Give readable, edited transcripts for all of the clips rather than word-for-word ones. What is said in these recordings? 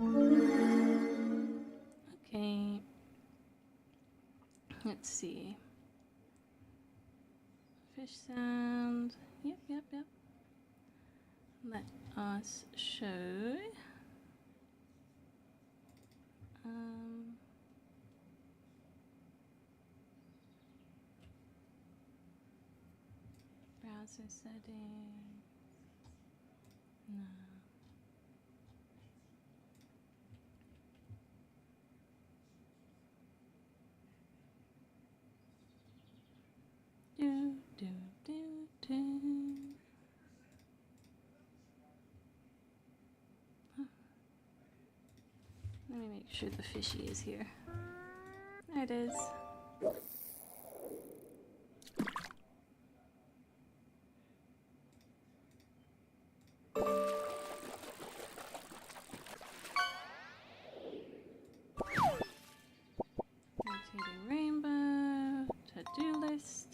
Okay. Let's see. Fish sound. Yep, yep, yep. Let us show. Um, Browser settings. No. Do, do, do, do. Huh. Let me make sure the fishy is here. There it is. Rotating rainbow. To-do list.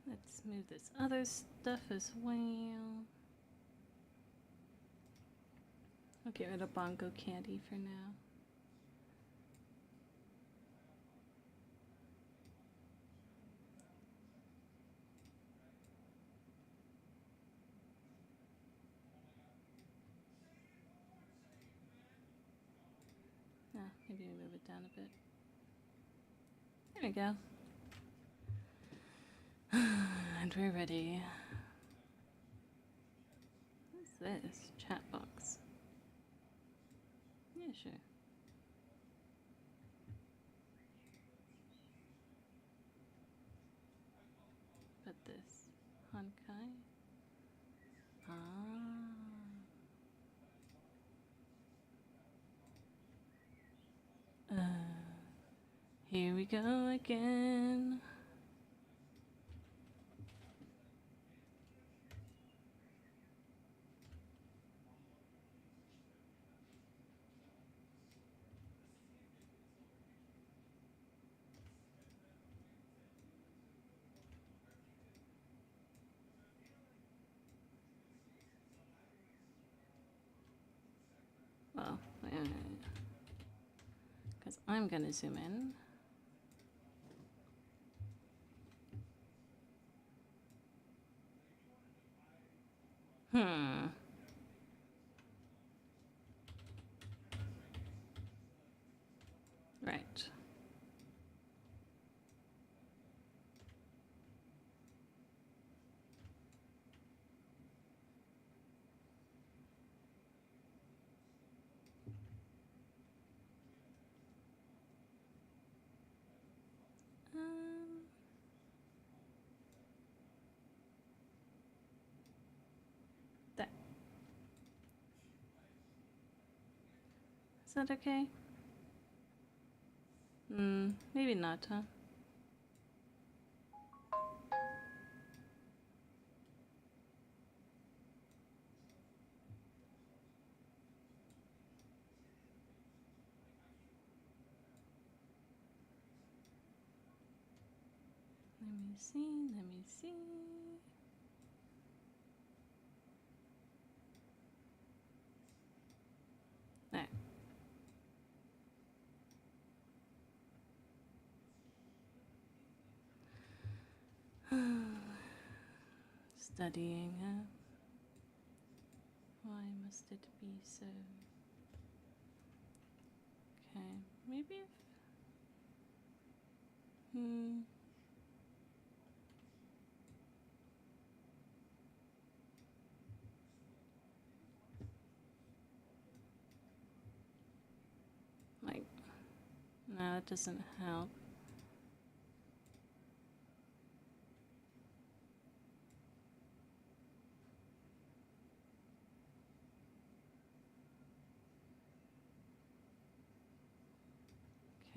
Let's move this other stuff as well. I'll get rid of bongo candy for now. Maybe move it down a bit. There we go. And we're ready. What's this? Chat box. Yeah, sure. Put this. Honkai. Here we go again. Well, because I'm gonna zoom in. Right. There. Is that okay? Maybe not, huh? Let me see, let me see. There. Studying, huh? Why must it be so? Okay, maybe if... Like, no. No, that doesn't help.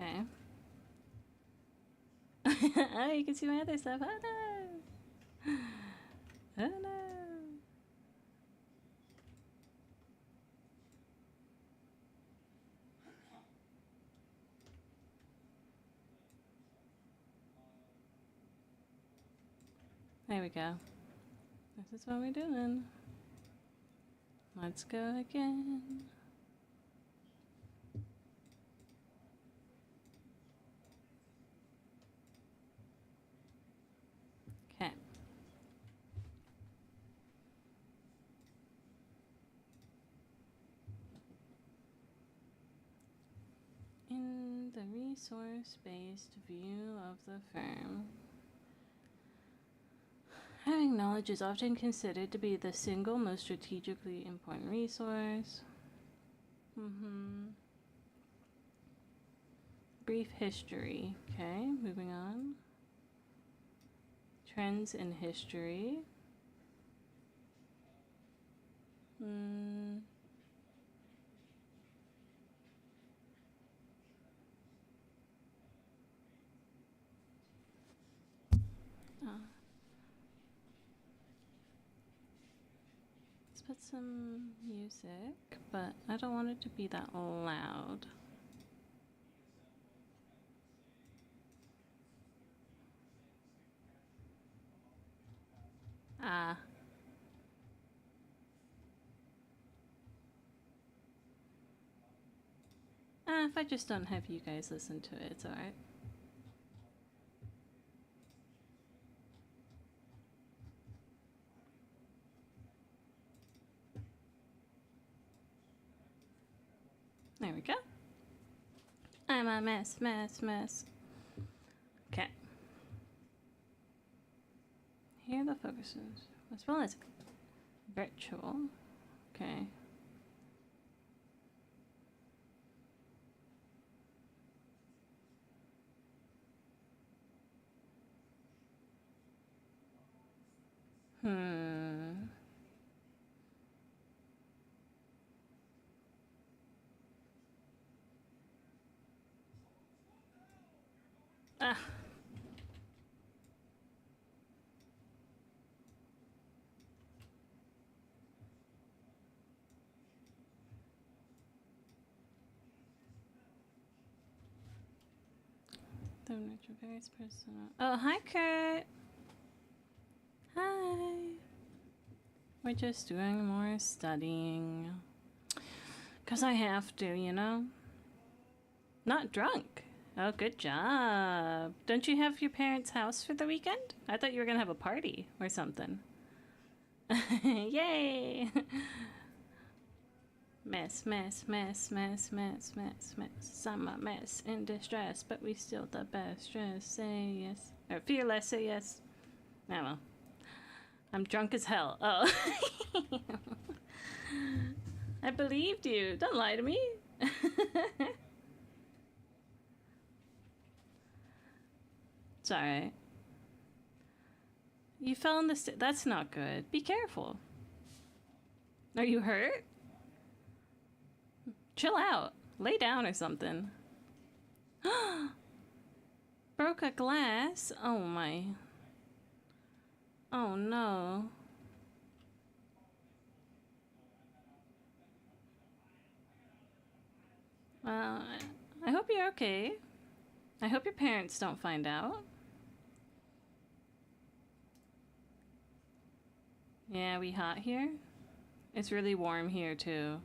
Okay. Oh, you can see my other stuff. Oh no! Oh no! There we go. This is what we're doing. Let's go again. Okay. In the resource-based view of the firm, having knowledge is often considered to be the single most strategically important resource. Brief history. Okay, moving on. Trends in history. Let's put some music, but I don't want it to be that loud. Ah. If I just don't have you guys listen to it, it's alright. There we go. I'm a mess. Okay. Here are the focuses, as well as virtual. Okay. Ah. The various personal. Oh, hi, Kurt. Hi. We're just doing more studying. Because I have to, you know? Not drunk. Oh, good job. Don't you have your parents' house for the weekend? I thought you were going to have a party or something. Yay! Mess. I'm a mess in distress, but we still the best. Just say yes. Or fearless, say yes. Oh, well. I'm drunk as hell. Oh. I believed you. Don't lie to me. It's alright. You fell in the that's not good. Be careful. Are you hurt? Chill out. Lay down or something. Broke a glass? Oh my. Oh no. Well, I hope you're okay. I hope your parents don't find out. Yeah, we hot here? It's really warm here too.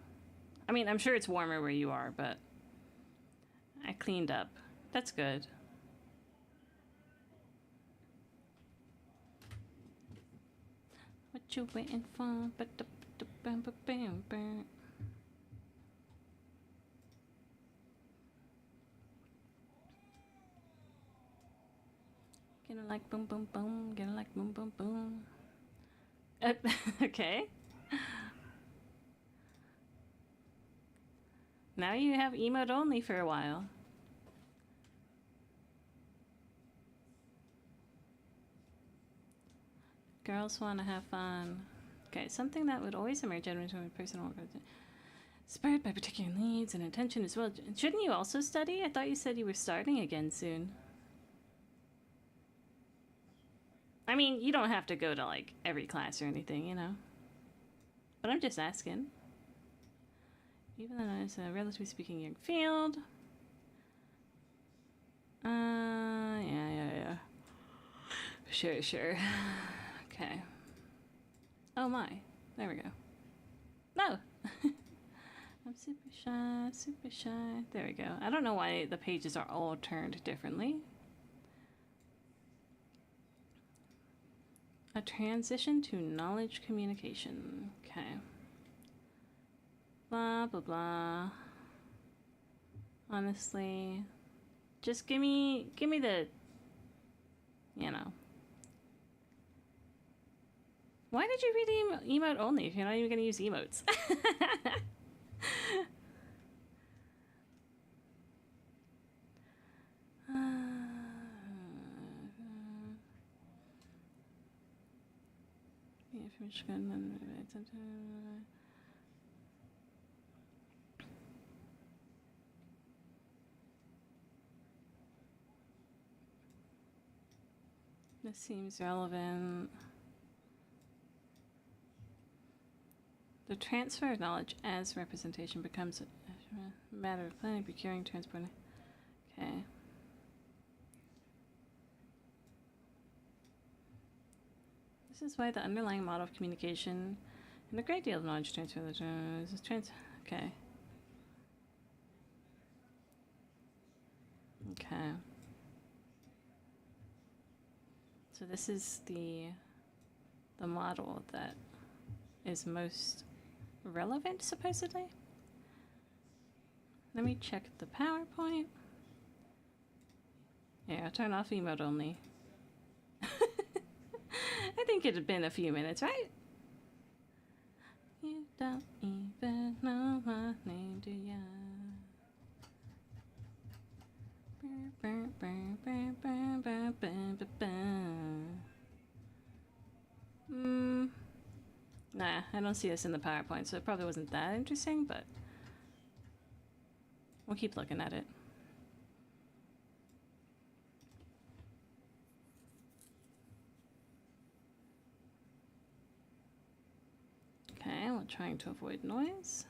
I mean, I'm sure it's warmer where you are, but I cleaned up. That's good. What you waiting for? Gonna like boom boom boom. Gonna like boom boom boom. Okay. Now you have emote only for a while. Girls want to have fun. Okay, something that would always emerge out of a personal spurred by particular needs and intention as well. Shouldn't you also study? I thought you said you were starting again soon. I mean, you don't have to go to like every class or anything, you know. But I'm just asking. Even though it's a relatively speaking young field. Yeah. Sure. Okay. Oh my. There we go. No! I'm super shy. There we go. I don't know why the pages are all turned differently. A transition to knowledge communication. Okay. Blah, blah, blah. Honestly, just give me the, you know. Why did you read emote only if you're not even going to use emotes? This seems relevant. The transfer of knowledge as representation becomes a matter of planning, procuring, transporting. Okay. This is why the underlying model of communication and a great deal of knowledge transfer is okay. Okay. So this is the model that is most relevant, supposedly. Let me check the PowerPoint. Yeah, I'll turn off emote only. I think it had been a few minutes, right? You don't even know my name, do ya? Nah, I don't see this in the PowerPoint, so it probably wasn't that interesting, but we'll keep looking at it. Okay, we're trying to avoid noise.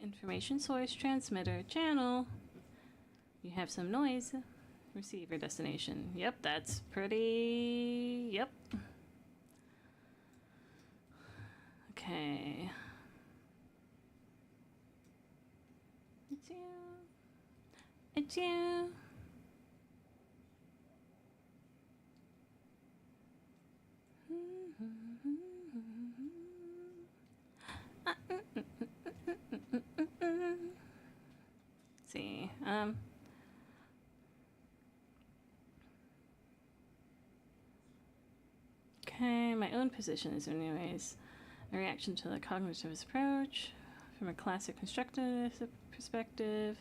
Information source, transmitter, channel. You have some noise. Receiver, destination. Yep, that's pretty... Yep. Okay. It's you. It's you. Let's see. Okay, my own position is anyways a reaction to the cognitive approach from a classic constructivist perspective.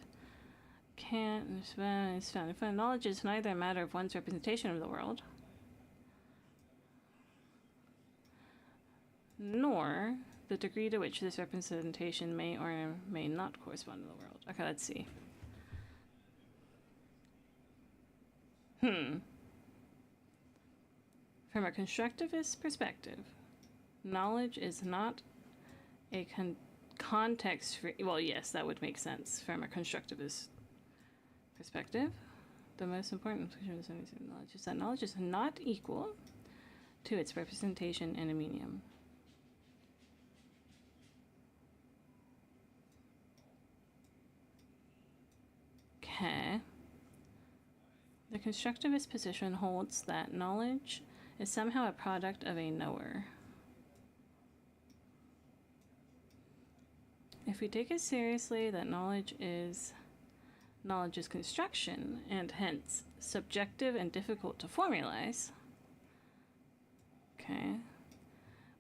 Kant is found in knowledge is neither a matter of one's representation of the world, nor the degree to which this representation may or may not correspond to the world. Okay, let's see. From a constructivist perspective, knowledge is not a context for... Well, yes, that would make sense from a constructivist perspective. The most important conclusion of knowledge is that knowledge is not equal to its representation in a medium. Okay. The constructivist position holds that knowledge is somehow a product of a knower. If we take it seriously that knowledge is construction and hence subjective and difficult to formalize, okay,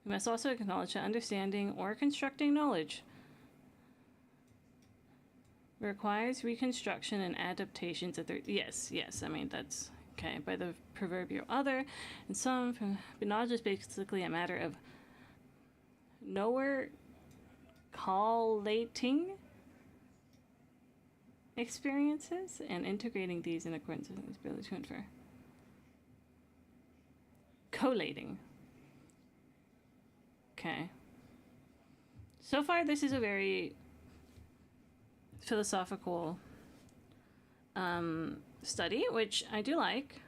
we must also acknowledge that understanding or constructing knowledge requires reconstruction and adaptations at the... Yes, I mean, that's Okay, by the proverbial other, and some, but not just basically a matter of nowhere collating experiences and integrating these in accordance with his ability to infer. Collating. Okay. So far, this is a very philosophical study, which I do like.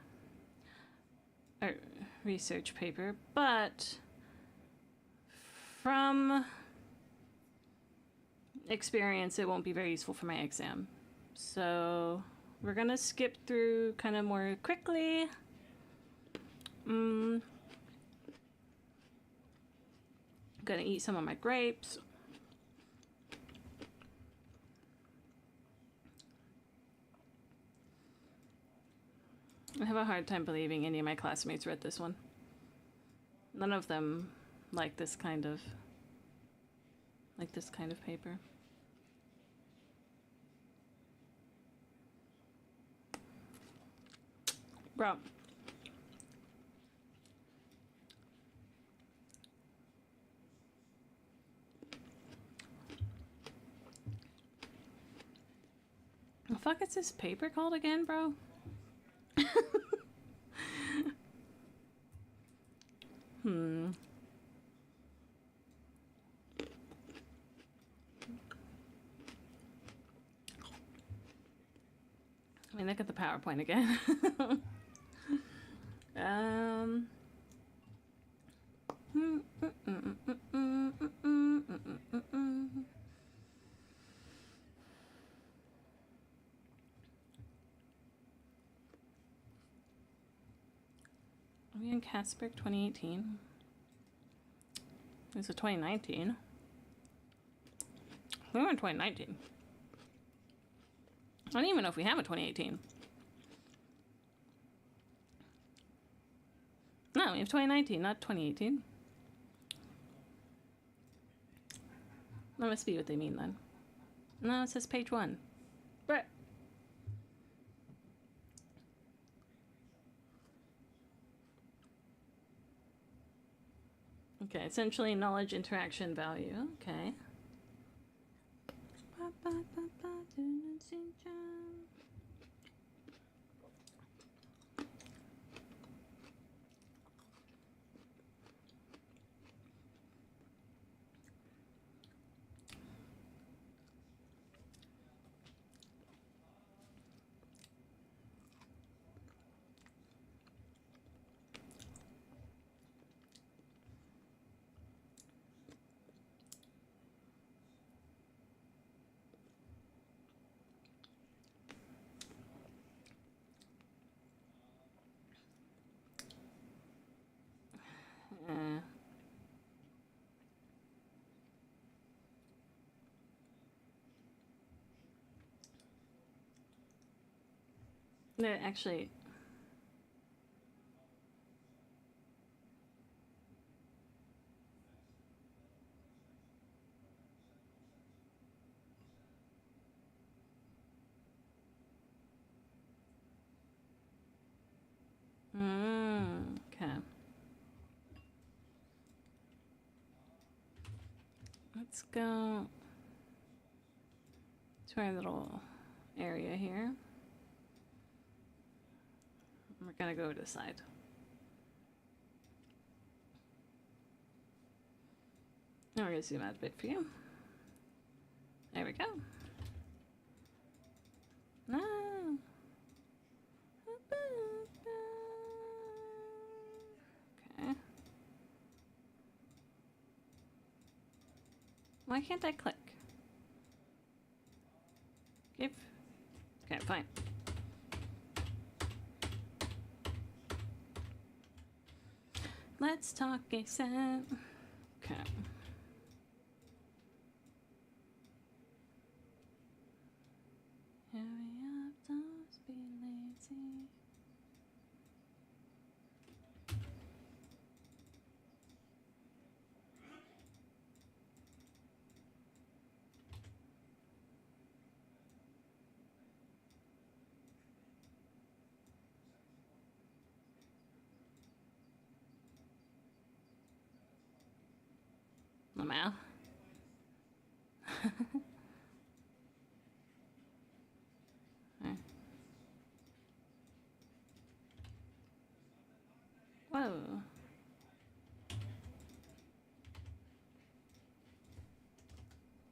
Or research paper, but from experience, it won't be very useful for my exam. So we're gonna skip through kind of more quickly. Gonna eat some of my grapes. I have a hard time believing any of my classmates read this one. None of them like this kind of paper. Bro. The fuck is this paper called again, bro? Let me look at the PowerPoint again. Are we in Casper 2018? This is 2019. We were in 2019. I don't even know if we have a 2018. No, we have 2019, not 2018. That must be what they mean then. No, it says page 1. But okay, essentially knowledge interaction value. Okay. No, actually. Okay. Let's go to our little area here. We're gonna go to the side. Now we're gonna zoom out a bit for you. There we go. No. Okay. Why can't I click? Give. Okay, fine. Let's talk ASAP. Okay. Hurry up, don't be lazy. Lamau. Right. Whoa.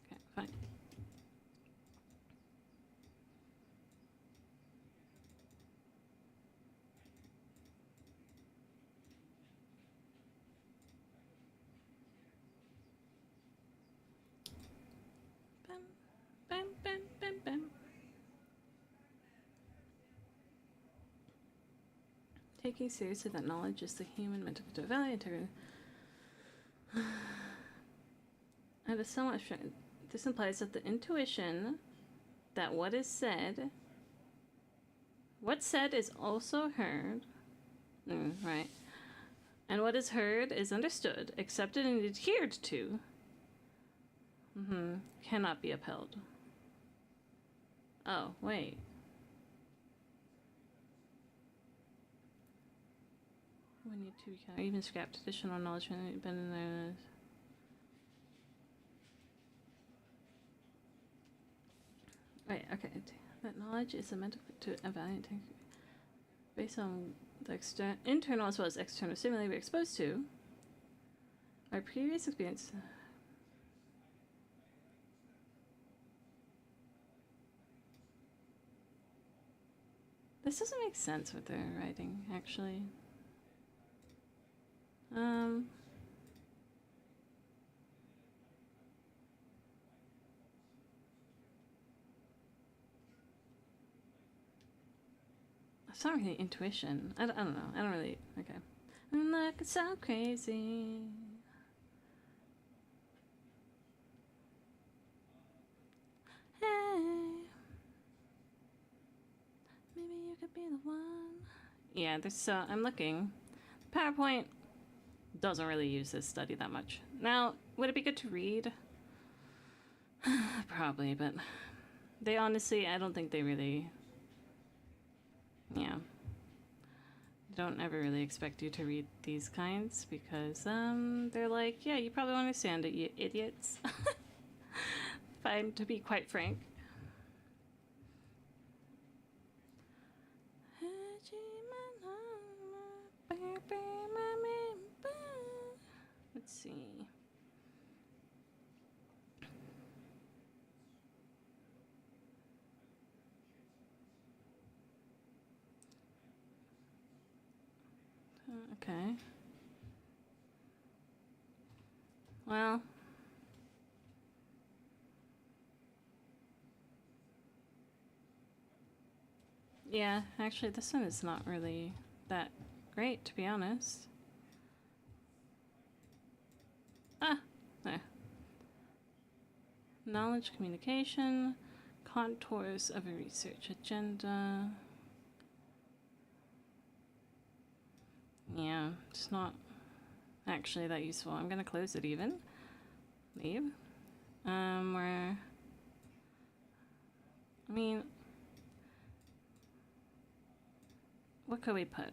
Okay, fine. Bam, bam, bam, bam, bam. Taking seriously that knowledge is the human mental value integrity. And is somewhat this implies that the intuition that what's said is also heard. Right. And what is heard is understood, accepted, and adhered to. Cannot be upheld. Oh, wait. We need to even scrap traditional knowledge and been in there. Right, okay. That knowledge is a mental to evaluate based on the internal as well as external stimuli we're exposed to. Our previous experience. This doesn't make sense what they're writing, actually. It's not really intuition. I don't know. I don't really. Okay. I'm like, it's so crazy. Hey. Maybe you could be the one. Yeah, this, I'm looking. PowerPoint doesn't really use this study that much. Now, would it be good to read? Probably, but they honestly, I don't think they really. Yeah. Don't ever really expect you to read these kinds because they're like, yeah, you probably won't understand it, you idiots. Fine, to be quite frank. Let's see. Okay. Well. Yeah, actually, this one is not really that great, to be honest. There. Knowledge communication, contours of a research agenda. Yeah, it's not actually that useful. I'm gonna close it even. Leave. Where. I mean, what could we put?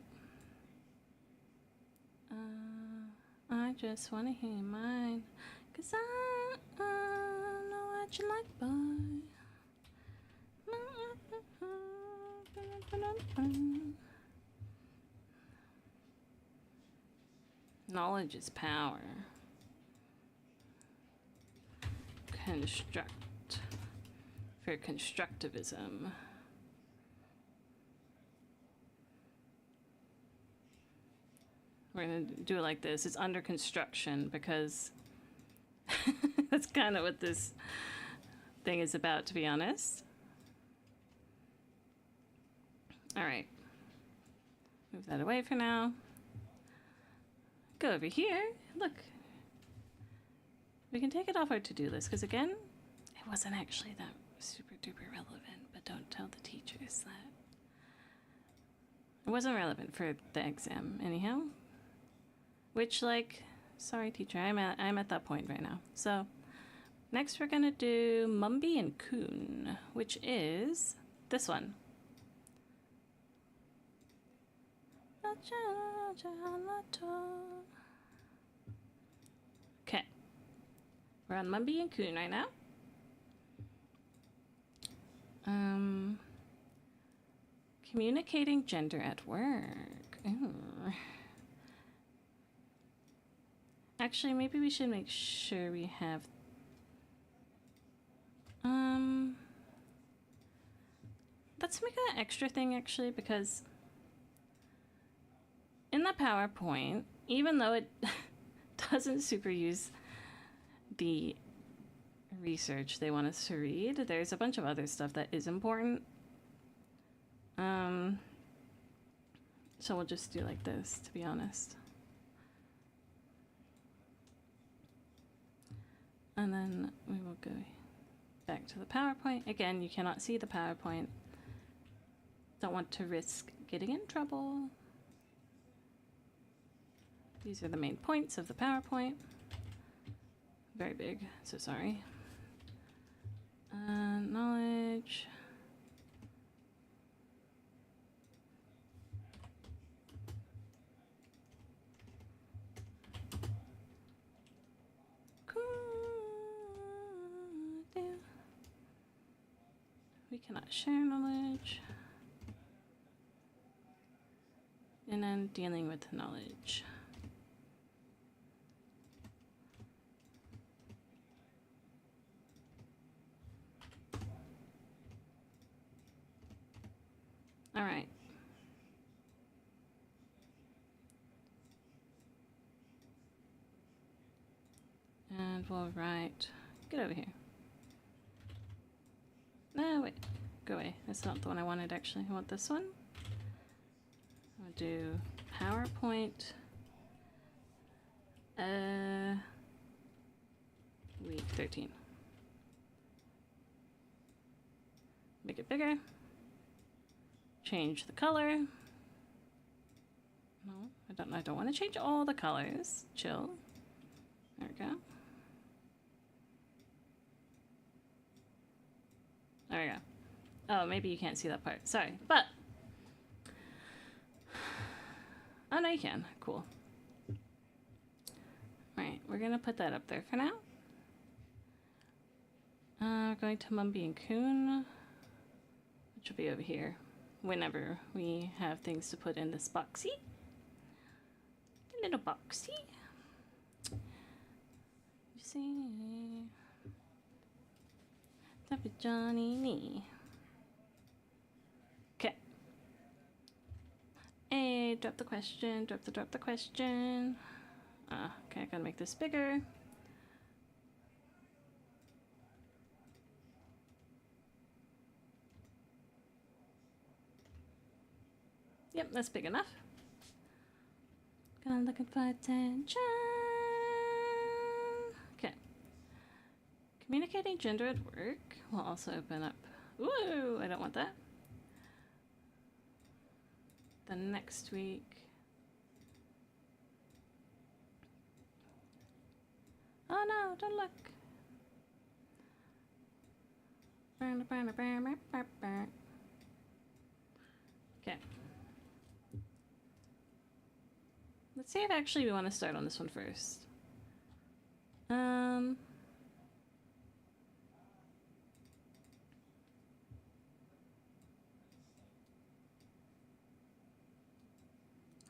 I just wanna hear mine, 'cause I know what you like, boy. Knowledge is power. Construct. For constructivism. We're gonna do it like this. It's under construction because that's kind of what this thing is about, to be honest. All right. Move that away for now. Go over here. Look. We can take it off our to-do list because, again, it wasn't actually that super duper relevant, but don't tell the teachers that. It wasn't relevant for the exam, anyhow. Which, like, sorry, teacher, I'm at that point right now. So, next we're gonna do Mumby and Coon, which is this one. Okay. We're on Mumby and Coon right now. Communicating gender at work. Ooh. Actually, maybe we should make sure we have... Let's make an extra thing, actually, because in the PowerPoint, even though it doesn't super use the research they want us to read, there's a bunch of other stuff that is important. So we'll just do like this, to be honest. And then we will go back to the PowerPoint. Again, you cannot see the PowerPoint. Don't want to risk getting in trouble. These are the main points of the PowerPoint. Very big, so sorry. Knowledge. We cannot share knowledge. And then dealing with knowledge. All right. And we'll write, get over here. No, wait, go away. That's not the one I wanted, actually. I want this one. I'll do PowerPoint. Week 13. Make it bigger. Change the color. No, I don't want to change all the colors. Chill. There we go. There we go. Oh, maybe you can't see that part. Sorry, but... Oh, no, you can. Cool. Alright, we're going to put that up there for now. We're going to Mumby and Coon, which will be over here whenever we have things to put in this boxy. A little boxy. You see... That was Johnny Nee. Okay. Hey, drop the question, drop the question. Okay, I gotta make this bigger. Yep, that's big enough. Gonna looking for attention. Okay. Communicating gender at work will also open up. Ooh, I don't want that. The next week. Oh no, don't look. Okay. Let's see if actually we want to start on this one first.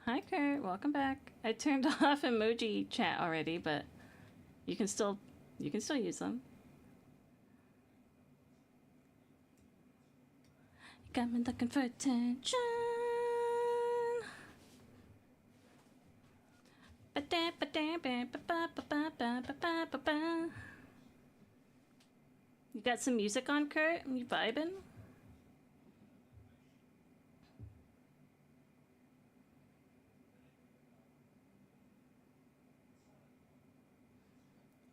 Hi Kurt, welcome back. I turned off emoji chat already, but you can still use them. You got me looking for attention. You got some music on, Kurt? You vibing?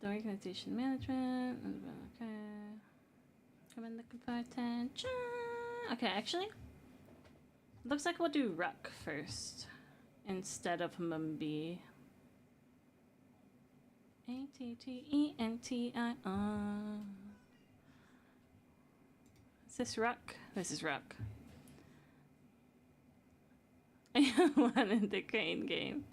The organization management. Okay. Come in looking for attention. Okay, actually, looks like we'll do Ruck first instead of Mumby. A-T-T-E-N-T-I-R. Is this Ruck? This is Ruck. I wanted the crane game.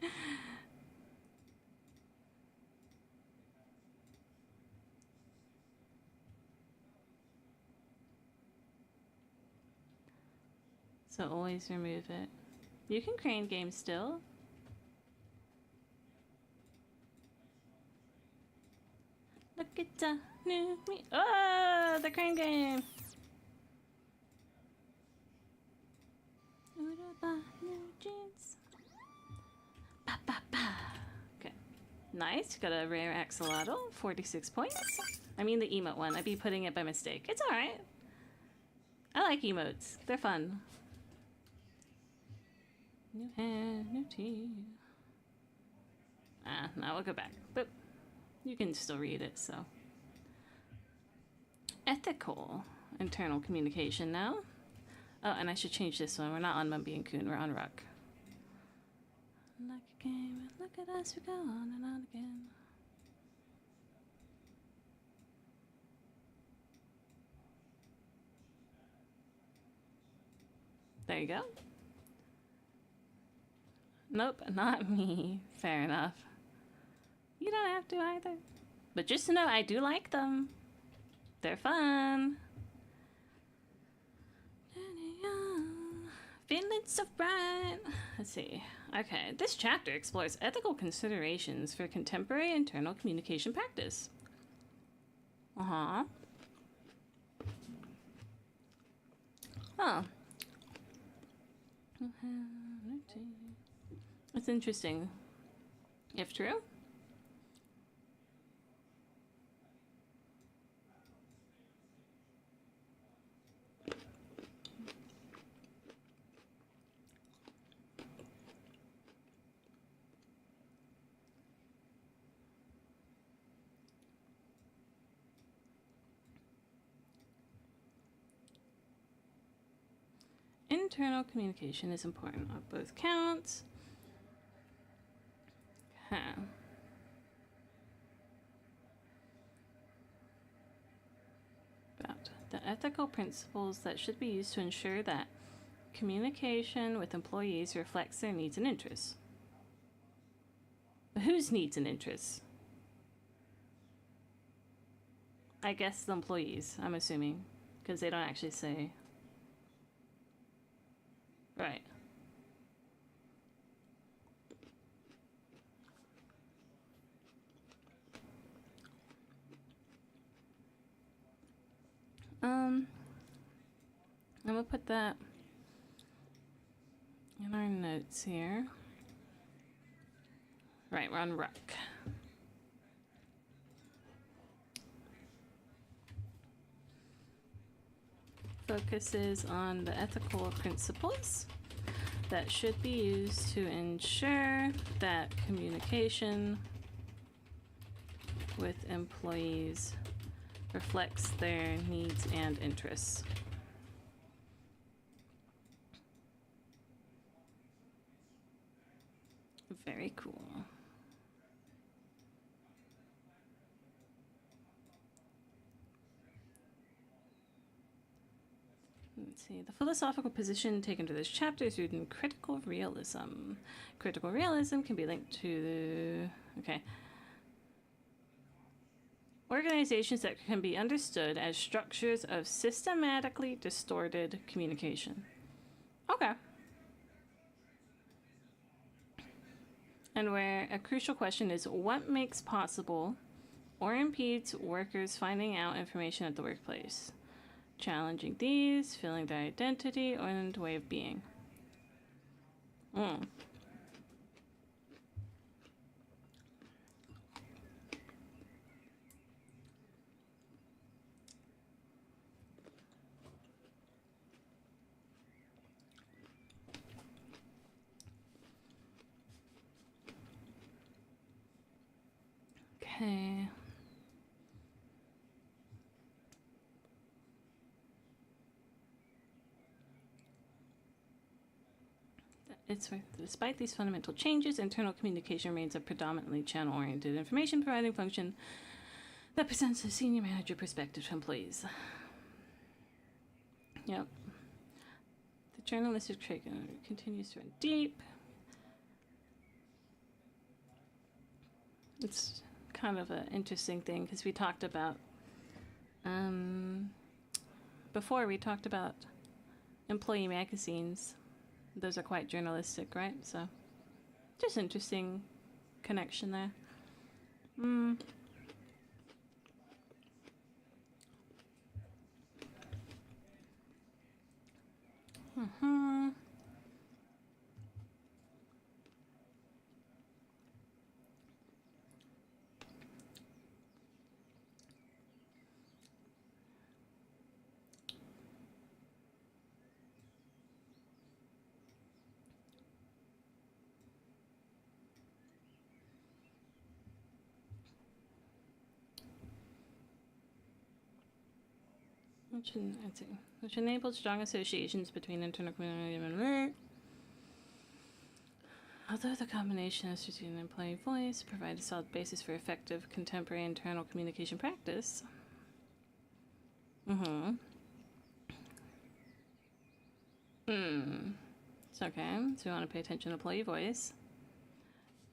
So always remove it. You can crane game still. Look at the new me. Oh, the crane game. New jeans. Ba, ba, ba. Okay. Nice. Got a rare axolotl. 46 points. I mean the emote one. I'd be putting it by mistake. It's alright. I like emotes. They're fun. New hair, new teeth. Ah, now we'll go back. But you can still read it, so. Ethical internal communication now. Oh, and I should change this one. We're not on Mumby and Coon, we're on Ruck. Like a game, look at us, we go on and on again. There you go. Nope, not me. Fair enough. You don't have to either. But just to know, I do like them. They're fun. Feeling so bright. Let's see. Okay, this chapter explores ethical considerations for contemporary internal communication practice. Uh-huh. Oh. It's interesting. If true. Internal communication is important on both counts. Huh. About the ethical principles that should be used to ensure that communication with employees reflects their needs and interests. Whose needs and interests? I guess the employees, I'm assuming, because they don't actually say. Right. I'm gonna put that in our notes here. Right, we're on Ruck. Focuses on the ethical principles that should be used to ensure that communication with employees reflects their needs and interests. Very cool. Let's see. The philosophical position taken to this chapter is rooted in critical realism. Critical realism can be linked to the... Okay. Organizations that can be understood as structures of systematically distorted communication. Okay. And where a crucial question is what makes possible or impedes workers finding out information at the workplace, challenging these, feeling their identity, or the way of being. Okay. Despite these fundamental changes, internal communication remains a predominantly channel-oriented information providing function that presents a senior manager perspective to employees. Yep. The journalistic trait continues to run deep. It's kind of an interesting thing because we talked about before we talked about employee magazines. Those are quite journalistic, right? So, just interesting connection there. Which enabled strong associations between internal community. Although the combination of strategic and employee voice provides a solid basis for effective contemporary internal communication practice. It's okay. So we want to pay attention to employee voice.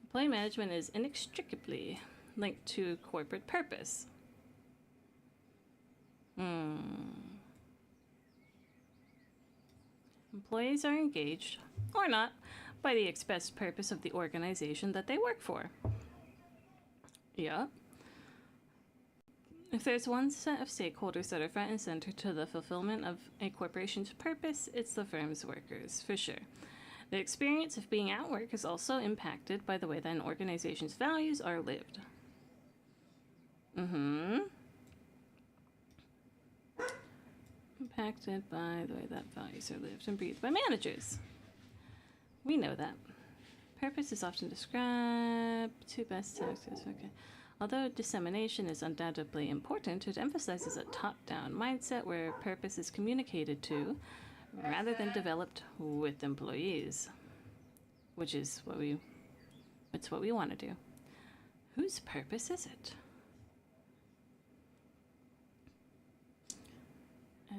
Employee management is inextricably linked to corporate purpose. Employees are engaged, or not, by the express purpose of the organization that they work for. Yeah. If there's one set of stakeholders that are front and center to the fulfillment of a corporation's purpose, it's the firm's workers, for sure. The experience of being at work is also impacted by the way that an organization's values are lived. Impacted by the way that values are lived and breathed by managers. We know that. Purpose is often described to best tactics. Okay. Although dissemination is undoubtedly important, it emphasizes a top-down mindset where purpose is communicated to rather than developed with employees, which is what we want to do. Whose purpose is it?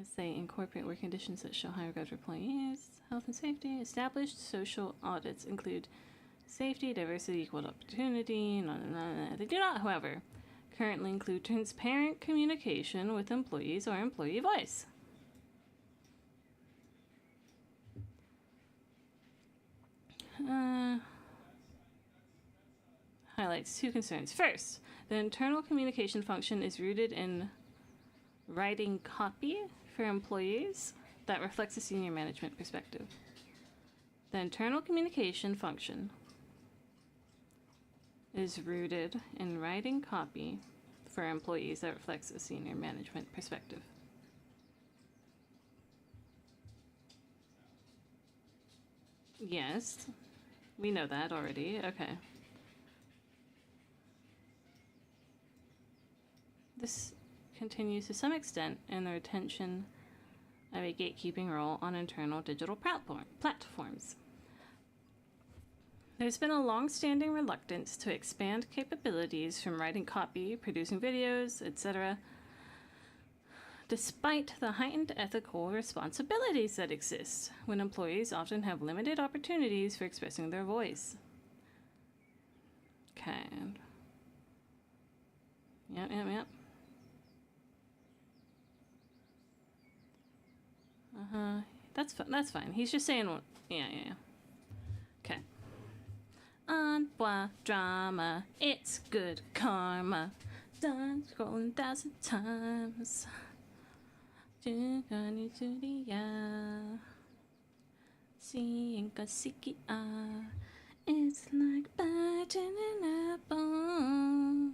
As they incorporate work conditions that show high regard for employees, health and safety, established social audits include safety, diversity, equal opportunity. They do not, however, currently include transparent communication with employees or employee voice. Highlights two concerns. First, the internal communication function is rooted in writing copy for employees that reflects a senior management perspective. The internal communication function is rooted in writing copy for employees that reflects a senior management perspective. Yes, we know that already. Okay. This continues to some extent in the retention of a gatekeeping role on internal digital platforms. There's been a long-standing reluctance to expand capabilities from writing copy, producing videos, etc., despite the heightened ethical responsibilities that exist when employees often have limited opportunities for expressing their voice. Okay. Yep. That's fine. He's just saying what. Yeah. Okay. Unbois drama. It's good karma. Done scrolling 1,000 times. Seeing Kasiki. It's like biting an apple.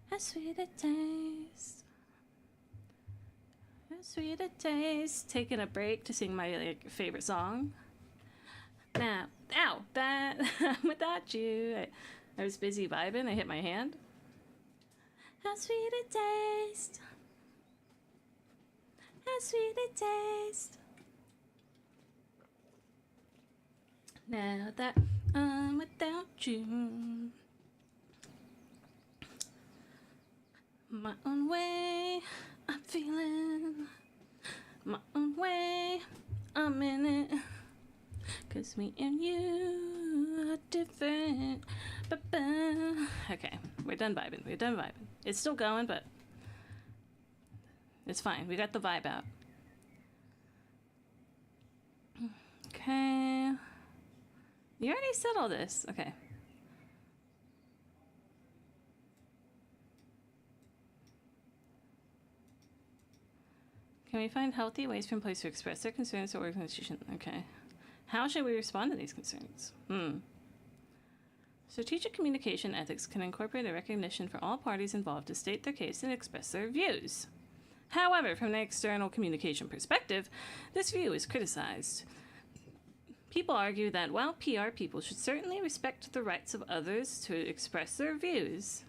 How sweet it tastes. Sweet it tastes. Taking a break to sing my favorite song. Now, that without you, I was busy vibing. I hit my hand. How sweet it tastes. How sweet it tastes. Now that I'm without you, my own way. I'm feeling my own way. I'm in it. 'Cause me and you are different. Ba-ba. Okay, we're done vibing. It's still going, but it's fine. We got the vibe out. Okay. You already said all this. Okay. Can we find healthy ways for employees to express their concerns to organization? Okay. How should we respond to these concerns? Strategic communication ethics can incorporate a recognition for all parties involved to state their case and express their views. However, from an external communication perspective, this view is criticized. People argue that while PR people should certainly respect the rights of others to express their views,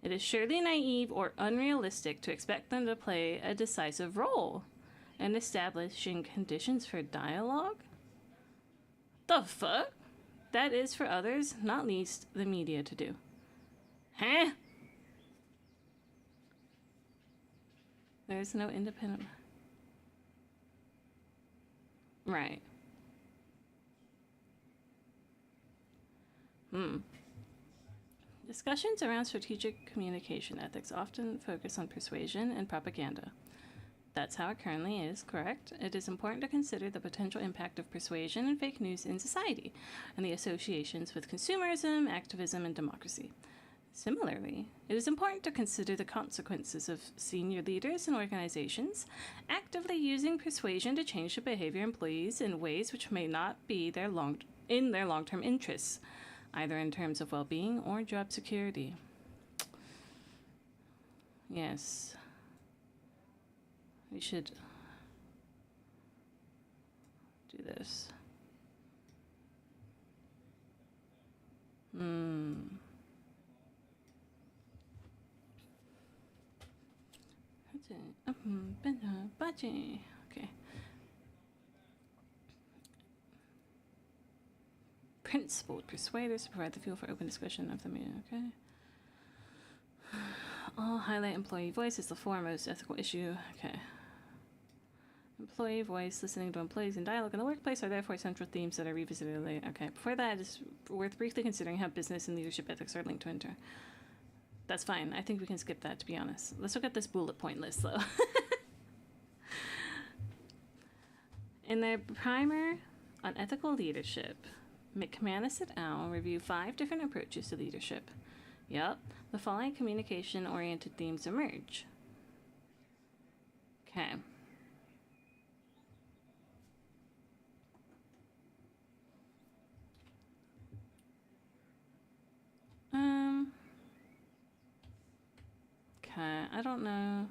it is surely naive or unrealistic to expect them to play a decisive role in establishing conditions for dialogue. The fuck? That is for others, not least the media, to do. Huh? There is no independent... Right. Discussions around strategic communication ethics often focus on persuasion and propaganda. That's how it currently is, correct? It is important to consider the potential impact of persuasion and fake news in society, and the associations with consumerism, activism, and democracy. Similarly, it is important to consider the consequences of senior leaders and organizations actively using persuasion to change the behavior of employees in ways which may not be in their long-term interests, either in terms of well-being or job security. Yes. We should do this. Okay. Principled persuaders to provide the fuel for open discussion of the meeting. Okay. All highlight employee voice is the foremost ethical issue. Okay. Employee voice, listening to employees, and dialogue in the workplace are therefore central themes that are revisited later. Okay. Before that, it's worth briefly considering how business and leadership ethics are linked to inter. That's fine. I think we can skip that, to be honest. Let's look at this bullet point list, though. In their primer on ethical leadership, McManus et al. Review 5 different approaches to leadership. Yup, the following communication-oriented themes emerge. Okay. Okay, I don't know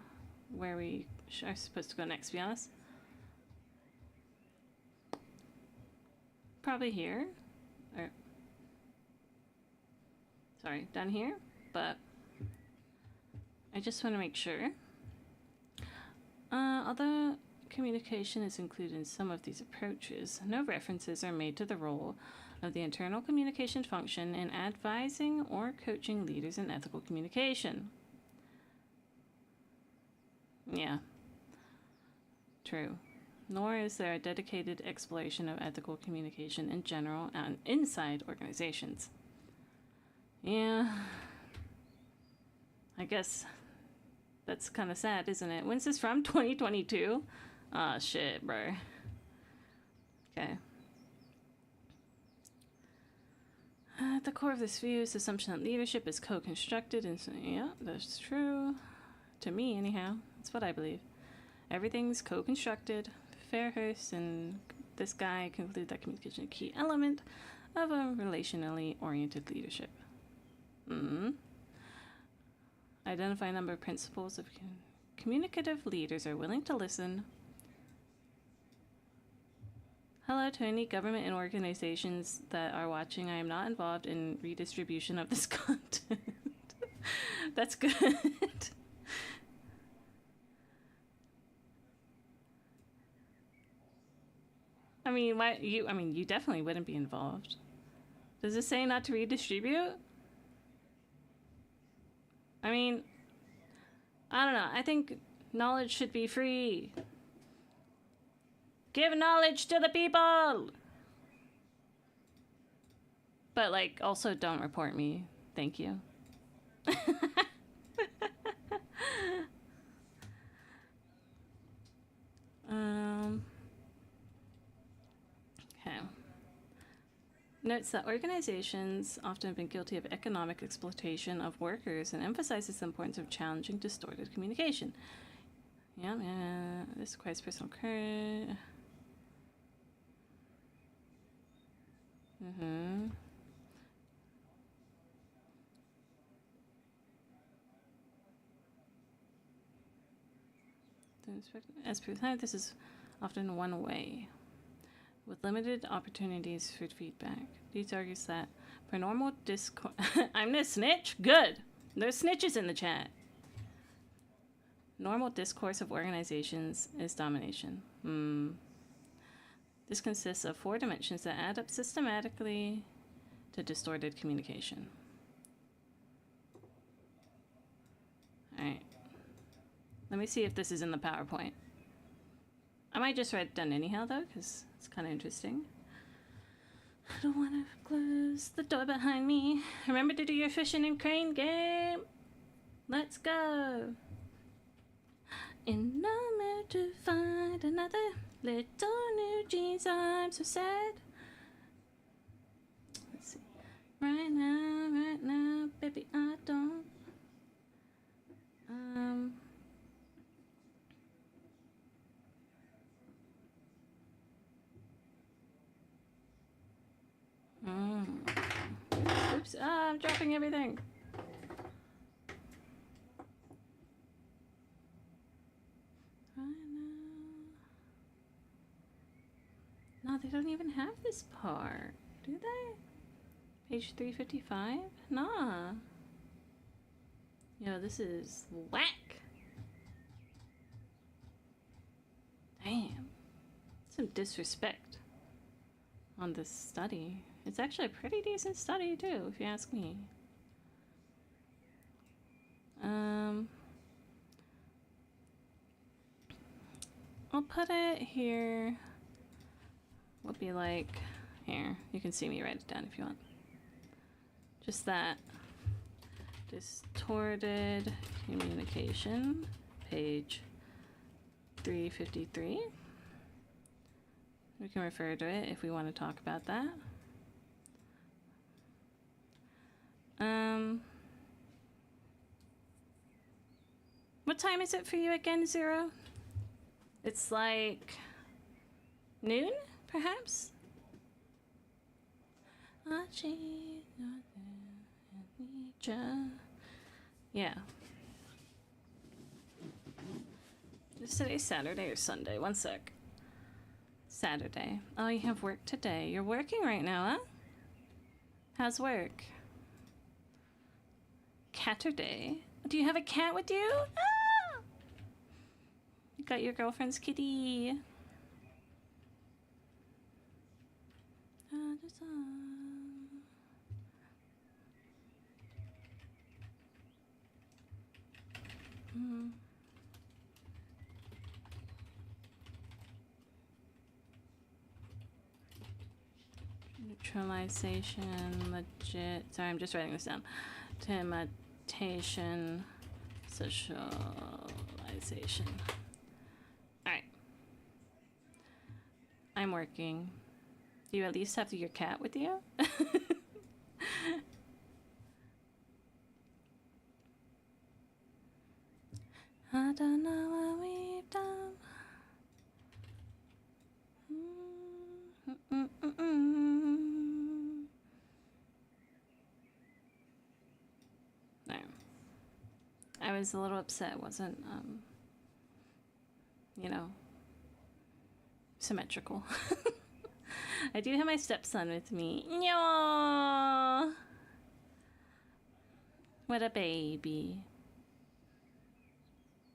where we are supposed to go next, to be honest. Probably here. Or, sorry, down here. But I just want to make sure. Although communication is included in some of these approaches, no references are made to the role of the internal communication function in advising or coaching leaders in ethical communication. Yeah. True. Nor is there a dedicated exploration of ethical communication in general and inside organizations. Yeah. I guess that's kind of sad, isn't it? When's this from? 2022? Ah, shit, bro. Okay. At the core of this view is the assumption that leadership is co-constructed, and so, yeah, that's true. To me, anyhow. That's what I believe. Everything's co-constructed. Fairhurst and this guy conclude that communication is a key element of a relationally oriented leadership. Identify a number of principles of communicative leaders are willing to listen. Hello to any government and organizations that are watching. I am not involved in redistribution of this content. That's good. I mean, why you? I mean, you definitely wouldn't be involved. Does it say not to redistribute? I mean, I don't know. I think knowledge should be free. Give knowledge to the people. But like, also don't report me. Thank you. notes that organizations often have been guilty of economic exploitation of workers and emphasizes the importance of challenging distorted communication. Yeah, this requires personal courage. As per time, this is often one way, with limited opportunities for feedback. These argues that for normal discourse... I'm the snitch? Good! There's snitches in the chat. Normal discourse of organizations is domination. This consists of 4 dimensions that add up systematically to distorted communication. Alright. Let me see if this is in the PowerPoint. I might just write it down anyhow, though, because it's kind of interesting. I don't want to close the door behind me. Remember to do your fishing and crane game. Let's go. In no mood to find another little new jeans. I'm so sad. Let's see. Right now, baby, I don't. Oops, I'm dropping everything. No, they don't even have this part, do they? Page 355? Nah. Yo, this is whack. Damn. Some disrespect on this study. It's actually a pretty decent study, too, if you ask me. I'll put it here. Would be like, here, you can see me write it down if you want. Just that. Distorted communication, page 353. We can refer to it if we want to talk about that. What time is it for you again, Zero? It's like noon, perhaps? Yeah. Is today Saturday or Sunday? One sec. Saturday. Oh, you have work today. You're working right now, huh? How's work? Catterday. Do you have a cat with you? Ah! You got your girlfriend's kitty. Neutralization, legit. Sorry, I'm just writing this down. Imitation, socialization. Alright. I'm working. Do you at least have your cat with you? I don't know what we've done. No. I was a little upset. It wasn't, you know, symmetrical. I do have my stepson with me. Yo! What a baby.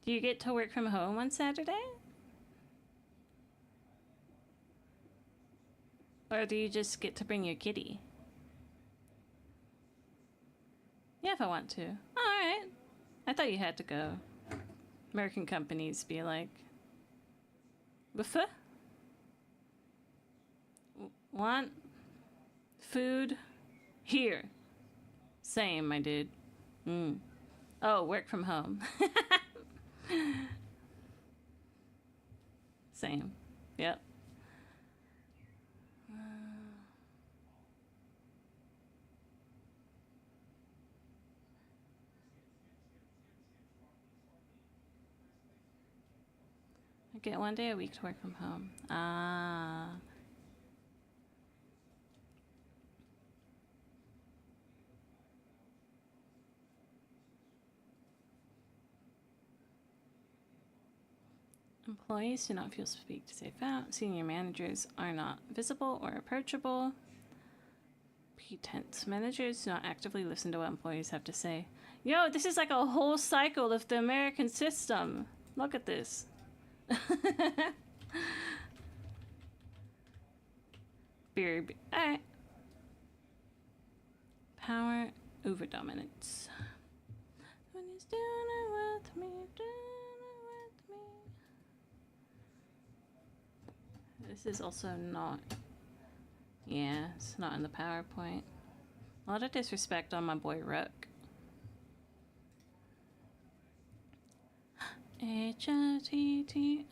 Do you get to work from home on Saturday? Or do you just get to bring your kitty? Yeah, if I want to. Alright. I thought you had to go. American companies be like, buffet? Want food? Here. Same, my dude. Oh, work from home. Same. Yep. I get 1 day a week to work from home. Ah. Employees do not feel speak to safe out. Senior managers are not visible or approachable. Pretense managers do not actively listen to what employees have to say. Yo, this is like a whole cycle of the American system. Look at this. Alright. Power over dominance. When he's doing it with me, This is also not... Yeah, it's not in the PowerPoint. A lot of disrespect on my boy Rook. H-I-T-T-O-G-O.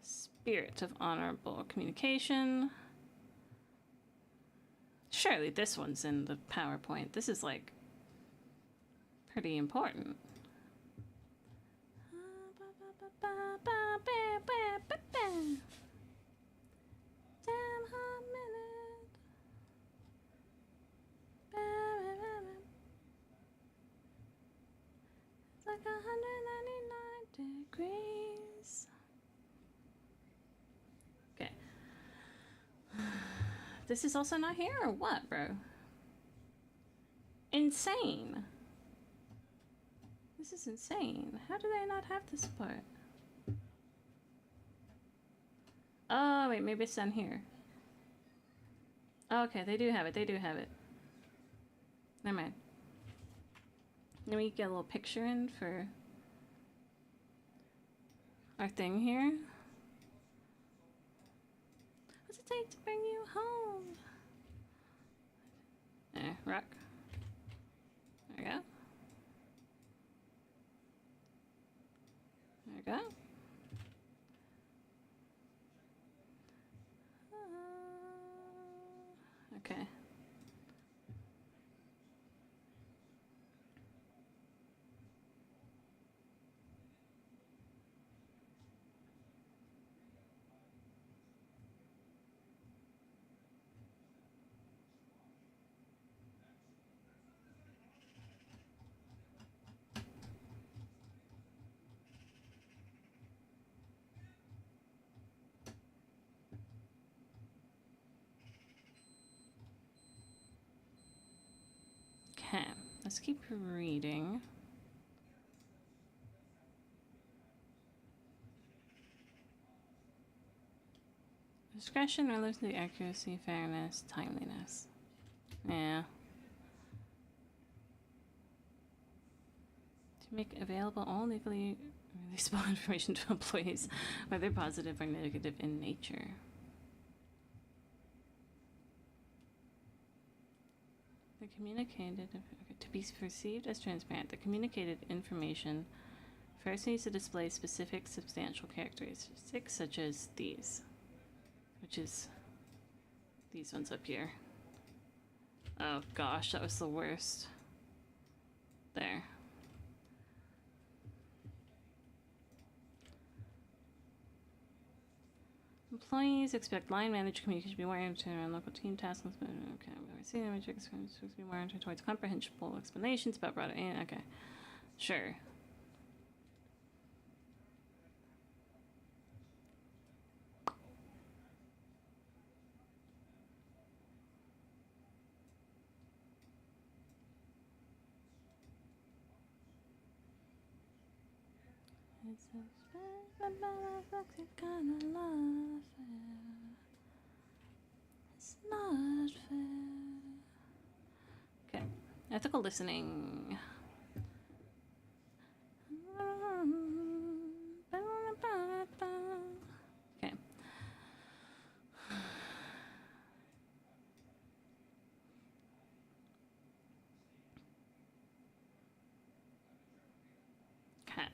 Spirit of honorable communication. Surely this one's in the PowerPoint. This is like pretty important. Damn hot minute. It's like 199 degrees. Okay. This is also not here or what, bro? Insane. This is insane. How do they not have this part? Oh, wait, maybe it's down here. Oh, okay, they do have it. They do have it. Never mind. Let me get a little picture in for our thing here. What's it take to bring you home? Rock. There we go. There we go. Okay. Okay, let's keep reading. Discretion relates to the accuracy, fairness, timeliness. Yeah. To make available all legally releasable information to employees, whether positive or negative in nature. The communicated, to be perceived as transparent, the communicated information first needs to display specific substantial characteristics such as these, which is these ones up here. Oh gosh, that was the worst. There. Employees expect line manager communication to be more oriented around local team tasks. Okay, we're seeing the matrix to be more oriented towards comprehensible explanations about broader. Okay, sure. It's a kind of love. It's not fair. Okay, ethical listening. Okay. Okay.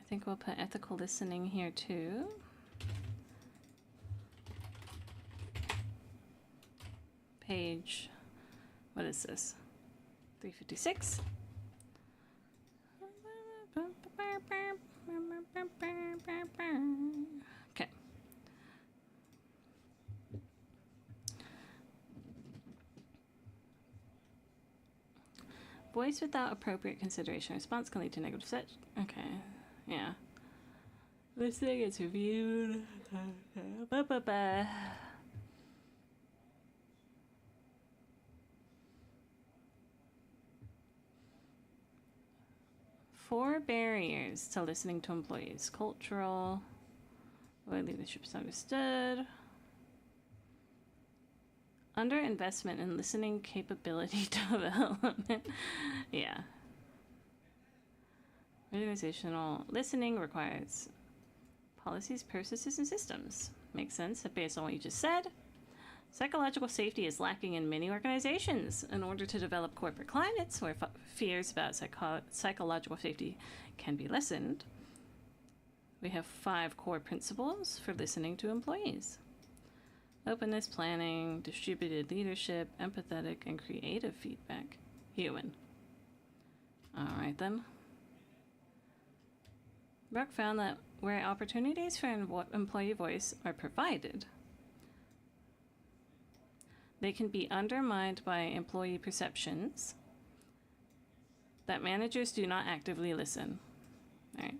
think we'll put ethical listening here too. Page, what is this? 356. Okay. Voice without appropriate consideration or response can lead to negative set. Okay, yeah. Listening is reviewed. Four barriers to listening to employees. Cultural. Why leadership is understood. Underinvestment in listening capability development. Yeah. Organizational listening requires policies, processes, and systems. Makes sense based on what you just said. Psychological safety is lacking in many organizations. In order to develop corporate climates where fears about psychological safety can be lessened, we have 5 core principles for listening to employees. Openness, planning, distributed leadership, empathetic, and creative feedback. Human. All right, then. Brock found that where opportunities for employee voice are provided, they can be undermined by employee perceptions that managers do not actively listen. All right.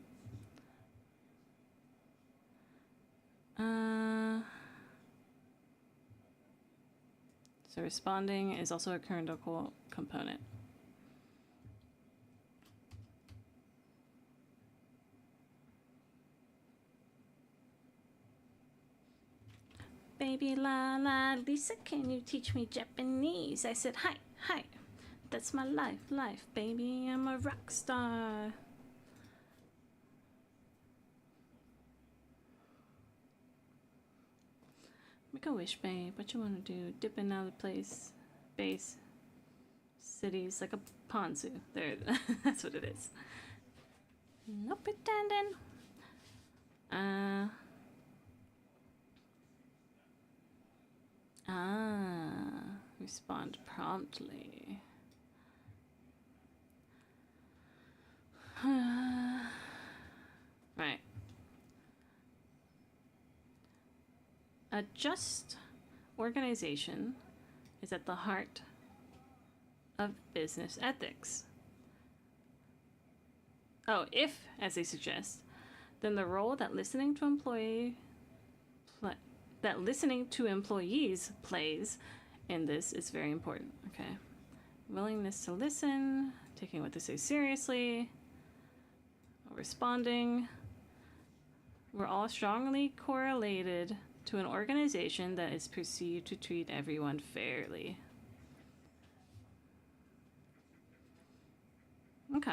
So responding is also a critical component. Baby la la, Lisa, can you teach me Japanese? I said, hi, hi. That's my life, baby. I'm a rock star. Make a wish, babe. What you want to do? Dip in out of place. Base. Cities like a ponzu. There, that's what it is. No pretending. Respond promptly. Right. A just organization is at the heart of business ethics. Oh, if, as they suggest, then the role that listening to employees plays in this is very important. Okay. Willingness to listen, taking what they say seriously, responding. We're all strongly correlated to an organization that is perceived to treat everyone fairly. Okay.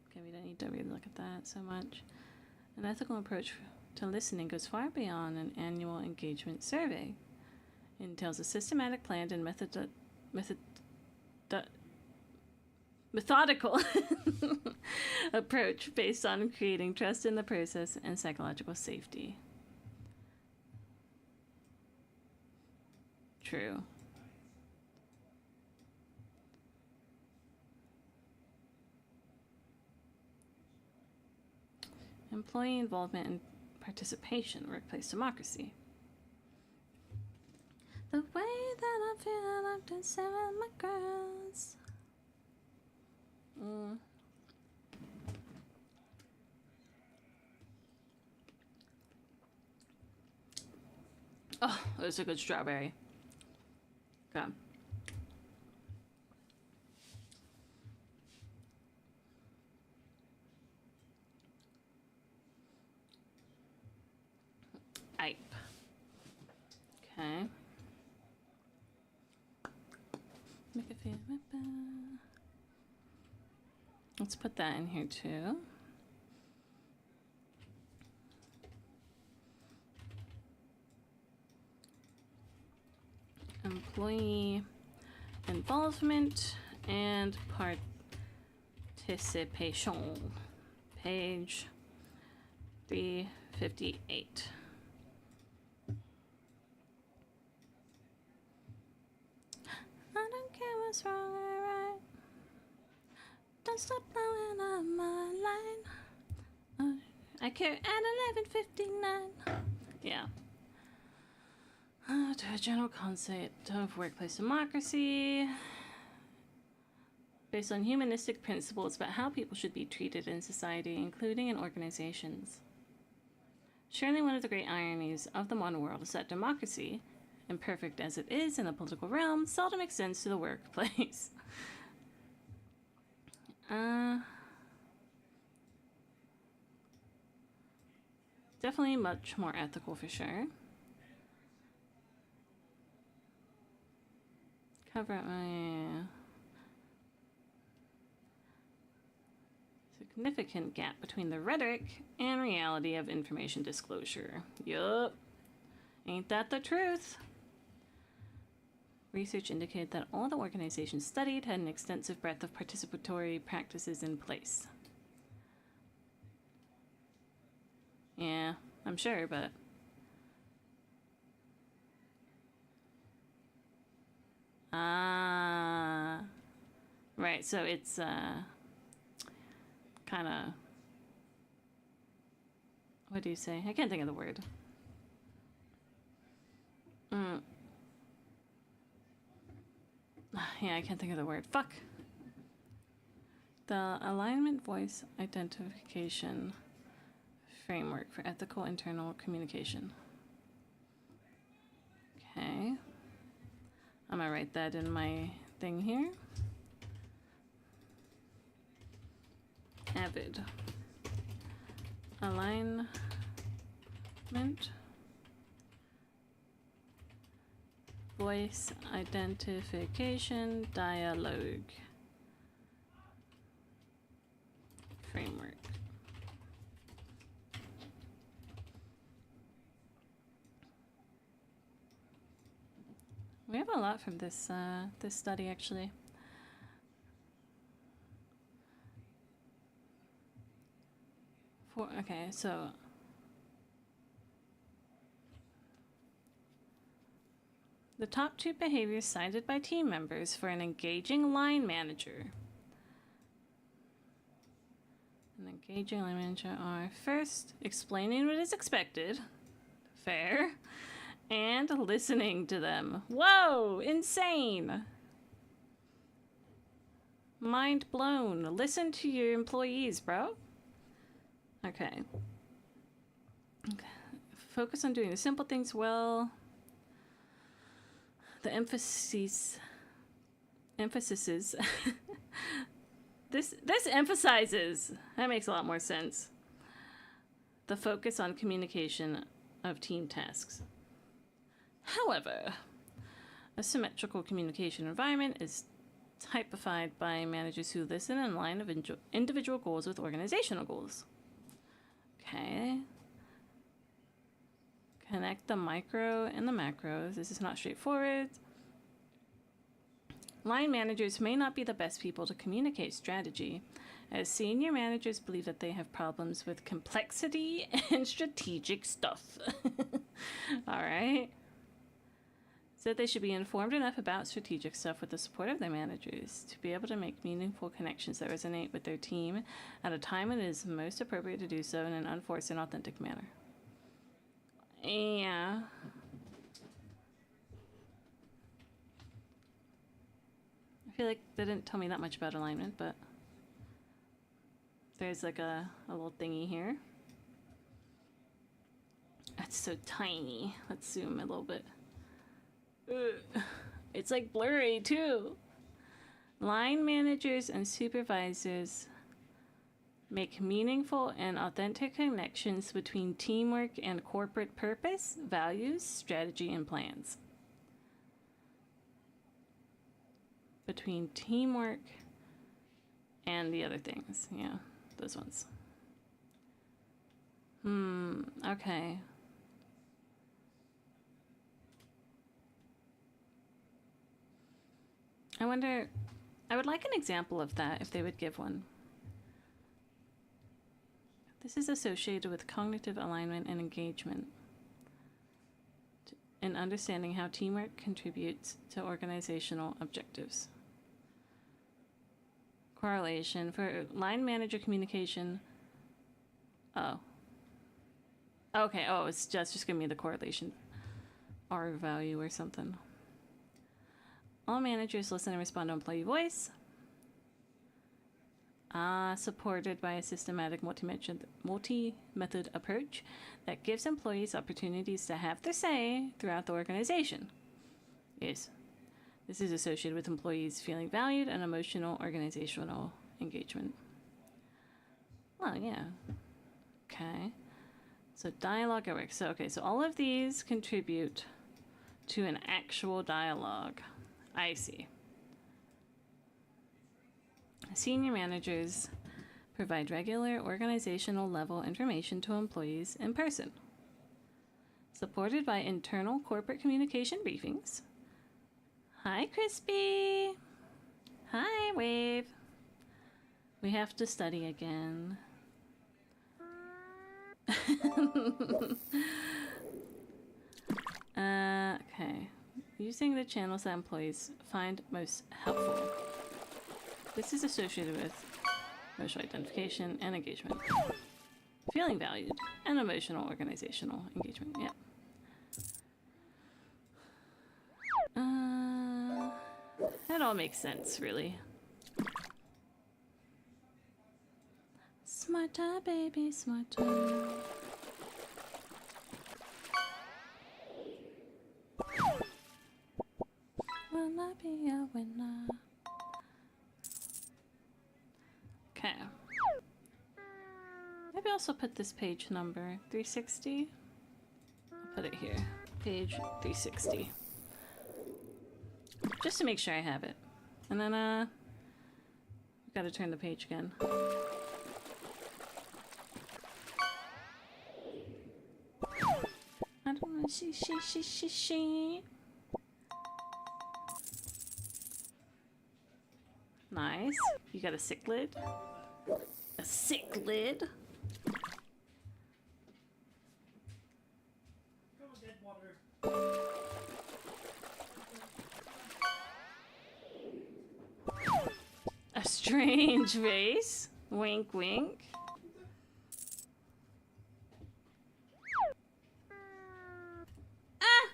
Okay, we don't need to really look at that so much. An ethical approach to listening goes far beyond an annual engagement survey. It entails a systematic, planned, and methodical approach based on creating trust in the process and psychological safety. True. Employee involvement and participation, workplace democracy. The way that I feel after seven my girls. Oh, that's a good strawberry. Okay. Ape. Okay. Make it feel Let's put that in here too. Employee involvement and participation. Page 358. I don't care what's wrong or right. Don't stop blowing up my line. I care at 11:59. Yeah. To a general concept of workplace democracy based on humanistic principles about how people should be treated in society, including in organizations. Surely one of the great ironies of the modern world is that democracy, imperfect as it is in the political realm, seldom extends to the workplace. Definitely much more ethical for sure. Cover up my significant gap between the rhetoric and reality of information disclosure. Yup. Ain't that the truth? Research indicated that all the organizations studied had an extensive breadth of participatory practices in place. Yeah, I'm sure, but... Right, so it's, kind of... What do you say? I can't think of the word. Yeah, I can't think of the word. Fuck! The Alignment Voice Identification Framework for Ethical Internal Communication. Okay. I'm gonna write that in my thing here. Avid. Alignment Voice Identification Dialogue Framework. We have a lot from this this study, actually. Okay, so the top 2 behaviors cited by team members for an engaging line manager. An engaging line manager are first, explaining what is expected. Fair. And listening to them. Whoa! Insane! Mind blown. Listen to your employees, bro. Okay. Focus on doing the simple things well. The emphasis is this emphasizes, that makes a lot more sense, the focus on communication of team tasks. However, a symmetrical communication environment is typified by managers who listen in line of individual goals with organizational goals. Okay. Connect the micro and the macros. This is not straightforward. Line managers may not be the best people to communicate strategy, as senior managers believe that they have problems with complexity and strategic stuff. All right. So they should be informed enough about strategic stuff with the support of their managers to be able to make meaningful connections that resonate with their team at a time when it is most appropriate to do so in an unforced and authentic manner. Yeah. I feel like they didn't tell me that much about alignment, but there's like a little thingy here. That's so tiny. Let's zoom a little bit. Ugh. It's like blurry too. Line managers and supervisors make meaningful and authentic connections between teamwork and corporate purpose, values, strategy, and plans. Between teamwork And the other things, yeah, those ones. Okay. I wonder, I would like an example of that if they would give one. This is associated with cognitive alignment and engagement in understanding how teamwork contributes to organizational objectives. Correlation for line manager communication. Oh. Okay, oh, it's just giving me the correlation. R value or something. All managers listen and respond to employee voice. Supported by a systematic multi-method approach that gives employees opportunities to have their say throughout the organization. Yes. This is associated with employees feeling valued and emotional organizational engagement. Well, yeah. Okay. So dialogue at work. So, okay, so all of these contribute to an actual dialogue. I see. Senior managers provide regular organizational level information to employees in person. Supported by internal corporate communication briefings. Hi, Crispy. Hi, Wave. We have to study again. Okay. Using the channels that employees find most helpful. This is associated with emotional identification and engagement. Feeling valued and emotional organizational engagement. Yeah. That all makes sense, really. Smarter, baby, smarter. Wanna be a winner. Okay. Maybe also put this page number 360. I'll put it here. Page 360. Just to make sure I have it. And then, gotta turn the page again. I don't know. She. Nice. You got a cichlid? A cichlid? A strange face. Wink, wink. Ah!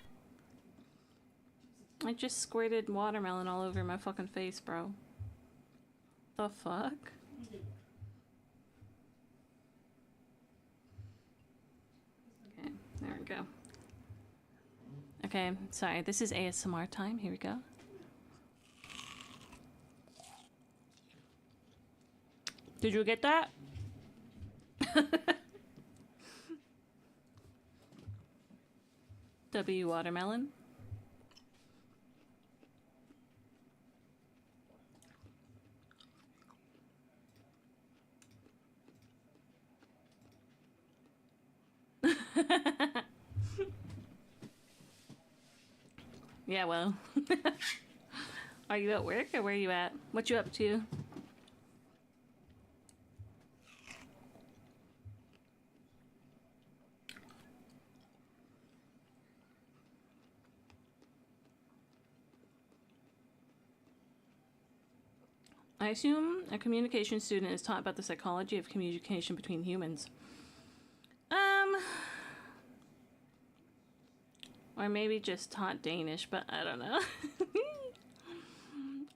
I just squirted watermelon all over my fucking face, bro. The fuck? Okay, there we go. Okay, sorry, this is ASMR time. Here we go. Did you get that? W watermelon. Yeah, well. Are you at work or where are you at? What you up to? I assume a communication student is taught about the psychology of communication between humans. Or maybe just taught Danish, but I don't know.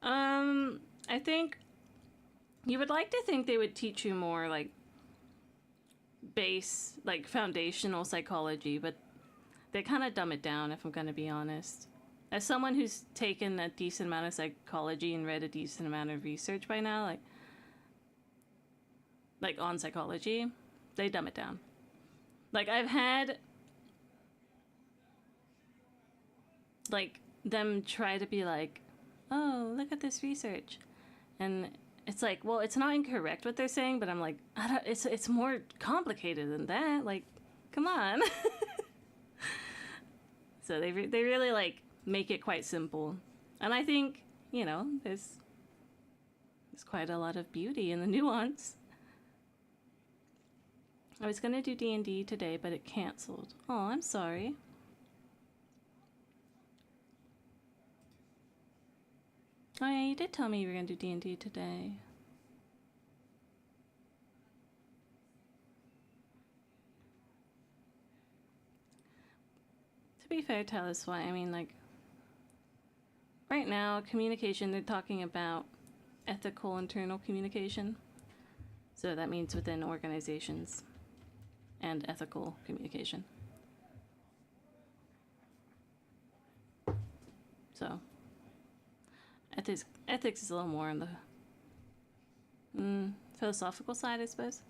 I think you would like to think they would teach you more like foundational psychology, but they kind of dumb it down if I'm going to be honest. As someone who's taken a decent amount of psychology and read a decent amount of research by now, like on psychology, they dumb it down. Like I've had like them try to be like, oh, look at this research, and it's like, well, it's not incorrect what they're saying, but I'm like, I don't, it's more complicated than that. Like, come on. So they really like make it quite simple, and I think there's quite a lot of beauty in the nuance. I was gonna do D&D today, but it canceled. Oh, I'm sorry. Oh yeah, you did tell me you were gonna do D&D today. To be fair, tell us why. I mean, like, right now, communication, they're talking about ethical internal communication. So that means within organizations and ethical communication. So ethics is a little more on the philosophical side, I suppose.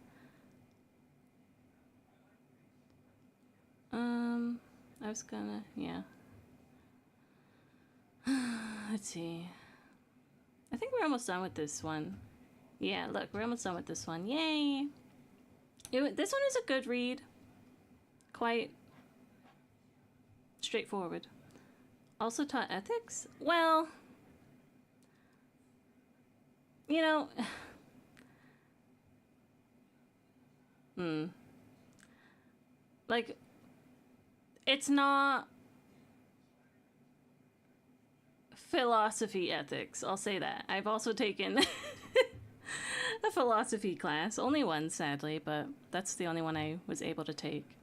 I was gonna, yeah. Let's see. I think we're almost done with this one. Yeah, look, we're almost done with this one. Yay! This one is a good read. Quite straightforward. Also taught ethics? Well, you know... Like, it's not philosophy ethics, I'll say that. I've also taken a philosophy class. Only one, sadly, but that's the only one I was able to take.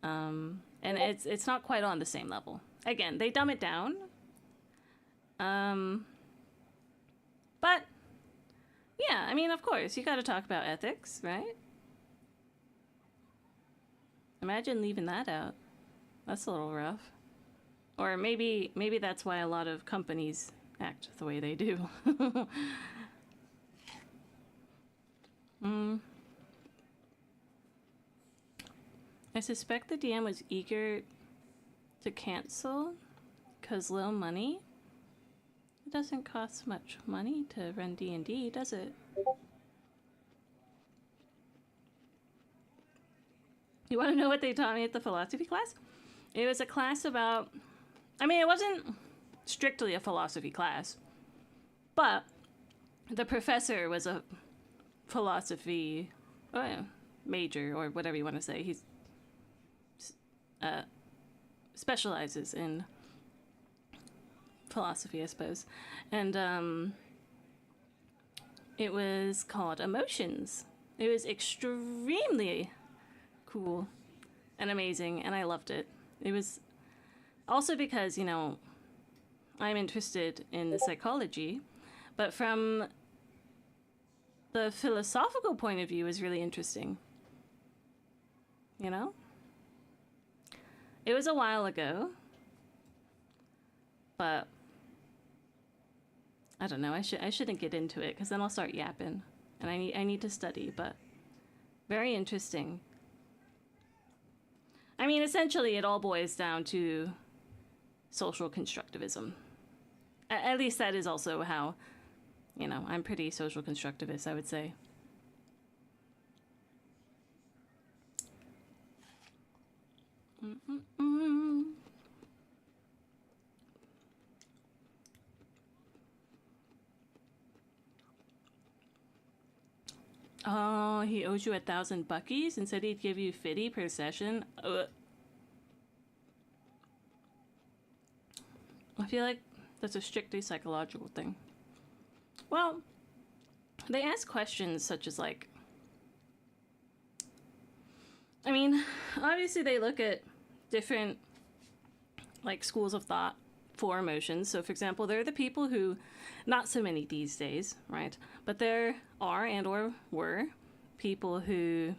And it's not quite on the same level. Again, they dumb it down. But, yeah, I mean, of course, you gotta talk about ethics, right? Imagine leaving that out. That's a little rough. Or maybe that's why a lot of companies act the way they do. I suspect the DM was eager to cancel because little money. It doesn't cost much money to run D&D, does it? You want to know what they taught me at the philosophy class? It was a class about... I mean, it wasn't strictly a philosophy class, but the professor was a philosophy major, or whatever you want to say. He's specializes in philosophy, I suppose. And it was called Emotions. It was extremely cool and amazing, and I loved it. It was also because, I'm interested in the psychology, but from the philosophical point of view is really interesting. It was a while ago, but I don't know. I shouldn't get into it because then I'll start yapping, and I need to study. But very interesting. I mean, essentially, it all boils down to social constructivism. At least that is also how, I'm pretty social constructivist, I would say. Oh, he owes you 1,000 buckies and said he'd give you 50 per session. I feel like that's a strictly psychological thing. Well, they ask questions such as like, I mean, obviously they look at different like schools of thought for emotions. So for example, there are the people who, not so many these days, right? But there are and or were people who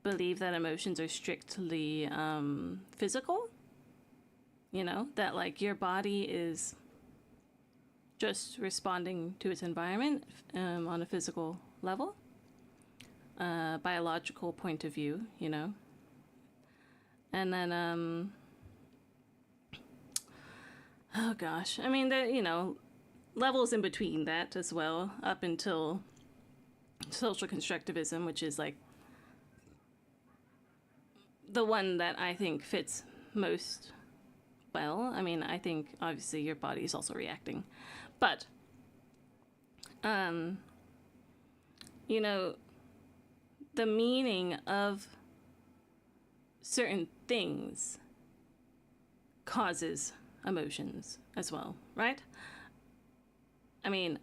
believe that emotions are strictly physical. That like your body is just responding to its environment on a physical level, biological point of view, And then, oh gosh, I mean, levels in between that as well, up until social constructivism, which is like the one that I think fits most well. I mean, I think obviously your body is also reacting, but you know, the meaning of certain things causes emotions as well, right? I mean,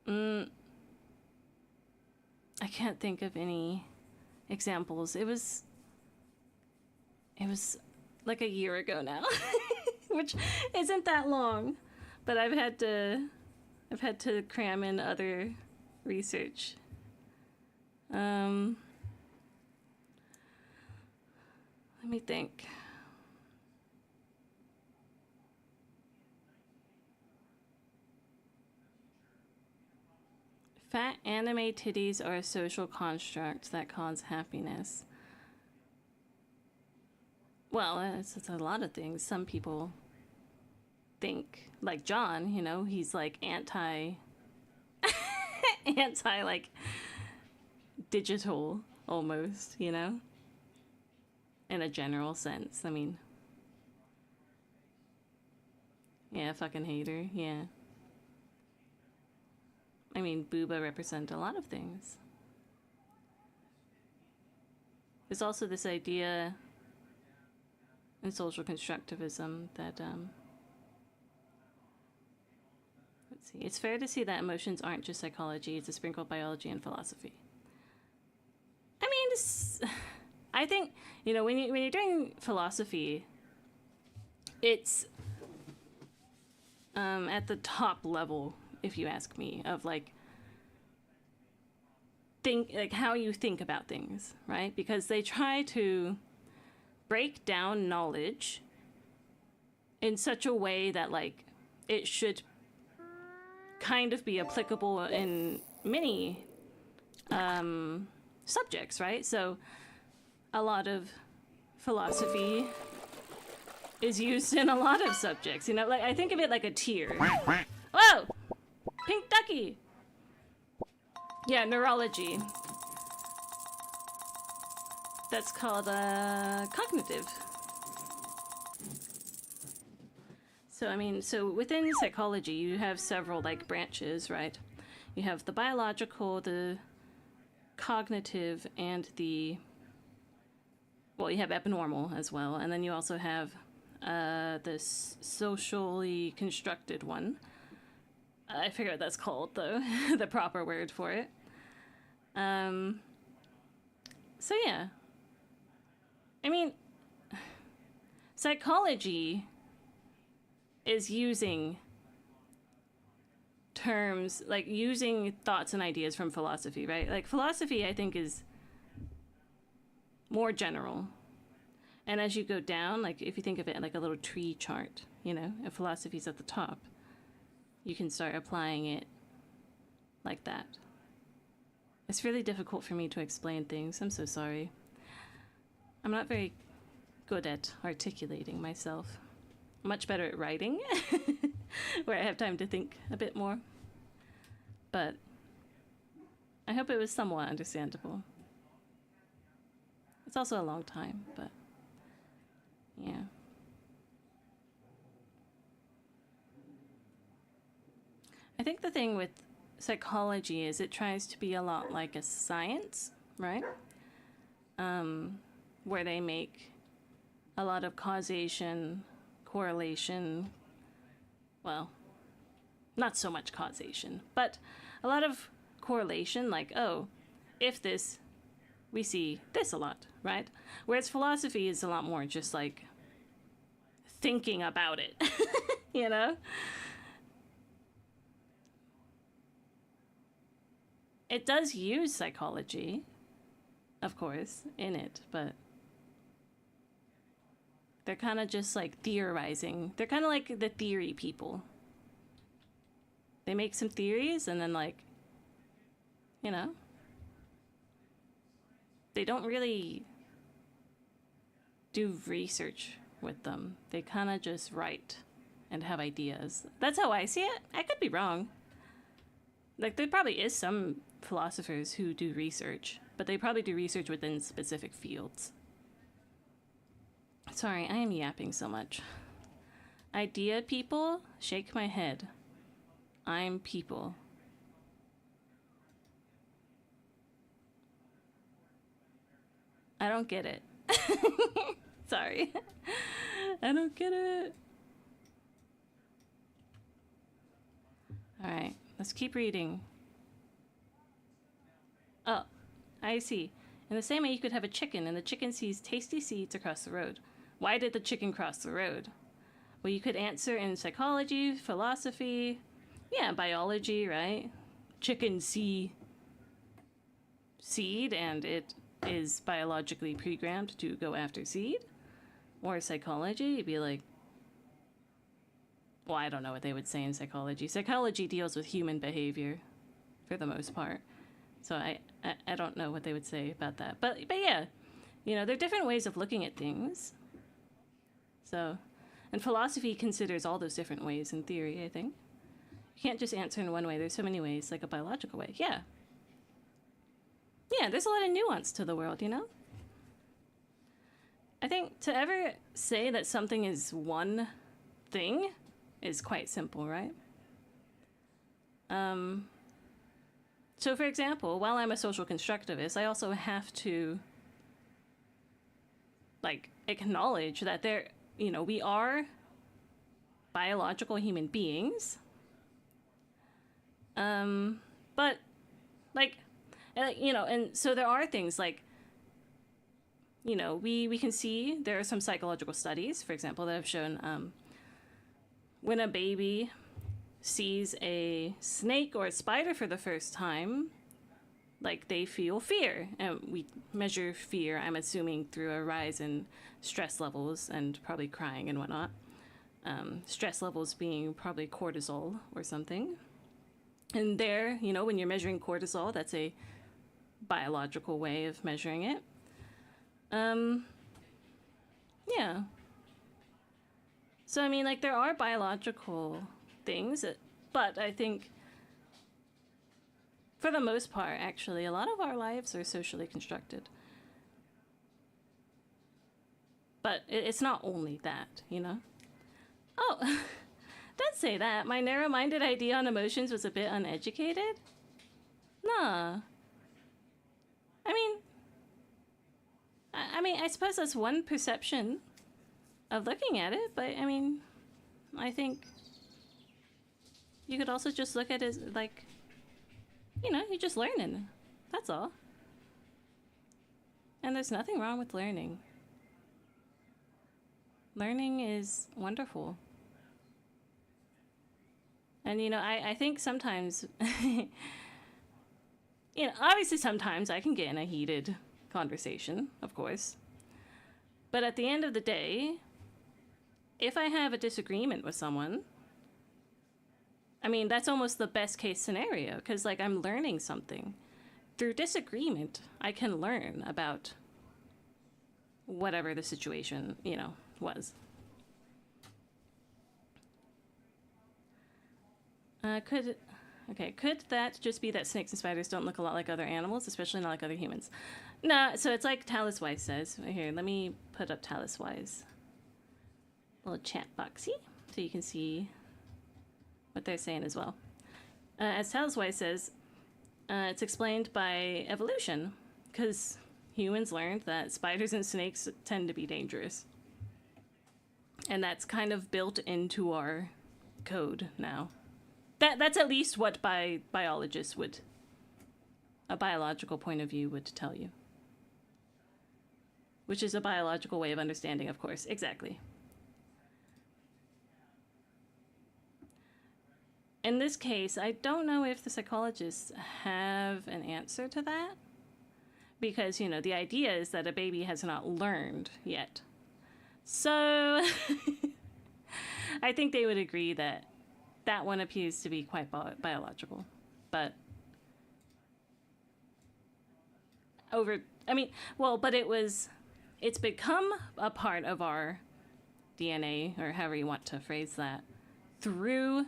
I can't think of any examples. It was like a year ago now, which isn't that long, but I've had to cram in other research. Let me think. Fat anime titties are a social construct that cause happiness. Well, it's a lot of things. Some people think, like John, you know, he's like anti like digital almost, you know, in a general sense. I mean, yeah, fucking hater, yeah. I mean, booba represent a lot of things. There's also this idea in social constructivism that, let's see, it's fair to see that emotions aren't just psychology, it's a sprinkle of biology and philosophy. I mean, I think, you know, when you're doing philosophy, it's at the top level, if you ask me, of like how you think about things, right? Because they try to break down knowledge in such a way that like it should kind of be applicable in many subjects, right? So a lot of philosophy is used in a lot of subjects, you know, like I think of it like a tier. Whoa! Pink ducky! Yeah, neurology. That's called cognitive. So, I mean, so within psychology, you have several like branches, right? You have the biological, the cognitive, and the, well, you have epinormal as well. And then you also have this socially constructed one. I forget what that's called, though, the proper word for it. So, yeah. I mean, psychology is using terms, like using thoughts and ideas from philosophy, right? Like, philosophy, I think, is more general. And as you go down, like, if you think of it like a little tree chart, you know, if philosophy's at the top, you can start applying it like that. It's really difficult for me to explain things. I'm so sorry. I'm not very good at articulating myself. I'm much better at writing, where I have time to think a bit more. But I hope it was somewhat understandable. It's also a long time, but yeah. I think the thing with psychology is it tries to be a lot like a science, right? Where they make a lot of causation, correlation, well, not so much causation, but a lot of correlation, like, oh, if this, we see this a lot, right? Whereas philosophy is a lot more just like thinking about it, you know? It does use psychology, of course, in it, but they're kind of just like theorizing. They're kind of like the theory people. They make some theories and then, like, you know, they don't really do research with them. They kind of just write and have ideas. That's how I see it. I could be wrong. Like, there probably is some philosophers who do research, but they probably do research within specific fields. Sorry, I am yapping so much. Idea people, shake my head. I'm people. I don't get it. Sorry. I don't get it. All right, let's keep reading. Oh, I see. In the same way, you could have a chicken, and the chicken sees tasty seeds across the road. Why did the chicken cross the road? Well, you could answer in psychology, philosophy, yeah, biology, right? Chicken see seed, and it is biologically programmed to go after seed. Or psychology, you'd be like, well, I don't know what they would say in psychology. Psychology deals with human behavior for the most part. So I don't know what they would say about that. But yeah, you know, there are different ways of looking at things. So, and philosophy considers all those different ways in theory, I think. You can't just answer in one way. There's so many ways, like a biological way. Yeah. Yeah, there's a lot of nuance to the world, you know? I think to ever say that something is one thing is quite simple, right? So for example, while I'm a social constructivist, I also have to like acknowledge that there, you know, we are biological human beings. But like, you know, and so there are things like, you know, we can see there are some psychological studies, for example, that have shown when a baby sees a snake or a spider for the first time, like they feel fear. And we measure fear, I'm assuming, through a rise in stress levels and probably crying and whatnot. Stress levels being probably cortisol or something. And there, you know, when you're measuring cortisol, that's a biological way of measuring it. Yeah. So, I mean, like, there are biological things, but I think, for the most part, actually, a lot of our lives are socially constructed. But it's not only that, you know? Oh, don't say that. My narrow-minded idea on emotions was a bit uneducated? Nah. I mean, I suppose that's one perception of looking at it, but I mean, I think you could also just look at it as, like, you know, you're just learning. That's all. And there's nothing wrong with learning. Learning is wonderful. And, you know, I think sometimes, you know, obviously sometimes I can get in a heated conversation, of course. But at the end of the day, if I have a disagreement with someone, I mean, that's almost the best case scenario, because, like, I'm learning something. Through disagreement, I can learn about whatever the situation, you know, was. Could that just be that snakes and spiders don't look a lot like other animals, especially not like other humans? No, so it's like Talus Wise says. Here, let me put up Talus Wise. Little chat boxy, so you can see what they're saying as well. As Talus Wise says, it's explained by evolution, because humans learned that spiders and snakes tend to be dangerous. And that's kind of built into our code now. That's at least what biologists would, a biological point of view would tell you. Which is a biological way of understanding, of course. Exactly. In this case, I don't know if the psychologists have an answer to that. Because, you know, the idea is that a baby has not learned yet. So, I think they would agree that that one appears to be quite biological. But it's become a part of our DNA, or however you want to phrase that, through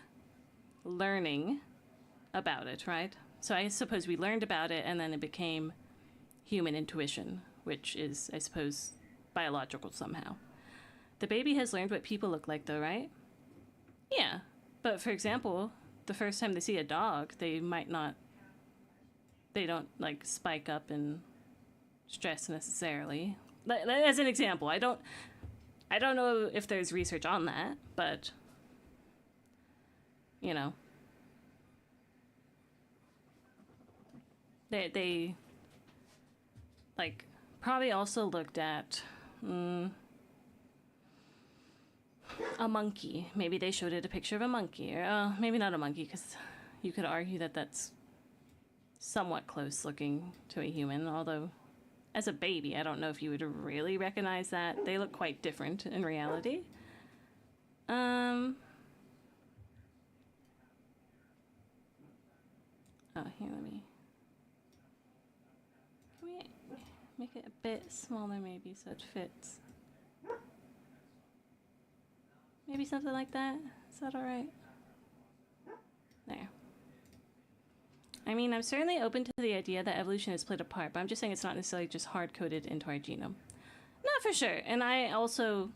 learning about it, right? So I suppose we learned about it and then it became human intuition, which is, I suppose, biological somehow. The baby has learned what people look like, though, right? Yeah. But for example, the first time they see a dog, they might not, they don't like spike up in stress necessarily. As an example, I don't know if there's research on that, but you know, they like probably also looked at a monkey. Maybe they showed it a picture of a monkey, or maybe not a monkey, because you could argue that that's somewhat close looking to a human, although as a baby, I don't know if you would really recognize that. They look quite different in reality. Oh, here, let me... Can we make it a bit smaller maybe so it fits? Maybe something like that? Is that alright? There. I mean, I'm certainly open to the idea that evolution has played a part, but I'm just saying it's not necessarily just hard-coded into our genome. Not for sure. And I also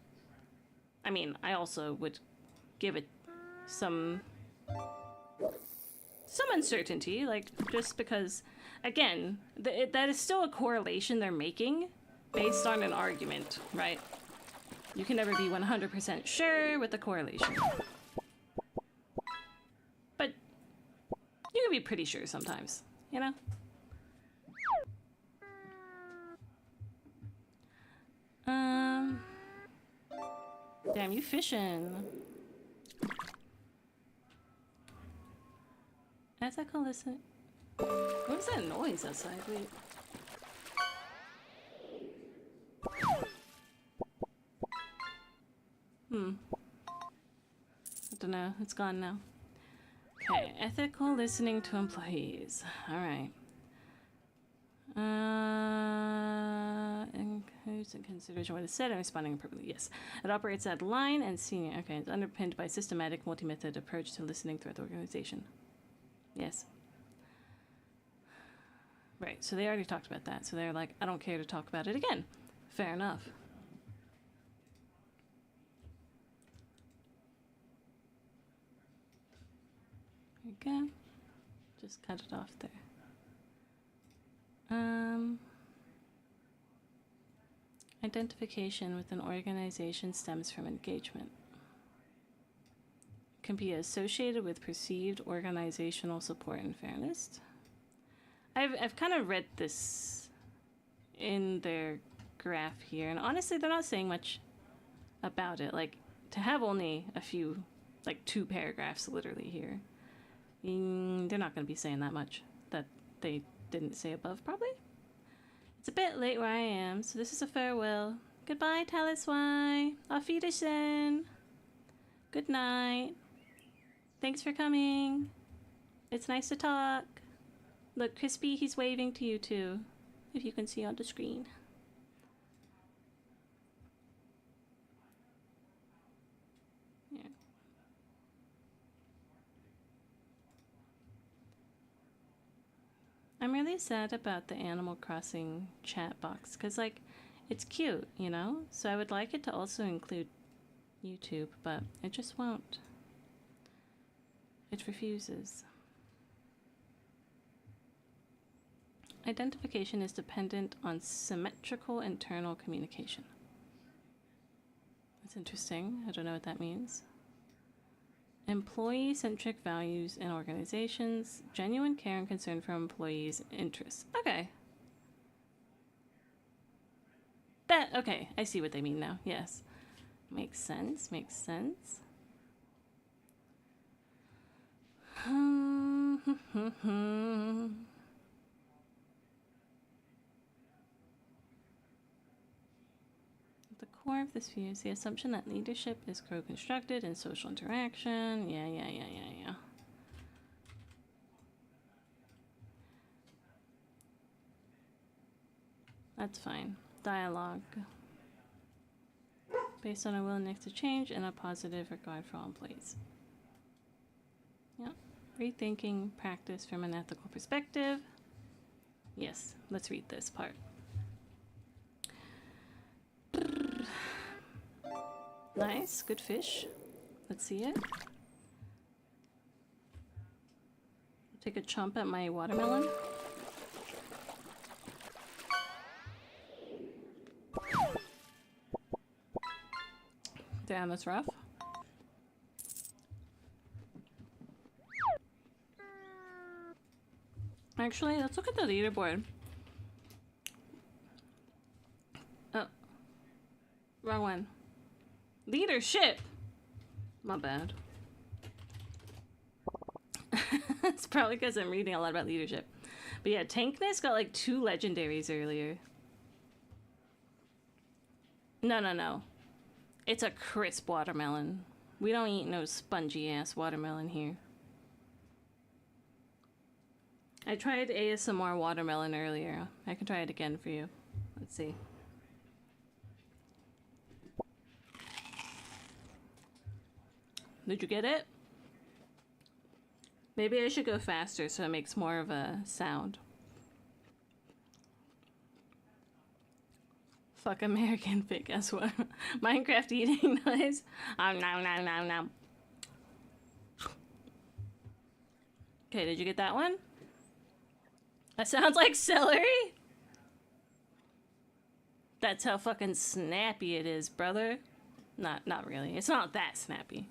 would give it some uncertainty, like, just because, again, that is still a correlation they're making based on an argument, right? You can never be 100% sure with the correlation. But you can be pretty sure sometimes, you know? Damn, you fishing. Ethical listen. What is that noise outside? Wait. I don't know. It's gone now. Okay, ethical listening to employees. All right. Includes in consideration what is said and responding appropriately. Yes. It operates at line and senior. Okay, it's underpinned by systematic multi-method approach to listening throughout the organization. Yes. Right, so they already talked about that. So they're like, I don't care to talk about it again. Fair enough. There we go. Just cut it off there. Identification with an organization stems from engagement. Can be associated with perceived organizational support and fairness. I've kind of read this in their graph here, and honestly, they're not saying much about it. Like, to have only a few, like 2 paragraphs literally here, they're not going to be saying that much that they didn't say above, probably. It's a bit late where I am, so this is a farewell. Goodbye, Taliswai. Auf Wiedersehen. Good night. Thanks for coming. It's nice to talk. Look, Crispy, he's waving to you too, if you can see on the screen. Yeah. I'm really sad about the Animal Crossing chat box, because, like, it's cute, you know? So I would like it to also include YouTube, but it just won't. It refuses. Identification is dependent on symmetrical internal communication. That's interesting. I don't know what that means. Employee-centric values in organizations, genuine care and concern for employees' interests. Okay. Okay, I see what they mean now. Yes. Makes sense, makes sense. The core of this view is the assumption that leadership is co-constructed in social interaction. Yeah. That's fine. Dialogue. Based on a willingness to change and a positive regard for all employees. Rethinking practice from an ethical perspective. Yes, let's read this part. Nice, good fish. Let's see it. Take a chomp at my watermelon. Damn, that's rough. Actually, let's look at the leaderboard. Oh. Wrong one. Leadership! My bad. It's probably because I'm reading a lot about leadership. But yeah, Tankness got like 2 legendaries earlier. No. It's a crisp watermelon. We don't eat no spongy ass watermelon here. I tried ASMR watermelon earlier. I can try it again for you. Let's see. Did you get it? Maybe I should go faster so it makes more of a sound. Fuck American Pig, guess what? Minecraft eating noise. Nom. Okay, did you get that one? That sounds like celery? That's how fucking snappy it is, brother. Not really. It's not that snappy.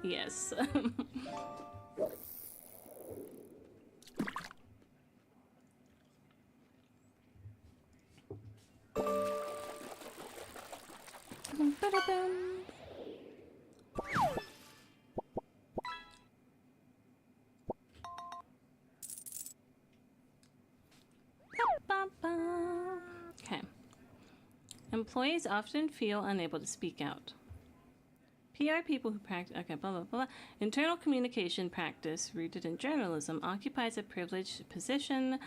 Yes. Okay. Employees often feel unable to speak out. PR people who practice... Okay, blah, blah, blah. Internal communication practice rooted in journalism occupies a privileged position.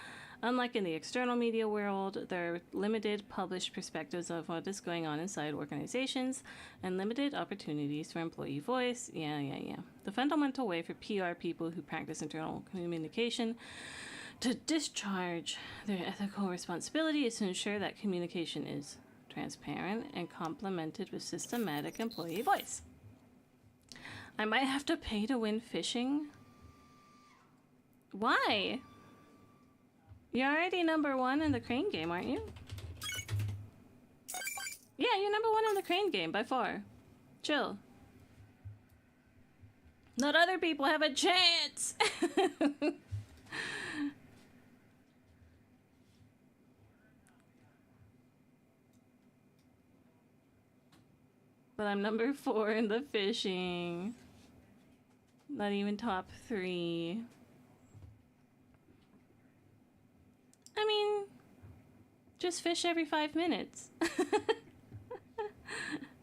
Unlike in the external media world, there are limited published perspectives of what is going on inside organizations and limited opportunities for employee voice. Yeah. The fundamental way for PR people who practice internal communication to discharge their ethical responsibility is to ensure that communication is transparent and complemented with systematic employee voice. I might have to pay to win fishing. Why? You're already #1 in the crane game, aren't you? Yeah, you're #1 in the crane game by far. Chill. Not other people have a chance! But I'm #4 in the fishing. Not even top 3. I mean, just fish every 5 minutes.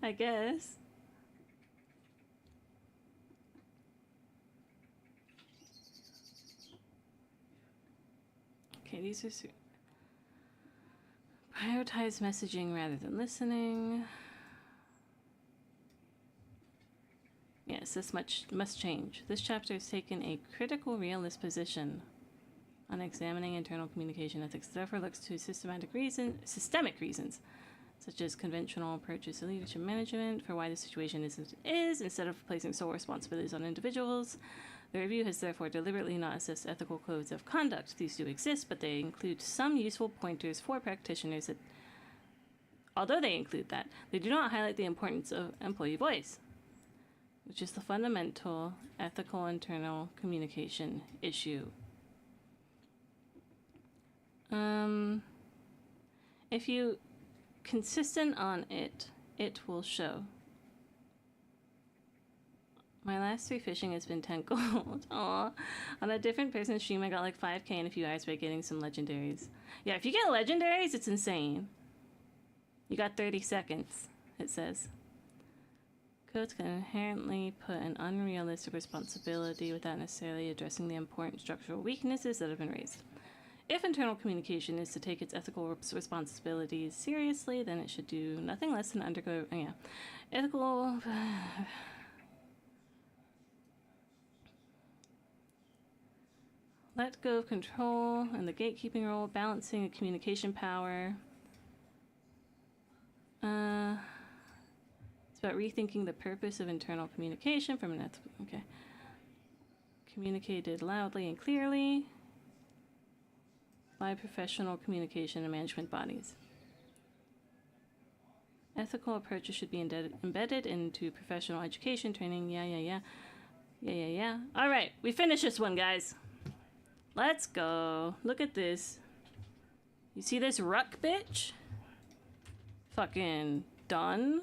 I guess. Okay, these are... Prioritize messaging rather than listening. Yes, this much must change. This chapter has taken a critical realist position on examining internal communication ethics. Therefore, looks to systemic reasons, such as conventional approaches to leadership management for why the situation is as it is, instead of placing sole responsibilities on individuals. The review has therefore deliberately not assessed ethical codes of conduct. These do exist, but they include some useful pointers for practitioners that, although they include that, they do not highlight the importance of employee voice, which is the fundamental ethical internal communication issue. If you consistent on it, it will show. My last 3 fishing has been 10 gold. Aw. On a different person's stream, I got like 5k in a few hours by getting some legendaries. Yeah, if you get legendaries, it's insane. You got 30 seconds, it says. Codes can inherently put an unrealistic responsibility without necessarily addressing the important structural weaknesses that have been raised. If internal communication is to take its ethical responsibilities seriously, then it should do nothing less than undergo ethical Let go of control and the gatekeeping role, balancing a communication power. It's about rethinking the purpose of internal communication from an okay. Communicated loudly and clearly by professional communication and management bodies. Ethical approaches should be embedded into professional education training. Yeah. All right, we finished this one, guys. Let's go. Look at this. You see this ruck, bitch? Fucking done.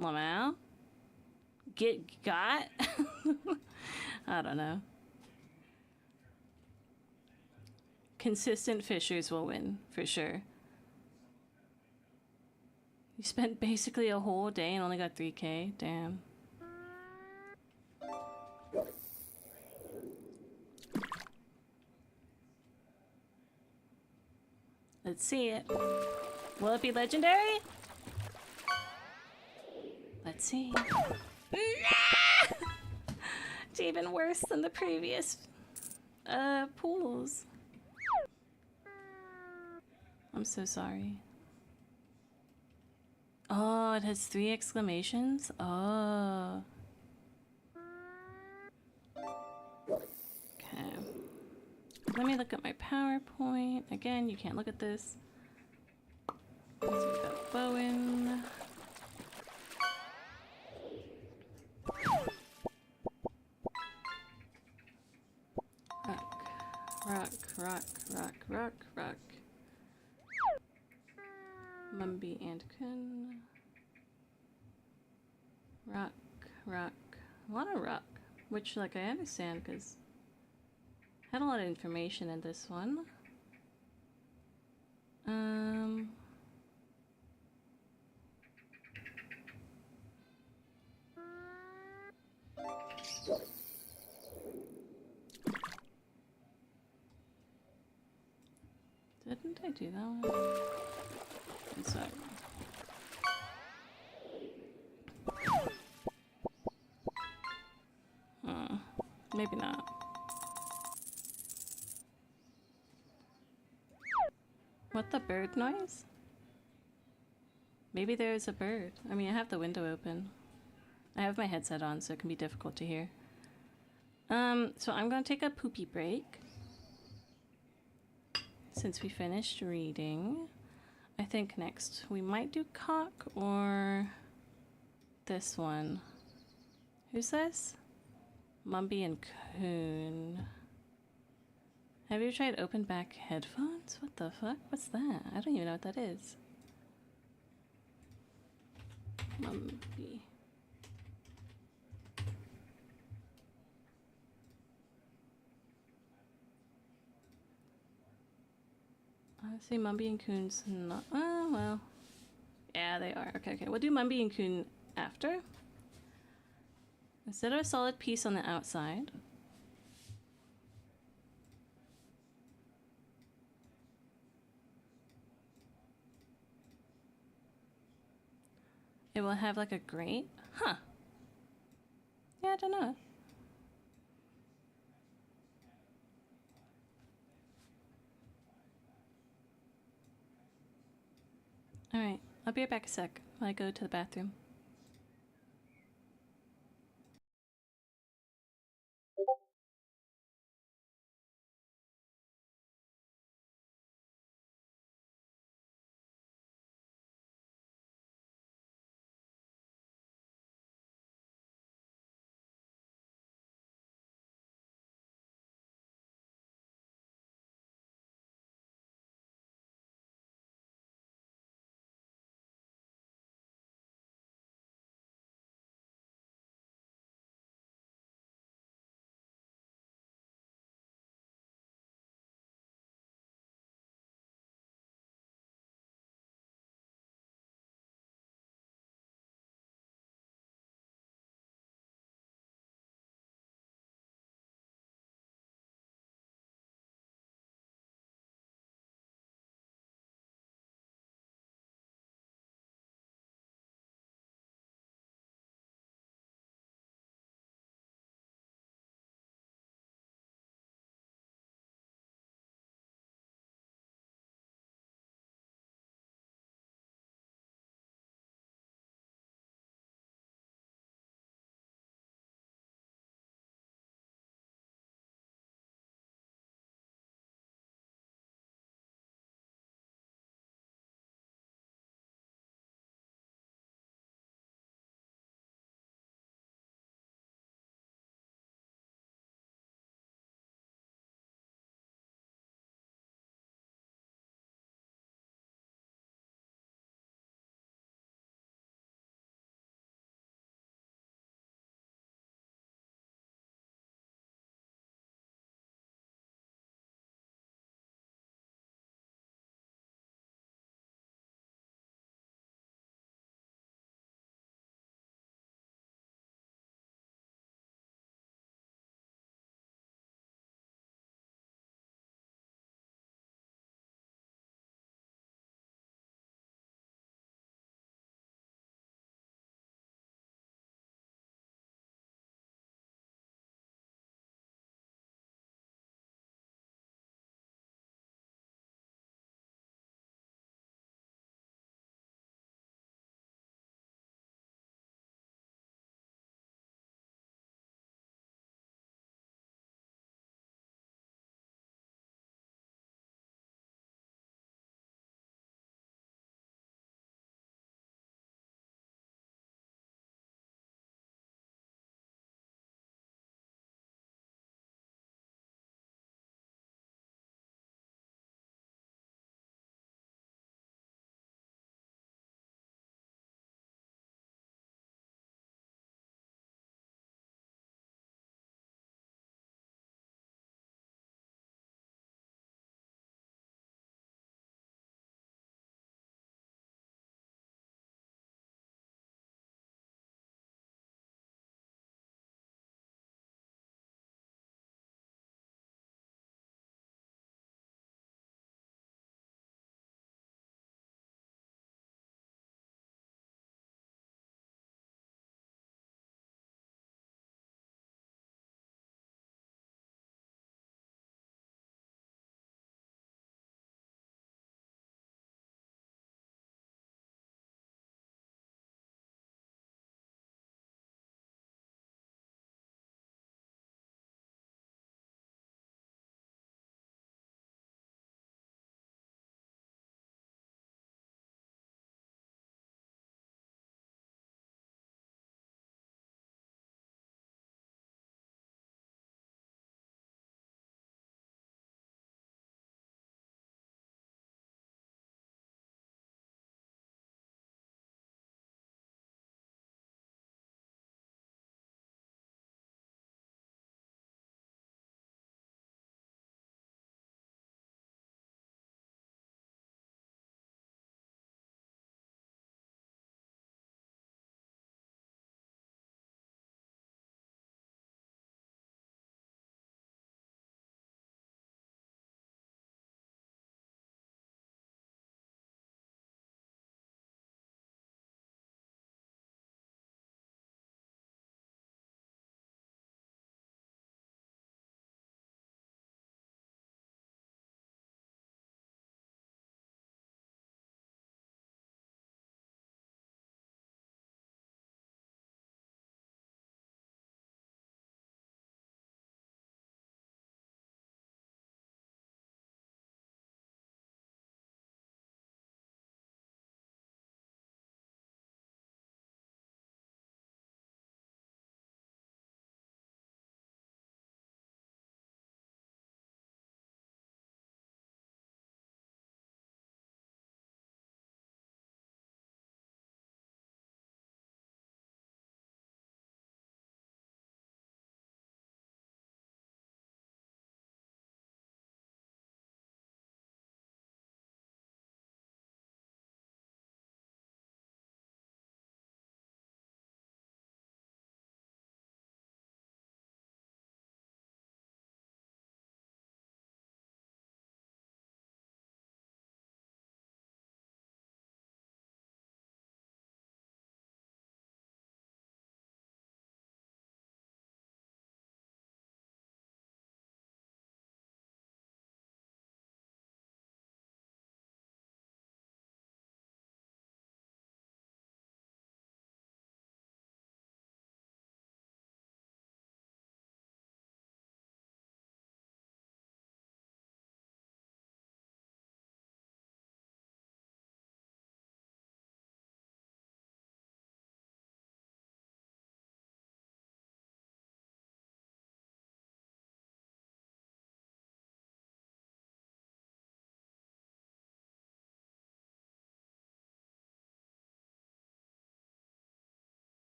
Lamau. Got? I don't know. Consistent fishers will win, for sure. You spent basically a whole day and only got 3K? Damn. Let's see it. Will it be legendary? Let's see. Nah! It's even worse than the previous pools. I'm so sorry. Oh, it has 3 exclamations? Oh. Okay. Let me look at my PowerPoint. Again, you can't look at this. Let's see about Bowen. Rock. Mumby and Kun. Rock. A lot of rock. Which, like, I understand, because I had a lot of information in this one. Didn't I do that one? I'm sorry. Maybe not. What the bird noise? Maybe there's a bird. I mean, I have the window open. I have my headset on, so it can be difficult to hear. So I'm gonna take a poopy break. Since we finished reading. I think next we might do cock or this one. Who's this? Mumby and Coon. Have you tried open back headphones? What the fuck? What's that? I don't even know what that is. Mumby. Honestly, Mumby and Coon's not. Oh, well. Yeah, they are. Okay. We'll do Mumby and Coon after. Instead of a solid piece on the outside. It will have like a grate. Huh. Yeah, I don't know. Alright, I'll be right back a sec while I go to the bathroom.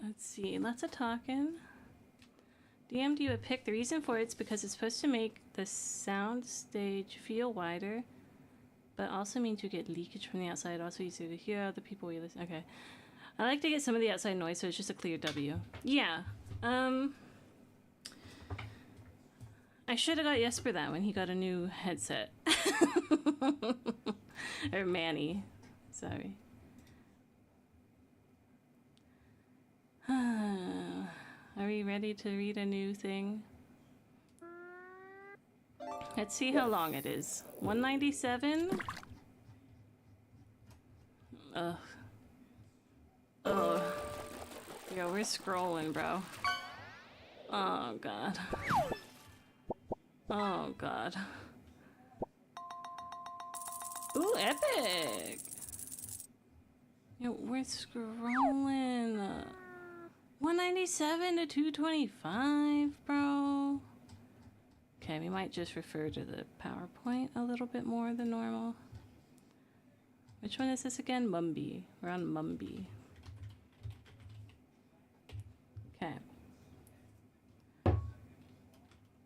Let's see, lots of talking. DMD would pick. The reason for it's because it's supposed to make the sound stage feel wider, but also means you get leakage from the outside. Also easier to hear other people we listen. Okay. I like to get some of the outside noise, so it's just a clear W. Yeah. I should have got Jesper that when he got a new headset. Or Manny. Sorry. Are we ready to read a new thing? Let's see how long it is. 197? Ugh. Ugh. Yo, we're scrolling, bro. Oh, God. Oh, God. Ooh, epic! Yo, we're scrolling. 197 to 225, bro. Okay, we might just refer to the PowerPoint a little bit more than normal. Which one is this again? Mumby. We're on Mumby. Okay.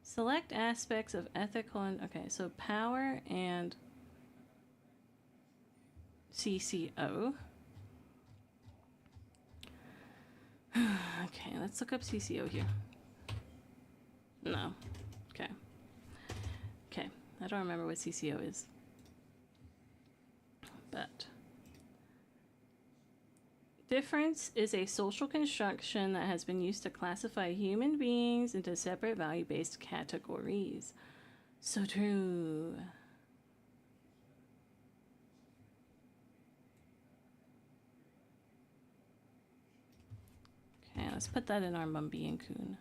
Select aspects of ethical and... Okay, so power and CCO. Okay, let's look up CCO here. No. Okay. Okay, I don't remember what CCO is. But difference is a social construction that has been used to classify human beings into separate value-based categories. So true. Okay, let's put that in our Mumby and Coon.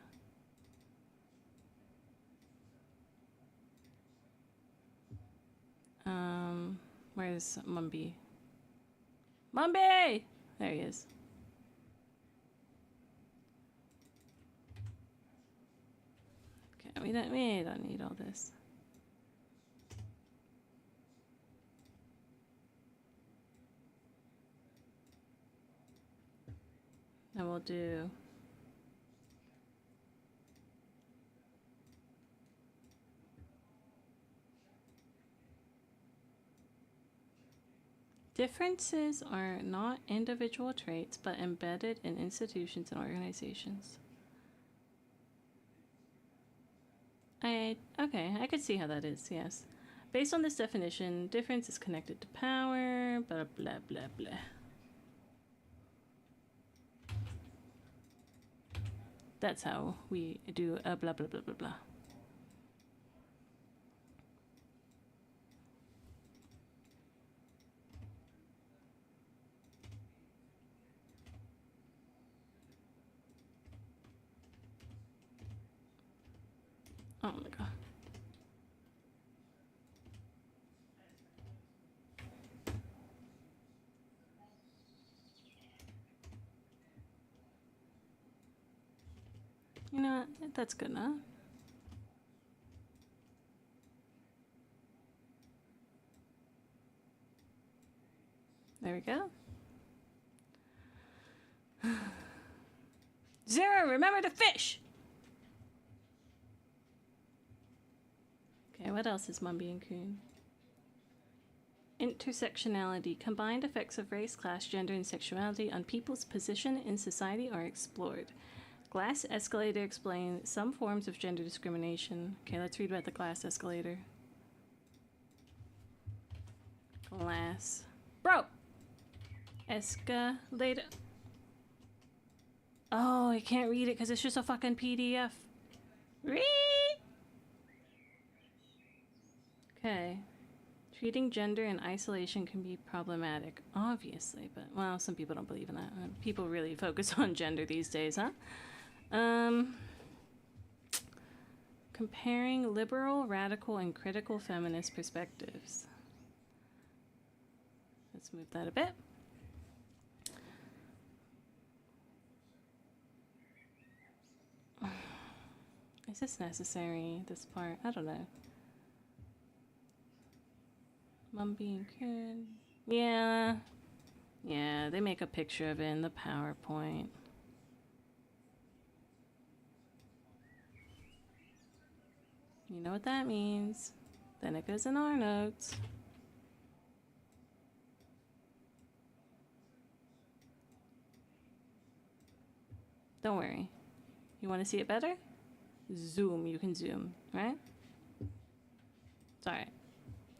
Where's Mumby? Mumby! There he is. Okay, we don't need all this. And we'll do differences are not individual traits, but embedded in institutions and organizations. Okay, I could see how that is, yes. Based on this definition, difference is connected to power, blah, blah, blah, blah. That's how we do a blah, blah, blah, blah, blah. Oh my god. You know what? That's good enough. There we go. Zero, remember to fish! Okay, what else is Mumby and Coon? Intersectionality. Combined effects of race, class, gender, and sexuality on people's position in society are explored. Glass escalator explains some forms of gender discrimination. Okay, let's read about the glass escalator. Glass. Bro! Escalator. Oh, I can't read it because it's just a fucking PDF. Read! Okay. Treating gender in isolation can be problematic, obviously, but, well, some people don't believe in that. People really focus on gender these days, huh? Comparing liberal, radical, and critical feminist perspectives. Let's move that a bit. Is this necessary, this part? I don't know. Mumby and Coon. Yeah. Yeah, they make a picture of it in the PowerPoint. You know what that means. Then it goes in our notes. Don't worry. You want to see it better? Zoom. You can zoom, right? It's alright.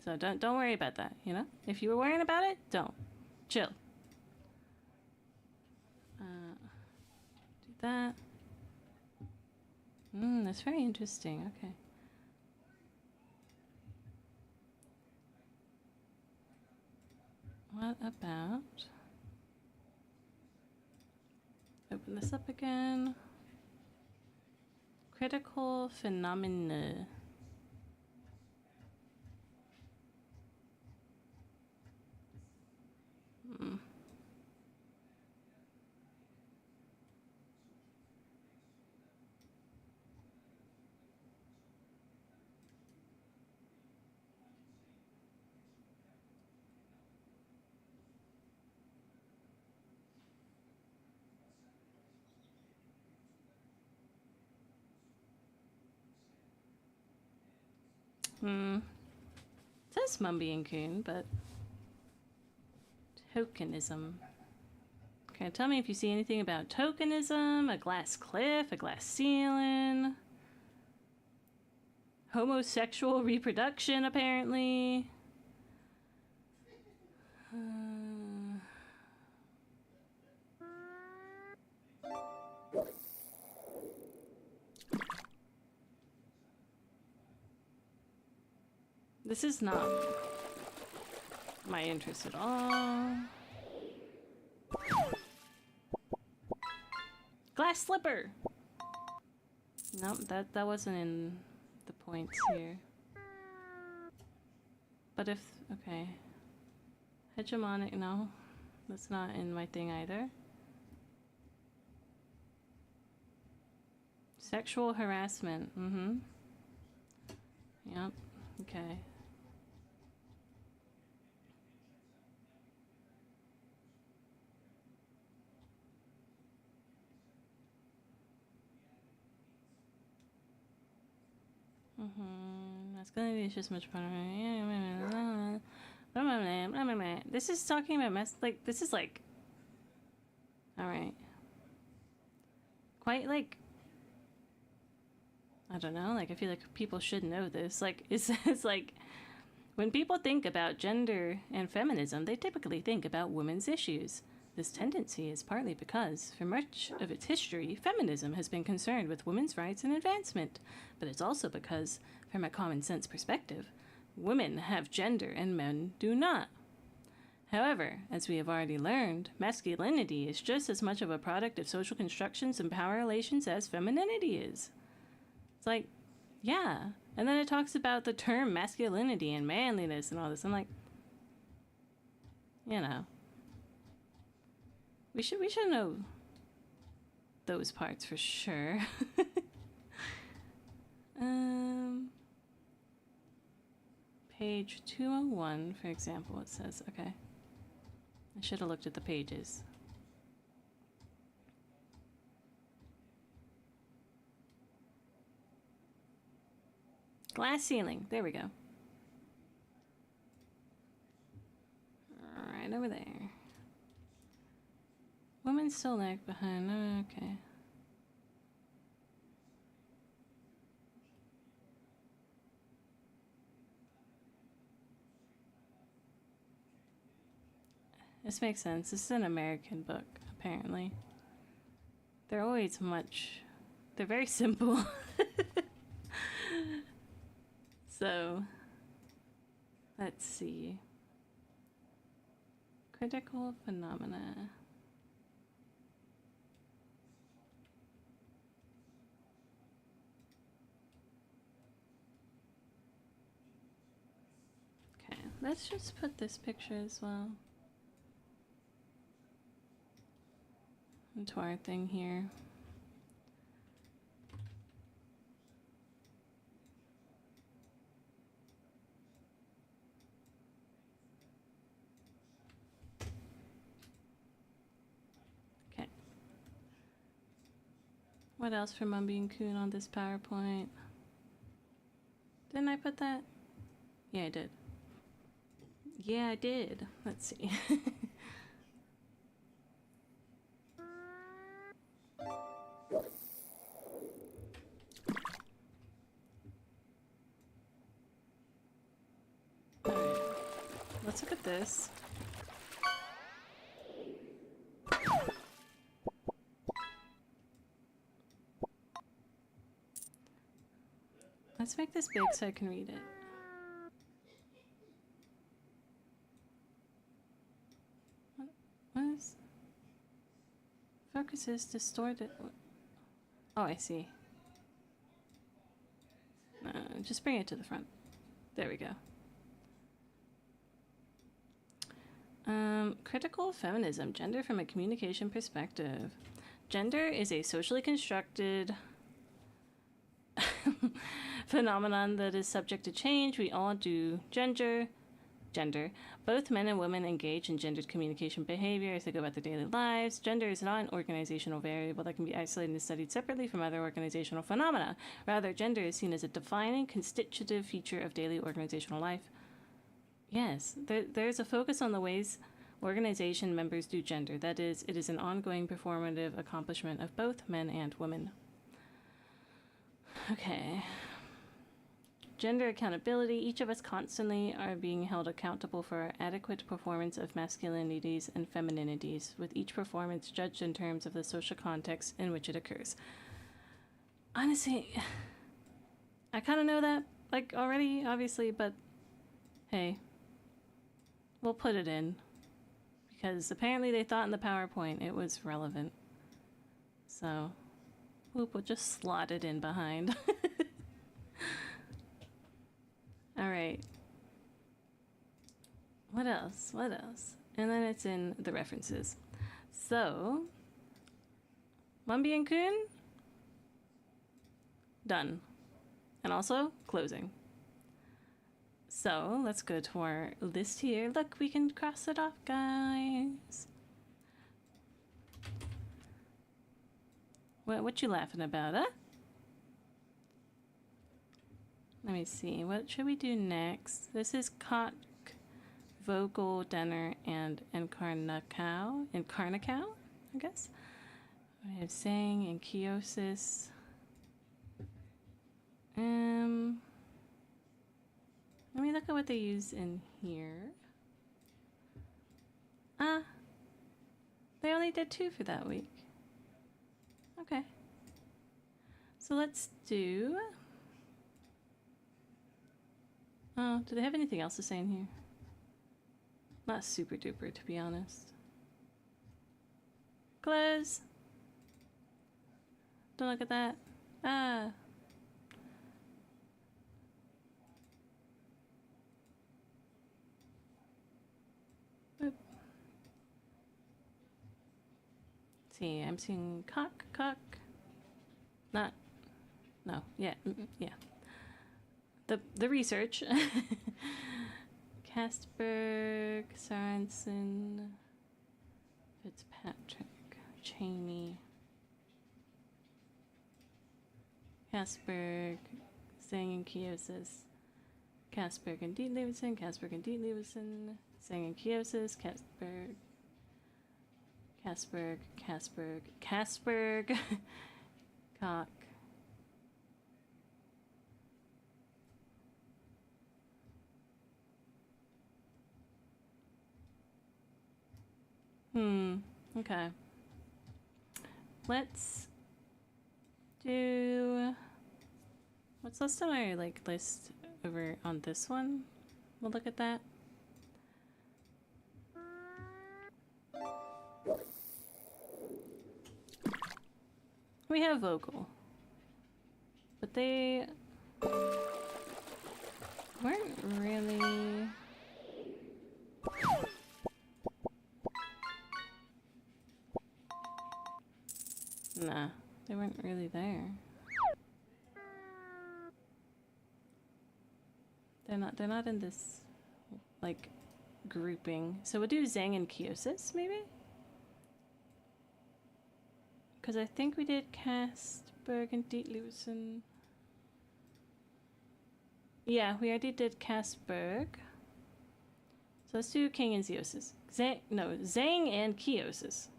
So don't worry about that, you know? If you were worrying about it, don't. Chill. Do that. That's very interesting. Okay. What about... Open this up again. Critical phenomena. It says Mumby and Coon, but tokenism. Okay, tell me if you see anything about tokenism, a glass cliff, a glass ceiling, homosexual reproduction, apparently. This is not my interest at all. Glass slipper! Nope, that wasn't in the points here. But if... okay. Hegemonic, no. That's not in my thing either. Sexual harassment, Yep, okay. Masculinity is just much fun. This is talking about like, this is like... Alright. Quite like... I don't know, like I feel like people should know this. Like, it's like... When people think about gender and feminism, they typically think about women's issues. This tendency is partly because, for much of its history, feminism has been concerned with women's rights and advancement. But it's also because, from a common sense perspective, women have gender and men do not. However, as we have already learned, masculinity is just as much of a product of social constructions and power relations as femininity is. It's like, yeah. And then it talks about the term masculinity and manliness and all this. I'm like, you know. We should know those parts for sure. Page 201, for example, it says, okay. I should have looked at the pages. Glass ceiling, there we go. Right over there. Woman still lag behind. Oh, okay. This makes sense. This is an American book, apparently. They're always much... They're very simple. So, let's see. Critical phenomena. Okay, let's just put this picture as well into our thing here. Okay. What else from Mumby and Coon on this PowerPoint? Didn't I put that? Yeah, I did. Yeah, I did. Let's see. Alright. Let's look at this. Let's make this big so I can read it. What is... Focus is distorted. Oh, I see. Just bring it to the front. There we go. Critical feminism, gender from a communication perspective. Gender is a socially constructed phenomenon that is subject to change. We all do gender. Both men and women engage in gendered communication behavior as they go about their daily lives. Gender is not an organizational variable that can be isolated and studied separately from other organizational phenomena. Rather, gender is seen as a defining, constitutive feature of daily organizational life. Yes, there's a focus on the ways organization members do gender. That is, it is an ongoing performative accomplishment of both men and women. Okay. Gender accountability. Each of us constantly are being held accountable for our adequate performance of masculinities and femininities, with each performance judged in terms of the social context in which it occurs. Honestly, I kind of know that, like, already, obviously, but hey, we'll put it in. Because apparently they thought in the PowerPoint it was relevant. So, whoop, we'll just slot it in behind. Alright. What else? What else? And then it's in the references. So, Mumby and Kun? Done. And also, closing. So, let's go to our list here. Look, we can cross it off, guys. What you laughing about, huh? Let me see. What should we do next? This is Koch, Vogel, Denner, and Encarnacow, I guess. We have Sang and Kiosis. Let me look at what they use in here. Ah, they only did 2 for that week. Okay. So let's do... Oh, do they have anything else to say in here? Not super duper, to be honest. Close. Don't look at that. Ah. Boop. See, I'm seeing cock. Not. No. Yeah. Yeah. The research. Kasperg, Sorensen, Fitzpatrick, Cheney, Kasperg, Sang and Kiosis, Kasperg and Dietlevensen, Sang and Kiosis, Kasperg, Cock. Okay. Let's do... What's listed on our list over on this one? We'll look at that. We have Vogel. But they weren't really... Nah, they weren't really there. They're not in this grouping. So we'll do Zhang and Kiosis, maybe? Because I think we did Kasperg and Dietlevensen. Yeah, we already did Casberg. So let's do King and Zeosis. Zhang and Kiosis.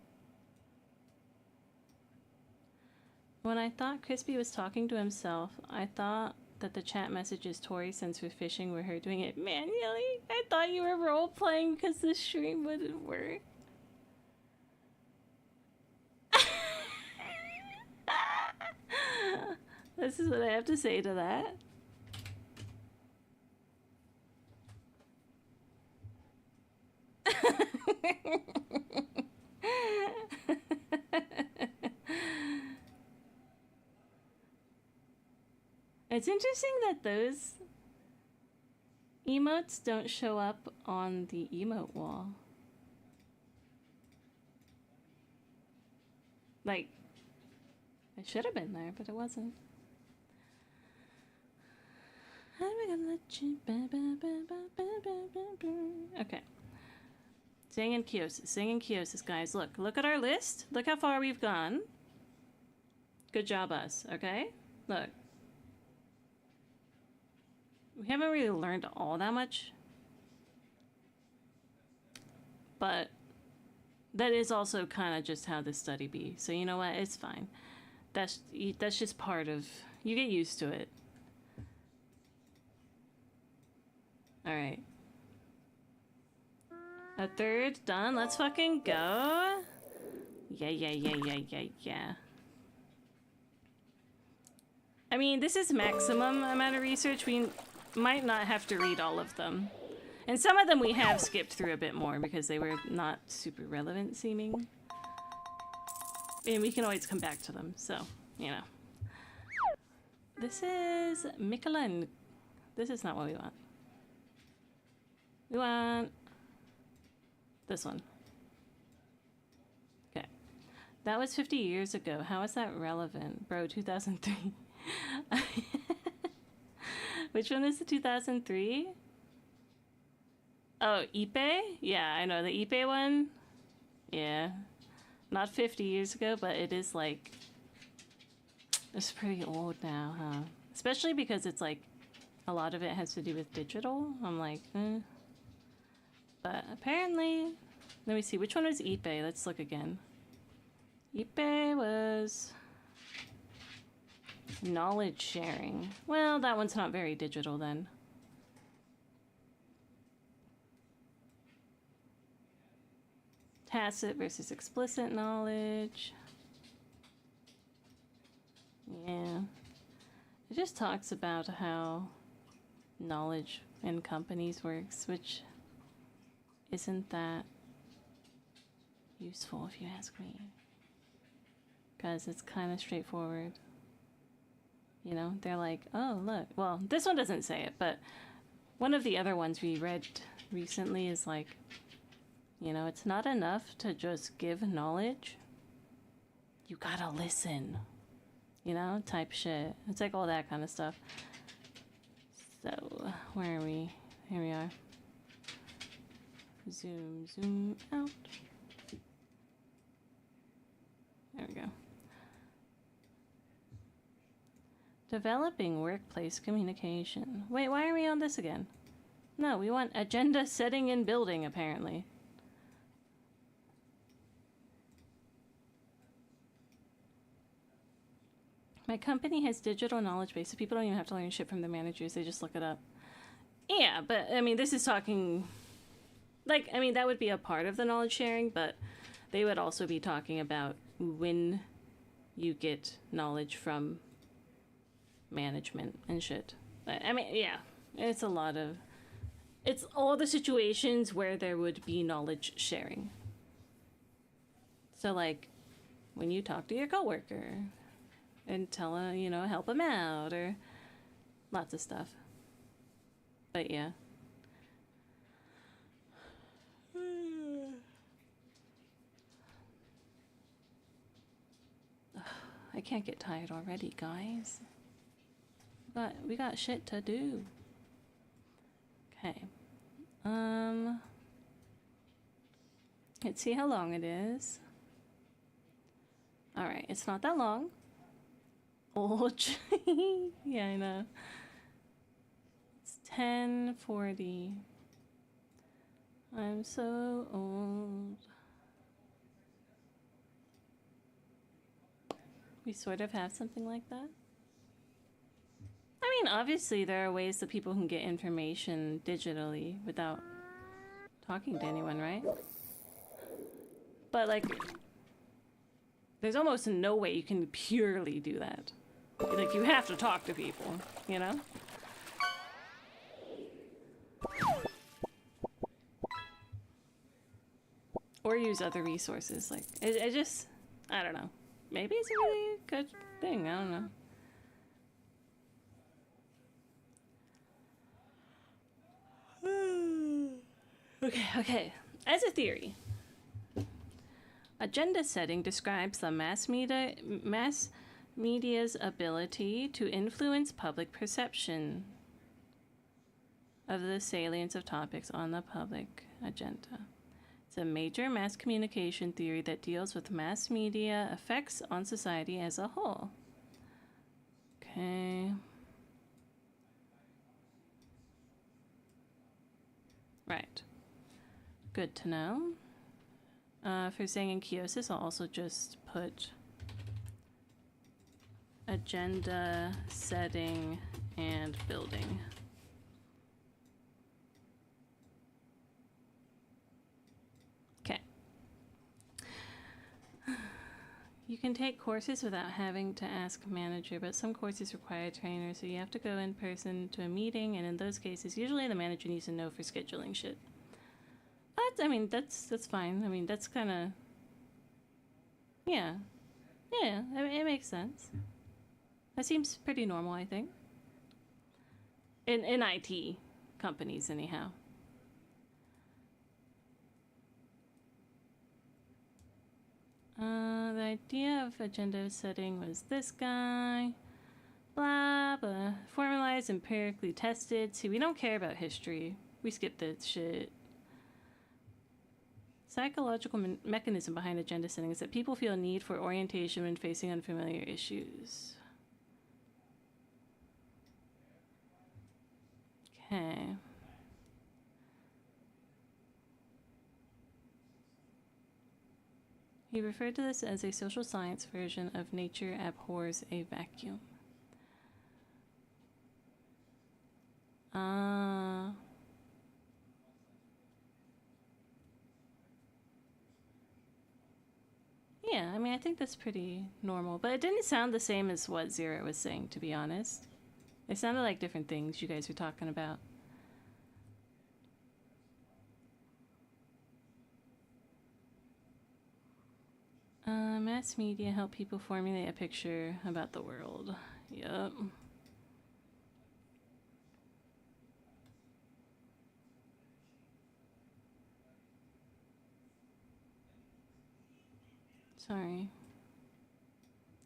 When I thought Crispy was talking to himself, I thought that the chat messages Tori sends with fishing were her doing it manually. I thought you were role-playing because the stream wouldn't work. This is what I have to say to that. It's interesting that those emotes don't show up on the emote wall. Like, it should have been there, but it wasn't. Okay. Zhang and Kiosis, guys. Look at our list. Look how far we've gone. Good job, us, okay? Look. We haven't really learned all that much. But that is also kind of just how this study be. So you know what? It's fine. That's just part of... You get used to it. Alright. A third done. Let's fucking go. Yeah. I mean, this is maximum amount of research. We might not have to read all of them. And some of them we have skipped through a bit more because they were not super relevant seeming. And we can always come back to them, so, you know. This is Michelin. This is not what we want. We want this one. Okay. That was 50 years ago. How is that relevant? Bro, 2003. Which one is the 2003? Oh, Ipe? Yeah, I know. The Ipe one? Yeah. Not 50 years ago, but it is like... It's pretty old now, huh? Especially because it's like... A lot of it has to do with digital. I'm like, But apparently... Let me see. Which one was Ipe? Let's look again. Ipe was... Knowledge sharing. Well, that one's not very digital then. Tacit versus explicit knowledge. Yeah. It just talks about how knowledge in companies works, which isn't that useful if you ask me. Because it's kind of straightforward. You know, they're like, oh, look. Well, this one doesn't say it, but one of the other ones we read recently is like, you know, it's not enough to just give knowledge. You gotta listen. You know, type shit. It's like all that kind of stuff. So, where are we? Here we are. Zoom out. There we go. Developing workplace communication. Wait, why are we on this again? No, we want agenda setting and building, apparently. My company has digital knowledge base, so people don't even have to learn shit from the managers. They just look it up. Yeah, but, I mean, this is talking... Like, I mean, that would be a part of the knowledge sharing, but they would also be talking about when you get knowledge from management and shit. I mean, yeah, it's a lot of... It's all the situations where there would be knowledge sharing. So, like, when you talk to your coworker and tell her, you know, help them out, or lots of stuff. But, yeah. I can't get tired already, guys. But we got shit to do. Okay. Let's see how long it is. Alright, it's not that long. Oh, yeah, I know. 10:40. I'm so old. We sort of have something like that. I mean, obviously there are ways that people can get information digitally without talking to anyone, right? But like, there's almost no way you can purely do that. Like, you have to talk to people, you know? Or use other resources. Like, it just, I don't know. Maybe it's a really good thing. I don't know. Okay. As a theory, agenda setting describes the mass media's ability to influence public perception of the salience of topics on the public agenda. It's a major mass communication theory that deals with mass media effects on society as a whole. Okay. Right. Good to know. For saying in Kiosis, I'll also just put agenda setting and building. You can take courses without having to ask a manager, but some courses require a trainer, so you have to go in person to a meeting, and in those cases, usually the manager needs to know for scheduling shit. But, I mean, that's fine. I mean, that's kind of... Yeah. Yeah, I mean, it makes sense. That seems pretty normal, I think. In IT companies, anyhow. The idea of agenda setting was this guy. Blah, blah. Formalized, empirically tested. See, we don't care about history. We skip that shit. Psychological mechanism behind agenda setting is that people feel a need for orientation when facing unfamiliar issues. Okay. He referred to this as a social science version of nature abhors a vacuum. Yeah, I mean, I think that's pretty normal. But it didn't sound the same as what Zero was saying, to be honest. It sounded like different things you guys were talking about. Mass media help people formulate a picture about the world. Yup. Sorry.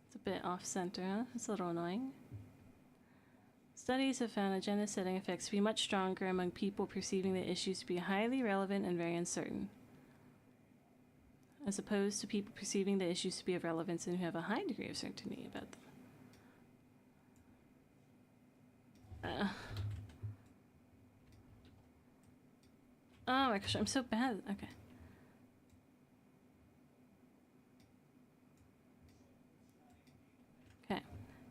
It's a bit off-center, huh? It's a little annoying. Studies have found agenda setting effects to be much stronger among people perceiving the issues to be highly relevant and very uncertain, as opposed to people perceiving the issues to be of relevance and who have a high degree of certainty about them. Oh my gosh, I'm so bad. Okay. Okay.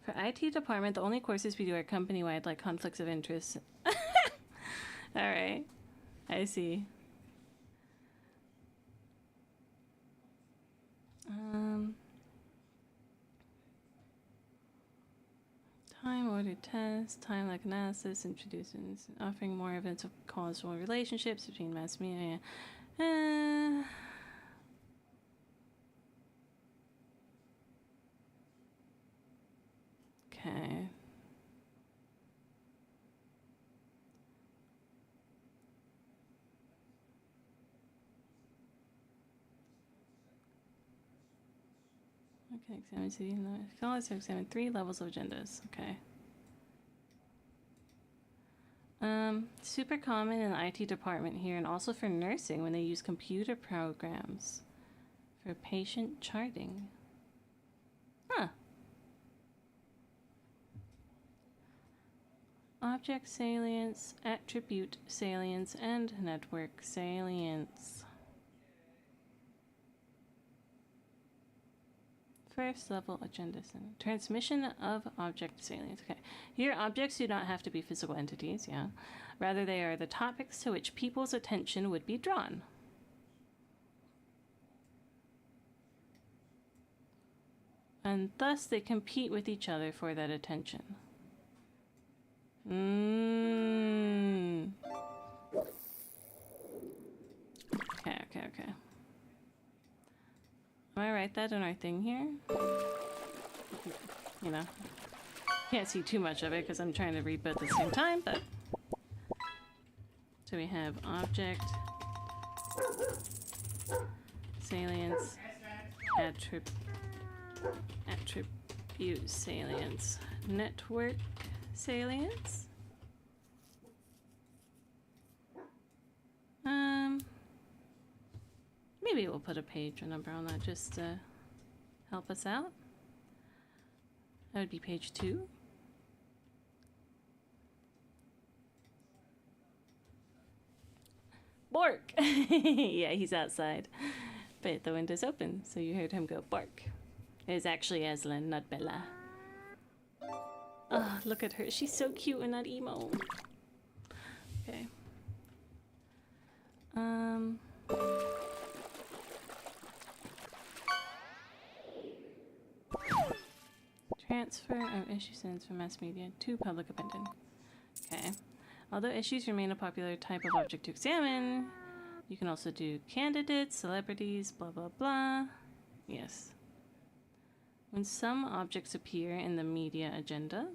For IT department, the only courses we do are company-wide, like conflicts of interest. Alright. I see. Time-ordered tests, time-like analysis, introducing, offering more evidence of causal relationships between mass media. Okay. Okay, examine 3 levels of agendas. Okay. Super common in the IT department here and also for nursing when they use computer programs for patient charting. Huh. object salience, attribute salience, and network salience. First level agenda center. Transmission of object salience. Okay. Here, objects do not have to be physical entities, yeah. Rather, they are the topics to which people's attention would be drawn. And thus, they compete with each other for that attention. Okay. Am I write that in our thing here? You know, can't see too much of it because I'm trying to read both at the same time, but... So we have object, salience, attribute salience, network salience. Maybe we'll put a page or number on that just to help us out. That would be page 2. Bark! Yeah, he's outside. But the window's open, so you heard him go bark. It was actually Aslan, not Bella. Oh, look at her. She's so cute and not emo. Okay. Transfer of issue sends from mass media to public opinion. Okay. Although issues remain a popular type of object to examine, you can also do candidates, celebrities, blah blah blah. Yes. When some objects appear in the media agenda,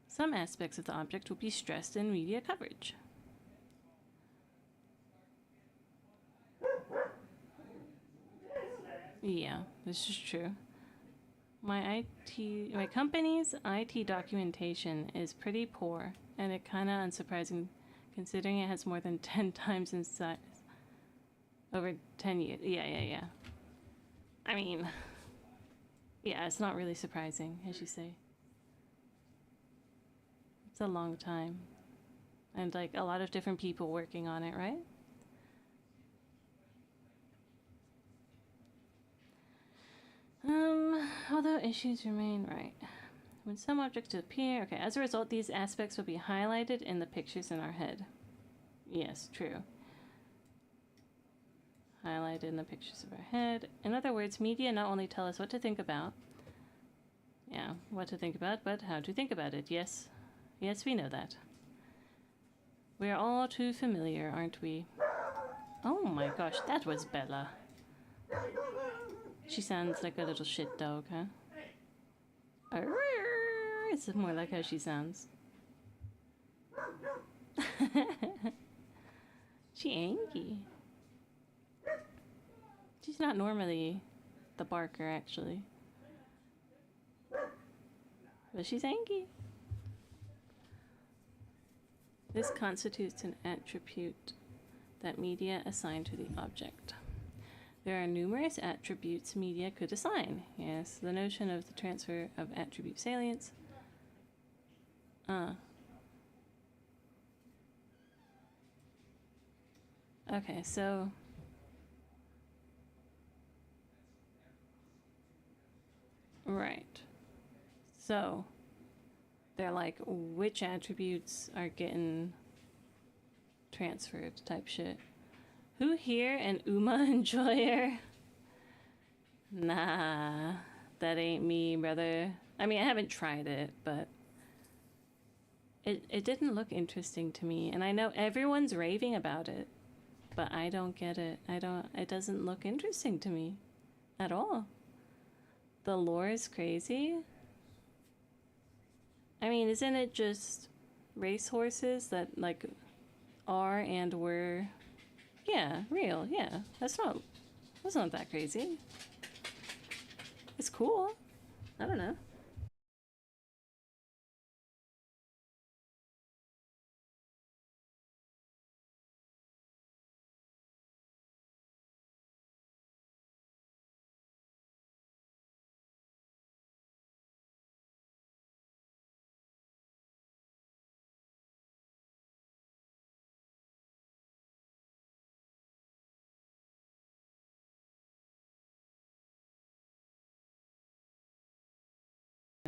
some aspects of the object will be stressed in media coverage. Yeah, this is true. My company's IT documentation is pretty poor, and it kind of unsurprising considering it has more than 10 times in size. Over 10 years. Yeah. I mean, yeah, it's not really surprising, as you say. It's a long time. And like a lot of different people working on it, right? Although issues remain, right. When some objects appear, okay, as a result, these aspects will be highlighted in the pictures in our head. Yes, true. Highlighted in the pictures of our head. In other words, media not only tell us what to think about, what to think about, but how to think about it. Yes, we know that. We are all too familiar, aren't we? Oh my gosh, that was Bella. She sounds like a little shit dog, huh? It's more like how she sounds. She angry. She's not normally the barker, actually. But she's angry. This constitutes an attribute that media assign to the object. There are numerous attributes media could assign. Yes, the notion of the transfer of attribute salience. Okay, so... Right. So, they're like, which attributes are getting transferred type shit. Who here an Uma enjoyer? Nah, that ain't me, brother. I mean, I haven't tried it, but it didn't look interesting to me. And I know everyone's raving about it, but I don't get it. It doesn't look interesting to me at all. The lore is crazy. I mean, isn't it just racehorses that like are and were... Yeah, real, yeah. That's not that crazy. It's cool. I don't know.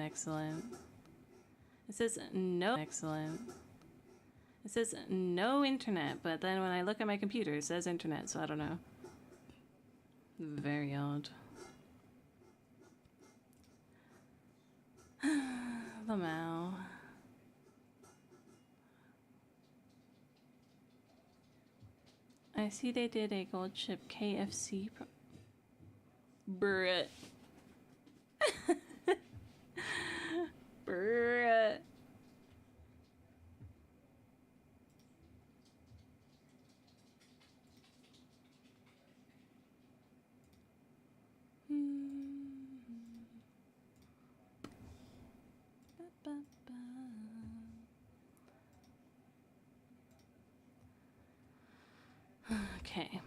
excellent. It says no excellent. It says no internet, but then when I look at my computer, it says internet, so I don't know. Very odd. Lamau. I see they did a gold chip KFC Bruh. Bruh. Okay.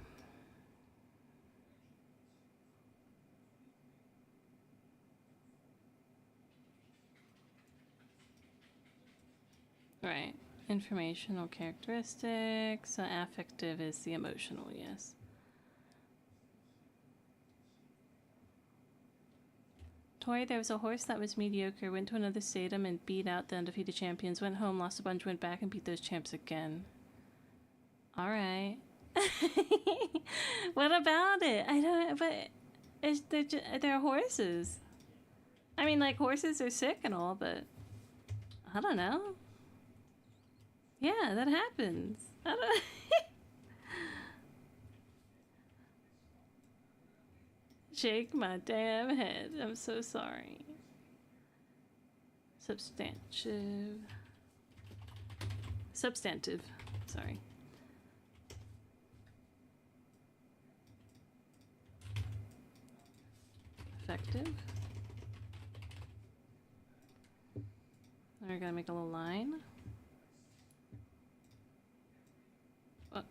Right. Informational characteristics. Affective is the emotional, yes. Tori, there was a horse that was mediocre, went to another stadium and beat out the undefeated champions, went home, lost a bunch, went back and beat those champs again. Alright. What about it? I don't, but they're horses. I mean, like, horses are sick and all, but I don't know. Yeah, that happens. I don't Shake my damn head. I'm so sorry. Substantive. Substantive. Sorry. Effective. Now we're gonna make a little line. Oh.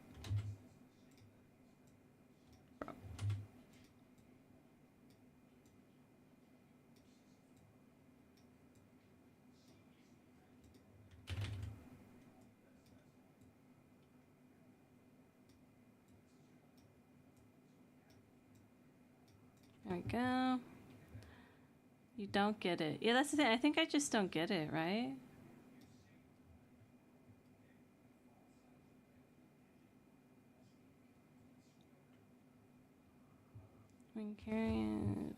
There we go. You don't get it. Yeah, that's the thing. I think I just don't get it, right? When carrying.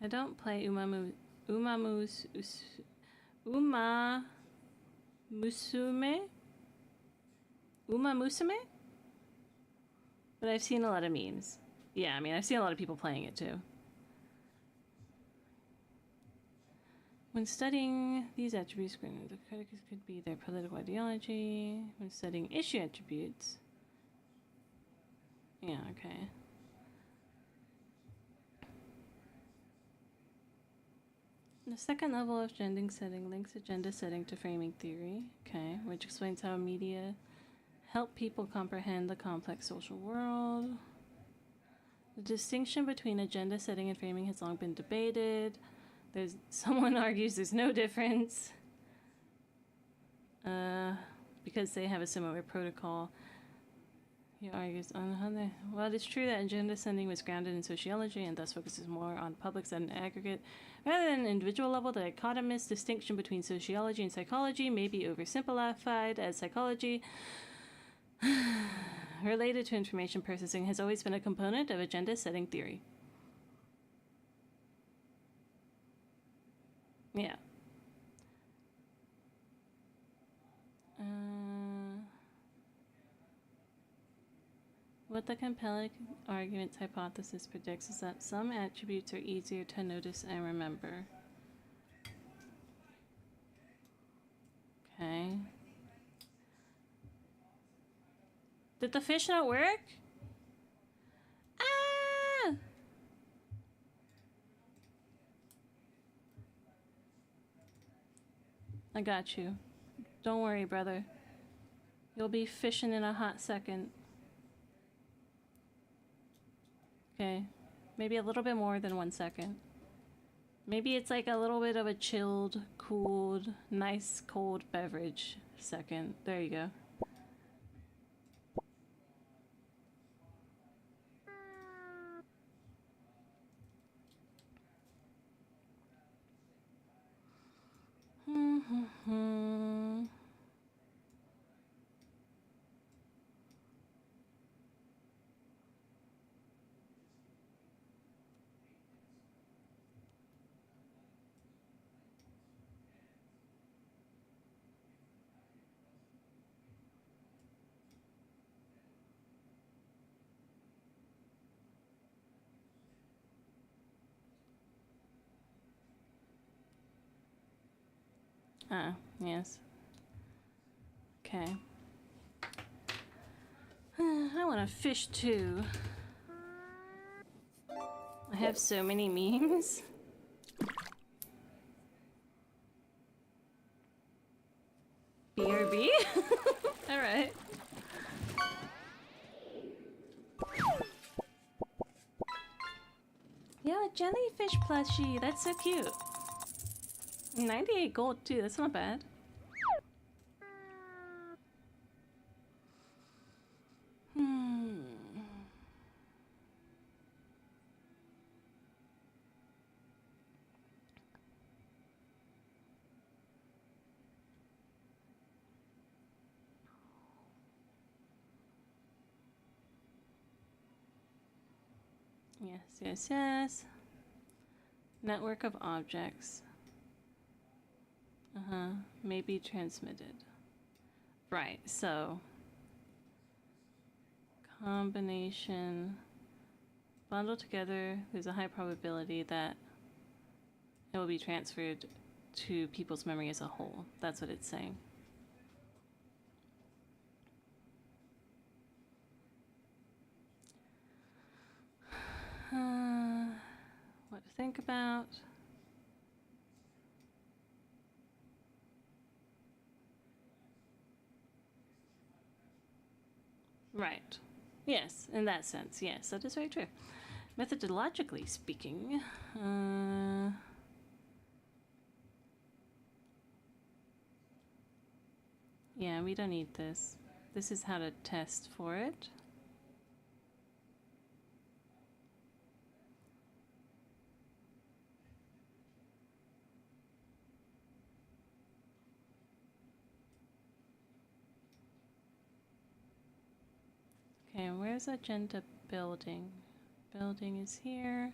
I don't play Uma Musume? But I've seen a lot of memes. Yeah, I mean, I've seen a lot of people playing it too. When studying these attributes, the critics could be their political ideology. When studying issue attributes. Yeah, okay. The second level of agenda setting links agenda setting to framing theory, okay, which explains how media help people comprehend the complex social world. The distinction between agenda setting and framing has long been debated. Someone argues there's no difference because they have a similar protocol. He argues on how they. Well, it's true that agenda setting was grounded in sociology and thus focuses more on publics at an aggregate rather than an individual level. The dichotomous distinction between sociology and psychology may be oversimplified, as psychology related to information processing has always been a component of agenda setting theory. Yeah. What the compelling arguments hypothesis predicts is that some attributes are easier to notice and remember. Okay. Did the fish not work? Ah! I got you. Don't worry, brother. You'll be fishing in a hot second. Okay. Maybe a little bit more than 1 second. Maybe it's like a little bit of a chilled, cooled, nice cold beverage second. There you go. Hmm. Ah, yes. Okay. I want to fish too. I have so many memes. BRB? Alright. Yeah, a jellyfish plushie. That's so cute. 98 gold too. That's not bad. Hmm. Yes, yes, yes. Network of objects. Uh-huh. May be transmitted. Right, so combination bundled together, there's a high probability that it will be transferred to people's memory as a whole. That's what it's saying. What to think about? Right. Yes, in that sense, yes, that is very true. Methodologically speaking, yeah, we don't need this. This is how to test for it. Okay, where's agenda building? Building is here.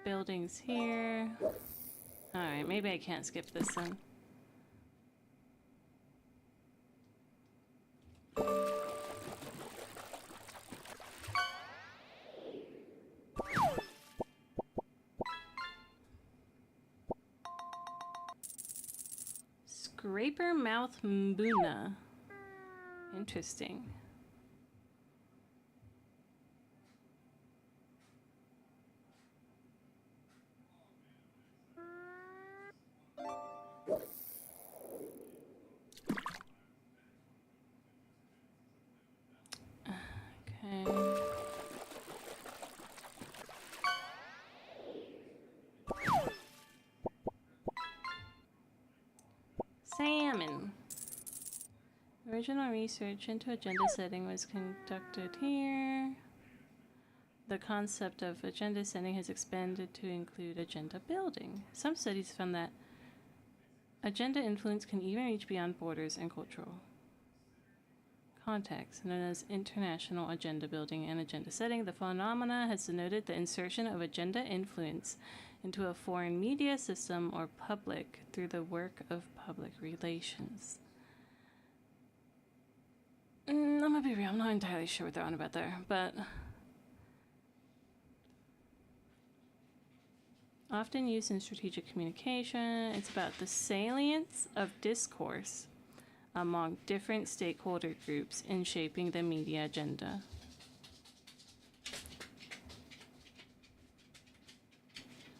Building's here. Alright, maybe I can't skip this then. Scraper Mouth Mbuna. Interesting. Okay. Salmon. Original research into agenda setting was conducted here. The concept of agenda setting has expanded to include agenda building. Some studies found that agenda influence can even reach beyond borders and cultural contexts, known as international agenda building and agenda setting. The phenomena has denoted the insertion of agenda influence into a foreign media system or public through the work of public relations. I'm gonna be real, I'm not entirely sure what they're on about there, but often used in strategic communication, it's about the salience of discourse among different stakeholder groups in shaping the media agenda.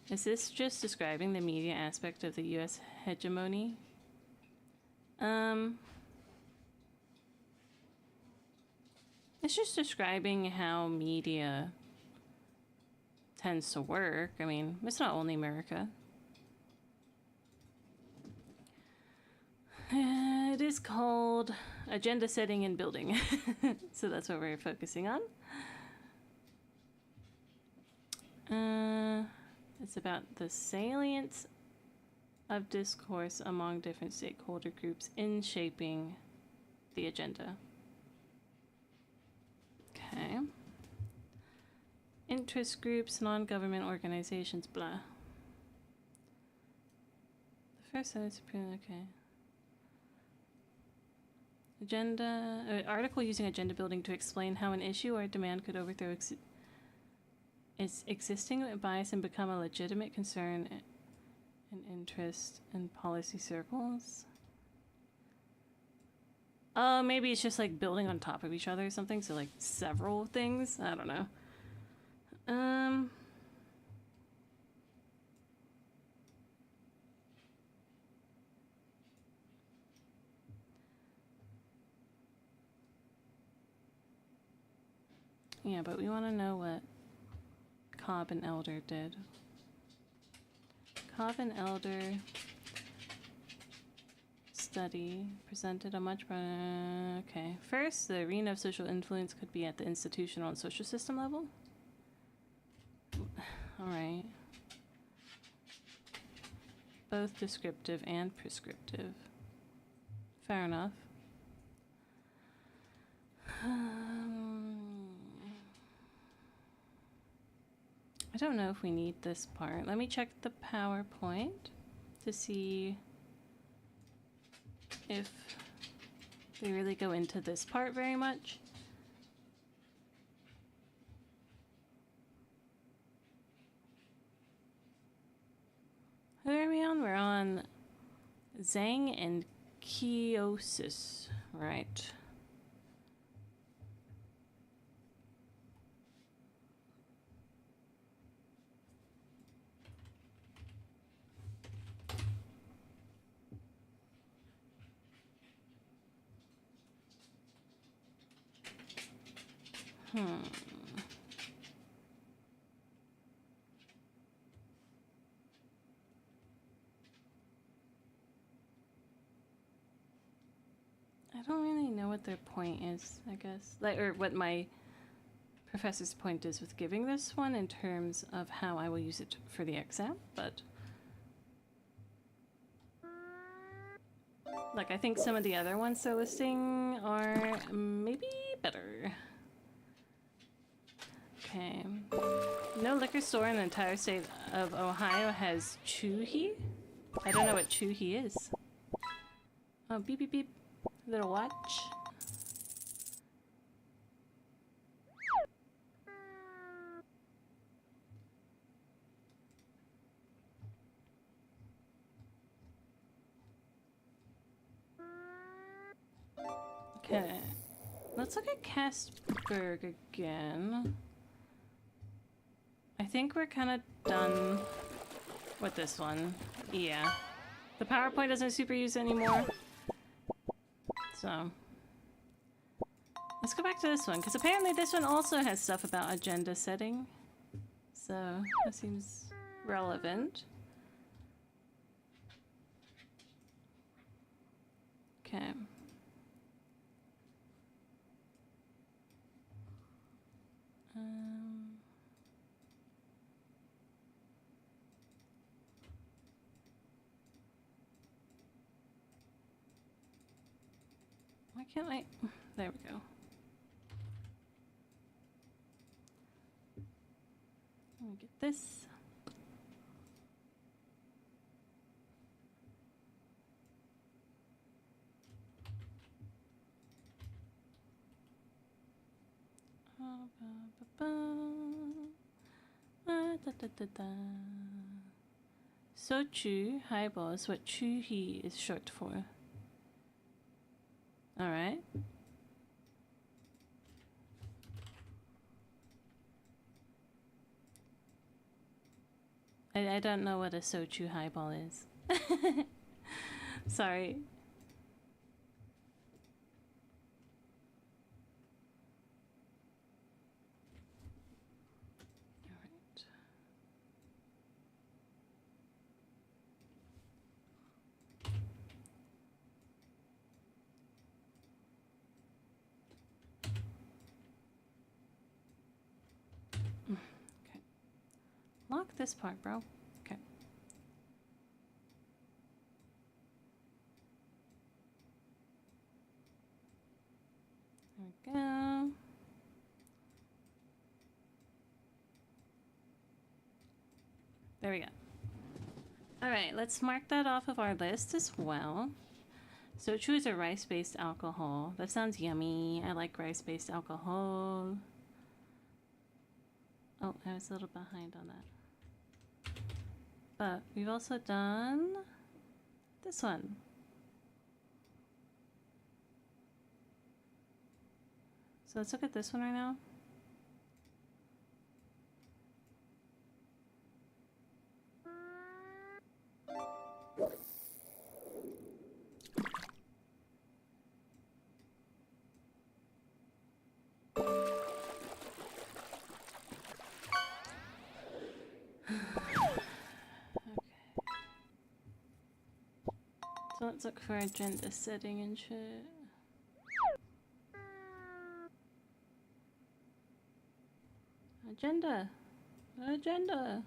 Is this just describing the media aspect of the US hegemony? It's just describing how media tends to work. I mean, it's not only America. It is called agenda setting and building. So that's what we're focusing on. It's about the salience of discourse among different stakeholder groups in shaping the agenda. Okay. Interest groups, non-government organizations, blah. The first sentence, okay. Agenda, article using agenda building to explain how an issue or a demand could overthrow its existing bias and become a legitimate concern and interest in policy circles. Maybe it's just like building on top of each other or something, so like several things. I don't know. Yeah, but we want to know what Cobb and Elder did. Cobb and Elder study presented a much broader... Okay. First, the arena of social influence could be at the institutional and social system level. Alright. Both descriptive and prescriptive. Fair enough. I don't know if we need this part. Let me check the PowerPoint to see if they really go into this part very much. Who are we on? We're on Zhang and Kiosis, right? I don't really know what their point is, I guess. Like, or what my professor's point is with giving this one in terms of how I will use it for the exam, but... Like, I think some of the other ones they're listing are maybe better. Okay. No liquor store in the entire state of Ohio has Chuhi. I don't know what Chuhi is. Oh, beep beep beep. Little watch. Okay. Let's look at Castberg again. I think we're kind of done with this one. Yeah. The PowerPoint doesn't super use anymore. So. Let's go back to this one, because apparently this one also has stuff about agenda setting. So, that seems relevant. Okay. Why can't I? There we go. Let me get this. Sochu highball is what Chuhi is short for. Alright. I don't know what a Sochu highball is. Sorry. Alright. Okay. Lock this part, bro. Okay. There we go. All right, let's mark that off of our list as well. Soju is a rice-based alcohol. That sounds yummy. I like rice-based alcohol. Oh, I was a little behind on that. But we've also done this one. So let's look at this one right now. So let's look for agenda setting and shit. Agenda. Agenda.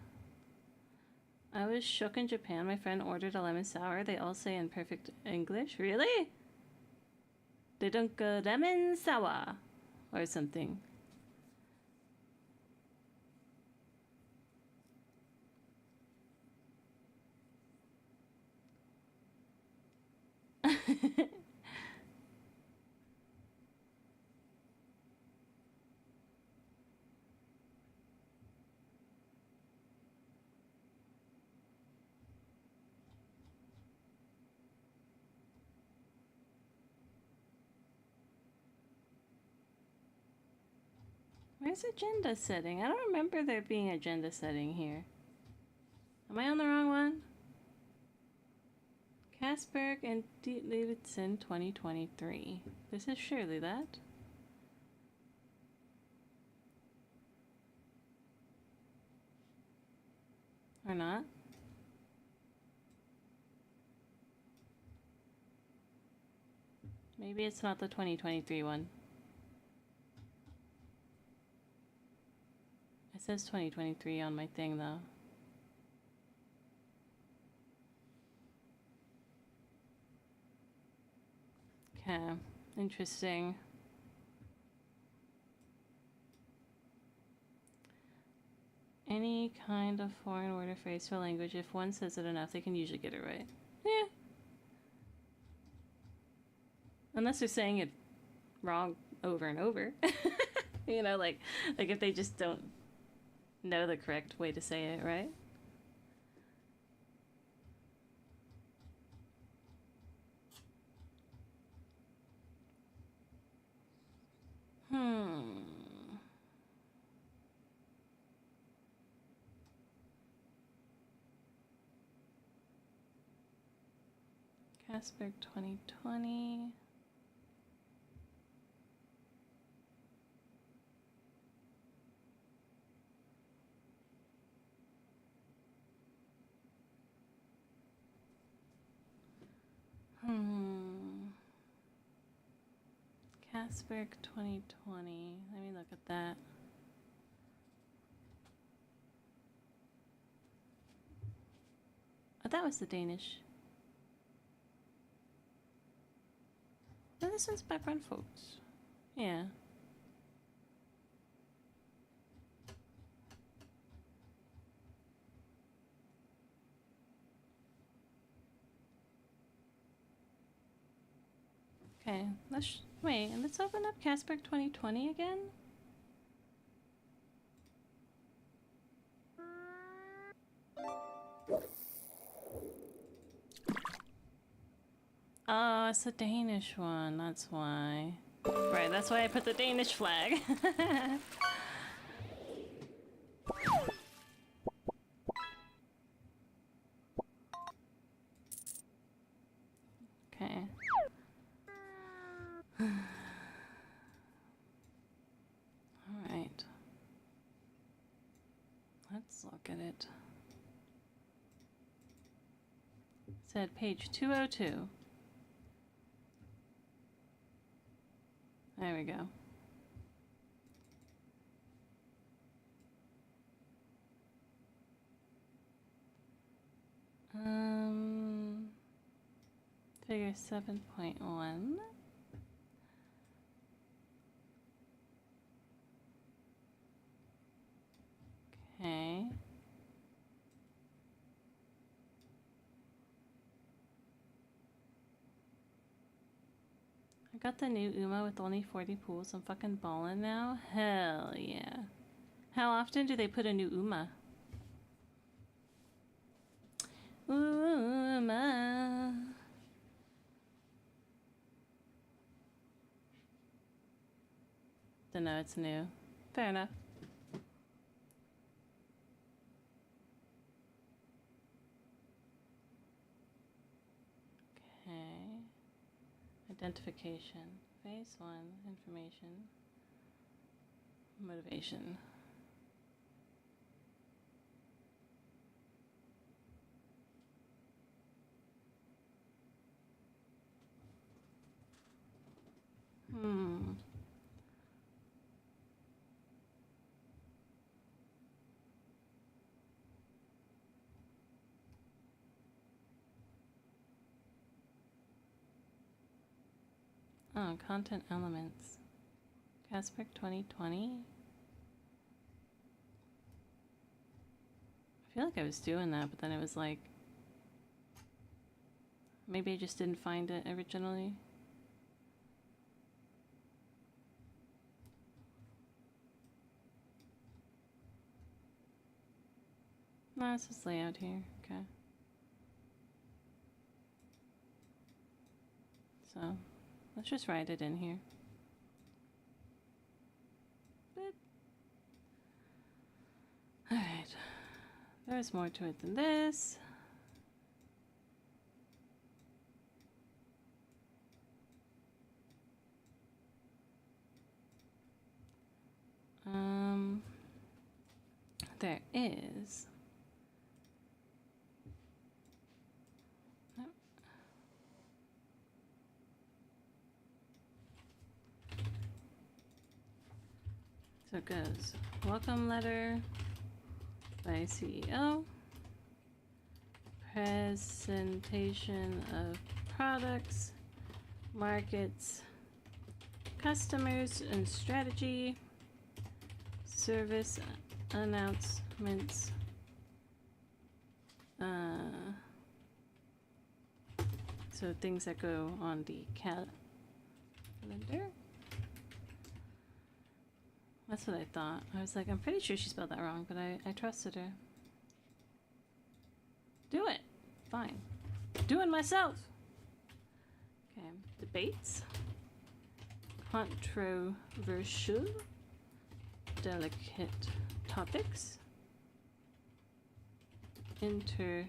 I was shook in Japan. My friend ordered a lemon sour. They all say in perfect English. Really? They don't go lemon sour or something. Where's agenda setting? I don't remember there being agenda setting here. Am I on the wrong one? Kasberg and Davidson 2023. This is surely that. Or not? Maybe it's not the 2023 one. It says 2023 on my thing though. Okay, interesting. Any kind of foreign word or phrase for language, if one says it enough, they can usually get it right. Yeah. Unless they're saying it wrong over and over. You know, like if they just don't know the correct way to say it, right? Kasberg 2020. Kasberg 2020. Let me look at that. Oh, that was the Danish. Oh, this one's background folks. Yeah. Okay, let's open up Kasberg 2020 again. Oh, it's the Danish one, that's why. Right, that's why I put the Danish flag. Okay. Alright. Let's look at it. It said page 202. There we go. Figure 7.1. Okay. got the new UMA with only 40 pools. I'm fucking ballin' now. Hell yeah. How often do they put a new UMA? UMA. Don't know, it's new. Fair enough. Okay. Identification. Phase 1. Information. Motivation. Oh, content elements. Casper 2020. I feel like I was doing that, but then it was like, maybe I just didn't find it originally. No, it's just layout here. Okay. So, let's just write it in here. Boop. Alright. There's more to it than this. There is. So it goes, welcome letter by CEO, presentation of products, markets, customers and strategy, service announcements, so things that go on the calendar. That's what I thought. I was like, I'm pretty sure she spelled that wrong, but I trusted her. Do it. Fine. Doing myself. Okay. Debates. Controversial. Delicate topics. Entertainment.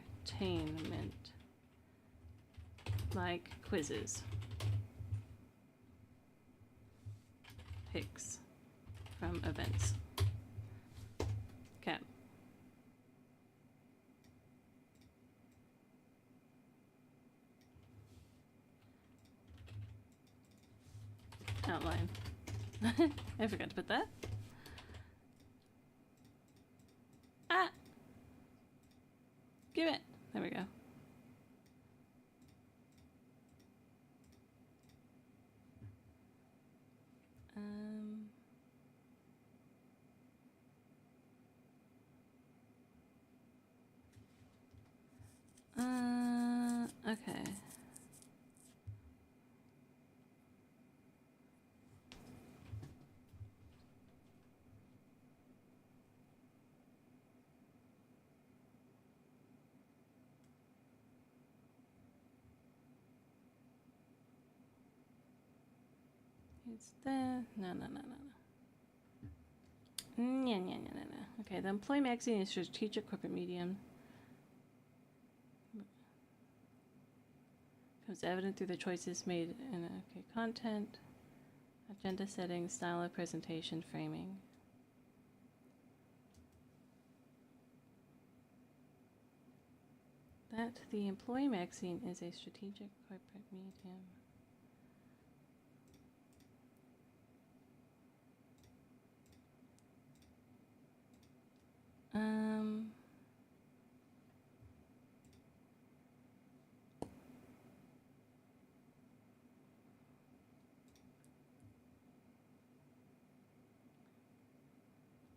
Like quizzes. Picks. From events. Okay. Outline. I forgot to put that. Ah! Give it. There we go. Okay. It's there. No. No. Okay, the Employee Magazine is a strategic corporate medium. Becomes evident through the choices made in content, agenda setting, style of presentation, framing. That the Employee Magazine is a strategic corporate medium.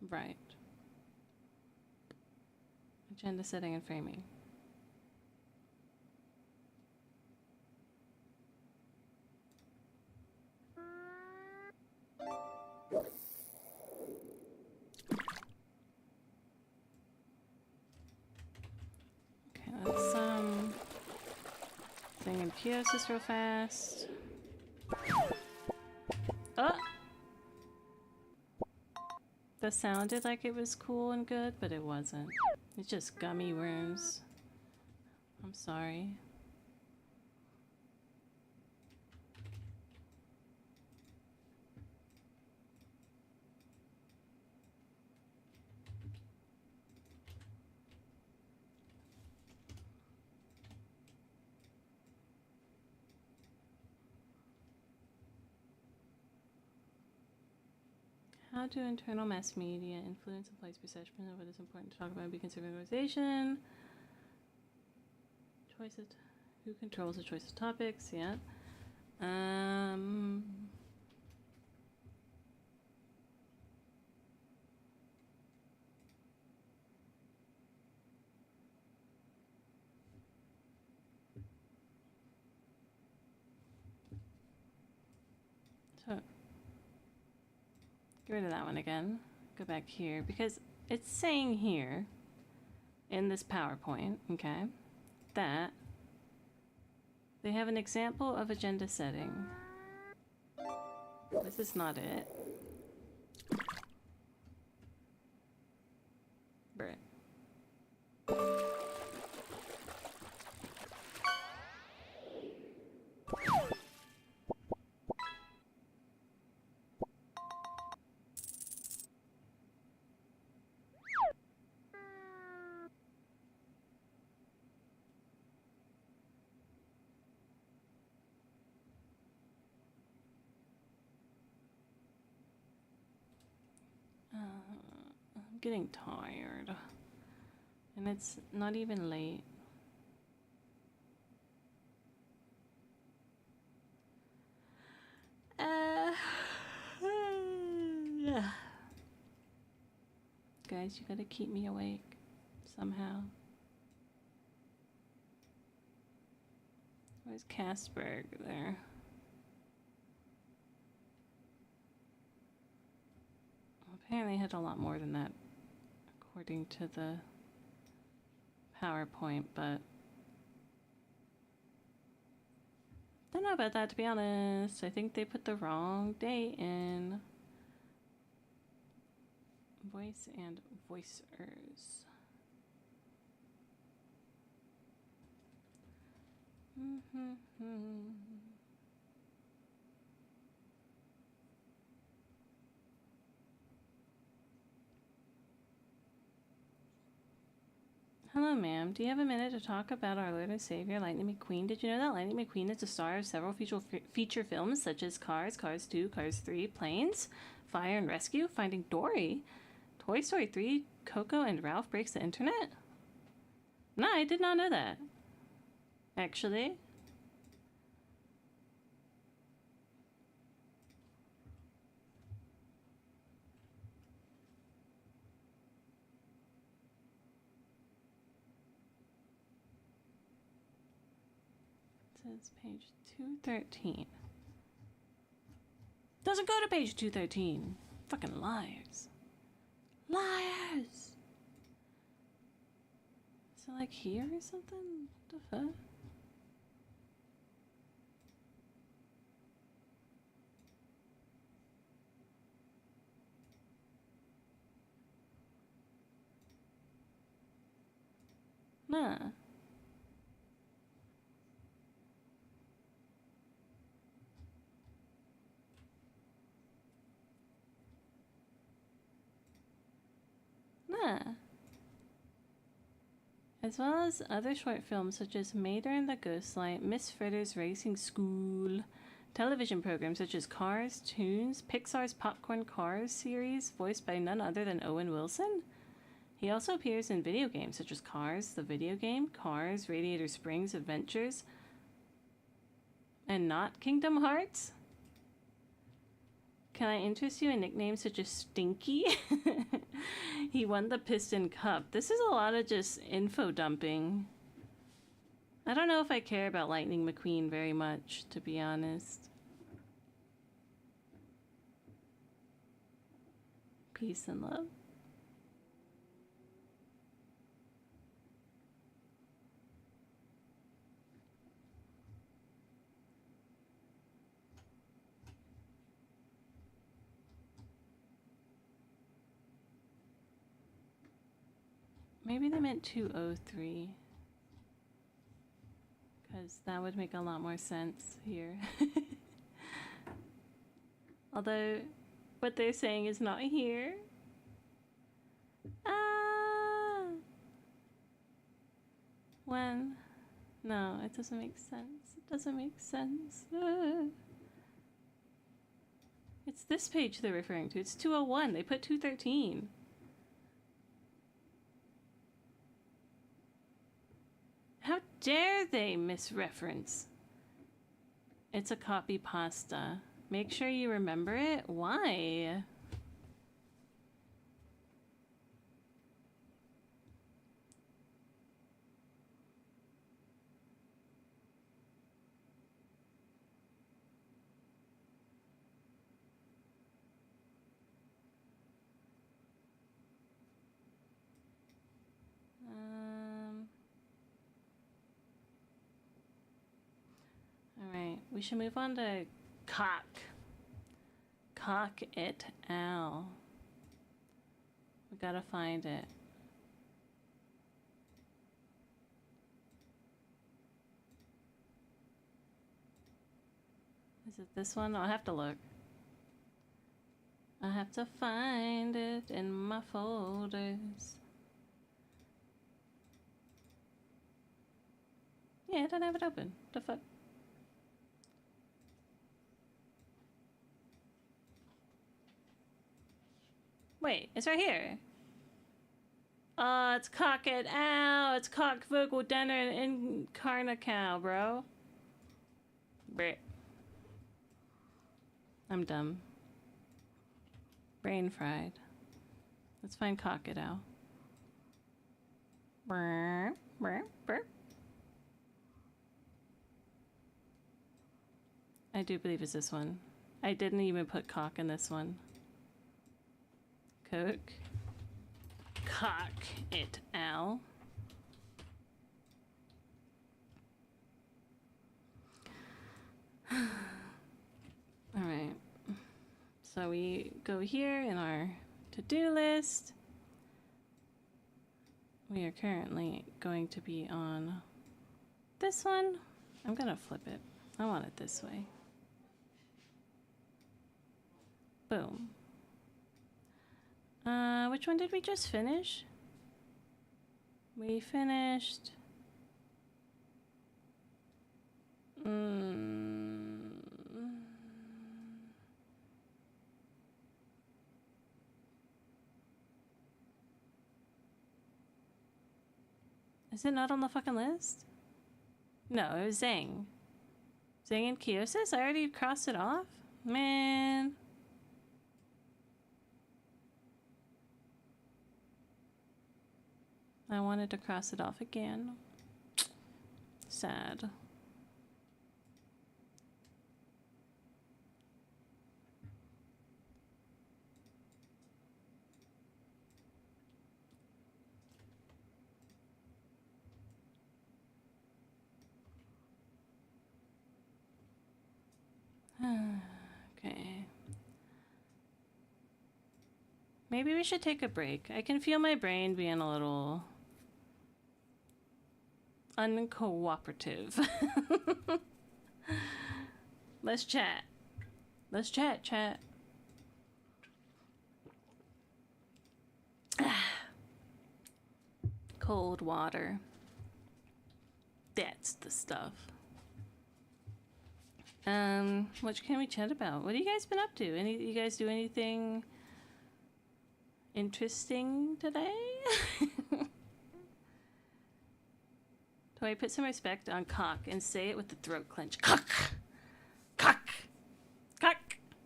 Right. Agenda setting and framing. Kiosis real fast. Oh! That sounded like it was cool and good, but it wasn't. It's just gummy worms. I'm sorry. How do internal mass media influence and place perception of what is important to talk about and be considered organization? Choice of who controls the choice of topics? Yeah. So get rid of that one again. Go back here because it's saying here in this PowerPoint, okay, that they have an example of agenda setting. This is not it. Right. I'm getting tired. And it's not even late. Guys, you gotta keep me awake somehow. Where's Casper there? Apparently I had a lot more than that according to the PowerPoint, but don't know about that, to be honest. I think they put the wrong date in. Voice and voicers. Hello, ma'am. Do you have a minute to talk about our Lord and Savior, Lightning McQueen? Did you know that Lightning McQueen is the star of several feature films such as Cars, Cars 2, Cars 3, Planes, Fire and Rescue, Finding Dory, Toy Story 3, Coco, and Ralph Breaks the Internet? No, I did not know that. Actually. It says page 213. Doesn't go to page 213. Fucking liars. Liars! Is it like here or something? What the fuck? Nah. Nah. As well as other short films such as Mater and the Ghostlight, Miss Fritter's Racing School, television programs such as Cars, Toons, Pixar's Popcorn Cars series, voiced by none other than Owen Wilson. He also appears in video games such as Cars, the video game, Cars, Radiator Springs Adventures, and not Kingdom Hearts. Can I interest you in nicknames such as Stinky? He won the Piston Cup. This is a lot of just info dumping. I don't know if I care about Lightning McQueen very much, to be honest. Peace and love. Maybe they meant 203. Because that would make a lot more sense here. Although, what they're saying is not here. Ah! When? No, it doesn't make sense. It doesn't make sense. It's this page they're referring to. It's 201. They put 213. How dare they misreference? It's a copy pasta. Make sure you remember it. Why? Alright, we should move on to Cock. Cock et al. We gotta find it. Is it this one? I'll have to look. I have to find it in my folders. Yeah, I don't have it open. The fuck? Wait, it's right here. It's Cock et al. It's Cock Vogel Denner and Carnacow, bro. Brit. I'm dumb. Brain fried. Let's find Cock et al. Brr, brr, brr. I do believe it's this one. I didn't even put cock in this one. Coke. Cock et al. Alright. So we go here in our to-do list. We are currently going to be on this one. I'm gonna flip it. I want it this way. Boom. Which one did we just finish? We finished... Is it not on the fucking list? No, it was Zhang. Zhang and Kiosis? I already crossed it off? Man. I wanted to cross it off again. Sad. Okay. Maybe we should take a break. I can feel my brain being a little uncooperative. Let's chat. Let's chat. Cold water. That's the stuff. What can we chat about? What have you guys been up to? You guys do anything interesting today? Do I put some respect on cock and say it with the throat clench? Cock! Cock! Cock!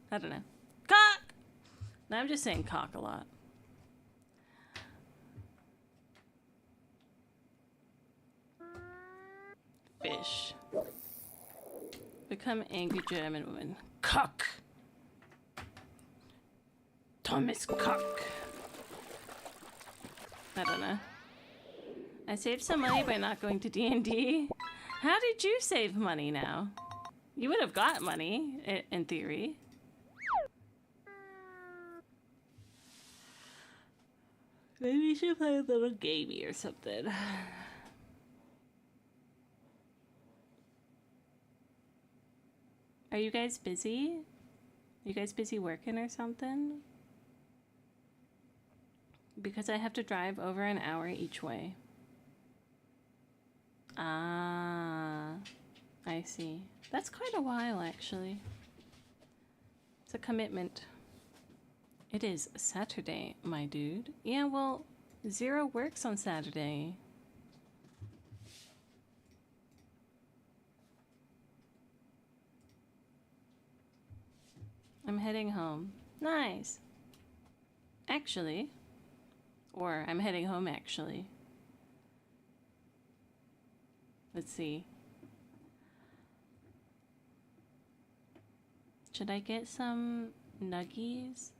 I don't know. Cock! No, I'm just saying cock a lot. Fish. Become angry German woman. Cock! Thomas Cock. I don't know. I saved some money by not going to D&D. How did you save money now? You would have got money, in theory. Maybe we should play a little gamey or something. Are you guys busy? You guys busy working or something? Because I have to drive over an hour each way. Ah, I see. That's quite a while, actually. It's a commitment. It is Saturday, my dude. Yeah, well, Zero works on Saturday. I'm heading home. Nice. Actually. Or I'm heading home, actually. Let's see. Should I get some nuggies?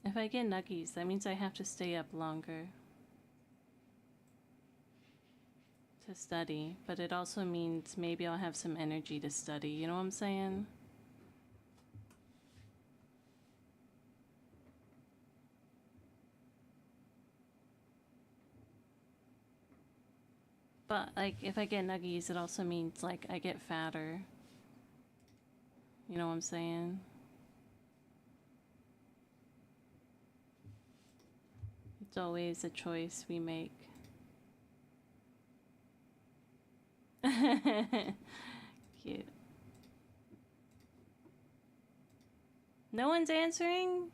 If I get nuggies, that means I have to stay up longer to study. But it also means maybe I'll have some energy to study. You know what I'm saying? But, like, if I get nuggies, it also means, like, I get fatter. You know what I'm saying? It's always a choice we make. Cute. No one's answering?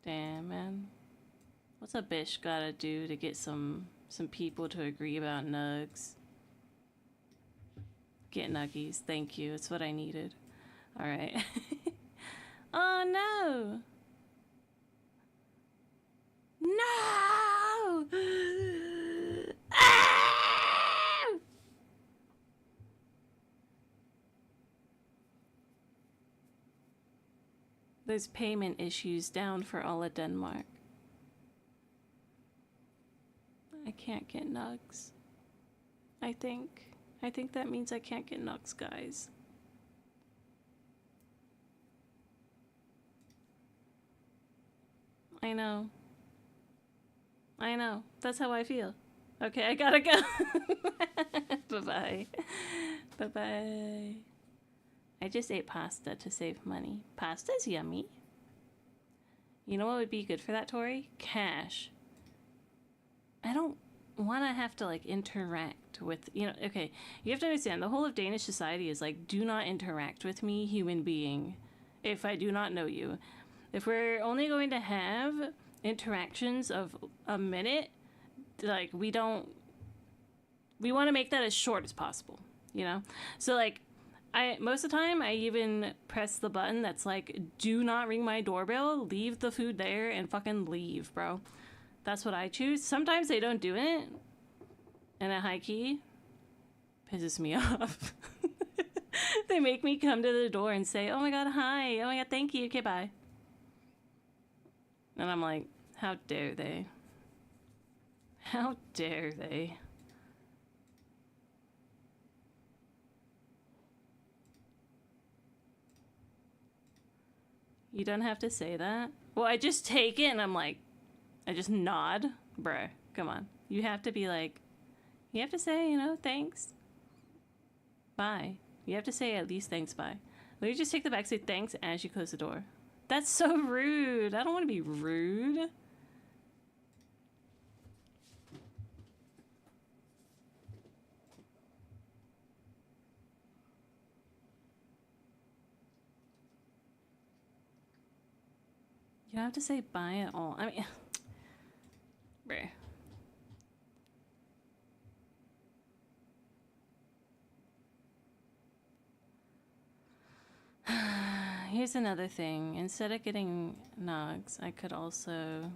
Damn, man. What's a bitch gotta do to get some people to agree about nugs? Get nuggies. Thank you. It's what I needed. Alright. Oh no! No! Ah! There's payment issues down for all of Denmark. I can't get nugs. I think that means I can't get nugs, guys. I know. I know. That's how I feel. Okay, I gotta go. Bye-bye. Bye-bye. I just ate pasta to save money. Pasta's yummy. You know what would be good for that, Tori? Cash. I don't want to have to, like, interact with, you know, okay, you have to understand, the whole of Danish society is like, do not interact with me, human being, if I do not know you. If we're only going to have interactions of a minute, like, we want to make that as short as possible, you know? So, like, most of the time, I even press the button that's like, do not ring my doorbell, leave the food there, and fucking leave, bro. That's what I choose. Sometimes they don't do it, and at high key, pisses me off. They make me come to the door and say, oh my god, hi, oh my god, thank you, okay, bye. And I'm like, how dare they? How dare they? You don't have to say that. Well, I just take it and I'm like, I just nod. Bruh, come on. You have to be like, you have to say, you know, thanks. Bye. You have to say at least thanks, bye. Let me just take the back, say thanks as you close the door. That's so rude. I don't want to be rude. You don't have to say bye at all. I mean, bruh. Here's another thing. Instead of getting nugs, I could also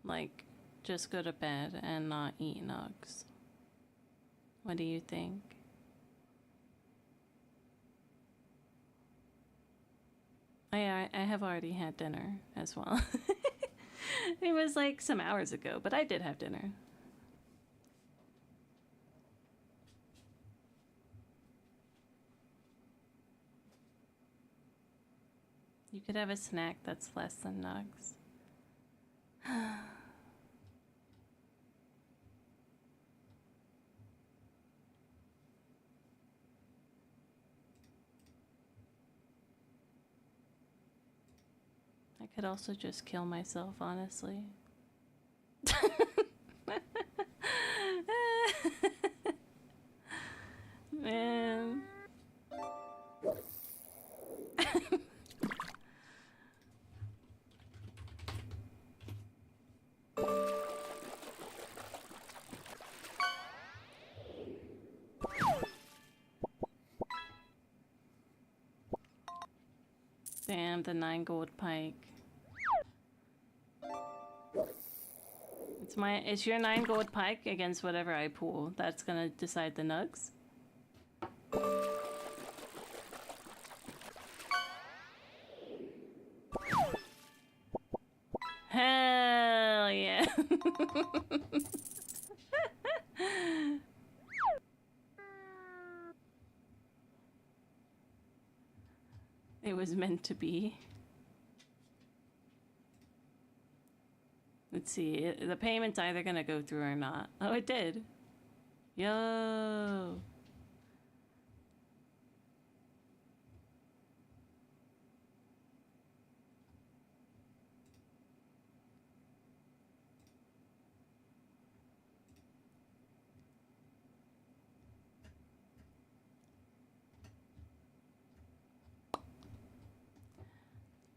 like just go to bed and not eat nugs. What do you think? I have already had dinner as well. It was like some hours ago, but I did have dinner. You could have a snack that's less than nugs. I could also just kill myself, honestly. Man. Damn, the 9 gold pike. It's your 9 gold pike against whatever I pull. That's gonna decide the nugs. Hell yeah. It was meant to be. Let's see, the payment's either gonna go through or not. Oh, it did. Yo.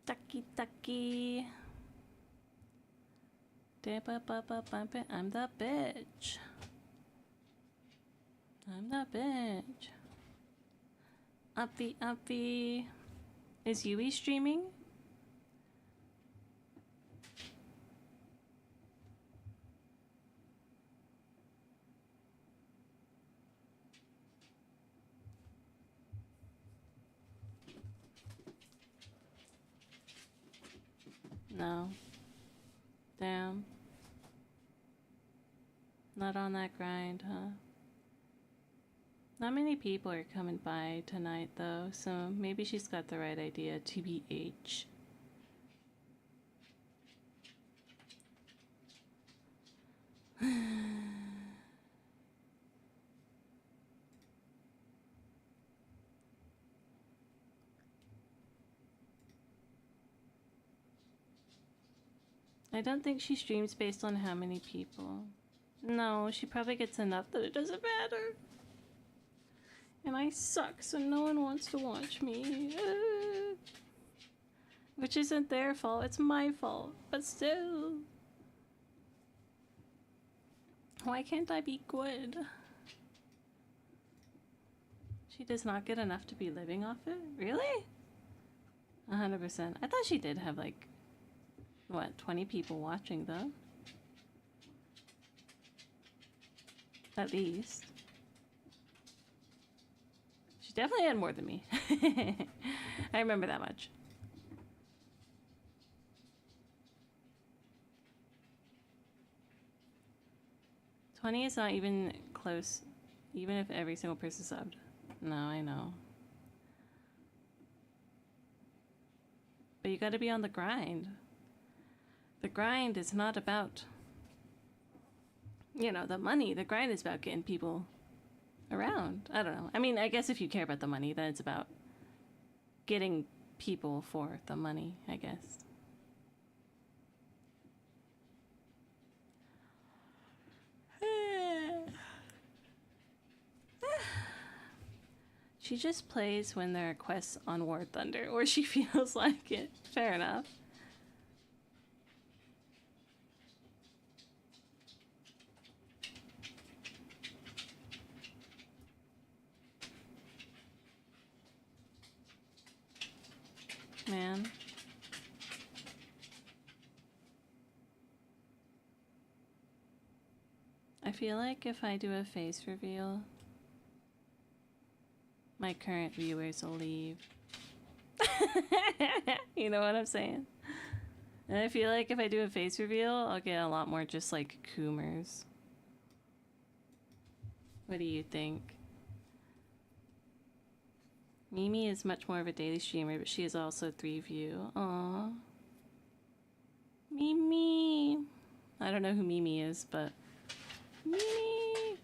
Ducky ducky. I'm the bitch. I'm the bitch. Uppy uppy. Is Yui streaming? No. Damn. Not on that grind, huh? Not many people are coming by tonight, though, so maybe she's got the right idea, TBH. I don't think she streams based on how many people. No, she probably gets enough that it doesn't matter. And I suck, so no one wants to watch me. Which isn't their fault, it's my fault. But still. Why can't I be good? She does not get enough to be living off it? Really? 100%. I thought she did have like, what, 20 people watching though? At least. She definitely had more than me. I remember that much. $20 is not even close, even if every single person subbed. No, I know. But you gotta be on the grind. The grind is not about, you know, the money. The grind is about getting people around. I don't know. I mean, I guess if you care about the money, then it's about getting people for the money, I guess. She just plays when there are quests on War Thunder, or she feels like it. Fair enough. Man. I feel like if I do a face reveal, my current viewers will leave. You know what I'm saying? And I feel like if I do a face reveal, I'll get a lot more just like Coomers. What do you think? Mimi is much more of a daily streamer, but she is also 3view. Aww. Mimi. I don't know who Mimi is, but Mimi.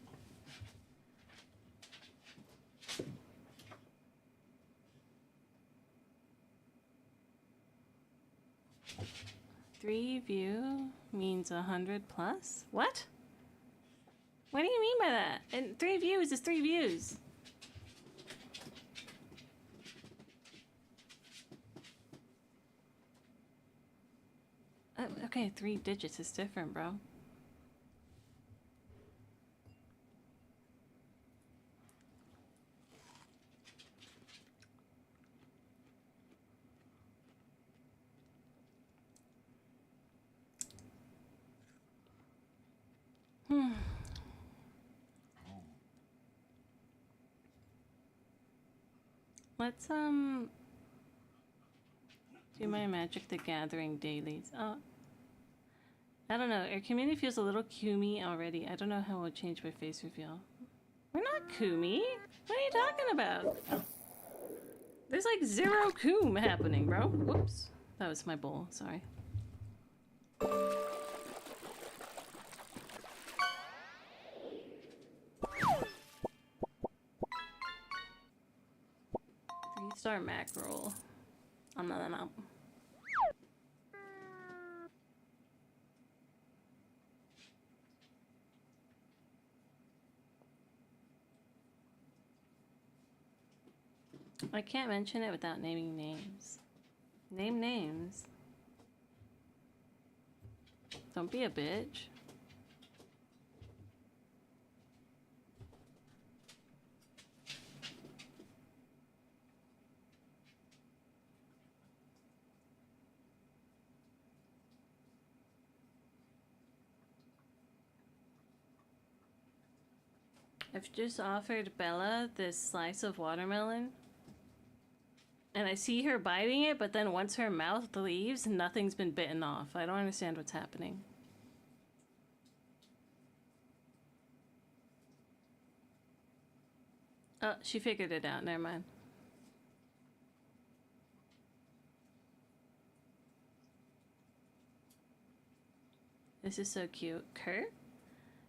Three view means 100 plus? What? What do you mean by that? And 3 views is 3 views. Okay, 3 digits is different, bro. Let's do my Magic the Gathering dailies. Oh, I don't know. Our community feels a little Kumi already. I don't know how we'll change my face reveal. We're not Kumi. What are you talking about? There's like 0 Coom happening, bro. Whoops. That was my bowl. Sorry. 3-star mackerel. No. I can't mention it without naming names. Name names. Don't be a bitch. I've just offered Bella this slice of watermelon. And I see her biting it, but then once her mouth leaves, nothing's been bitten off. I don't understand what's happening. Oh, she figured it out. Never mind. This is so cute. Kurt?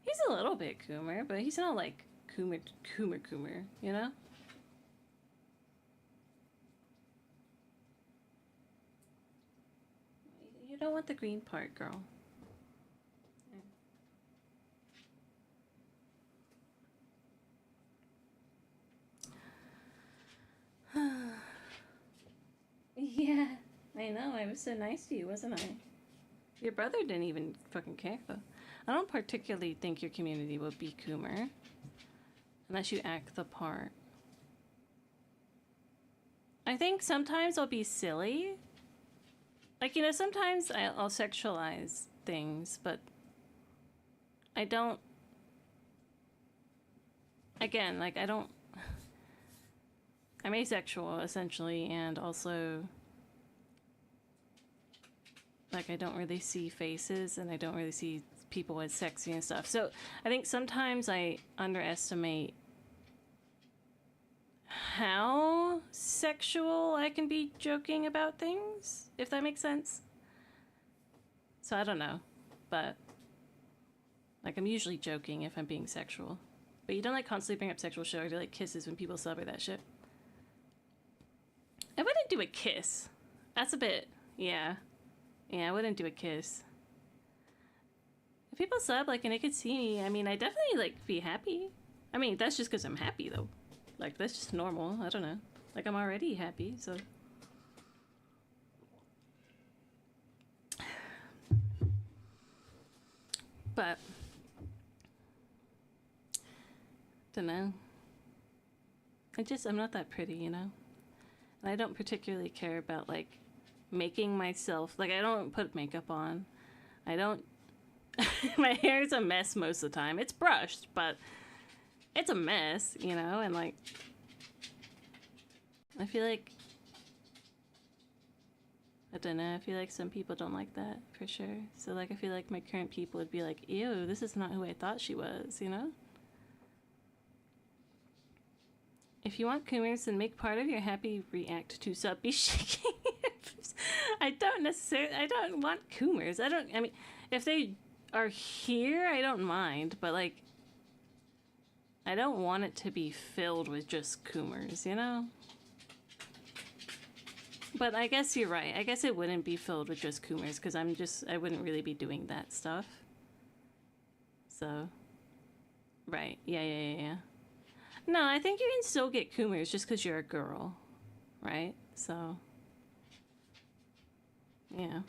He's a little bit Coomer, but he's not like Coomer, you know? You don't want the green part, girl. Yeah, I know. I was so nice to you, wasn't I? Your brother didn't even fucking care, though. I don't particularly think your community will be Coomer. Unless you act the part. I think sometimes I'll be silly. Like, you know, sometimes I'll sexualize things, but I don't... Again, like, I don't... I'm asexual, essentially, and also... Like, I don't really see faces, and I don't really see people as sexy and stuff. So, I think sometimes I underestimate how sexual I can be joking about things, if that makes sense. So, I don't know, but... Like, I'm usually joking if I'm being sexual. But you don't, like, constantly bring up sexual shit or, like, kisses when people celebrate that shit. I wouldn't do a kiss. That's a bit... Yeah. Yeah, I wouldn't do a kiss. If people sub, like, and they could see me, I mean, I definitely, like, be happy. I mean, that's just because I'm happy, though. Like, that's just normal. I don't know. Like, I'm already happy, so... But... Dunno. I'm not that pretty, you know? And I don't particularly care about, like... making myself, like, I don't put makeup on. I don't... My hair is a mess most of the time. It's brushed, but it's a mess, you know? And, like, I feel like... I don't know. I feel like some people don't like that, for sure. So, like, I feel like my current people would be like, ew, this is not who I thought she was, you know? If you want Coomers, then make part of your happy react to sub be shaking. I don't want Coomers. I mean, if they are here, I don't mind, but like, I don't want it to be filled with just Coomers, you know? But I guess you're right. I guess it wouldn't be filled with just Coomers because I wouldn't really be doing that stuff. So, right. Yeah. No, I think you can still get Coomers just because you're a girl, right? So, yeah.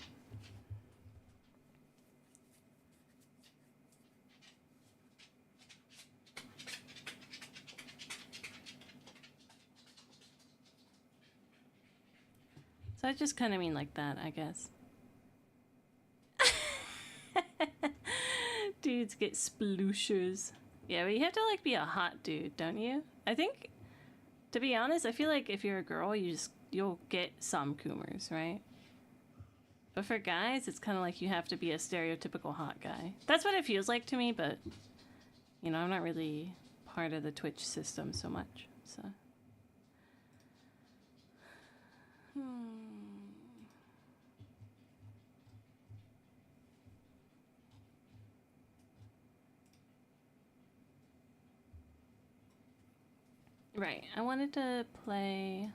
So I just kind of mean like that, I guess. Dudes get splooshers. Yeah, but you have to like be a hot dude, don't you? I think, to be honest, I feel like if you're a girl, you'll get some Coomers, right? But for guys, it's kind of like you have to be a stereotypical hot guy. That's what it feels like to me, but you know, I'm not really part of the Twitch system so much, so. Right, I wanted to play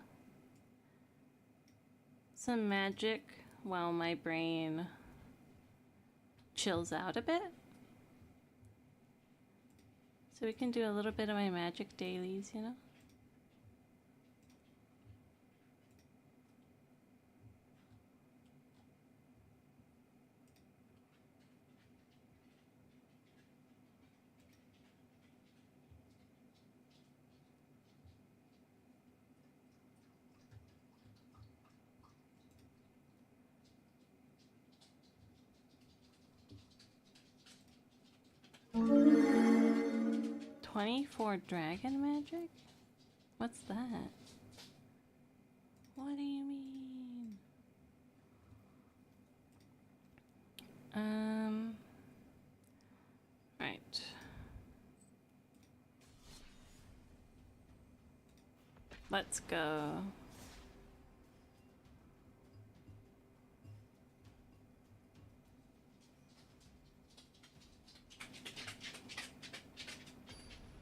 some Magic while my brain chills out a bit. So we can do a little bit of my Magic dailies, you know? "24 Dragon Magic? What's that? What do you mean? Right. Let's go.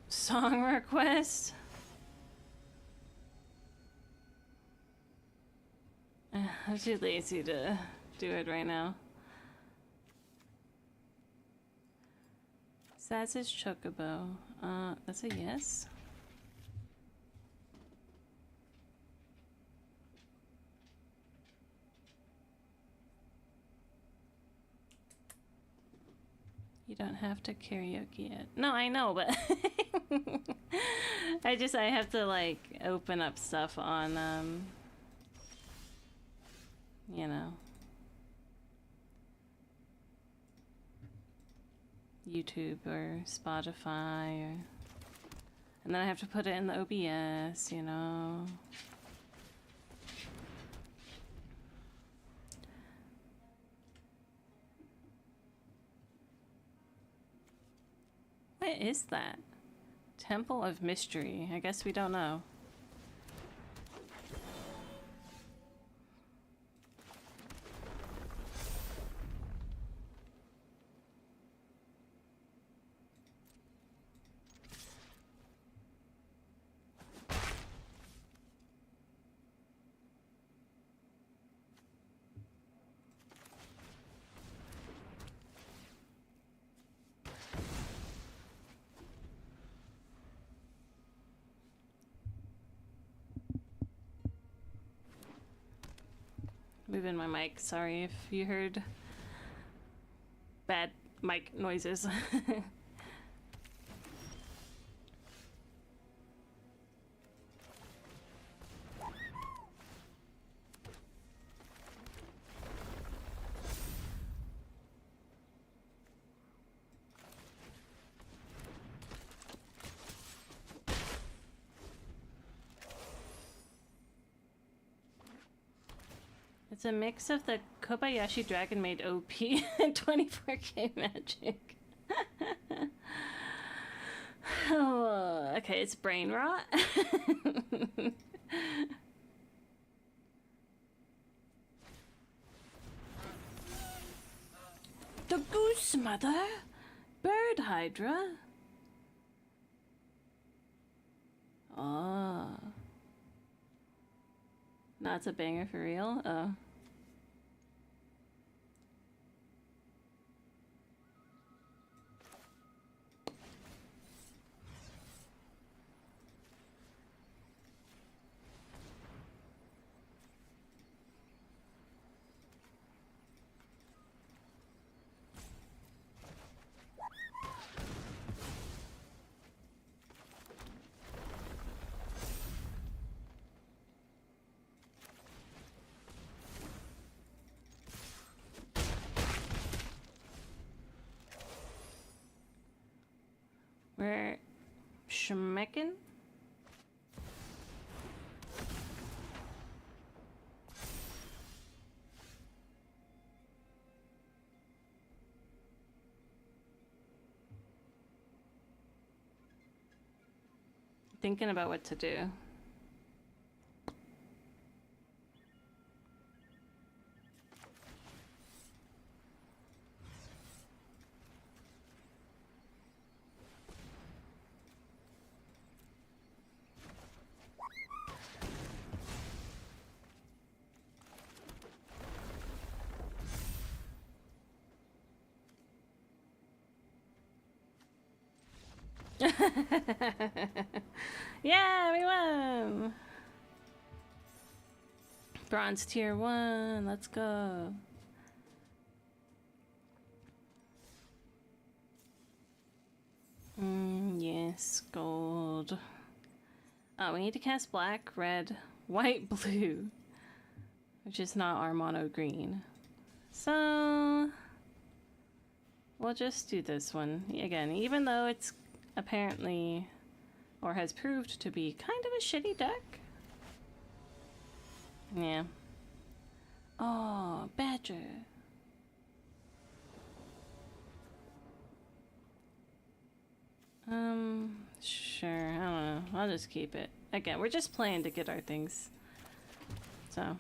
Song request? I'm too lazy to do it right now. Saz's Chocobo. That's a yes. You don't have to karaoke it. No, I know, but I have to like open up stuff on you know, YouTube or Spotify, or, and then I have to put it in the OBS, you know. What is that? Temple of Mystery. I guess we don't know. Moving my mic. Sorry if you heard bad mic noises. It's a mix of the Kobayashi Dragon made OP and 24K magic. Oh, Okay, it's brain rot. The goose mother? Bird Hydra? Oh. That's a banger for real? Oh. We're schmecking? Thinking about what to do. Yeah, we won! Bronze tier 1, let's go. Yes, gold. Oh, we need to cast black, red, white, blue. Which is not our mono green. So we'll just do this one. Again, even though it's apparently, or has proved to be kind of a shitty deck. Yeah. Oh, Badger. Sure, I don't know. I'll just keep it. Again, we're just playing to get our things. So.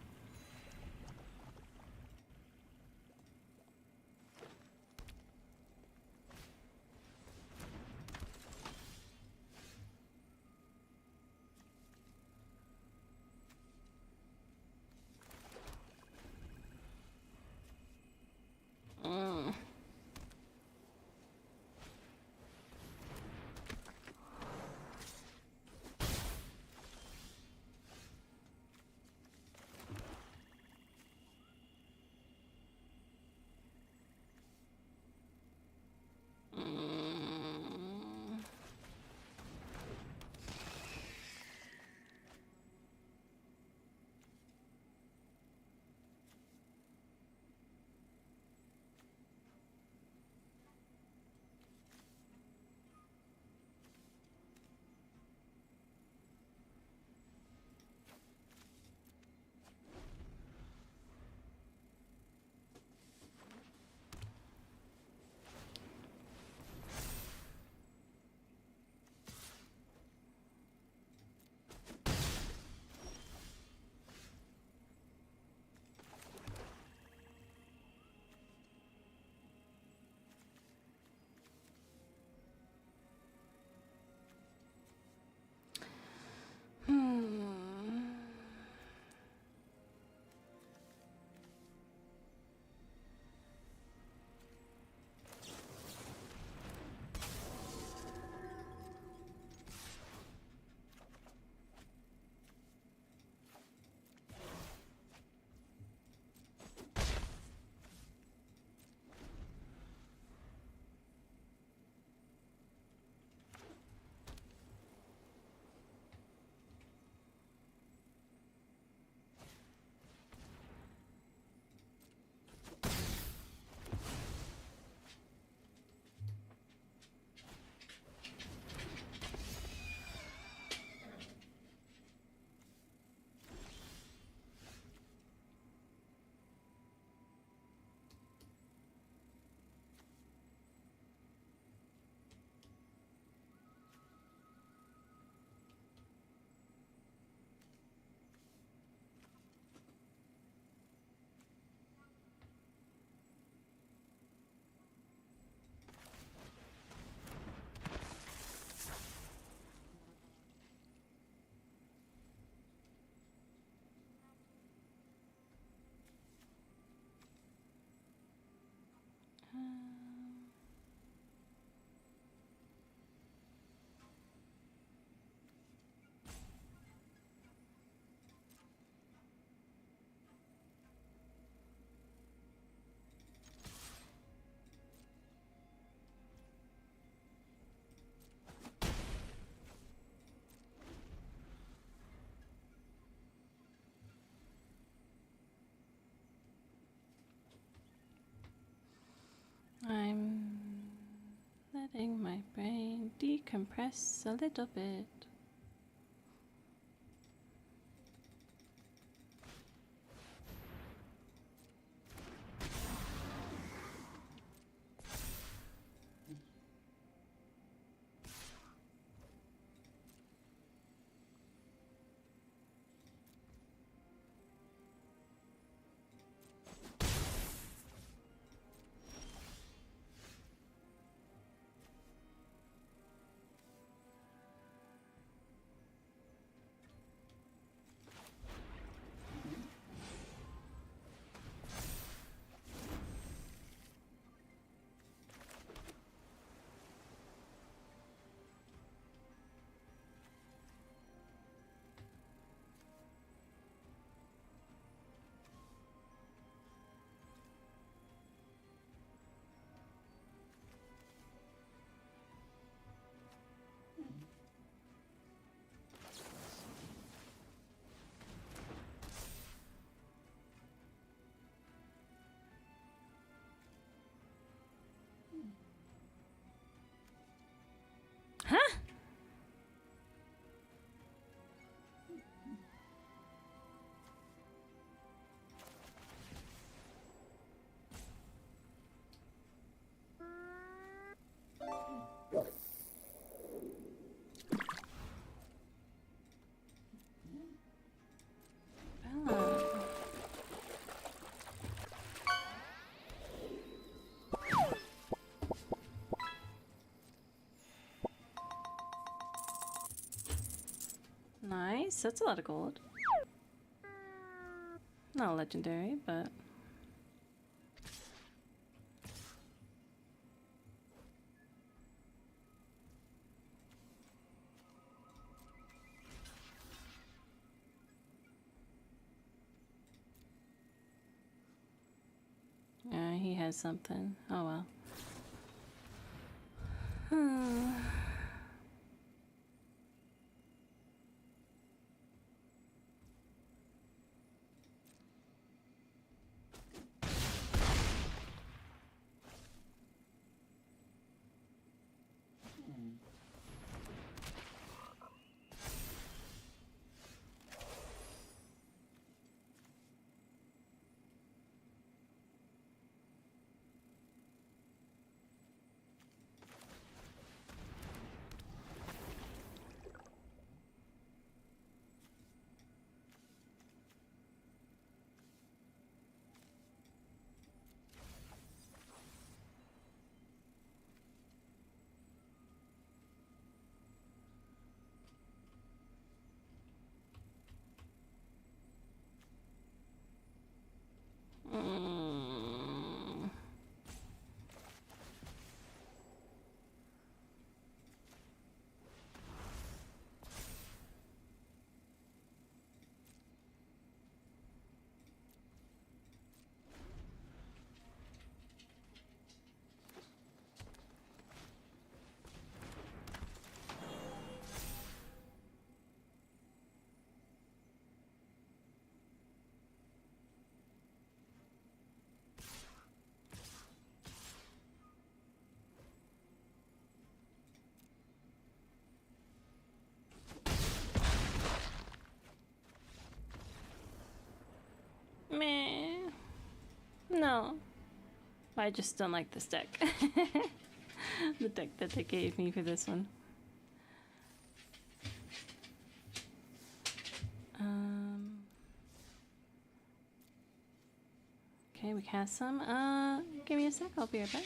compress a little bit. Huh? Bella. Nice. That's a lot of gold. Not legendary, but... Yeah, he has something. Oh well. Mm. Meh. No. I just don't like this deck. The deck that they gave me for this one. Okay, we cast some. Give me a sec, I'll be right back.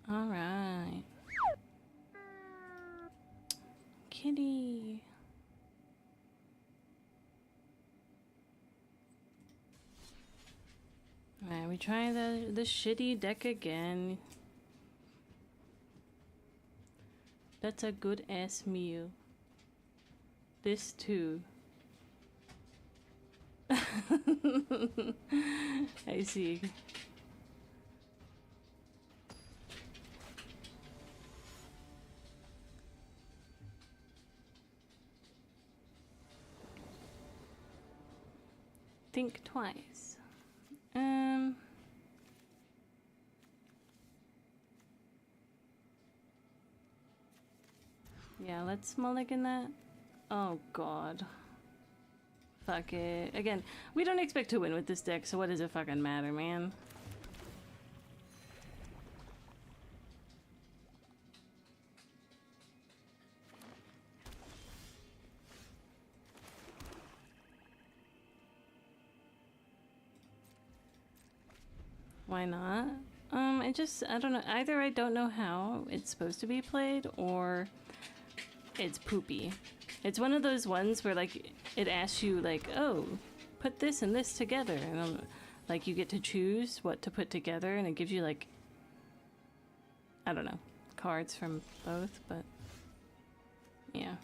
All right. Kitty. Alright, we try the shitty deck again. That's a good ass meal. This too. I see. Think twice. Yeah, let's mulligan that. Oh god. Fuck it. Again, we don't expect to win with this deck, so what does it fucking matter, man? Why not? I don't know. Either I don't know how it's supposed to be played, or it's poopy. It's one of those ones where, like, it asks you, like, oh, put this and this together. And, like, you get to choose what to put together, and it gives you, like, I don't know, cards from both, but, yeah.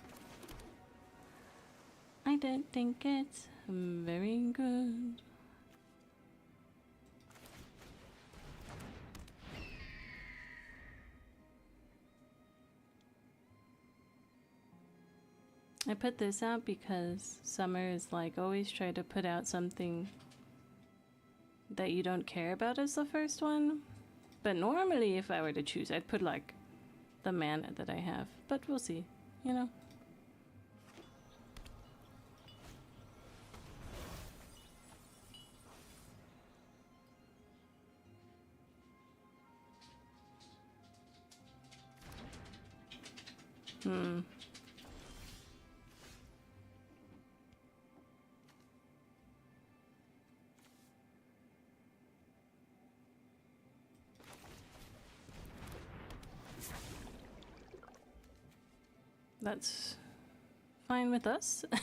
I don't think it's very good. I put this out because Summer is like always try to put out something that you don't care about as the first one. But normally if I were to choose, I'd put like the mana that I have. But we'll see, you know. That's fine with us. What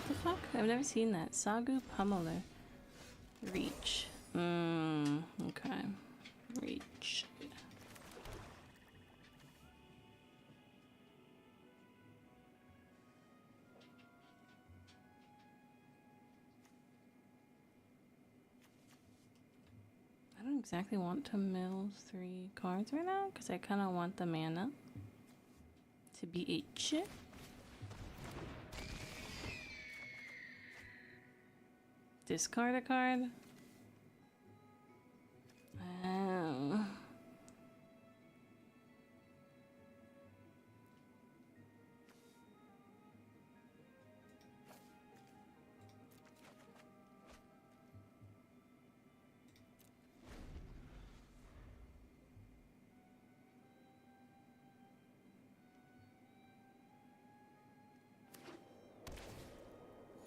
the fuck? I've never seen that. Sagu Pummeler. Reach. Okay. Reach. I don't exactly want to mill 3 cards right now because I kind of want the mana to be a chip. Discard a card. Oh.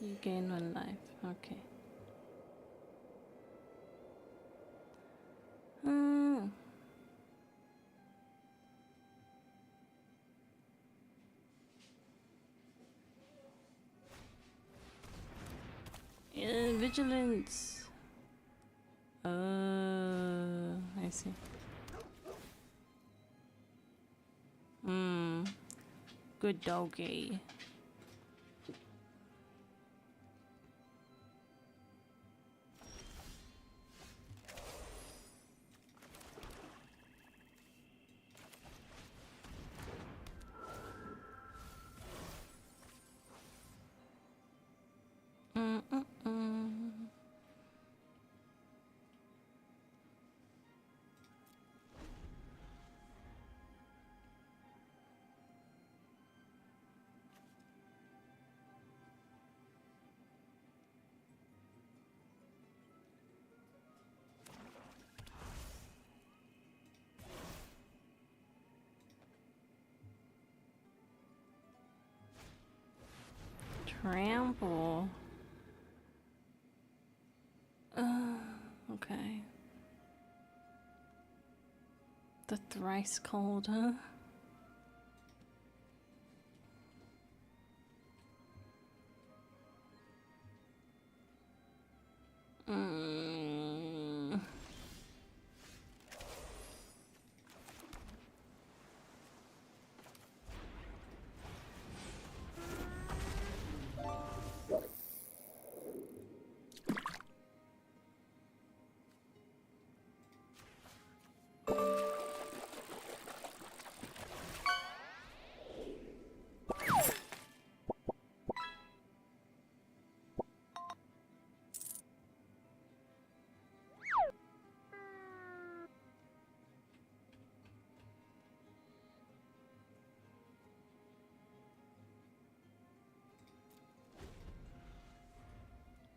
You gain 1 life. Okay. Vigilance. I see. Good doggy. Trample. Okay. The thrice cold, huh?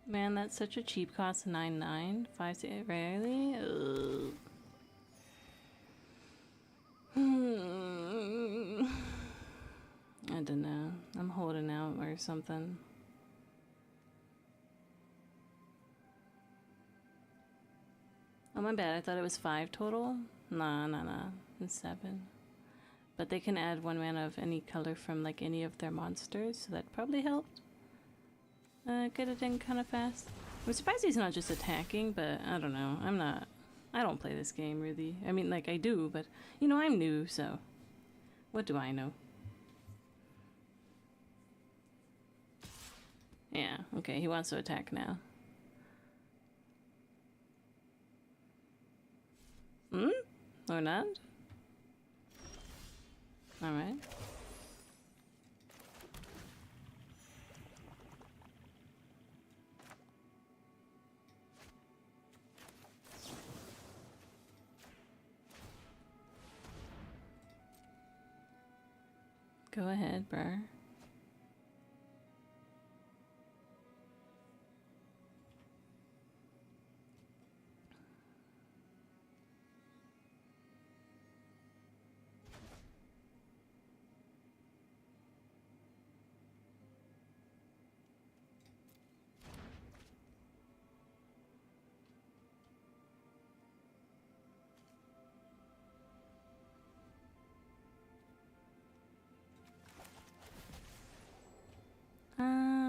Man, that's such a cheap cost. 9.9, 5 rarely. I don't know. I'm holding out or something. Oh, my bad. I thought it was 5 total. Nah. It's 7. But they can add 1 mana of any color from like any of their monsters, so that probably helped. Get it in kind of fast. I'm surprised he's not just attacking, but I don't know. I don't play this game really. I mean, like I do, but you know, I'm new, so what do I know? Yeah, okay, he wants to attack now. Or not? Alright. Go ahead, bruh.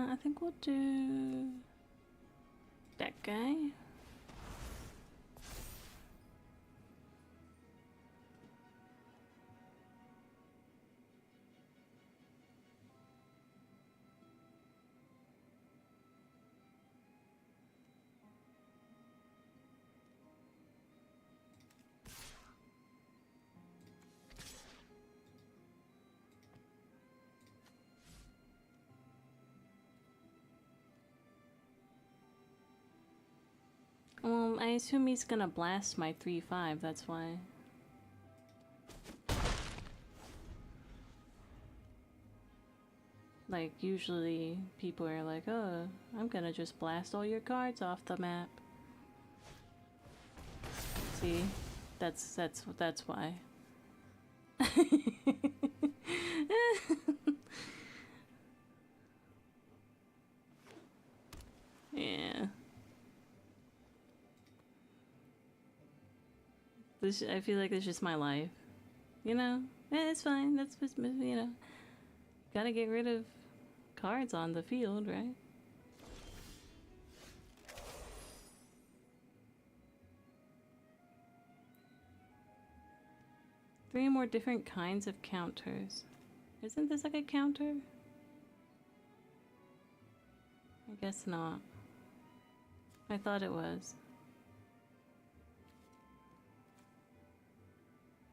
I think we'll do that guy. I assume he's gonna blast my 3/5, that's why. Like, usually people are like, oh, I'm gonna just blast all your cards off the map. See? That's why. This, I feel like it's just my life. You know? It's fine. That's just, you know. Gotta get rid of cards on the field, right? Three more different kinds of counters. Isn't this like a counter? I guess not. I thought it was.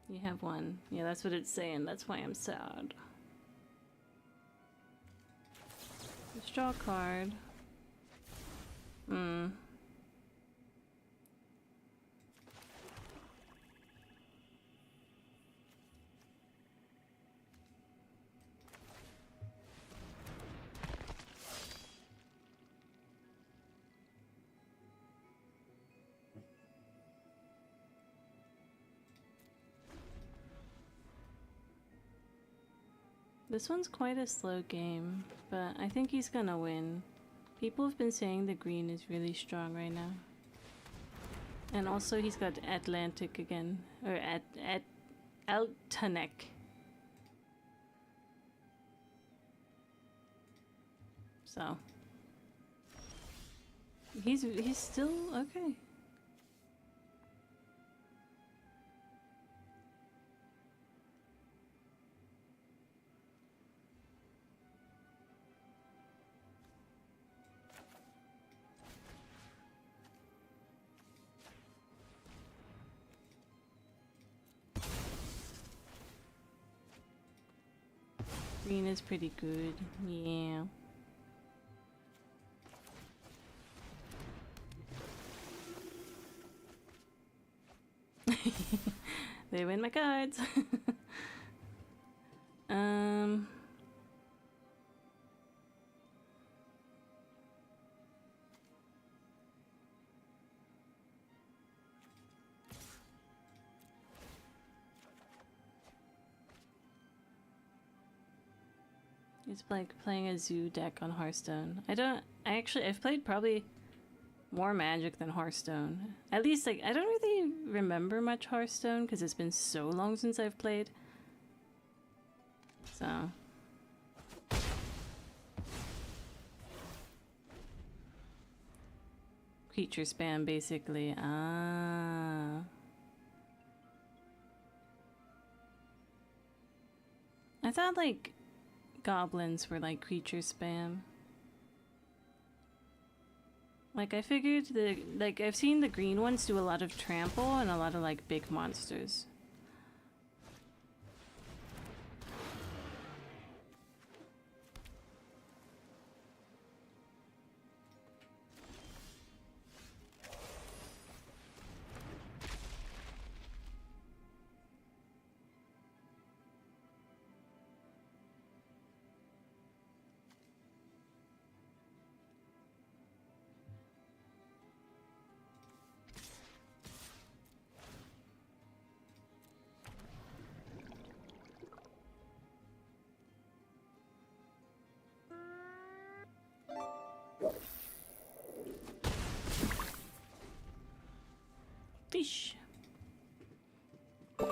You have one. Yeah, that's what it's saying. That's why I'm sad. Let's draw a card. This one's quite a slow game, but I think he's gonna win. People have been saying the green is really strong right now. And also he's got Atlantic again. Or Altanek. So. He's still okay. Green is pretty good, yeah. They win my cards. It's like playing a zoo deck on Hearthstone. I've played probably more Magic than Hearthstone. At least, like, I don't really remember much Hearthstone because it's been so long since I've played. So. Creature spam, basically. Ah. I thought, like, goblins were like creature spam. Like I figured I've seen the green ones do a lot of trample and a lot of like big monsters. Fish. Am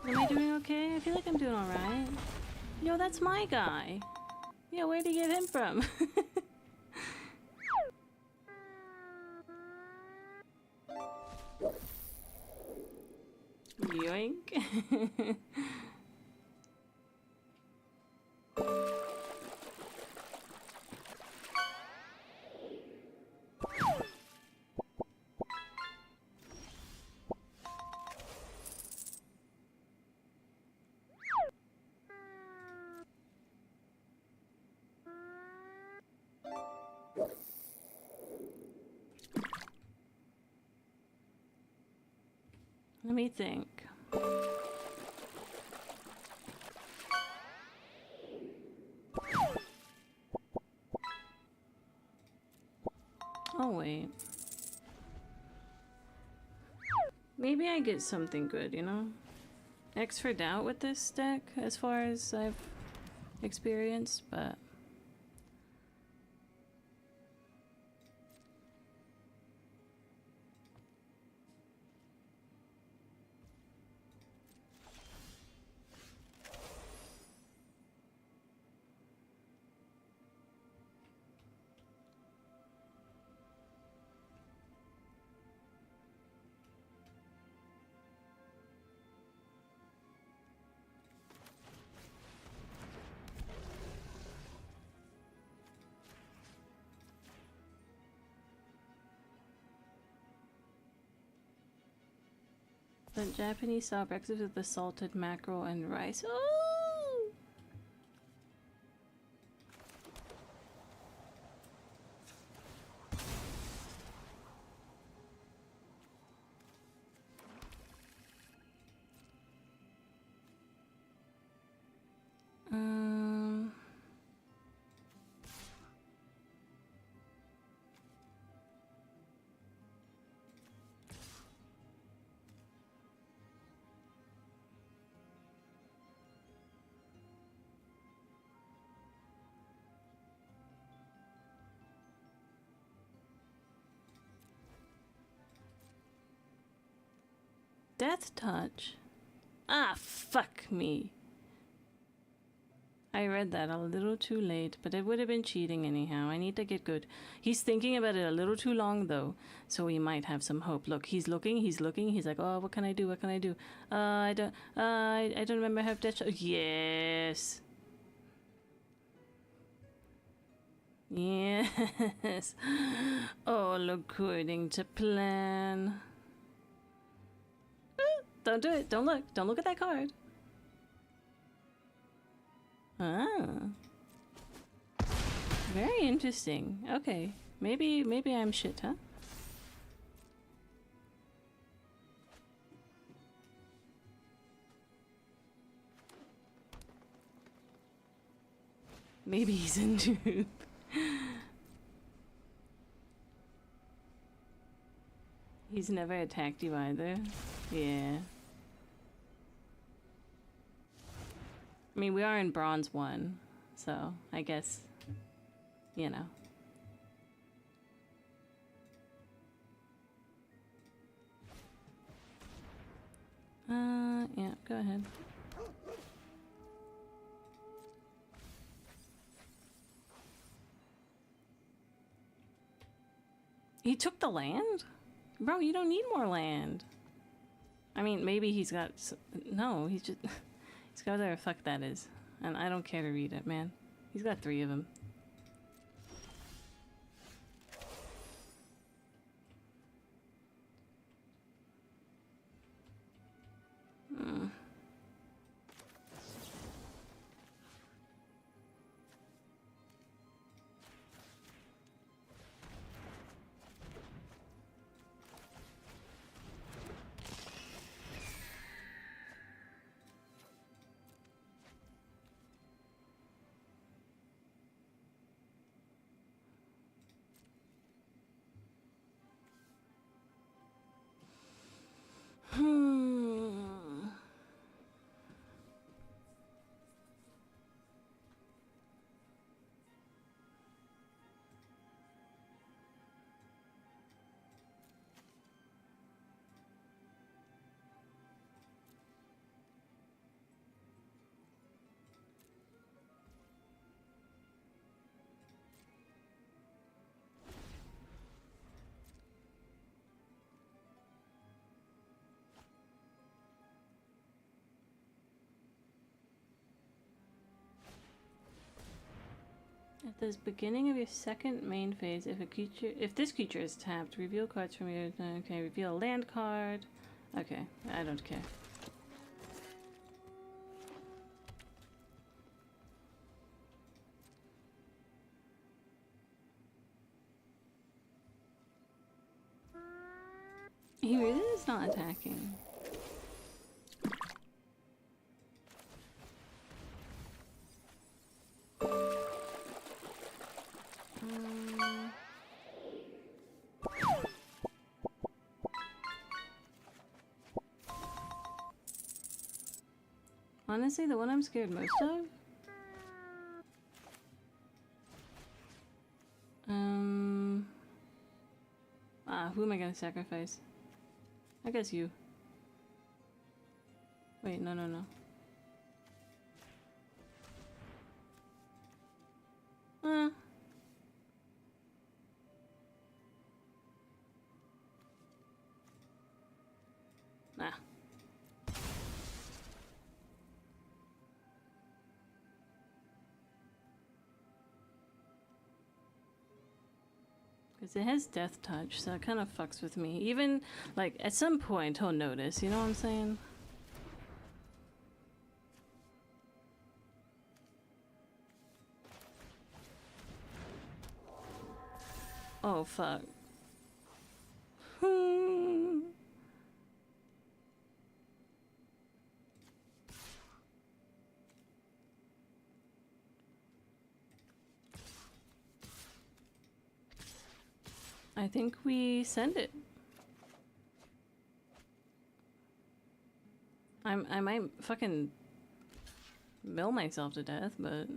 I doing okay? I feel like I'm doing alright. Yo, that's my guy. Yo, where'd you get him from? Yoink. Let me think. Oh, wait. Maybe I get something good, you know? X for doubt with this deck, as far as I've experienced, but... The Japanese style breakfast with the salted mackerel and rice. Oh! Death touch? Ah, fuck me. I read that a little too late, but it would have been cheating anyhow. I need to get good. He's thinking about it a little too long, though, so we might have some hope. Look, he's looking. He's like, oh, what can I do? What can I do? I don't remember how to... Yes. Yes. All according to plan. Don't do it. Don't look. Don't look at that card. Ah. Very interesting. Okay. Maybe I'm shit, huh? Maybe he's into it. He's never attacked you either. Yeah. I mean, we are in Bronze 1, so I guess, you know. Yeah, go ahead. He took the land? Bro, you don't need more land. I mean, maybe he's got... No, he's just... He's got whatever the fuck that is. And I don't care to read it, man. He's got 3 of them. At the beginning of your second main phase, if this creature is tapped, reveal cards from your... Okay, reveal a land card. Okay, I don't care. He really is not attacking. Honestly, the one I'm scared most of? Who am I gonna sacrifice? I guess you. Wait, no. Nah. Because it has death touch, so it kind of fucks with me. Even, like, at some point he'll notice, you know what I'm saying? Oh, fuck. I think we send it. I might fucking mill myself to death, but...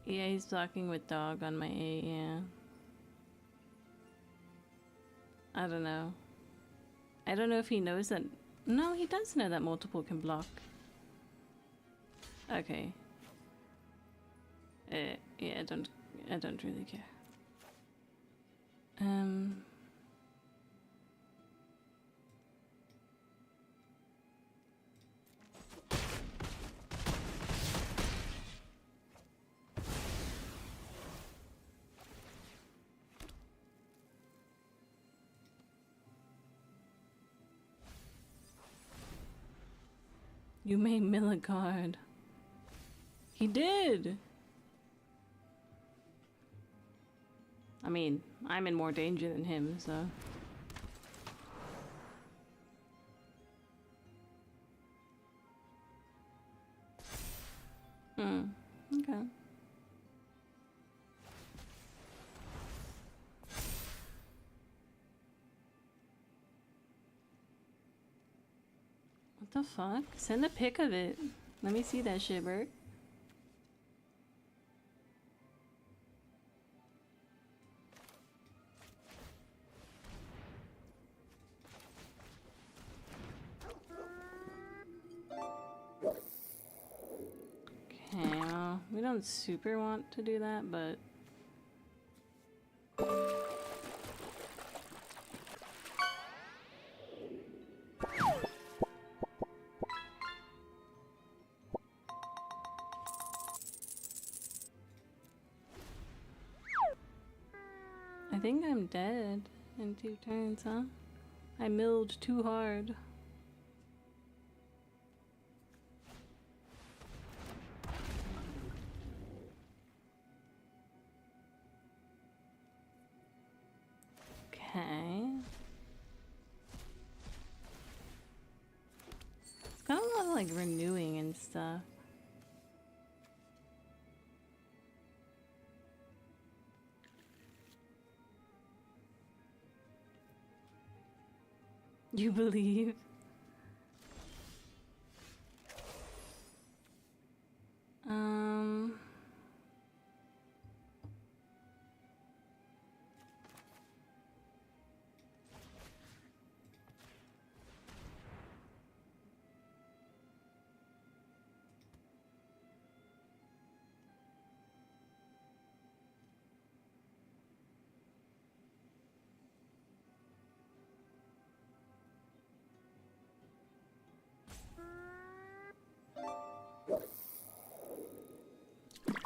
Yeah, he's talking with dog on my A, yeah. I don't know. I don't know if he knows that... No, he does know that multiple can block. Okay. Yeah, I don't really care. You may mill a card. He did! I mean, I'm in more danger than him, so... Okay. What the fuck? Send a pic of it. Let me see that shit, Bert. Okay, well, we don't super want to do that, but... I think I'm dead in 2 turns, huh? I milled too hard. Okay. It's got a lot of like renewing and stuff. You believe?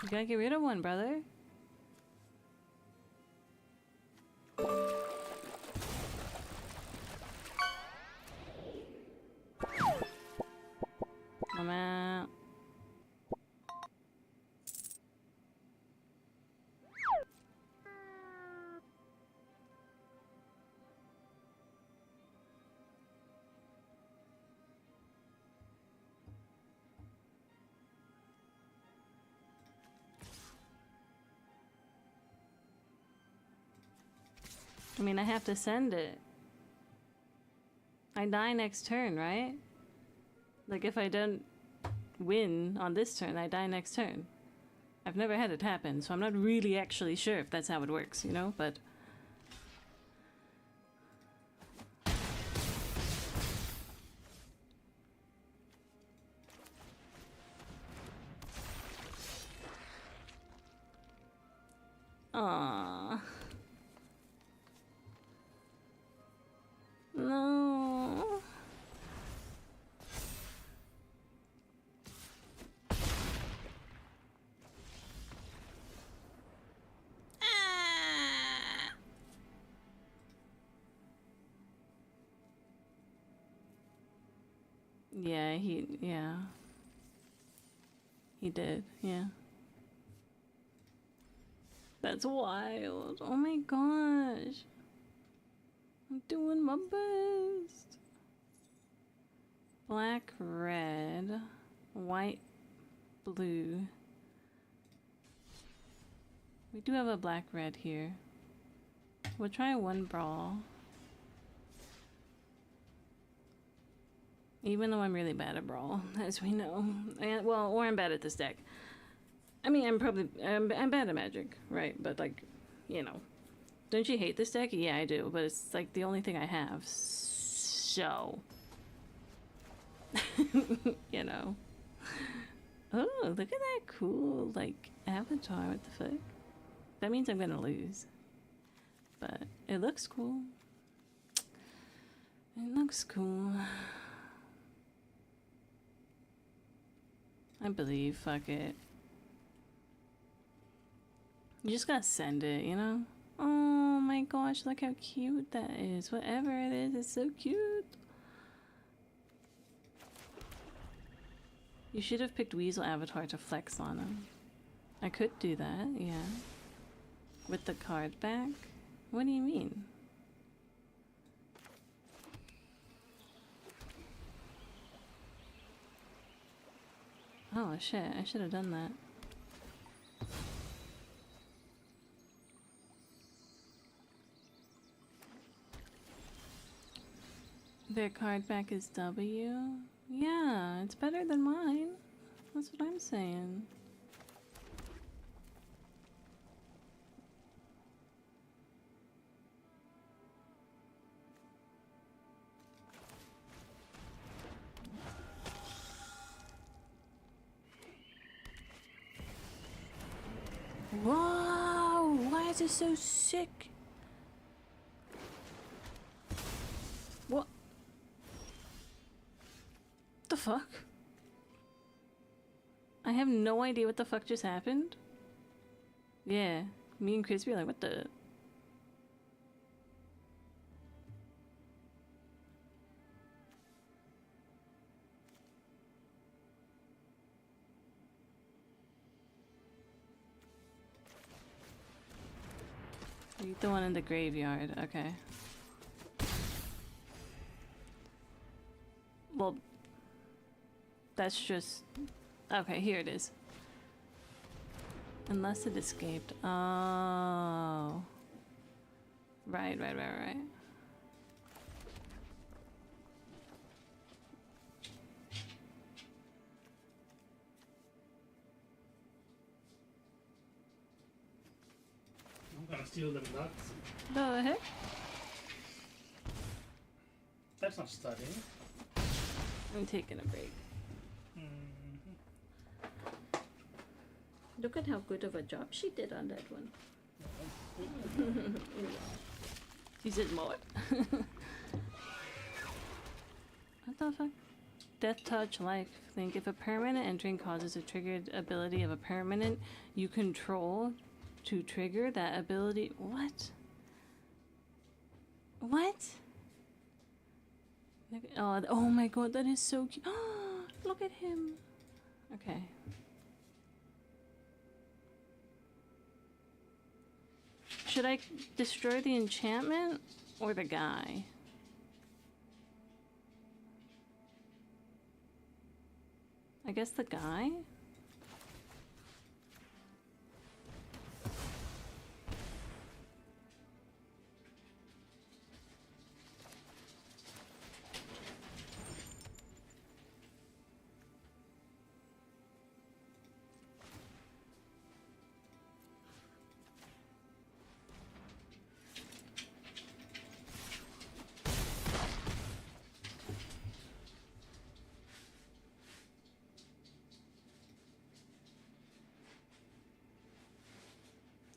You gotta get rid of one, brother. I'm out. I mean, I have to send it. I die next turn, right? Like, if I don't win on this turn, I die next turn. I've never had it happen, so I'm not really actually sure if that's how it works, you know, but... Aww. No. Ah. Yeah, he did, yeah. That's wild. Oh my gosh. I'm doing my best. Black, red, white, blue. We do have a black, red here. We'll try one brawl. Even though I'm really bad at brawl, as we know. And, well, or I'm bad at this deck. I mean, I'm bad at Magic, right? But like, you know, don't you hate this deck? Yeah, I do. But it's like the only thing I have. So, you know. Oh, look at that cool like avatar. What the fuck? That means I'm gonna lose. But it looks cool. It looks cool. I believe. Fuck it. You just gotta send it, you know? Oh my gosh, look how cute that is. Whatever it is, it's so cute. You should have picked Weasel Avatar to flex on him. I could do that, yeah. With the card back? What do you mean? Oh shit, I should have done that. Their card back is W? Yeah, it's better than mine. That's what I'm saying. Whoa! Why is it so sick? What the fuck? I have no idea what the fuck just happened. Yeah, me and Crispy are like, what the? The one in the graveyard, okay. Well, that's just... Okay, here it is. Unless it escaped. Oh. Right. I'm gonna steal them nuts. The heck? That's not studying. I'm taking a break. Mm-hmm. Look at how good of a job she did on that one. She said more. What the fuck? Death Touch Life. Think if a permanent entering causes a triggered ability of a permanent you control to trigger that ability. What? What? Oh my god, that is so cute. Look at him. Okay. Should I destroy the enchantment or the guy? I guess the guy?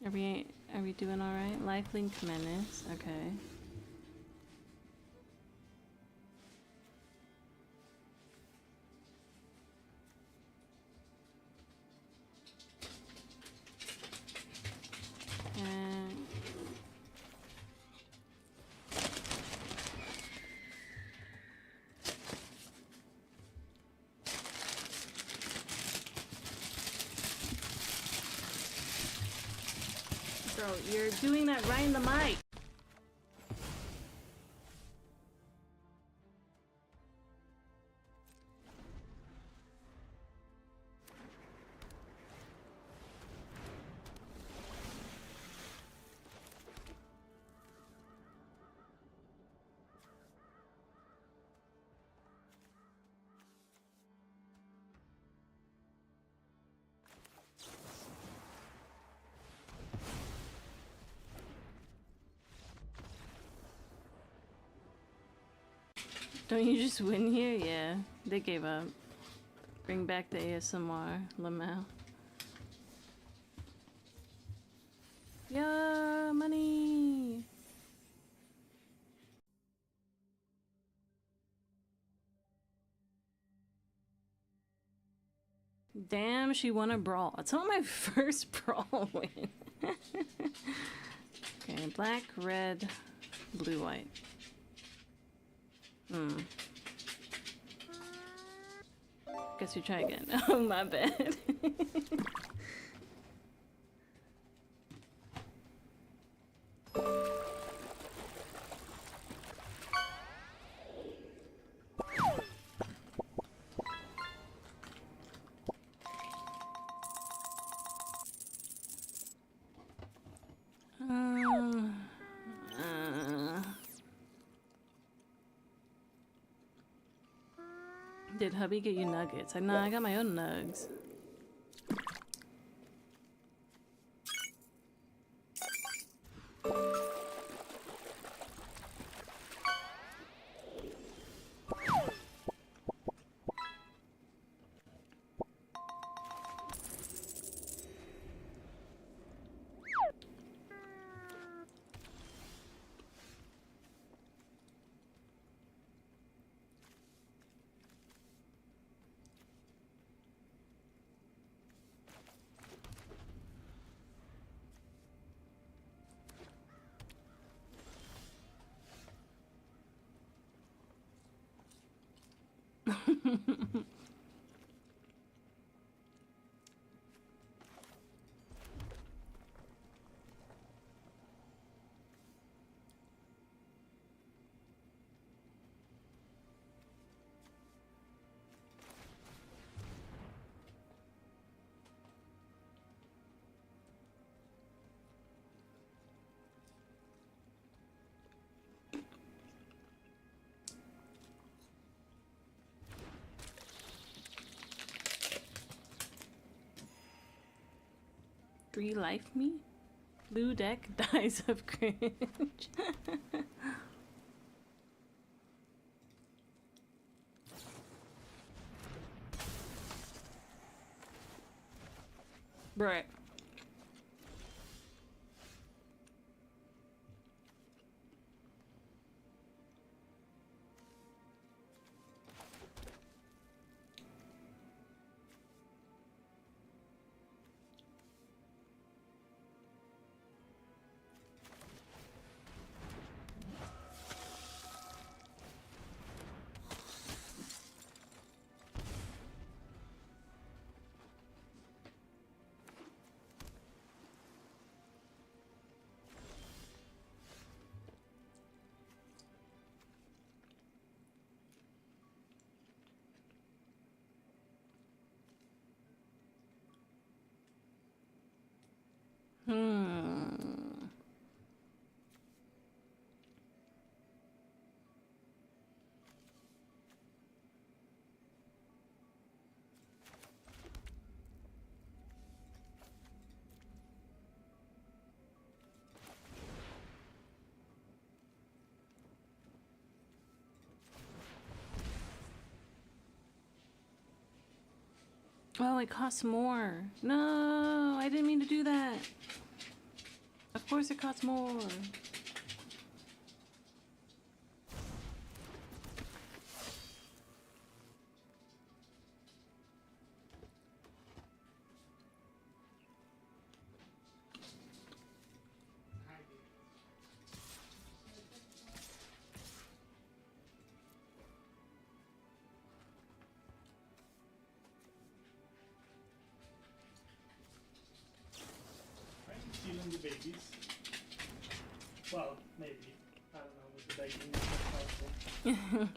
Are we doing all right? Lifelink Menace. Okay. Bro, you're doing that right in the mic. Don't you just win here? Yeah, they gave up. Bring back the ASMR, Lamau. Yeah, money! Damn, she won a brawl. It's not my first brawl win. Okay, black, red, blue, white. Guess we try again. Oh, my bad. Did hubby get you nuggets? No, I got my own nugs. Three life me? Blue deck dies of cringe. Right. Oh, it costs more. No, I didn't mean to do that. Of course it costs more. I'm stealing the babies. Well, maybe. I don't know, with the baking is not helpful.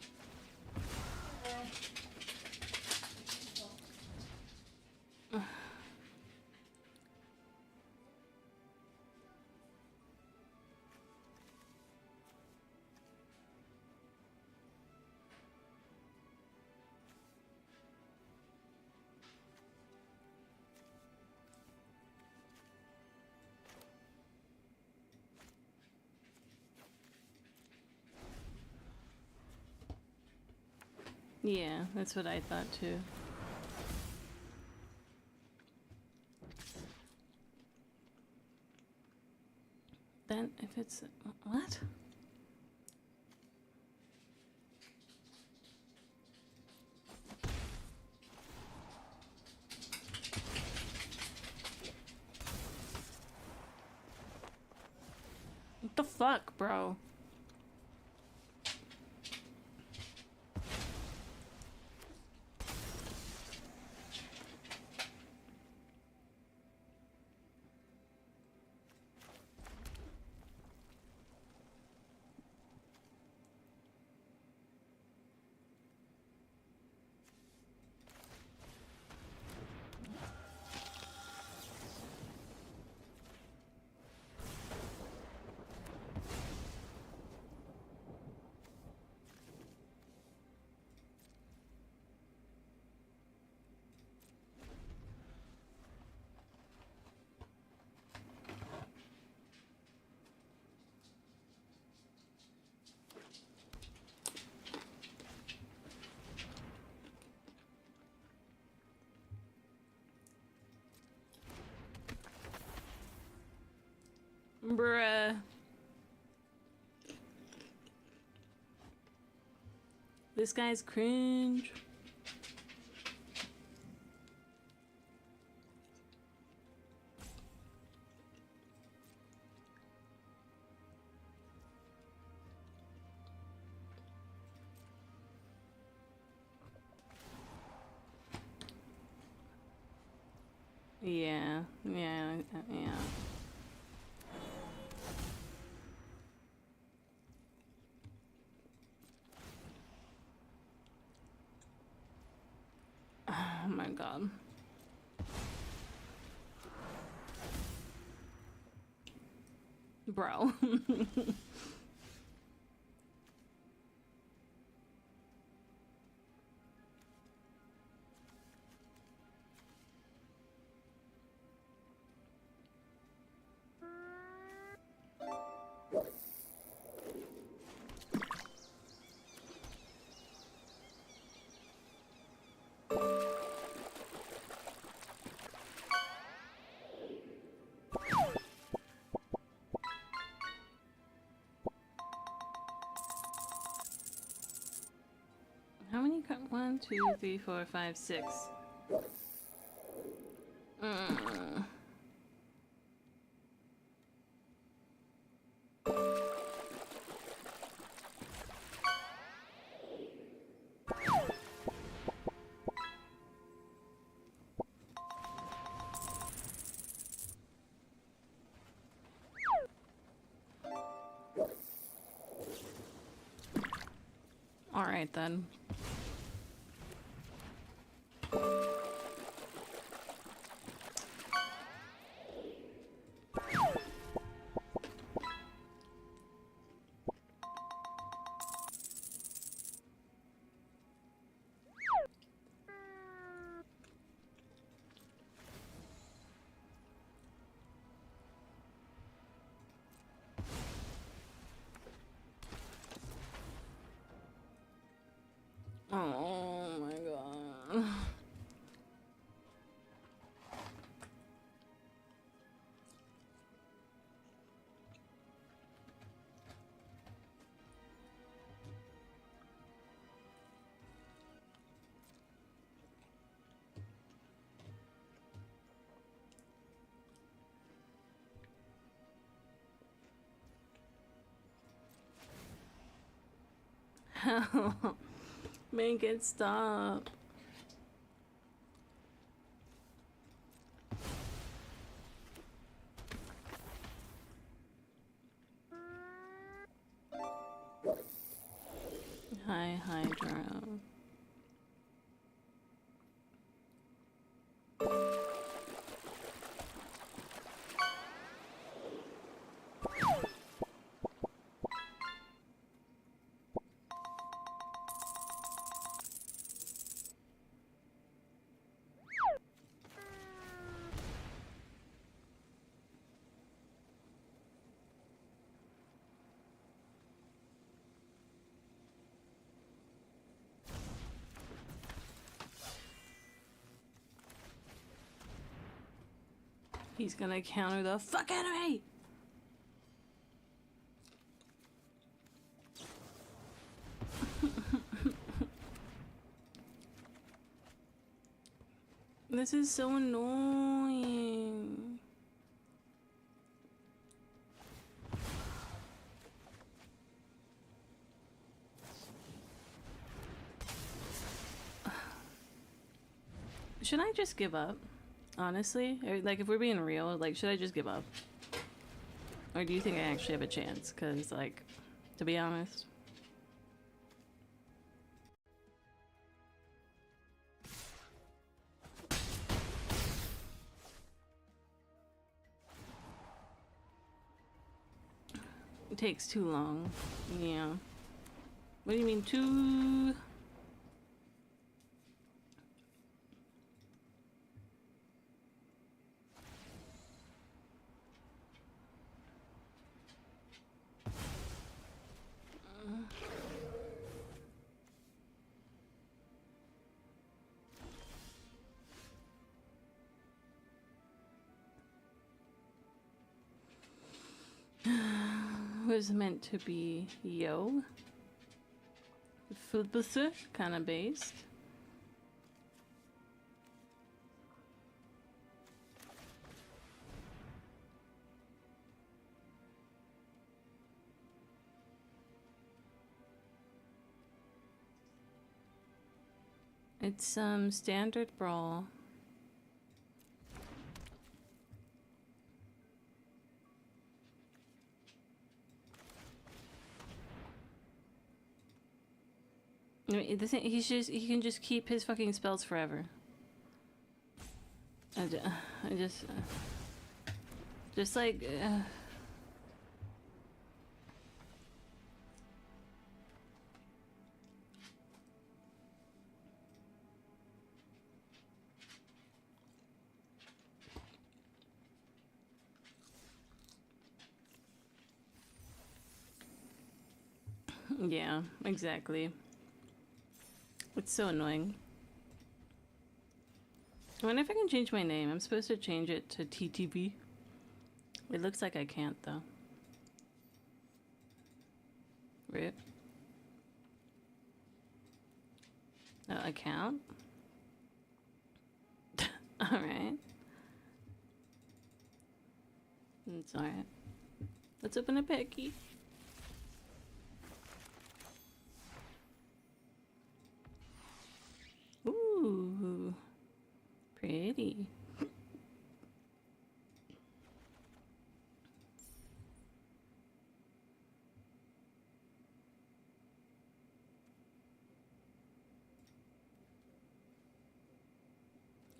Yeah, that's what I thought too. Then if it's what? What the fuck, bro? Bruh. This guy's cringe. Yeah, yeah, yeah. Oh my god. Bro. How many? 1, 2, 3, 4, 5, 6. All right then. hell? Make it stop. Hi, Hydro. He's gonna counter the fuck out of me! This is so annoying. Should I just give up? Honestly? Or, like, if we're being real, like, should I just give up? Or do you think I actually have a chance? Because, like, to be honest... It takes too long. Yeah. What do you mean, too... was meant to be yo. Food kind of based. It's standard brawl. I mean, the thing, he can just keep his fucking spells forever. I just like yeah, exactly. It's so annoying. I wonder if I can change my name. I'm supposed to change it to TTV. It looks like I can't, though. Rip. Account? Alright. It's alright. Let's open a Becky. Ooh. Pretty.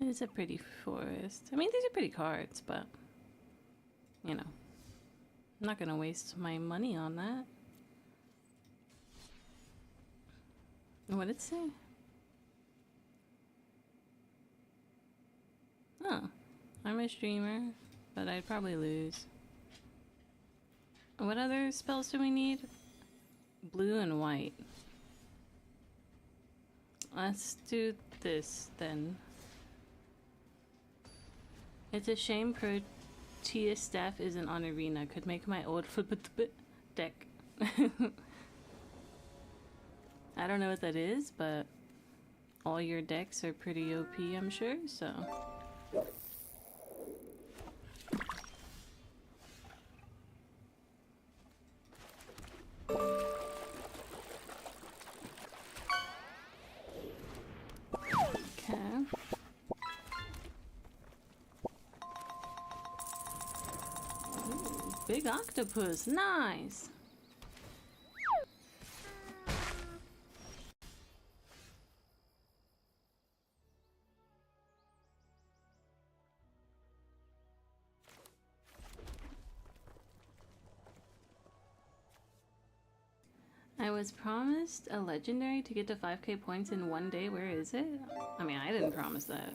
It's a pretty forest. I mean, these are pretty cards, but you know, I'm not gonna waste my money on that. What did it say? Oh, I'm a streamer, but I'd probably lose. What other spells do we need? Blue and white. Let's do this then. It's a shame Proteus staff isn't on Arena. Could make my old deck. I don't know what that is, but all your decks are pretty OP, I'm sure, so... big octopus. Nice. I was promised a legendary to get to 5k points in one day. Where is it? I mean, I didn't promise that.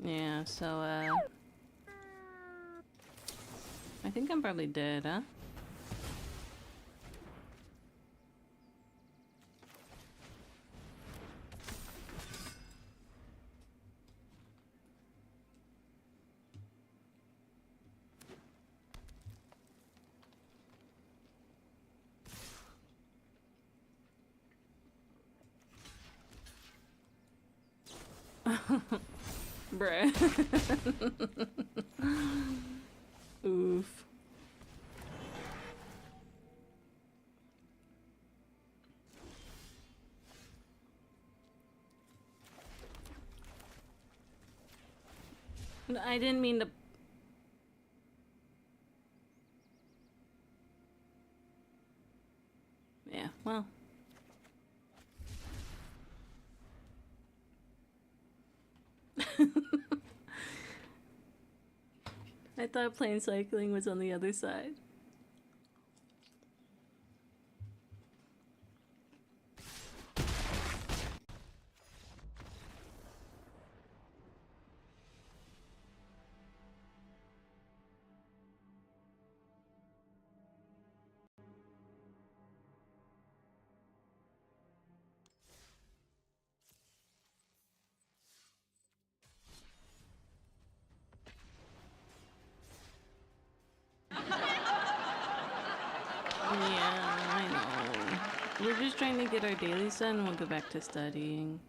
Yeah, so, I think I'm probably dead, huh? Bruh. Oof. I didn't mean to... Yeah, well... I thought plane cycling was on the other side. Yeah, I know. We're just trying to get our dailies done and we'll go back to studying.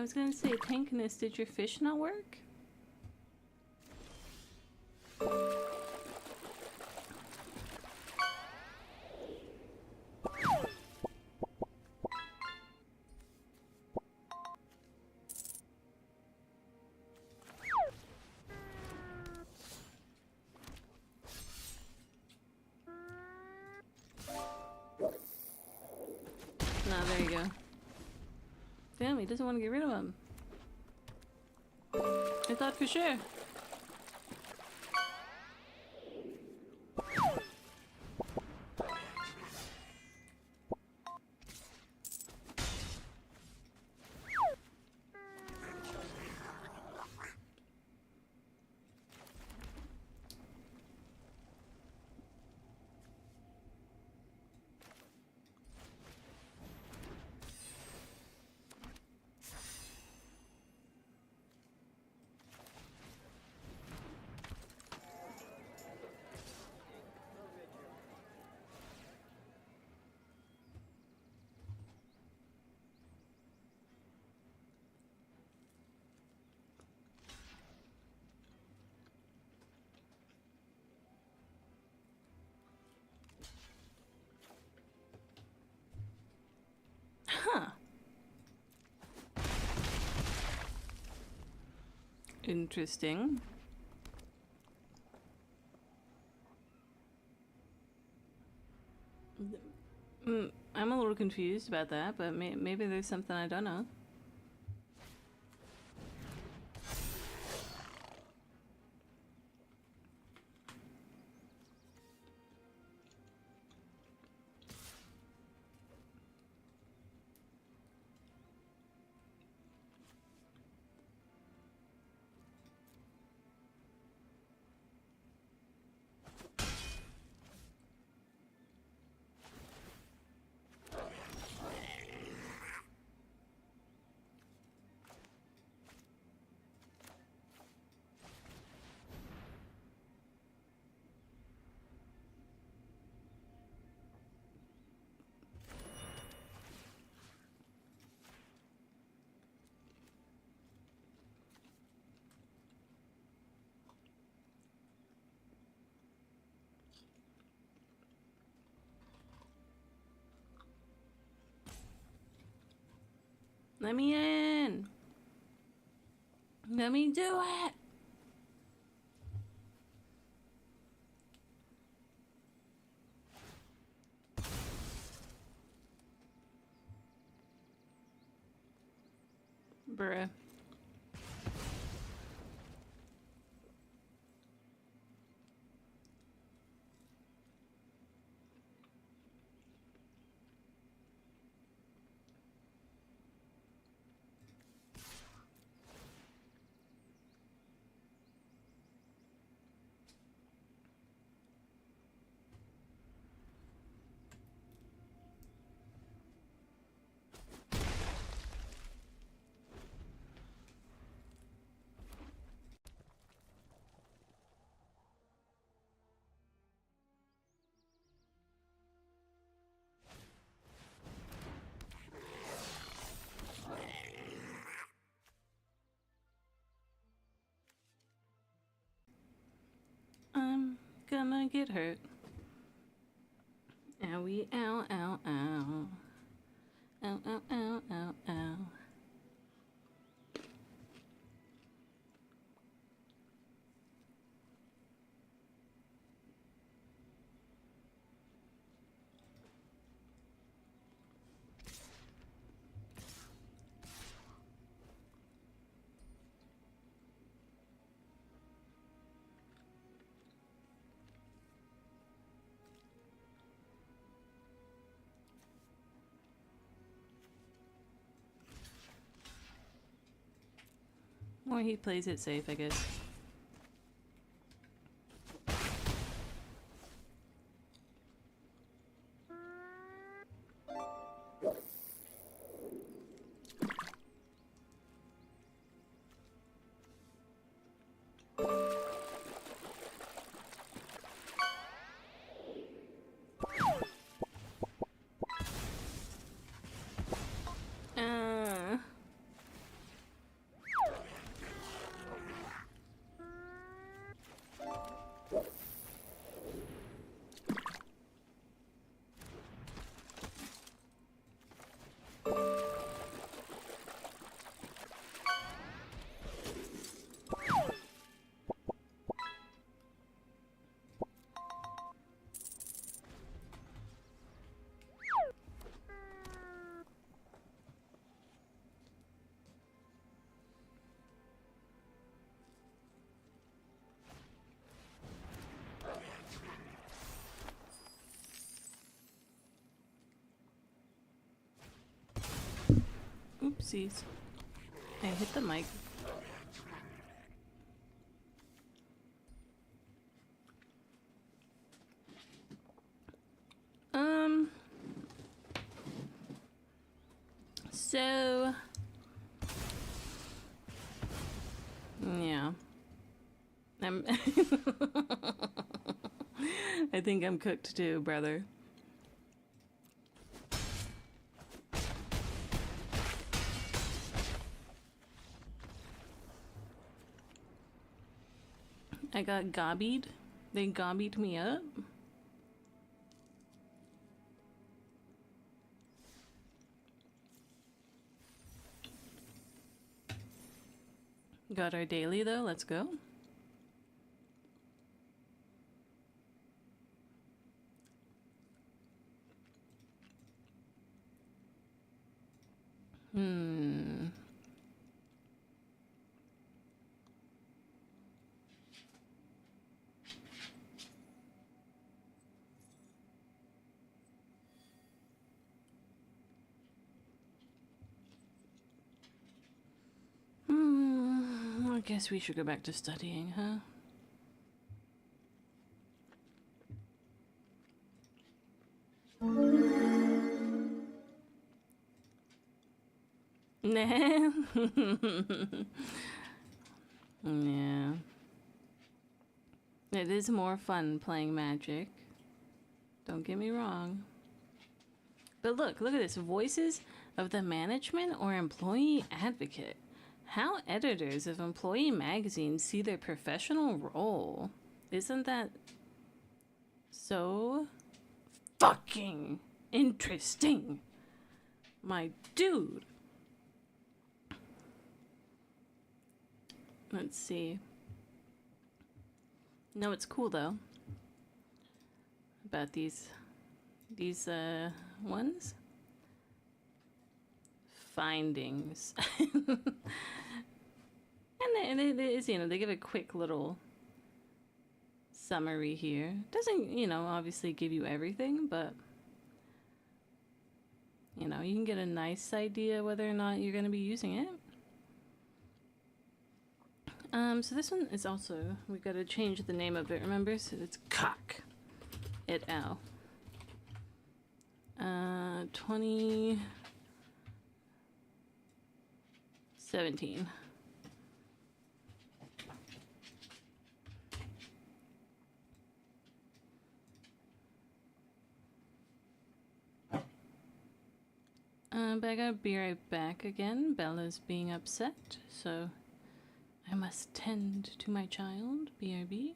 was gonna say, Tankiness, did your fish not work? No, there you go. Damn, he doesn't want to get rid of him. I thought for sure. Huh. Interesting. I'm a little confused about that, but maybe there's something I don't know. Let me in! Let me do it! Bruh. I'm gonna get hurt. Owie, ow, ow, ow. Ow, ow, ow, ow, ow. Or he plays it safe, I guess. Whoopsies. I hit the mic. So yeah. I think I'm cooked too, brother. I got gobbied. They gobbied me up. Got our daily though, let's go. I guess we should go back to studying, huh? Nah. Yeah. It is more fun playing Magic. Don't get me wrong. But look at this. Voices of the management or employee advocate. How editors of employee magazines see their professional role. Isn't that so fucking interesting? My dude. Let's see. No, it's cool though. About these ones. Findings. And it is, you know, they give a quick little summary here. Doesn't, you know, obviously give you everything, but you know, you can get a nice idea whether or not you're going to be using it. So this one is also, we got to change the name of it, remember? So it's Cock et al. 2017. But I gotta be right back again. Bella's being upset, so I must tend to my child. BRB.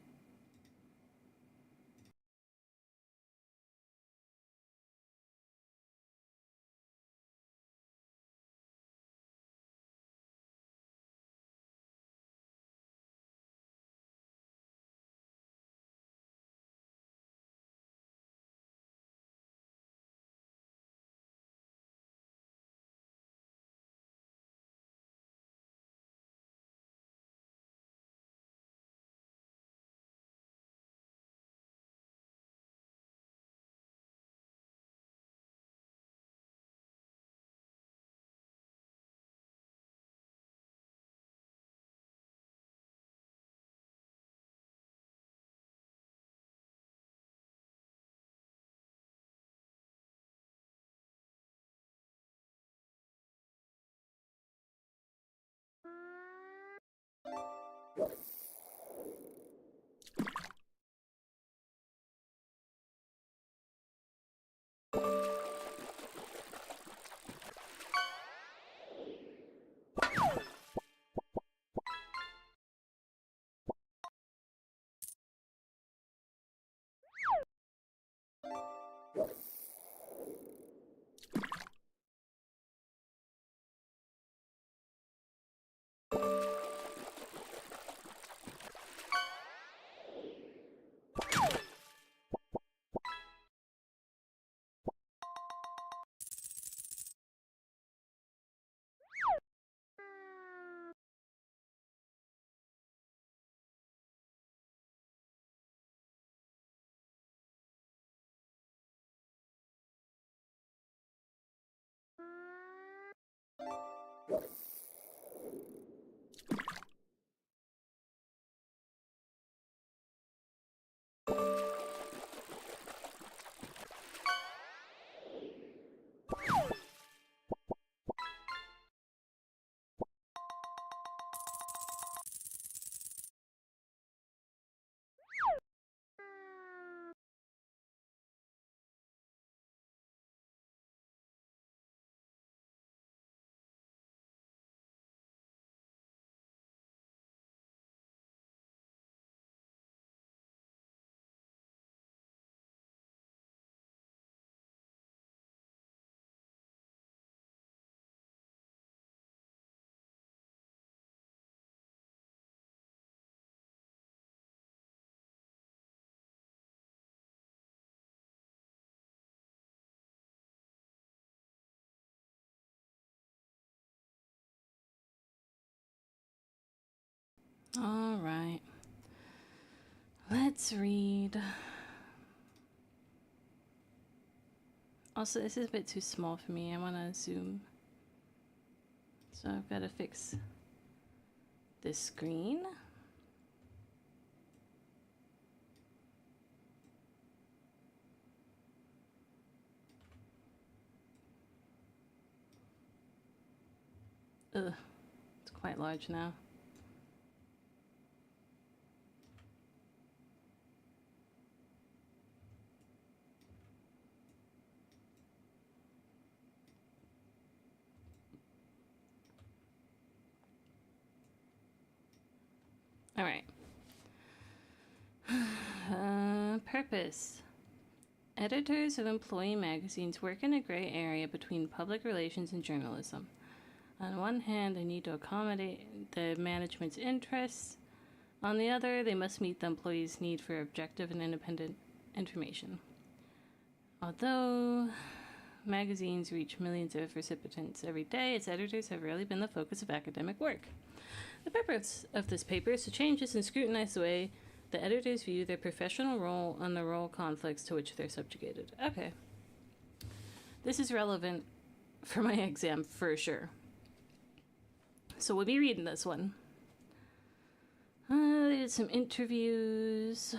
All right. Let's read. Also, this is a bit too small for me. I want to zoom. So I've got to fix this screen. Ugh, it's quite large now. All right. Purpose. Editors of employee magazines work in a gray area between public relations and journalism. On one hand, they need to accommodate the management's interests. On the other, they must meet the employees' need for objective and independent information. Although magazines reach millions of recipients every day, its editors have rarely been the focus of academic work. The purpose of this paper is to change this and scrutinize the way the editors view their professional role and the role conflicts to which they're subjugated. Okay. This is relevant for my exam for sure. So we'll be reading this one. They did some interviews.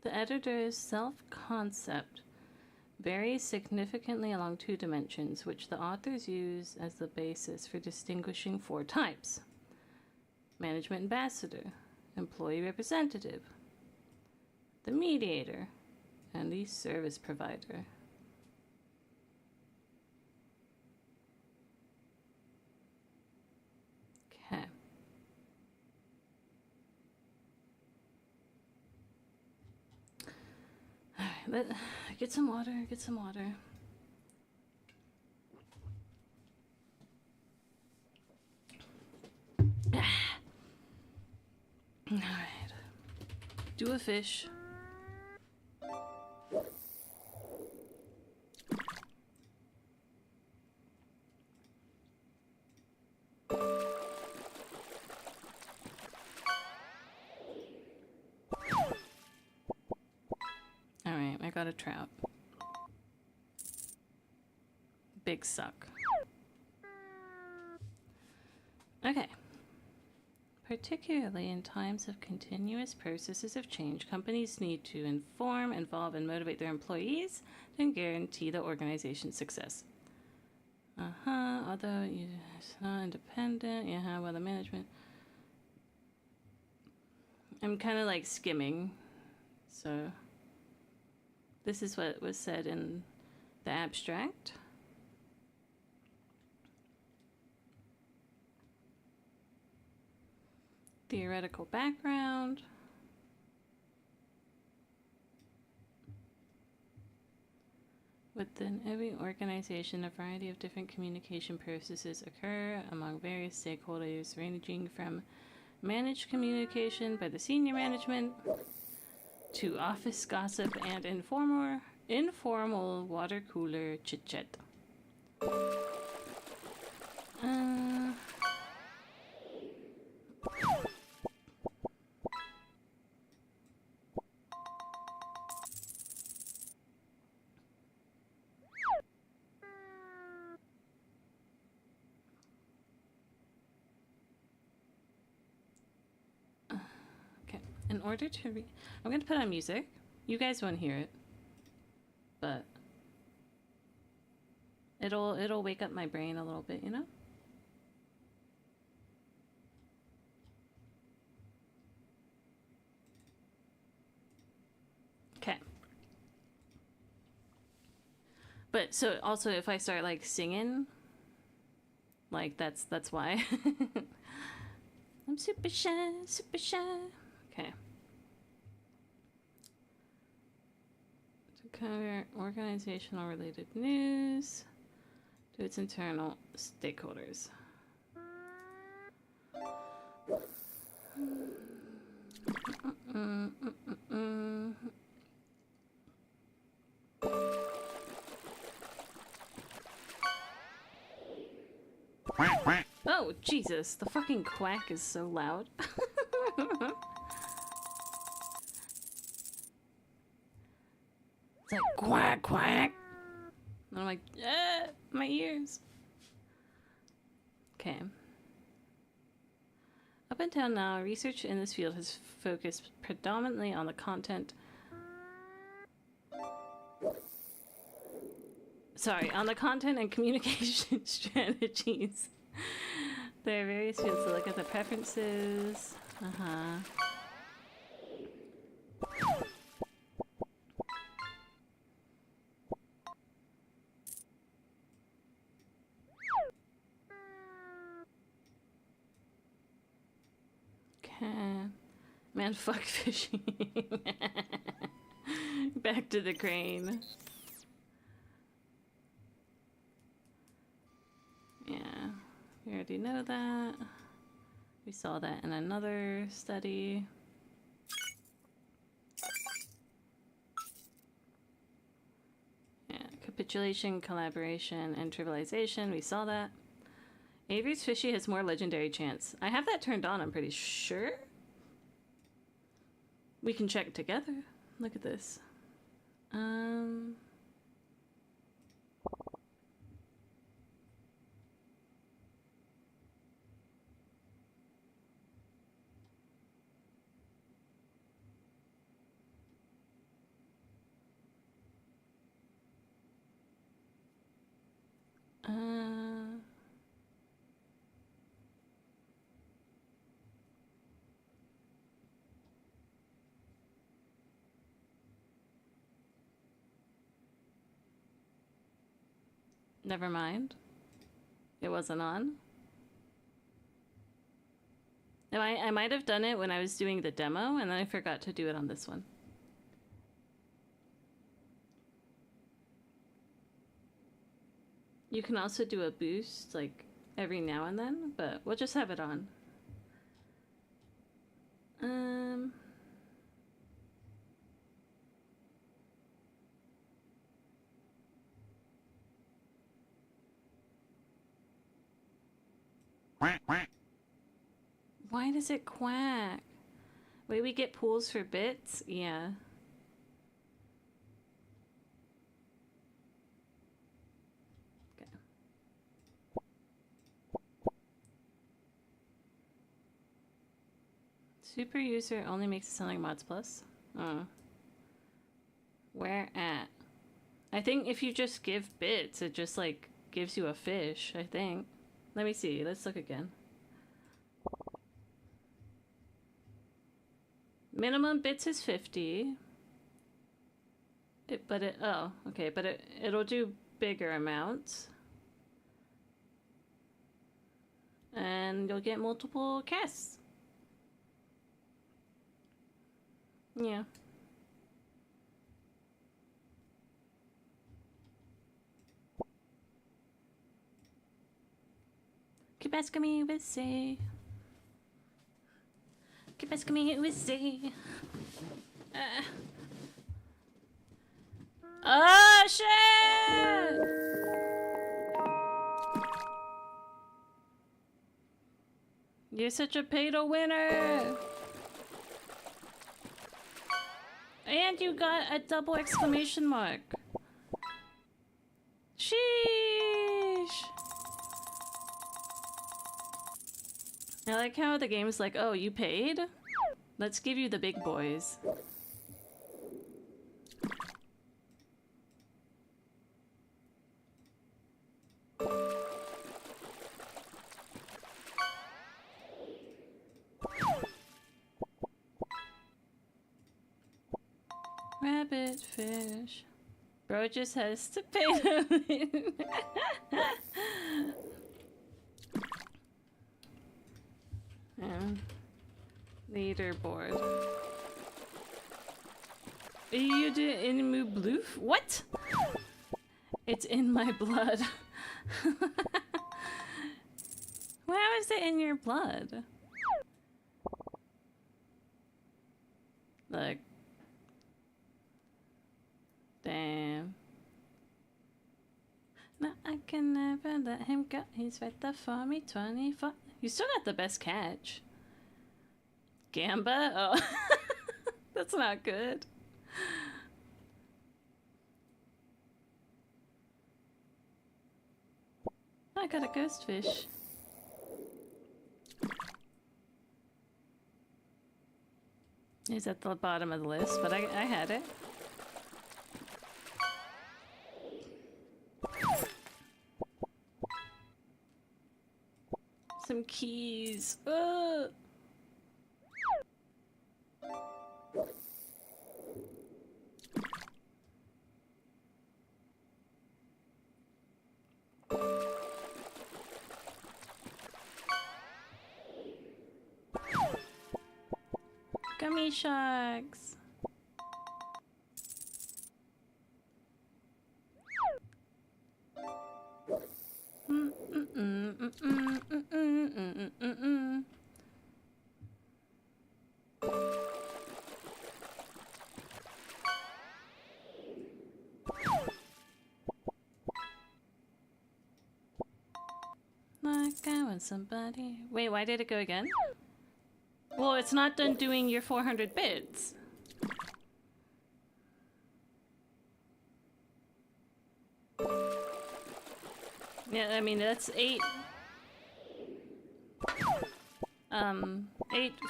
The editor's self-concept varies significantly along two dimensions, which the authors use as the basis for distinguishing four types: management ambassador, employee representative, the mediator, and the service provider. Okay. All right, get some water, get some water. All right. Do a fish. Alright, I got a trout. Big suck. Okay. Particularly in times of continuous processes of change, companies need to inform, involve, and motivate their employees to guarantee the organization's success. Although it's not independent, well, the management. I'm kind of like skimming, so this is what was said in the abstract. Theoretical background. Within every organization, a variety of different communication processes occur among various stakeholders, ranging from managed communication by the senior management to office gossip and informal water cooler chit-chat. In order to I'm gonna put on music. You guys won't hear it. But it'll wake up my brain a little bit, you know? Okay. But so also if I start like singing, like that's why. I'm super shy, super shy. Okay. To cover organizational related news to its internal stakeholders. Oh, Jesus, the fucking quack is so loud. It's like quack, quack. And I'm like, my ears. Okay. Up until now, research in this field has focused predominantly on the content. Sorry, on the content and communication strategies. There are various fields to look at the preferences. Okay. Man, fuck fishing. Back to the crane. Yeah, we already know that. We saw that in another study. Yeah, capitulation, collaboration, and trivialization. We saw that. Avery's Fishy has more legendary chance. I have that turned on, I'm pretty sure. We can check together. Look at this. Never mind. It wasn't on. No, I might have done it when I was doing the demo, and then I forgot to do it on this one. You can also do a boost, like, every now and then, but we'll just have it on. Why does it quack? Wait, we get pools for bits? Yeah. Okay. Super user only makes it sound like Mods Plus. Oh. Where at? I think if you just give bits, it just like gives you a fish, I think. Let me see. Let's look again. Minimum bits is 50. Oh, okay, but it'll do bigger amounts. And you'll get multiple casts. Yeah. Keep asking me with say. Keep asking me with say. Oh shit! You're such a pay-to-winner! And you got a double exclamation mark. Sheesh! I like how the game's like, oh, you paid? Let's give you the big boys. Rabbit fish. Bro just has to pay the leaderboard. You do in my blue? What? It's in my blood. How is it in your blood? Look. Damn. No, I can never let him go. He's right there for me, 24. You still got the best catch. Gamba? Oh. That's not good. I got a ghost fish. He's at the bottom of the list, but I had it. Some keys. Ugh. Gummy sharks. Like I want somebody. Wait, why did it go again? Well, it's not done doing your 400 bits. Yeah, I mean, that's 8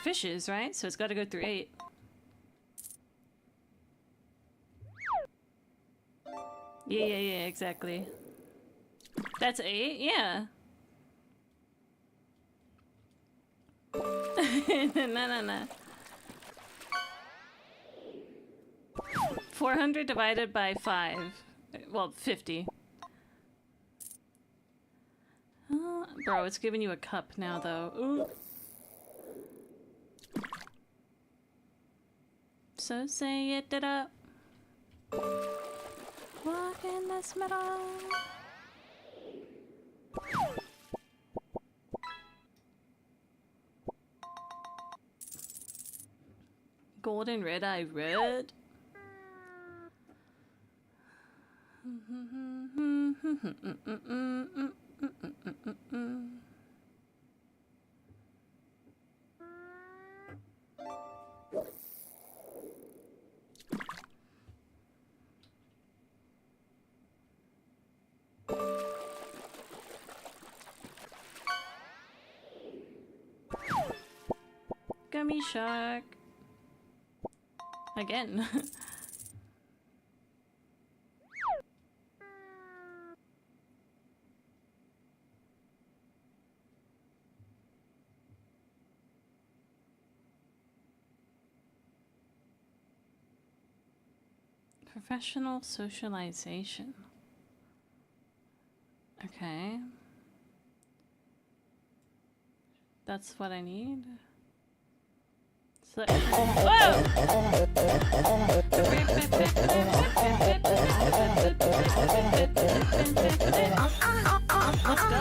fishes, right? So it's got to go through 8. Yeah, exactly. That's 8? Yeah. No. 400 divided by 5. Well, 50. Oh, bro, it's giving you a cup now, though. Ooh. So say it up. Walk in this middle. Golden red-eye red. Gummy shark. Again. Professional socialization. Okay. That's what I need. So, whoa! Let's go!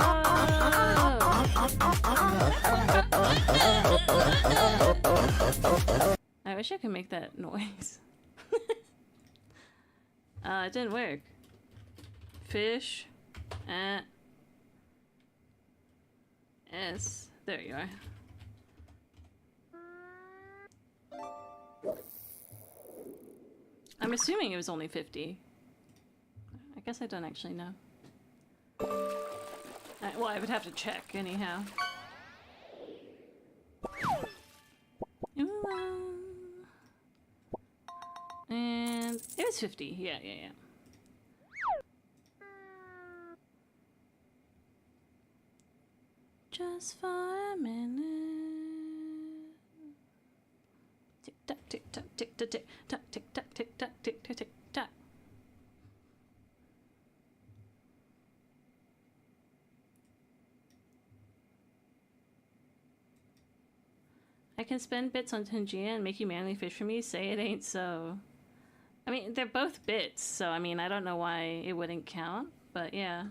I wish I could make that noise. It didn't work. Fish. S. There you are. I'm assuming it was only 50. I guess I don't actually know. Well, I would have to check anyhow. Ooh. is 50. Yeah, yeah, yeah. Just for a minute. Tick tock, tick tock, tick tock, tick tock, tick tock, tick tock, tick tock, tick tock. I can spend bits on Tangia and make you manly fish for me. Say it ain't so. I mean, they're both bits, so I mean, I don't know why it wouldn't count, but yeah.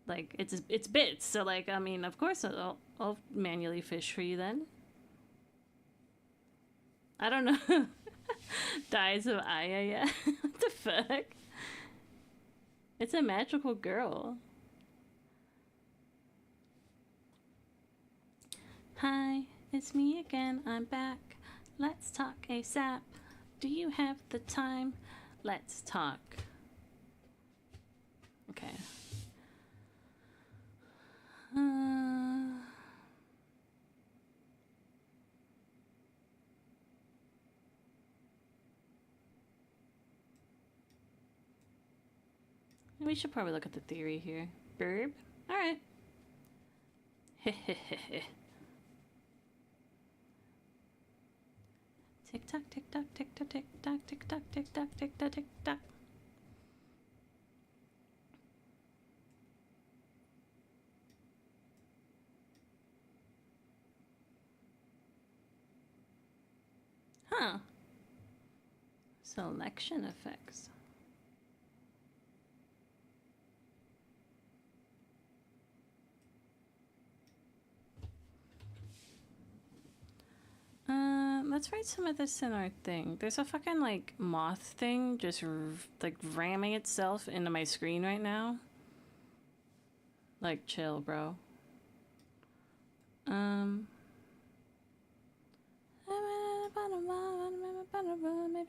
Like, it's bits, so like, I mean, of course I'll manually fish for you then. I don't know. Dies of Aya, yeah. What the fuck? It's a magical girl. Hi, it's me again, I'm back. Let's talk ASAP. Do you have the time? Let's talk. Okay. We should probably look at the theory here. Burb? Alright. Hehehehe. Tick tock, tick tock, tick tock, tick tock, tick tock, tick tock, tick tock, tick tock. Huh. Selection effects. Let's write some of this in our thing. There's a fucking, like, moth thing just, like, ramming itself into my screen right now. Like, chill, bro. Maybe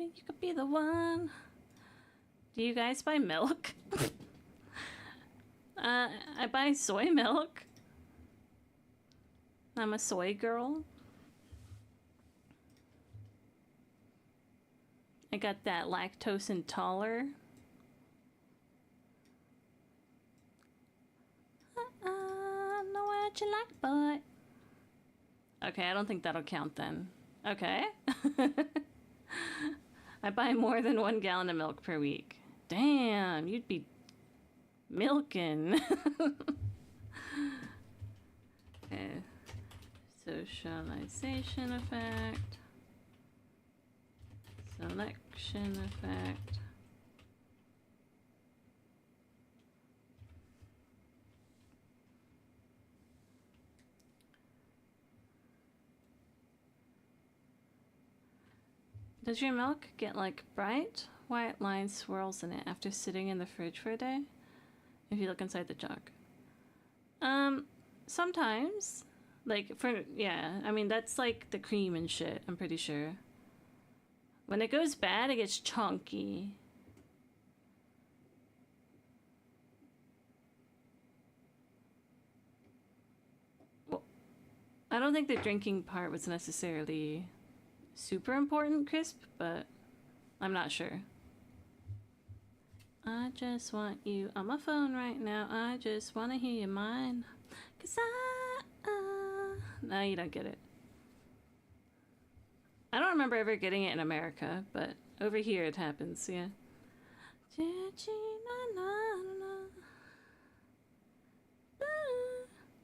you could be the one. Do you guys buy milk? I buy soy milk. I'm a soy girl. I got that lactose intoler. Know what you like, but... Okay, I don't think that'll count then. Okay. I buy more than 1 gallon of milk per week. Damn, you'd be milking. Okay. Socialization effect. Selection effect. Does your milk get like bright white line swirls in it after sitting in the fridge for a day? If you look inside the jug. Sometimes. Like, yeah, I mean, that's like the cream and shit, I'm pretty sure. When it goes bad, it gets chunky. Well, I don't think the drinking part was necessarily super important, Crisp, but I'm not sure. I just want you on my phone right now. I just want to hear your mind. 'Cause no, you don't get it. I don't remember ever getting it in America, but over here it happens, yeah.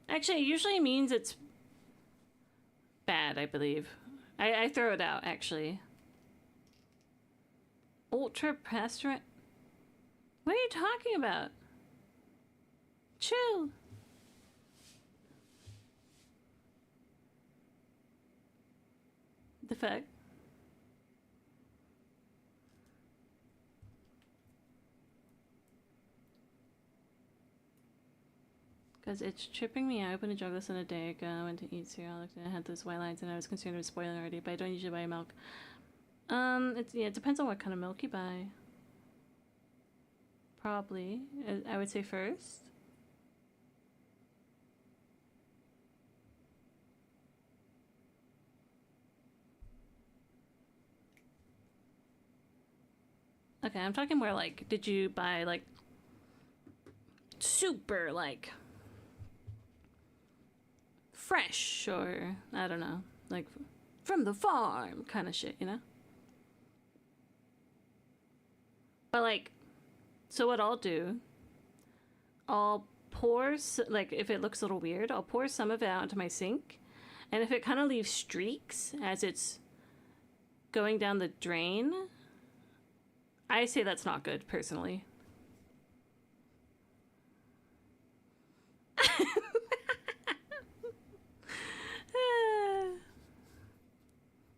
Actually, it usually means it's bad, I believe. I throw it out, actually. Ultra pastorant? What are you talking about? Chill. The fuck? Because it's tripping me out. I opened a jug less than a day ago. I went to eat cereal. I looked and it had those white lines and I was concerned it was spoiling already, but I don't usually buy milk. It depends on what kind of milk you buy. Probably. I would say first. Okay, I'm talking more like, did you buy like super like fresh or I don't know, like from the farm kind of shit, you know? But like, so what I'll do, I'll pour, like if it looks a little weird, I'll pour some of it out into my sink. And if it kind of leaves streaks as it's going down the drain, I say that's not good, personally.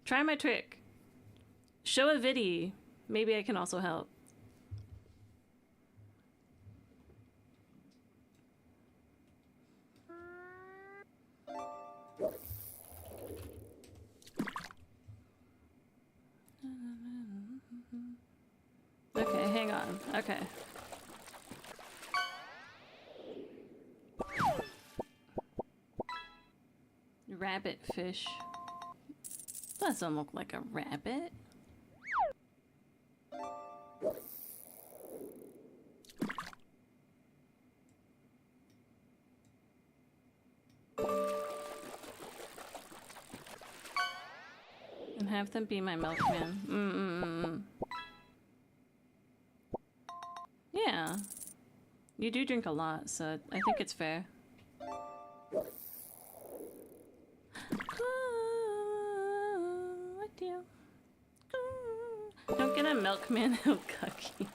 Try my trick. Show a viddy. Maybe I can also help. Okay, hang on. Okay. Rabbit fish. Doesn't look like a rabbit. And have them be my milkman. Yeah. You do drink a lot, so I think it's fair. What do you? Don't get a milkman, he'll cuck you.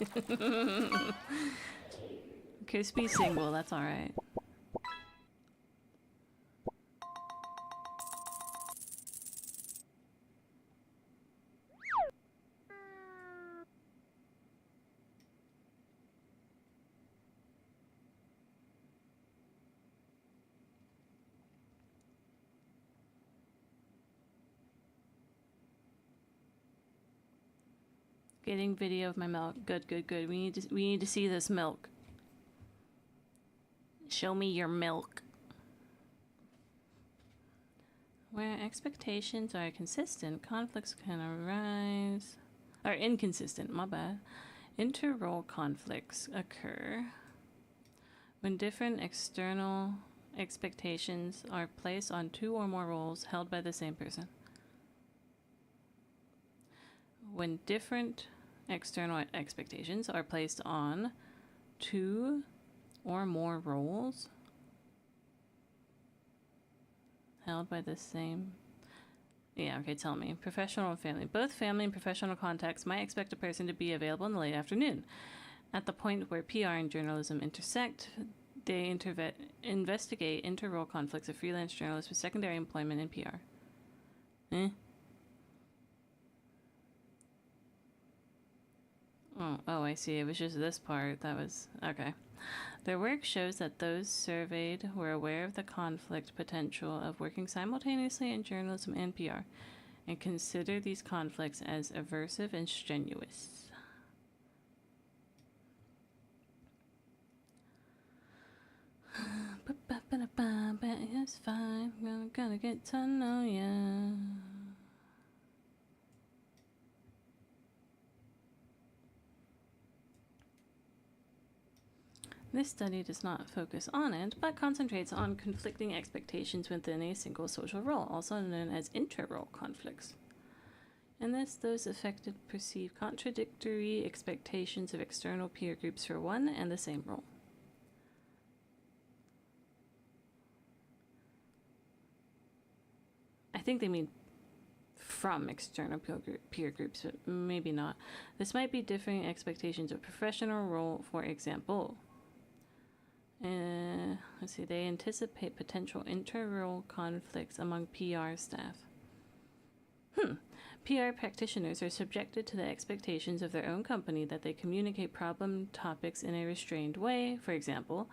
Crispy single, that's alright. Getting video of my milk. Good, good, good. We need to see this milk. Show me your milk. Where expectations are consistent, conflicts can arise. Or inconsistent, my bad. Inter-role conflicts occur when different external expectations are placed on two or more roles held by the same person. When different external expectations are placed on two or more roles held by the same... Yeah, okay, tell me. Professional and family. Both family and professional contexts might expect a person to be available in the late afternoon. At the point where PR and journalism intersect, they investigate inter-role conflicts of freelance journalists with secondary employment in PR. Oh, I see. It was just this part. That was... Okay. Their work shows that those surveyed were aware of the conflict potential of working simultaneously in journalism and PR, and consider these conflicts as aversive and strenuous. It's fine. I'm gonna get to know ya. This study does not focus on it, but concentrates on conflicting expectations within a single social role, also known as inter-role conflicts. In this, those affected perceive contradictory expectations of external peer groups for one and the same role. I think they mean from external peer groups, but maybe not. This might be differing expectations of professional role, for example. Let's see, they anticipate potential inter-role conflicts among PR staff. PR practitioners are subjected to the expectations of their own company that they communicate problem topics in a restrained way, for example,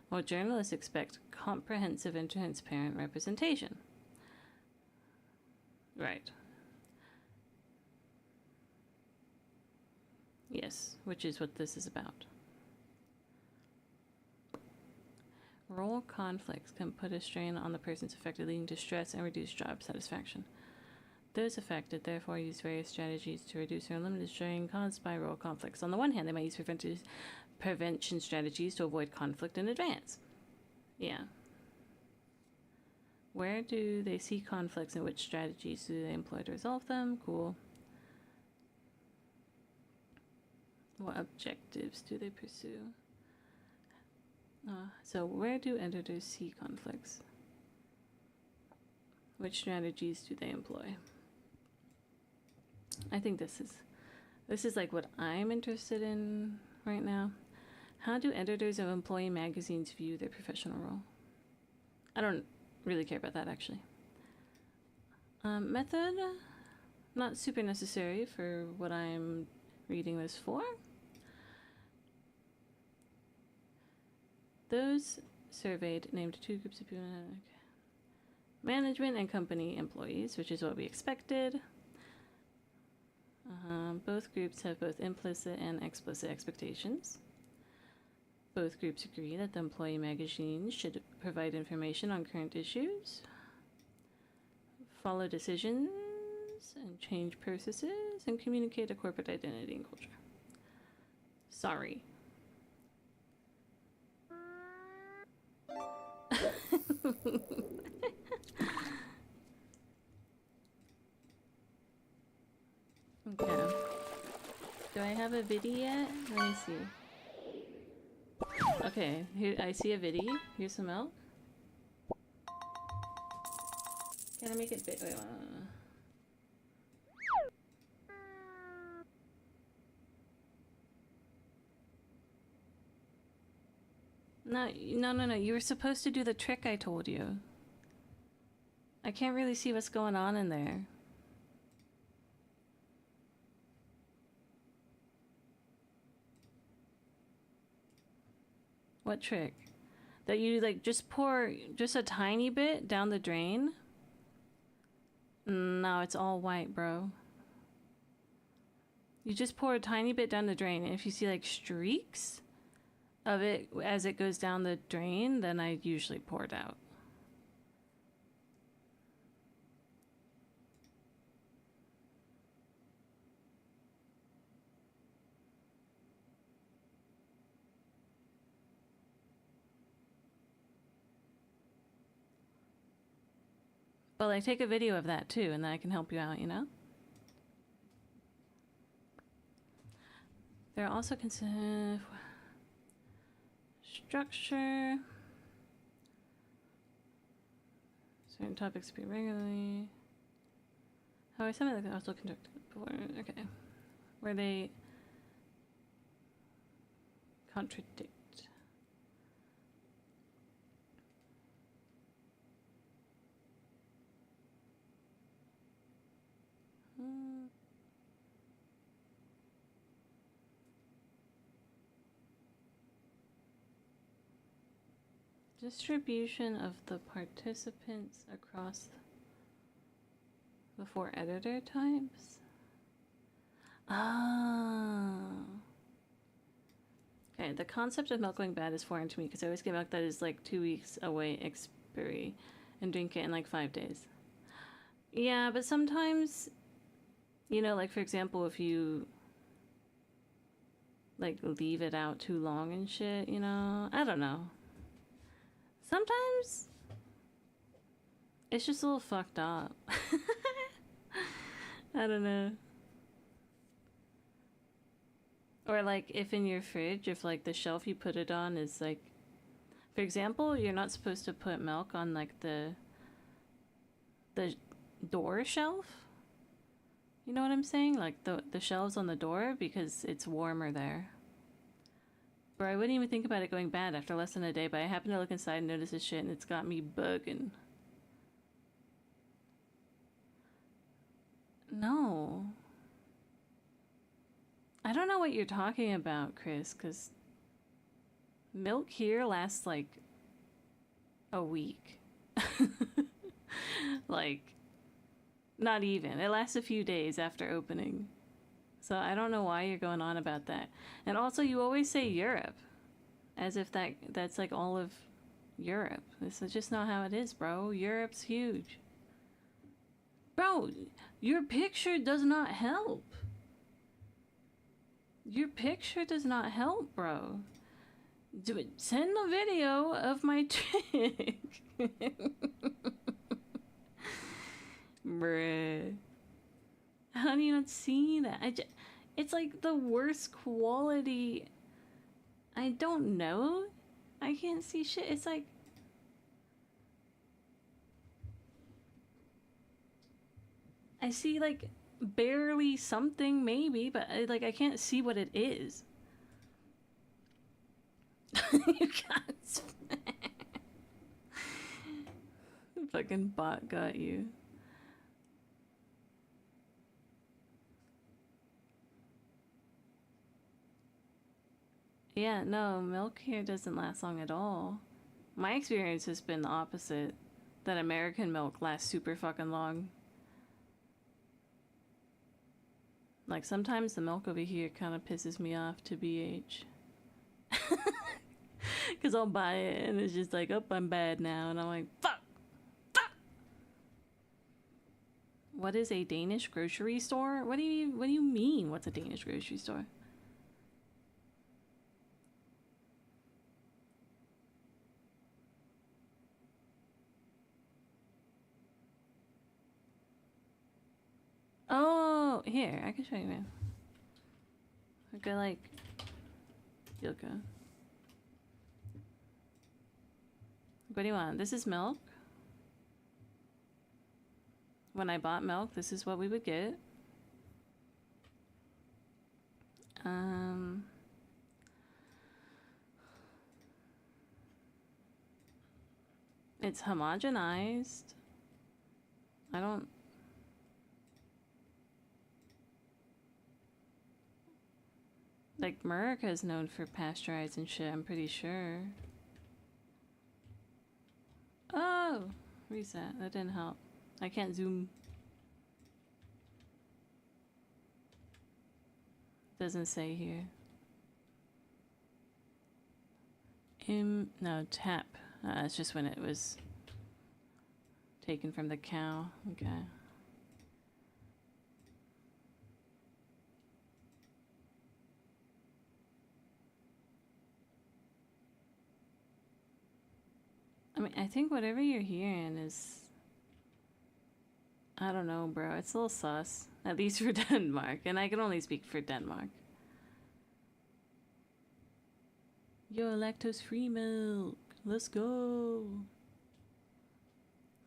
while journalists expect comprehensive and transparent representation. Right. Yes, which is what this is about. Role conflicts can put a strain on the persons affected, leading to stress and reduced job satisfaction. Those affected therefore use various strategies to reduce or eliminate strain caused by role conflicts. On the one hand, they might use prevention strategies to avoid conflict in advance. Yeah. Where do they see conflicts and which strategies do they employ to resolve them? Cool. What objectives do they pursue? So where do editors see conflicts? Which strategies do they employ? I think this is like what I'm interested in right now. How do editors of employee magazines view their professional role? I don't really care about that, actually. Method, not super necessary for what I'm reading this for. Those surveyed named two groups of people: management and company employees, which is what we expected. Both groups have both implicit and explicit expectations. Both groups agree that the employee magazine should provide information on current issues, follow decisions, and change processes, and communicate a corporate identity and culture. Sorry. Okay. Do I have a video yet? Let me see. Okay, here I see a video. Here's some milk. Can I make it big? Wait, No. You were supposed to do the trick I told you. I can't really see what's going on in there. What trick? That you like just pour just a tiny bit down the drain? No, it's all white, bro. You just pour a tiny bit down the drain, and if you see like streaks of it as it goes down the drain, then I usually pour it out. But like, take a video of that too, and then I can help you out, you know? There are also consider structure. Certain topics be regularly. How are some of them also conducted before? Okay. Where they contradict. Distribution of the participants across the 4 editor types. Okay, the concept of milk going bad is foreign to me because I always get milk that is like 2 weeks away expiry and drink it in like 5 days. Yeah, but sometimes, you know, like for example, if you like leave it out too long and shit, you know, I don't know. Sometimes it's just a little fucked up. I don't know. Or like if in your fridge, if like the shelf you put it on is like, for example, you're not supposed to put milk on like the door shelf. You know what I'm saying? Like the shelves on the door, because it's warmer there. Or I wouldn't even think about it going bad after less than a day, but I happened to look inside and notice this shit, and it's got me bugging. No. I don't know what you're talking about, Chris, because milk here lasts like a week. Like, not even. It lasts a few days after opening. So I don't know why you're going on about that. And also, you always say Europe, as if that's like all of Europe. This is just not how it is, bro. Europe's huge. Bro, Bro, your picture does not help. Your picture does not help, bro. Send a video of my trick. Bruh. How do you not see that? It's like the worst quality. I don't know. I can't see shit. It's like... I see like barely something maybe, but like I can't see what it is. You can't. Fucking bot got you. Yeah, no, milk here doesn't last long at all. My experience has been the opposite. That American milk lasts super fucking long. Like, sometimes the milk over here kind of pisses me off, to BH. Because I'll buy it and it's just like, oh, I'm bad now. And I'm like, fuck! Fuck! What is a Danish grocery store? What do you mean, what's a Danish grocery store? Oh, here, I can show you, man. Okay, like, okay. What do you want? This is milk. When I bought milk, this is what we would get. It's homogenized. I don't... Like, America is known for pasteurized and shit, I'm pretty sure. Oh! Reset. That didn't help. I can't zoom. Doesn't say here. No, tap. It's just when it was taken from the cow. Okay. I mean, I think whatever you're hearing is... I don't know, bro. It's a little sus. At least for Denmark. And I can only speak for Denmark. Yo, lactose-free milk. Let's go.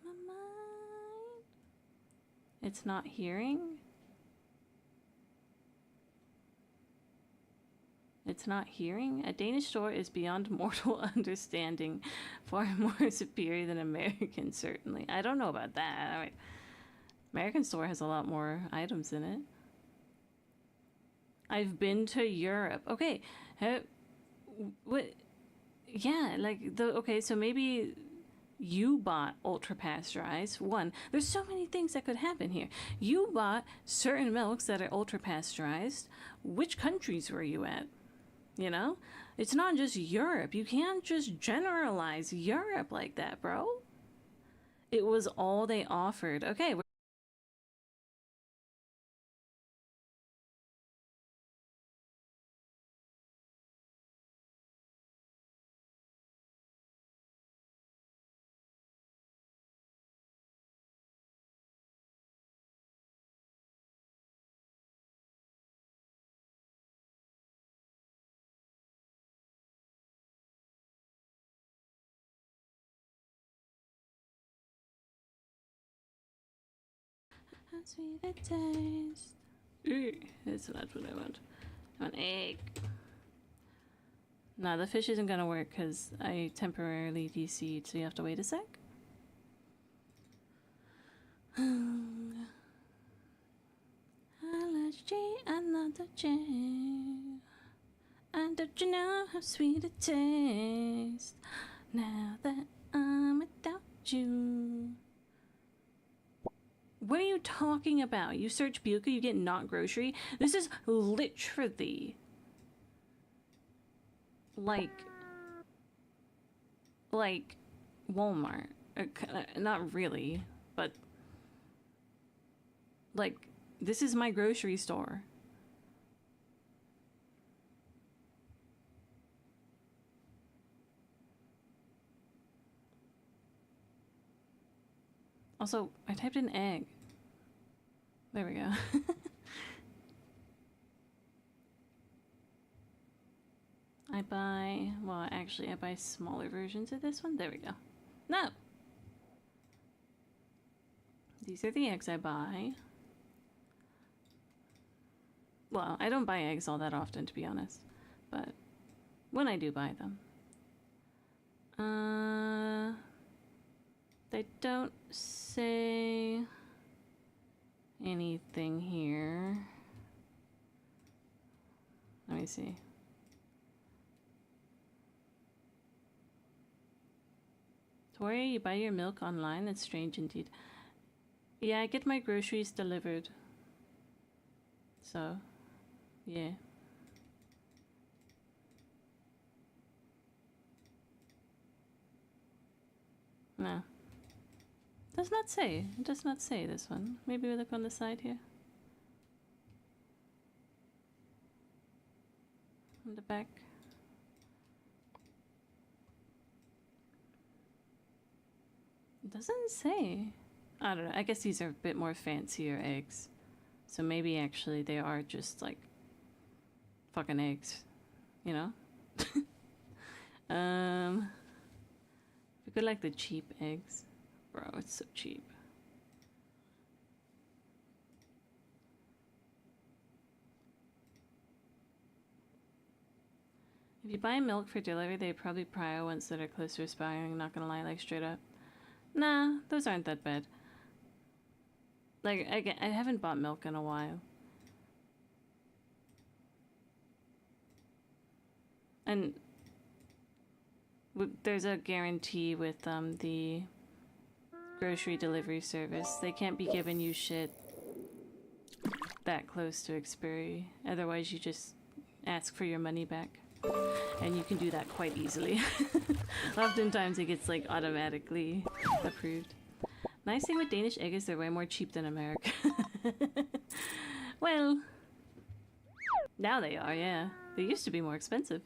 My mind. It's not hearing? It's not hearing? A Danish store is beyond mortal understanding. Far more superior than American, certainly. I don't know about that. I mean, American store has a lot more items in it. I've been to Europe. Okay. What? Yeah, like okay, so maybe you bought ultra pasteurized. One, there's so many things that could happen here. You bought certain milks that are ultra pasteurized. Which countries were you at? You know? It's not just Europe. You can't just generalize Europe like that, bro. It was all they offered. Okay, how sweet it tastes. That's not what I want. I want egg. No, the fish isn't gonna work because I temporarily DC'd, so you have to wait a sec. Allergy, another chair. And don't you know how sweet it tastes now that I'm without you? What are you talking about? You search Buka, you get not grocery. This is literally like Walmart. Not really, but Like, this is my grocery store. Also, I typed in egg. There we go. I buy, well, actually, I buy smaller versions of this one. There we go. No! These are the eggs I buy. Well, I don't buy eggs all that often, to be honest. But when I do buy them. They don't say anything here. Let me see. Tori, you buy your milk online? That's strange indeed. Yeah, I get my groceries delivered. So, yeah. No. Does not say. It does not say this one. Maybe we look on the side here. On the back. It doesn't say. I don't know. I guess these are a bit more fancier eggs. So maybe actually they are just like fucking eggs. You know? We could like the cheap eggs. Bro, it's so cheap. If you buy milk for delivery, they probably prio ones that are close to expiring, not gonna lie, like straight up. Nah, those aren't that bad. Like, I haven't bought milk in a while. And there's a guarantee with the grocery delivery service. They can't be giving you shit that close to expiry. Otherwise, you just ask for your money back. And you can do that quite easily. Oftentimes it gets like automatically approved. Nice thing with Danish egg is they're way more cheap than America. Well, now they are, yeah. They used to be more expensive.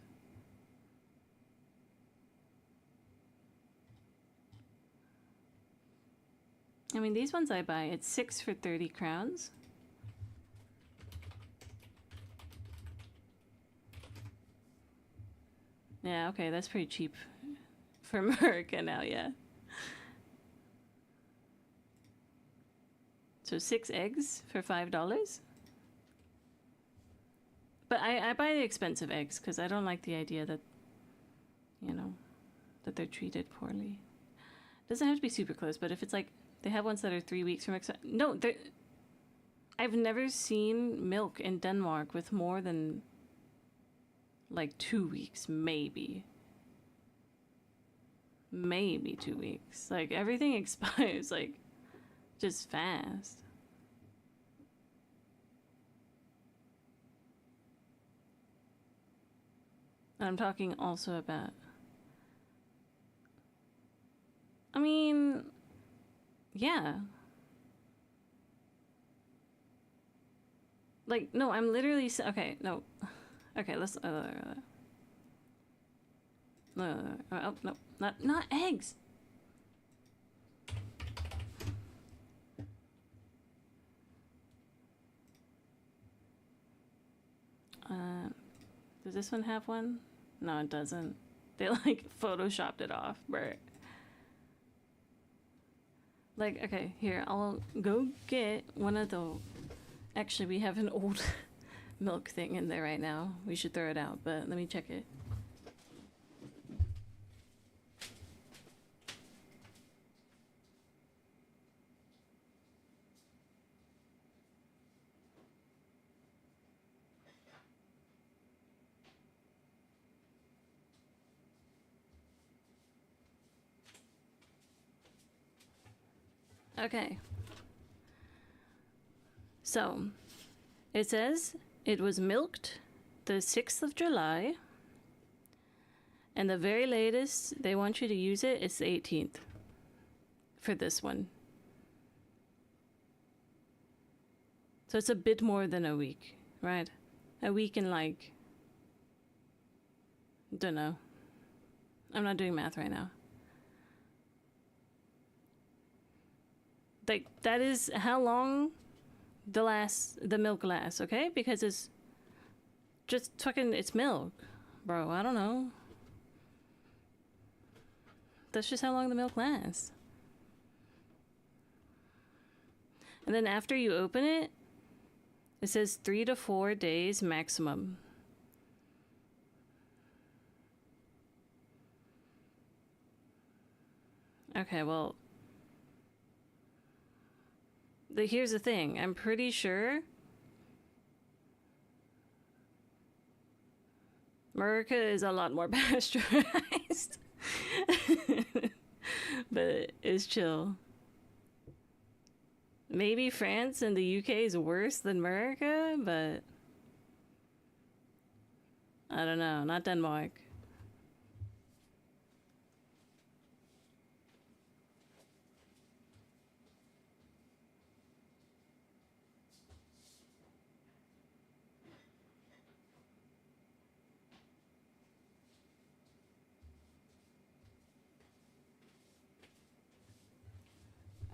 I mean, these ones I buy, it's 6 for 30 crowns. Yeah, okay, that's pretty cheap for America now, yeah. So 6 eggs for $5? But I buy the expensive eggs because I don't like the idea that, you know, that they're treated poorly. Doesn't have to be super close, but if it's like, they have ones that are 3 weeks from no, I've never seen milk in Denmark with more than like 2 weeks, maybe. Maybe 2 weeks. Like, everything expires, like, just fast. And I'm talking also about... I mean... Yeah. Like, no, I'm literally... Okay, no. Okay, let's... no, oh, no. Not eggs! Does this one have one? No, it doesn't. They, like, photoshopped it off, bruh. Like, okay, here, I'll go get one of the... Actually, we have an old milk thing in there right now. We should throw it out, but let me check it. Okay. So, it says it was milked the 6th of July, and the very latest they want you to use it is the 18th for this one. So it's a bit more than a week, right? A week and like, don't know. I'm not doing math right now. Like, that is how long the milk lasts, okay? Because it's just fucking, it's milk, bro. I don't know. That's just how long the milk lasts. And then after you open it, it says 3 to 4 days maximum. Okay, well, here's the thing. I'm pretty sure America is a lot more pasteurized. But it's chill. Maybe France and the UK is worse than America, but I don't know. Not Denmark.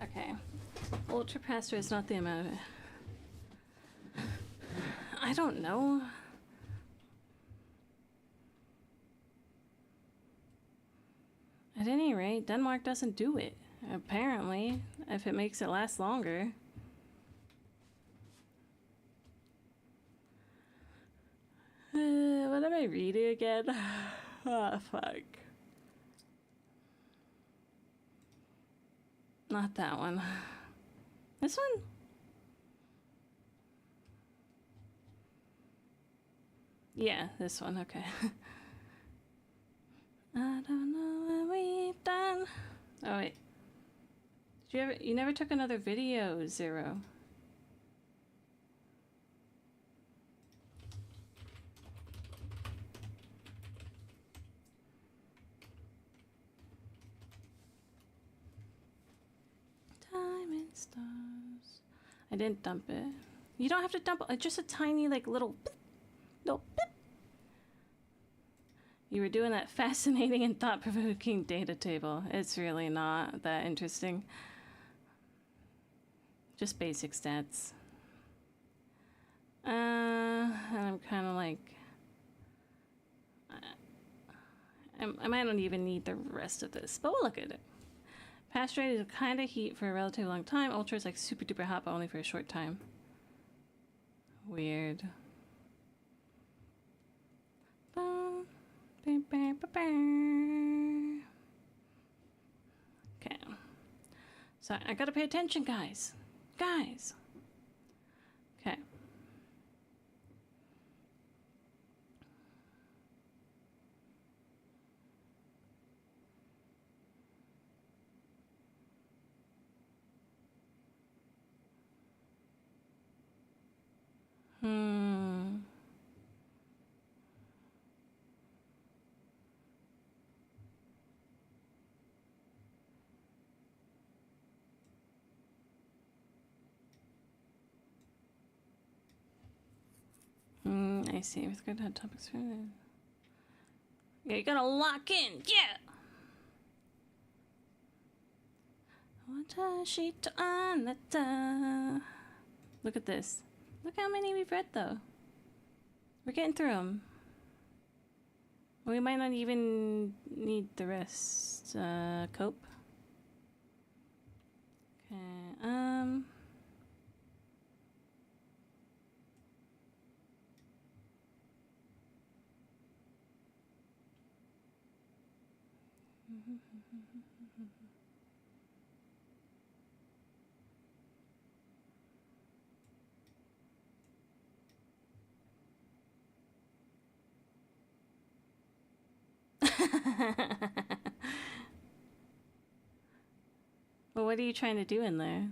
Okay. Ultra pasture is not the amount of... I don't know. At any rate, Denmark doesn't do it. Apparently, if it makes it last longer. What am I reading again? Oh, fuck. Not that one. This one? Yeah, this one, okay. I don't know what we've done. Oh, wait. You never took another video, Zero. Diamond stars. I didn't dump it. You don't have to dump it. Just a tiny, like, little beep. You were doing that fascinating and thought-provoking data table. It's really not that interesting. Just basic stats. And I'm kind of like... I might not even need the rest of this, but we'll look at it. Pasteurized is kind of heat for a relatively long time. Ultra is like super duper hot, but only for a short time. Weird. Okay. So I gotta pay attention, guys. Guys. Okay. I see. With good hot topics for it. Yeah, you gotta lock in. Yeah. Look at this. Look how many we've read, though. We're getting through them. We might not even need the rest. Cope. Okay. Well, what are you trying to do in there?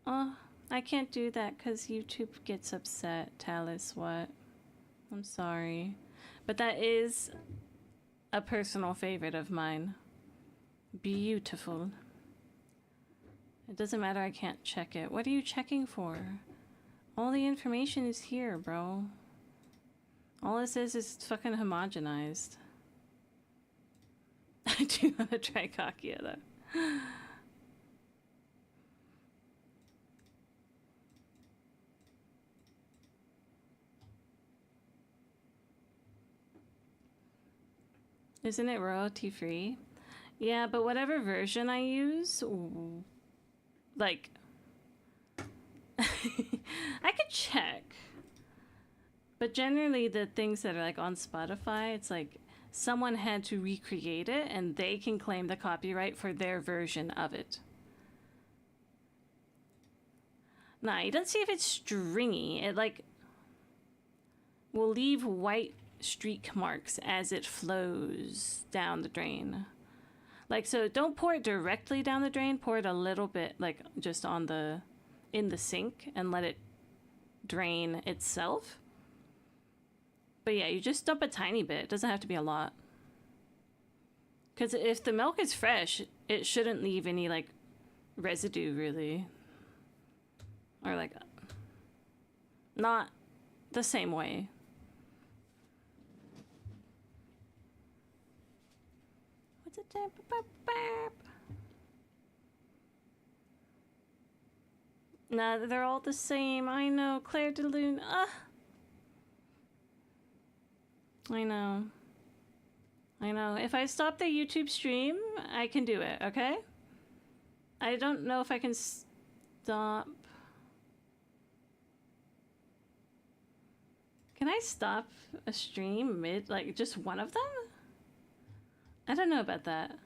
Oh, I can't do that because YouTube gets upset. Talus, what? I'm sorry. But that is a personal favorite of mine. Beautiful. It doesn't matter, I can't check it. What are you checking for? All the information is here, bro. All it says is it's fucking homogenized. I do want to try Kakia, though. Isn't it royalty free? Yeah, but whatever version I use, like, I could check. But generally the things that are like on Spotify, it's like someone had to recreate it and they can claim the copyright for their version of it. Nah, you don't see if it's stringy. It like will leave white streak marks as it flows down the drain. Like, so don't pour it directly down the drain, pour it a little bit, like just on the, in the sink and let it drain itself. But yeah, you just dump a tiny bit. It doesn't have to be a lot. Because if the milk is fresh, it shouldn't leave any like residue really. Or like, not the same way. What's it? Nah, they're all the same. I know, Claire de Lune. I know. I know. If I stop the YouTube stream, I can do it, okay? I don't know if I can stop. Can I stop a stream mid, like, just one of them? I don't know about that.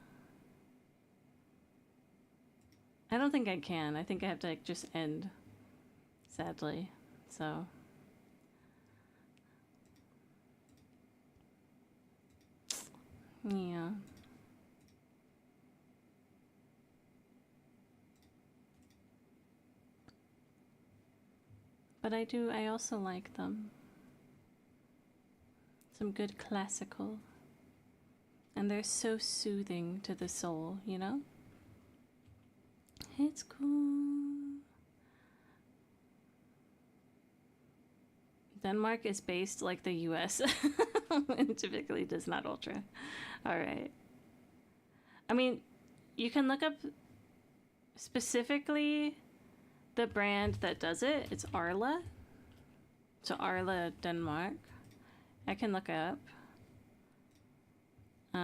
I don't think I can. I think I have to, like, just end, sadly. So... yeah. But I also like them. Some good classical. And they're so soothing to the soul, you know? It's cool. Denmark is based like the US and typically does not ultra. All right. I mean, you can look up specifically the brand that does it. It's Arla. So Arla, Denmark. I can look up. I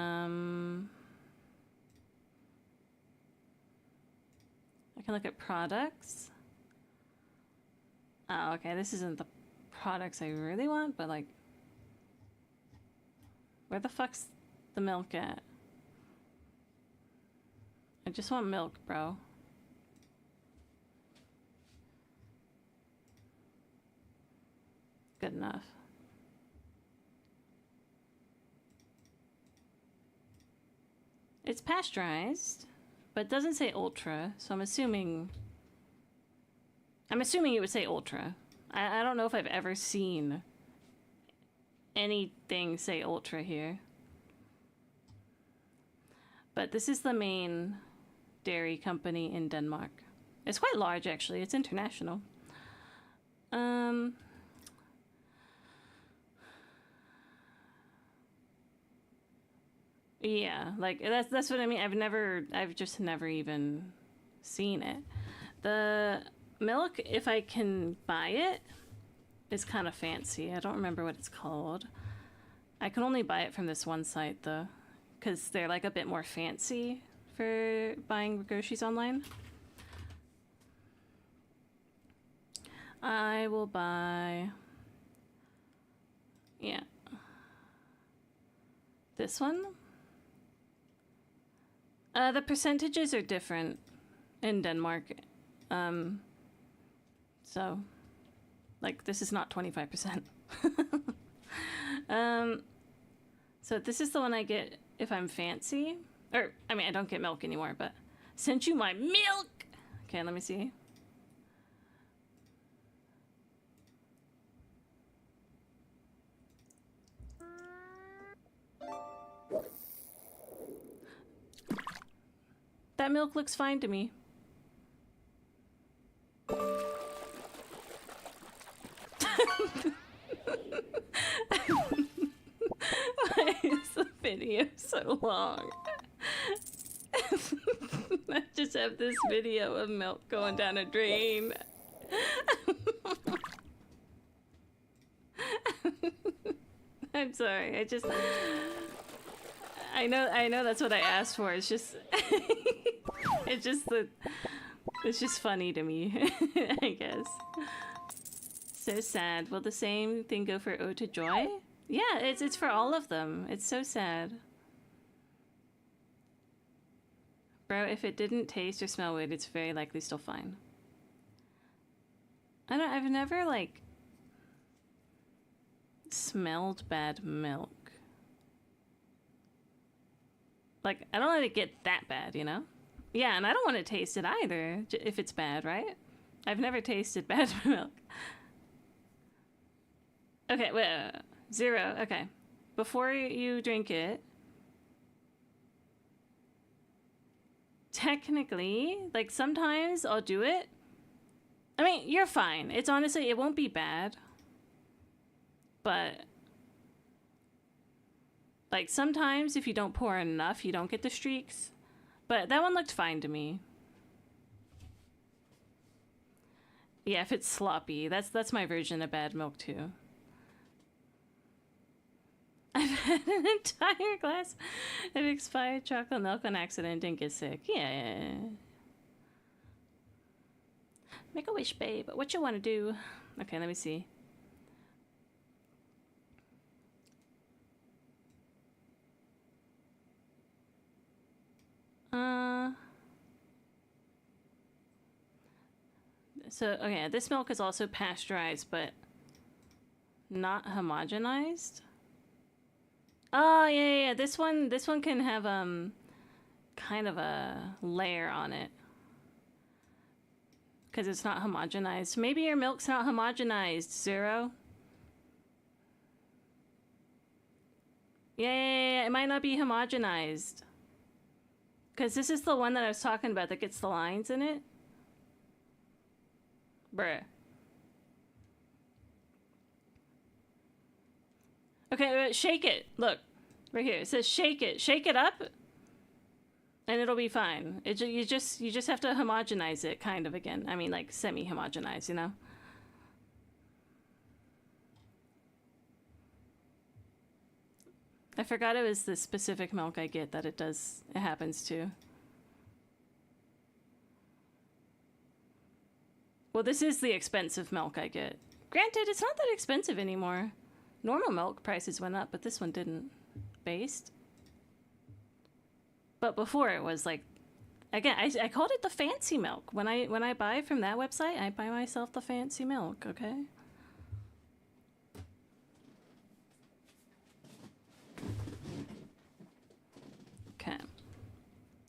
can look at products. Oh, okay. This isn't the products I really want, but like, where the fuck's the milk at? I just want milk, bro. Good enough. It's pasteurized, but it doesn't say ultra, so I'm assuming it would say ultra. I don't know if I've ever seen anything say ultra here. But this is the main dairy company in Denmark. It's quite large, actually. It's international. Yeah, like that's what I mean. I've just never even seen it. The milk, if I can buy it, is kind of fancy. I don't remember what it's called. I can only buy it from this one site though, because they're like a bit more fancy for buying groceries online. I will buy, yeah, this one. The percentages are different in Denmark. So, like, this is not 25%. So this is the one I get if I'm fancy. Or, I mean, I don't get milk anymore, but sent you my milk! Okay, let me see. That milk looks fine to me. Why is the video so long? I just have this video of milk going down a drain. I'm sorry. I know that's what I asked for. It's just it's just funny to me, I guess. So sad. Will the same thing go for Ode to Joy? Yeah, it's for all of them. It's so sad. Bro, if it didn't taste or smell weird, it's very likely still fine. I've never, like, smelled bad milk. Like, I don't let it get that bad, you know? Yeah, and I don't want to taste it either, if it's bad, right? I've never tasted bad milk. Okay, wait, 0, okay. Before you drink it, technically, like, sometimes I'll do it. I mean, you're fine. It's honestly, it won't be bad. But, like, sometimes if you don't pour enough, you don't get the streaks. But that one looked fine to me. Yeah, if it's sloppy, that's my version of bad milk too. I've had an entire glass of expired chocolate milk on accident and didn't get sick. Yeah. Make a wish, babe. What you want to do? Okay, let me see. So, okay, this milk is also pasteurized, but not homogenized. Oh, yeah. This one can have, kind of a layer on it. Because it's not homogenized. Maybe your milk's not homogenized, 0. Yeah, it might not be homogenized. Because this is the one that I was talking about that gets the lines in it. Bruh. Okay, shake it. Look. Right here. It says shake it. Shake it up. And it'll be fine. You just have to homogenize it, kind of, again. I mean, like, semi-homogenize, you know? I forgot it was the specific milk I get that it happens to. Well, this is the expensive milk I get. Granted, it's not that expensive anymore. Normal milk prices went up, but this one didn't. Based. But before it was like, again, I called it the fancy milk. When I buy from that website, I buy myself the fancy milk, okay? Okay.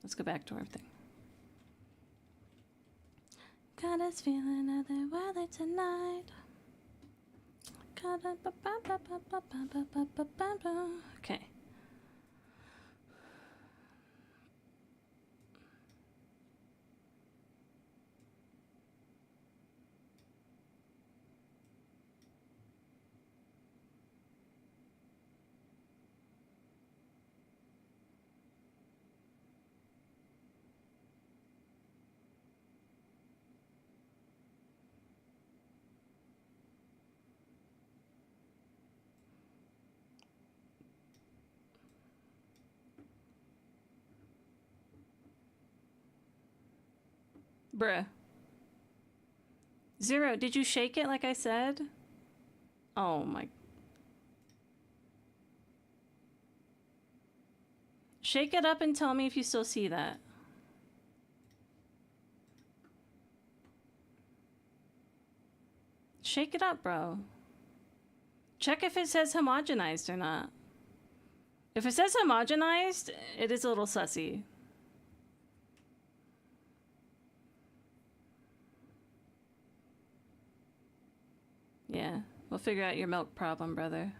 Let's go back to our thing. Got us feeling otherworldly tonight. Okay. Bruh. 0, did you shake it like I said? Oh my. Shake it up and tell me if you still see that. Shake it up, bro. Check if it says homogenized or not. If it says homogenized, it is a little sussy. Yeah, we'll figure out your milk problem, brother.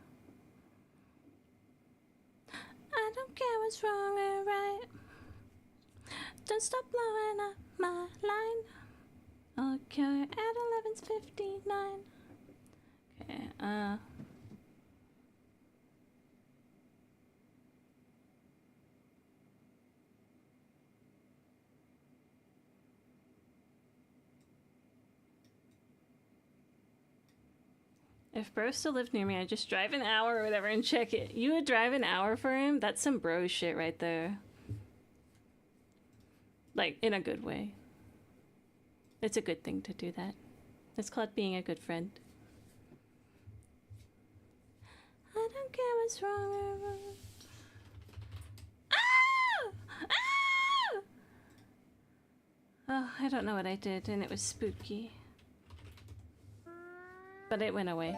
I don't care what's wrong or right. Don't stop blowing up my line. Okay, at 11:59. Okay, if bro still lived near me, I'd just drive an hour or whatever and check it. You would drive an hour for him? That's some bro shit right there. Like, in a good way. It's a good thing to do that. It's called being a good friend. I don't care what's wrong or wrong. Ah! Ah! Oh, I don't know what I did, and it was spooky. But it went away.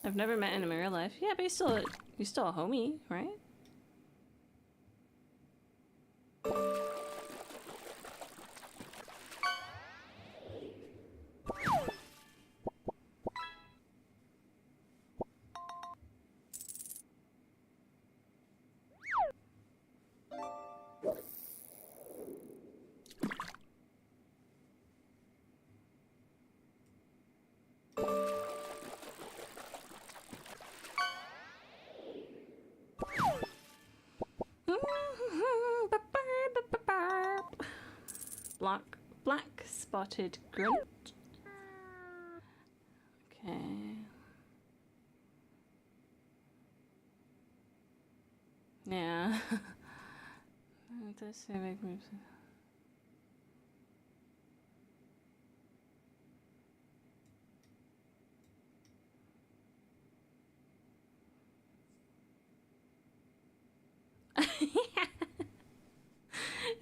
I've never met him in real life. Yeah, but he's still a homie, right? Black spotted grunt. Okay. Yeah. It does say make moves.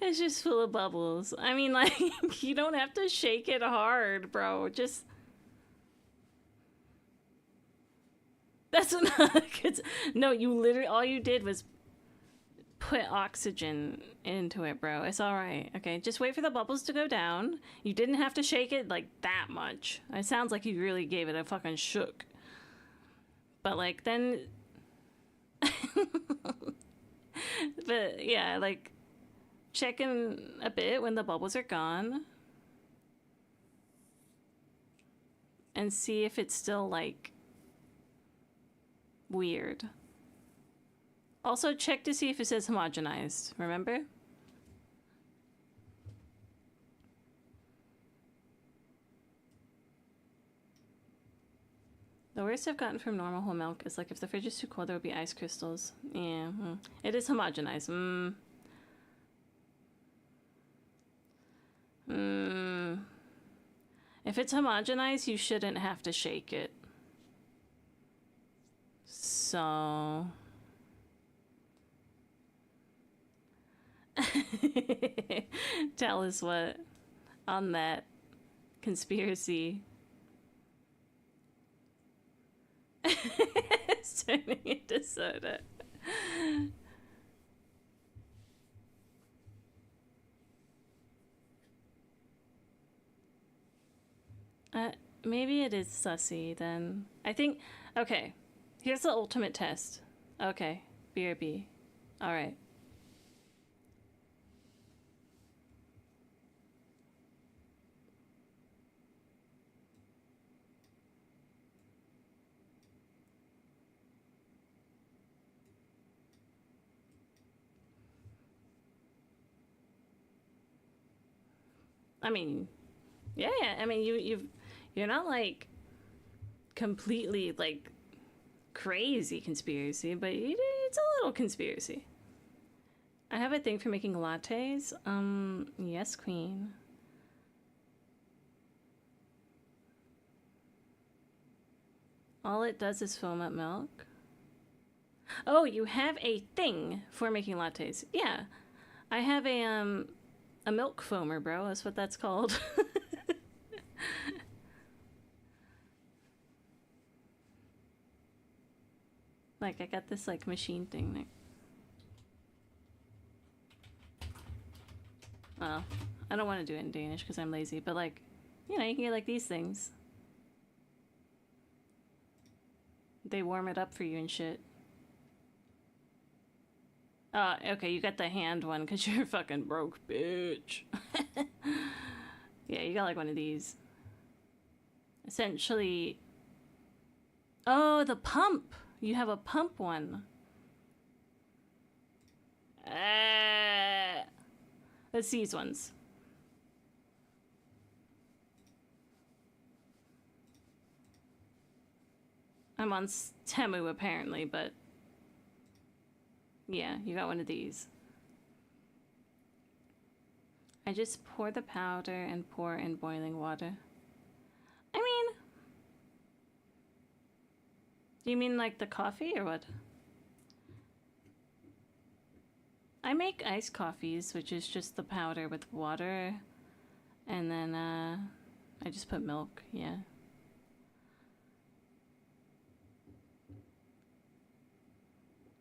It's just full of bubbles. I mean, like, you don't have to shake it hard, bro. Just... That's not good. No, you literally... All you did was put oxygen into it, bro. It's alright. Okay, just wait for the bubbles to go down. You didn't have to shake it, like, that much. It sounds like you really gave it a fucking shook. But, like, then... But, yeah, like... Check in a bit when the bubbles are gone. And see if it's still, like, weird. Also, check to see if it says homogenized, remember? The worst I've gotten from normal whole milk is, like, if the fridge is too cold, there would be ice crystals. Yeah, it is homogenized. If it's homogenized, you shouldn't have to shake it. So... Tell us what on that conspiracy. It's turning into soda. Maybe it is sussy then. I think, okay, here's the ultimate test. Okay, BRB. Alright. I mean, yeah, I mean, you're not, like, completely, like, crazy conspiracy, but it's a little conspiracy. I have a thing for making lattes. Yes, queen. All it does is foam up milk. Oh, you have a thing for making lattes. Yeah. I have a milk foamer, bro. That's what that's called. Like, I got this, like, machine thing there. Well, I don't want to do it in Danish because I'm lazy, but, like, you know, you can get, like, these things. They warm it up for you and shit. Okay, you got the hand one because you're fucking broke, bitch. Yeah, you got like one of these. Essentially. Oh, the pump. You have a pump one. Let's see these ones. I'm on Temu apparently, but yeah, you got one of these. I just pour the powder and pour in boiling water. I mean, do you mean like the coffee or what? I make iced coffees, which is just the powder with water, and then I just put milk, yeah.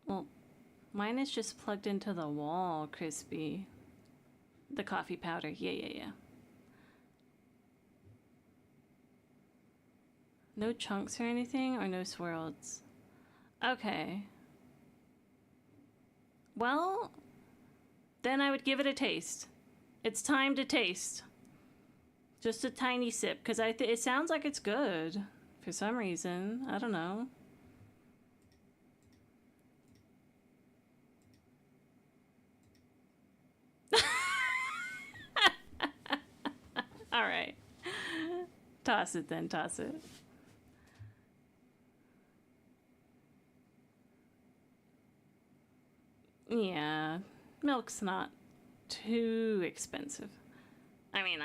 Well, mine is just plugged into the wall, Crispy. The coffee powder, yeah. No chunks or anything, or no swirls? Okay. Well, then I would give it a taste. It's time to taste. Just a tiny sip, because it sounds like it's good. For some reason. I don't know. Alright. Toss it then, toss it. Yeah, milk's not too expensive. I mean,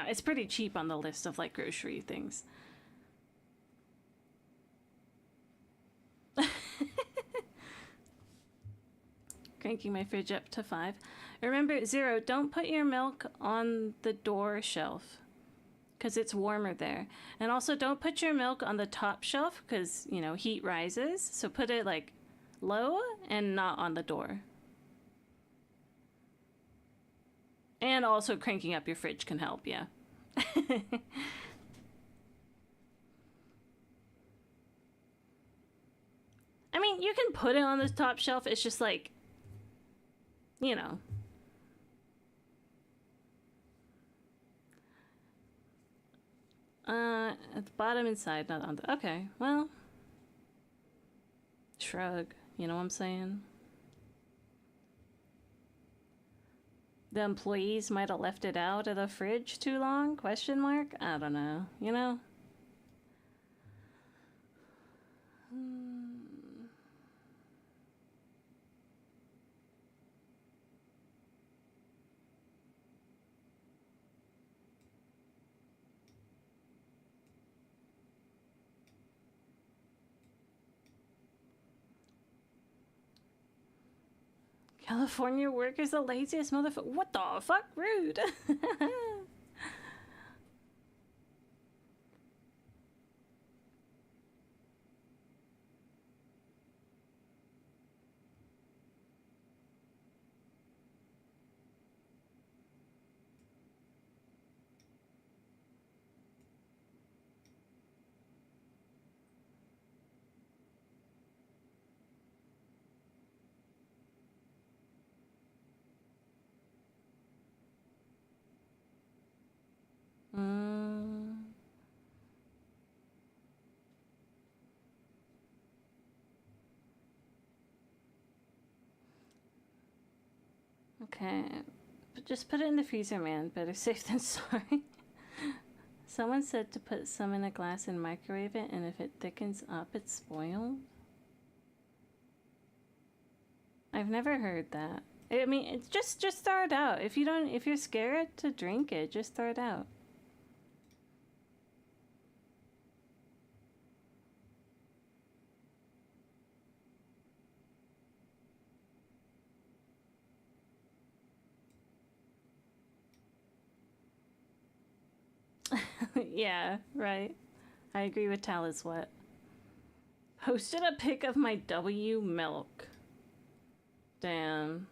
it's pretty cheap on the list of like grocery things. Cranking my fridge up to 5. Remember, Zero, don't put your milk on the door shelf because it's warmer there. And also don't put your milk on the top shelf because, you know, heat rises. So put it like low and not on the door. And also cranking up your fridge can help, yeah. I mean, you can put it on the top shelf. It's just like, you know. At the bottom inside, not on the... Okay, well. Shrug, you know what I'm saying? The employees might have left it out of the fridge too long? Question mark? I don't know, you know? California workers the laziest motherfucker. What the fuck? Rude. Okay. But just put it in the freezer, man. Better safe than sorry. Someone said to put some in a glass and microwave it, and if it thickens up, it's spoiled. I've never heard that. I mean, it's just throw it out. If you're scared to drink it, just throw it out. Yeah, right. I agree with Tal as what. Posted a pic of my W milk. Damn.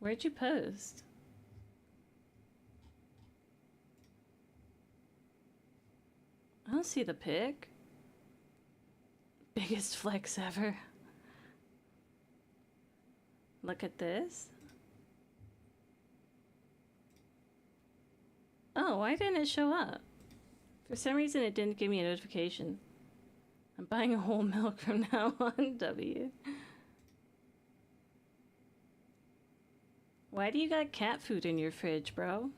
Where'd you post? I don't see the pic. Biggest flex ever. Look at this. Oh, why didn't it show up? For some reason it didn't give me a notification. I'm buying a whole milk from now on, W. Why do you got cat food in your fridge, bro?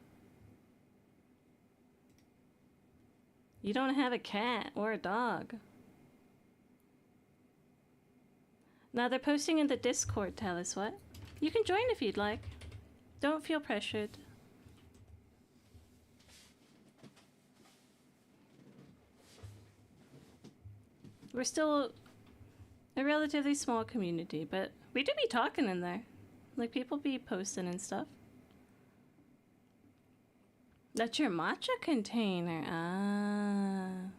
You don't have a cat or a dog. Now they're posting in the Discord, tell us what. You can join if you'd like. Don't feel pressured. We're still a relatively small community, but we do be talking in there. Like, people be posting and stuff. That's your matcha container. Ah.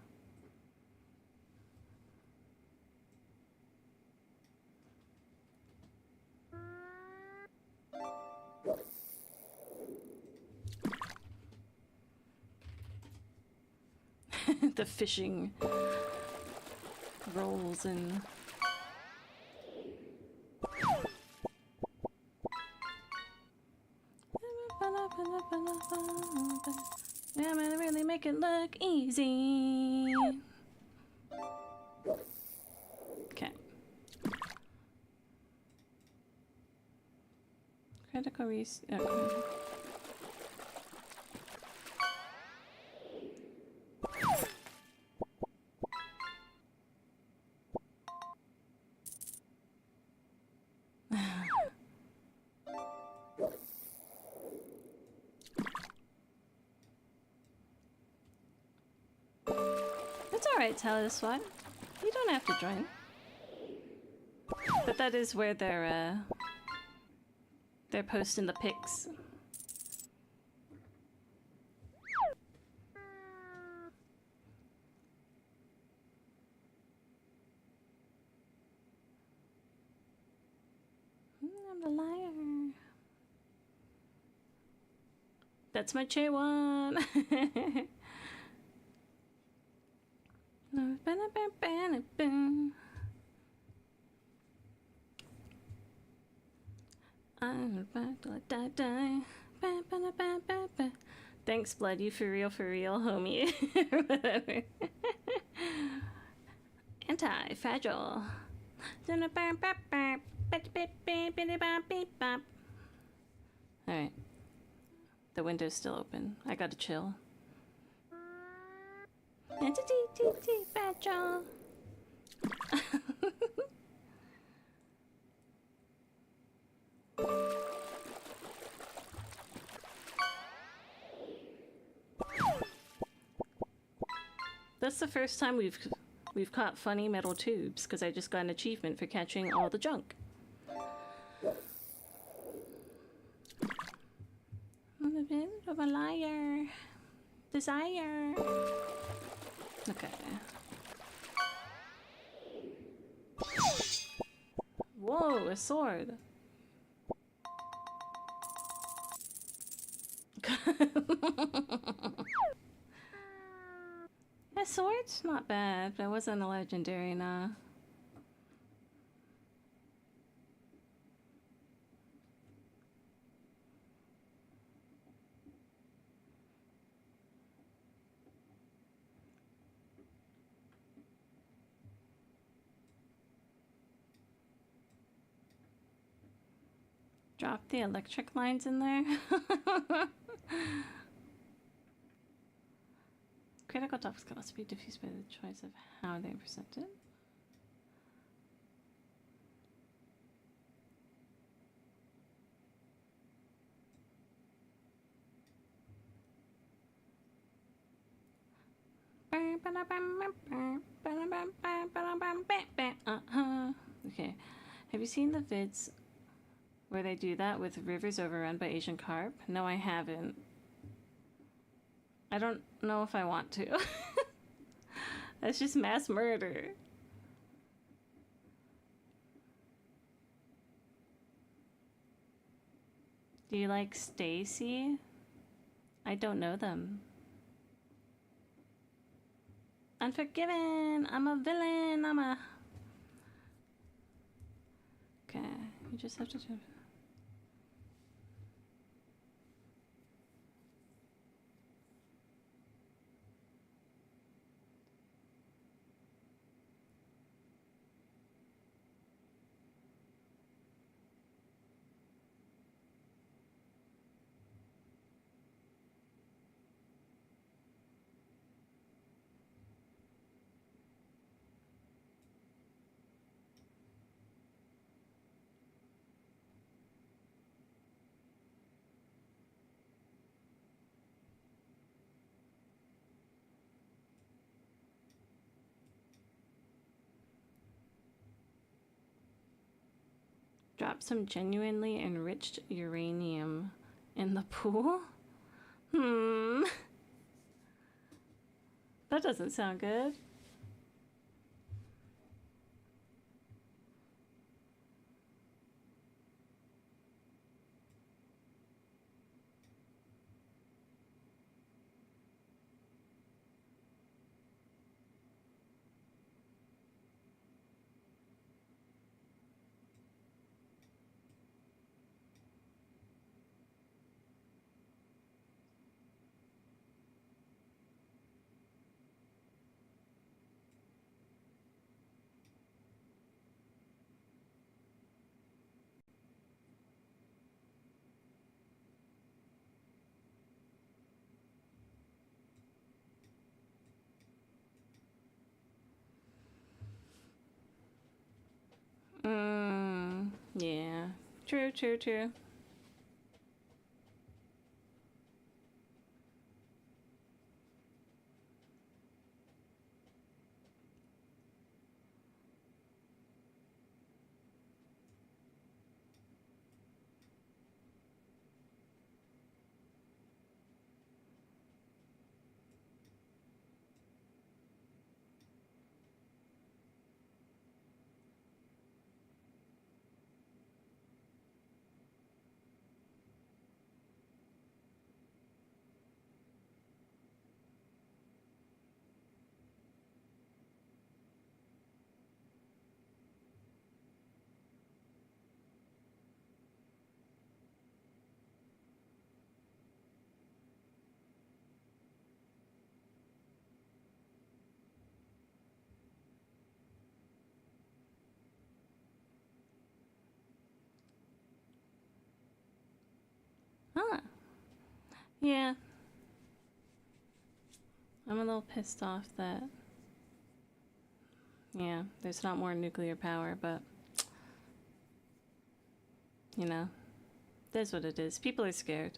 The fishing rolls and... Yeah, I'm gonna really make it look easy. Okay. Critical res... Okay. Alright, tell us what. You don't have to join. But that is where they're posting the pics. I'm a liar. That's my J1. Thanks, Blood. You for real, homie. Whatever. Anti-fragile. Alright. The window's still open. I gotta chill. Fragile. That's the first time we've caught funny metal tubes, because I just got an achievement for catching all the junk. I'm a bit of a liar. Desire. Okay. Whoa, a sword. A sword's not bad, but it wasn't a legendary, nah. Drop the electric lines in there. Critical topics can also be diffused by the choice of how they are presented. Okay. Have you seen the vids where they do that with rivers overrun by Asian carp? No, I haven't. I don't know if I want to. That's just mass murder. Do you like Stacy? I don't know them. Unforgiven! I'm a villain! I'm a... Okay, you just have to do... Drop some genuinely enriched uranium in the pool? That doesn't sound good. Yeah. True, true, true. Huh. Yeah. I'm a little pissed off that, yeah, there's not more nuclear power, but, you know, that's what it is. People are scared.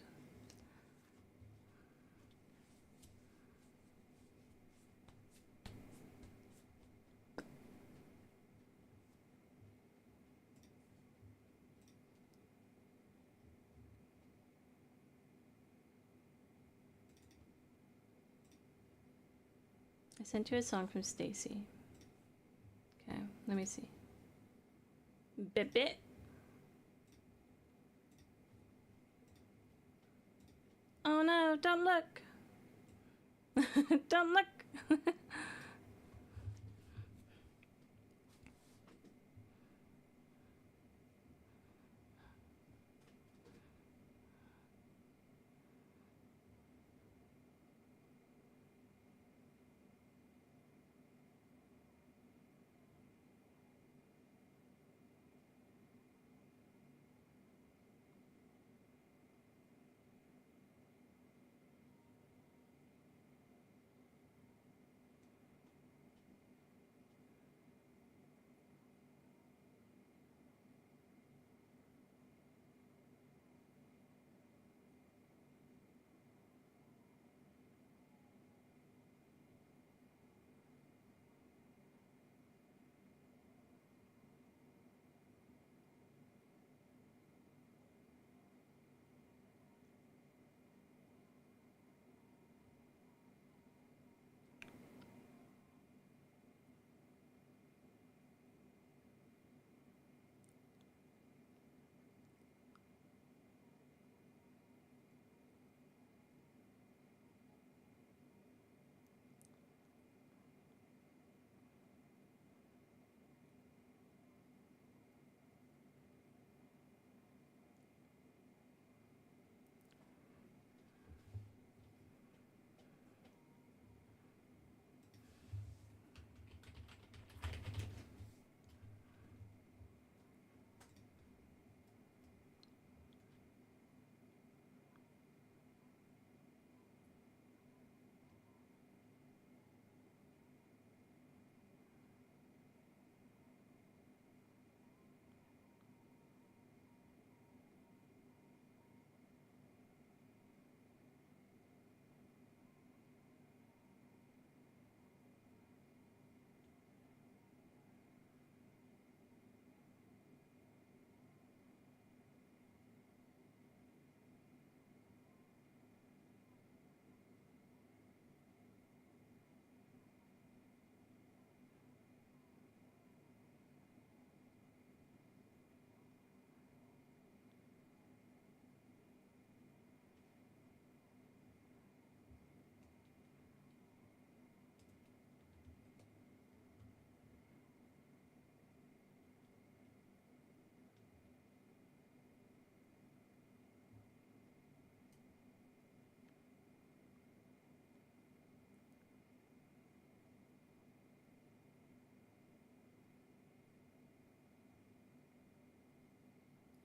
I sent you a song from Stacy. Okay, let me see. Bit bit. Oh no, don't look. Don't look.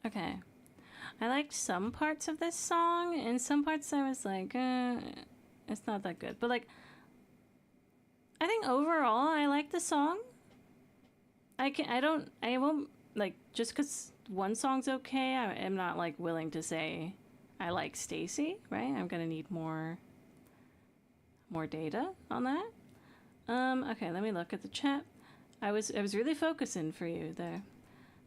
Okay. I liked some parts of this song, and some parts I was like, it's not that good. But like, I think overall I like the song. I won't, like, just because one song's okay, I am not like willing to say I like Stacy, right? I'm gonna need more data on that. Okay, let me look at the chat. I was really focusing for you there.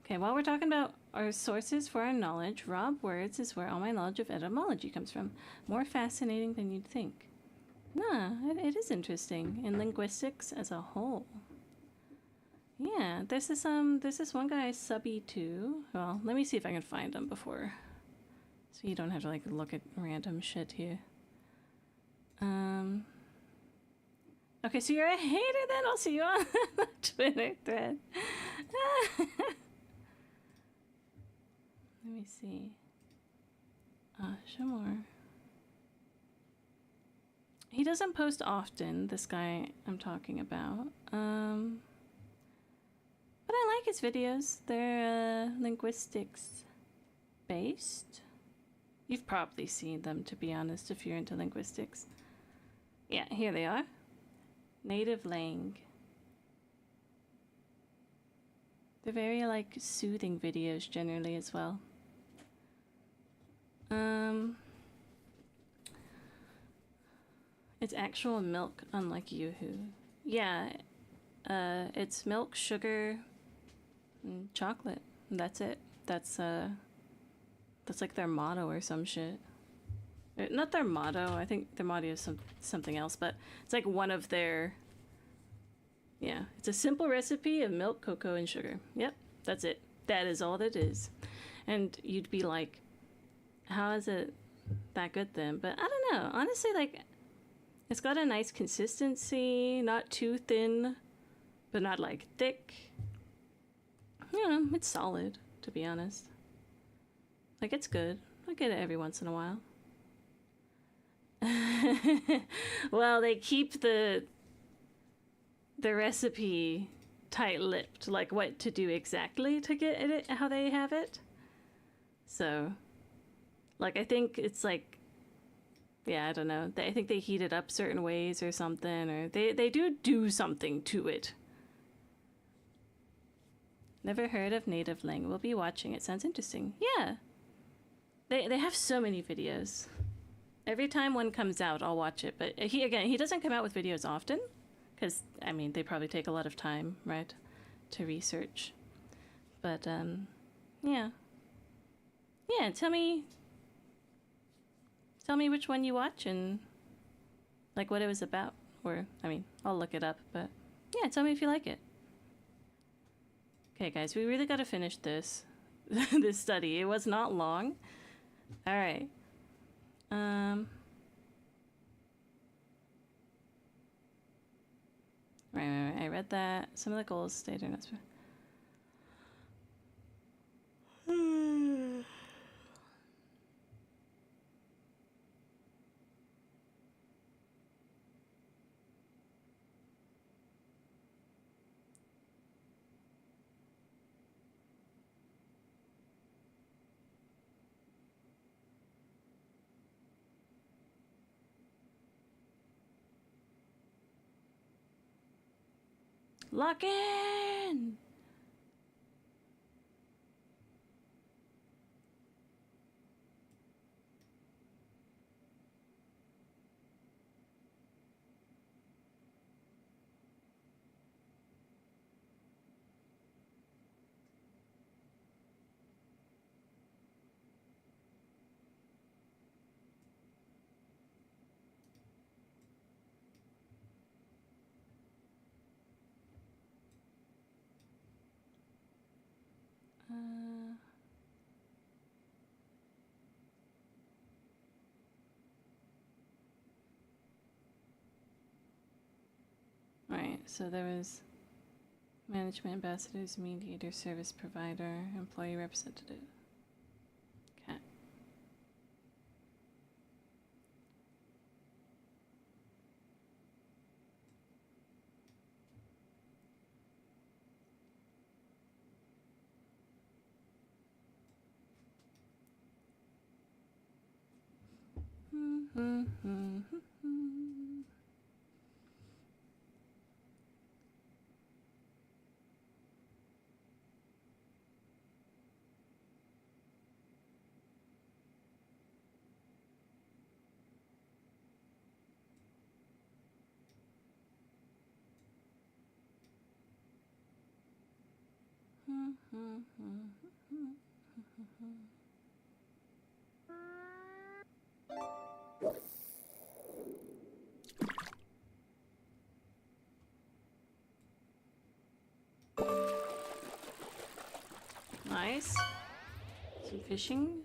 Okay, while we're talking about our sources for our knowledge, Rob Words is where all my knowledge of etymology comes from. More fascinating than you'd think. Nah, it is interesting in linguistics as a whole. Yeah, there's this one guy, Subby2. Well, let me see if I can find him before, so you don't have to like look at random shit here. Okay, so you're a hater then? I'll see you on the Twitter thread. Let me see. Shamor. He doesn't post often, this guy I'm talking about. But I like his videos. They're linguistics based. You've probably seen them, to be honest, if you're into linguistics. Yeah, here they are. Native Lang. They're very like soothing videos generally as well. It's actual milk, unlike Yoo-hoo. Yeah, it's milk, sugar, and chocolate. That's it. That's like their motto or some shit. Not their motto. I think their motto is something else, but it's like one of their. Yeah, it's a simple recipe of milk, cocoa, and sugar. Yep, that's it. That is all that is. And you'd be like, how is it that good then? But I don't know. Honestly, like, it's got a nice consistency, not too thin, but not like thick. You know, it's solid, to be honest. Like, it's good. I get it every once in a while. Well, they keep the recipe tight-lipped, like what to do exactly to get it how they have it. So, like, I think it's like, yeah, I don't know. I think they heat it up certain ways or something, or they do something to it. Never heard of Native Lang. We'll be watching. It sounds interesting. Yeah. They have so many videos. Every time one comes out, I'll watch it. But he doesn't come out with videos often, because, I mean, they probably take a lot of time, right, to research. But, yeah. Yeah, tell me which one you watch and, like, what it was about. Or, I mean, I'll look it up, but, yeah, tell me if you like it. Okay, guys, we really gotta finish this, this study. It was not long. All right. Right. I read that. Some of the goals stayed in us. Lock in! Right, so there was management ambassadors, mediator, service provider, employee representative. Okay. Nice. Some fishing.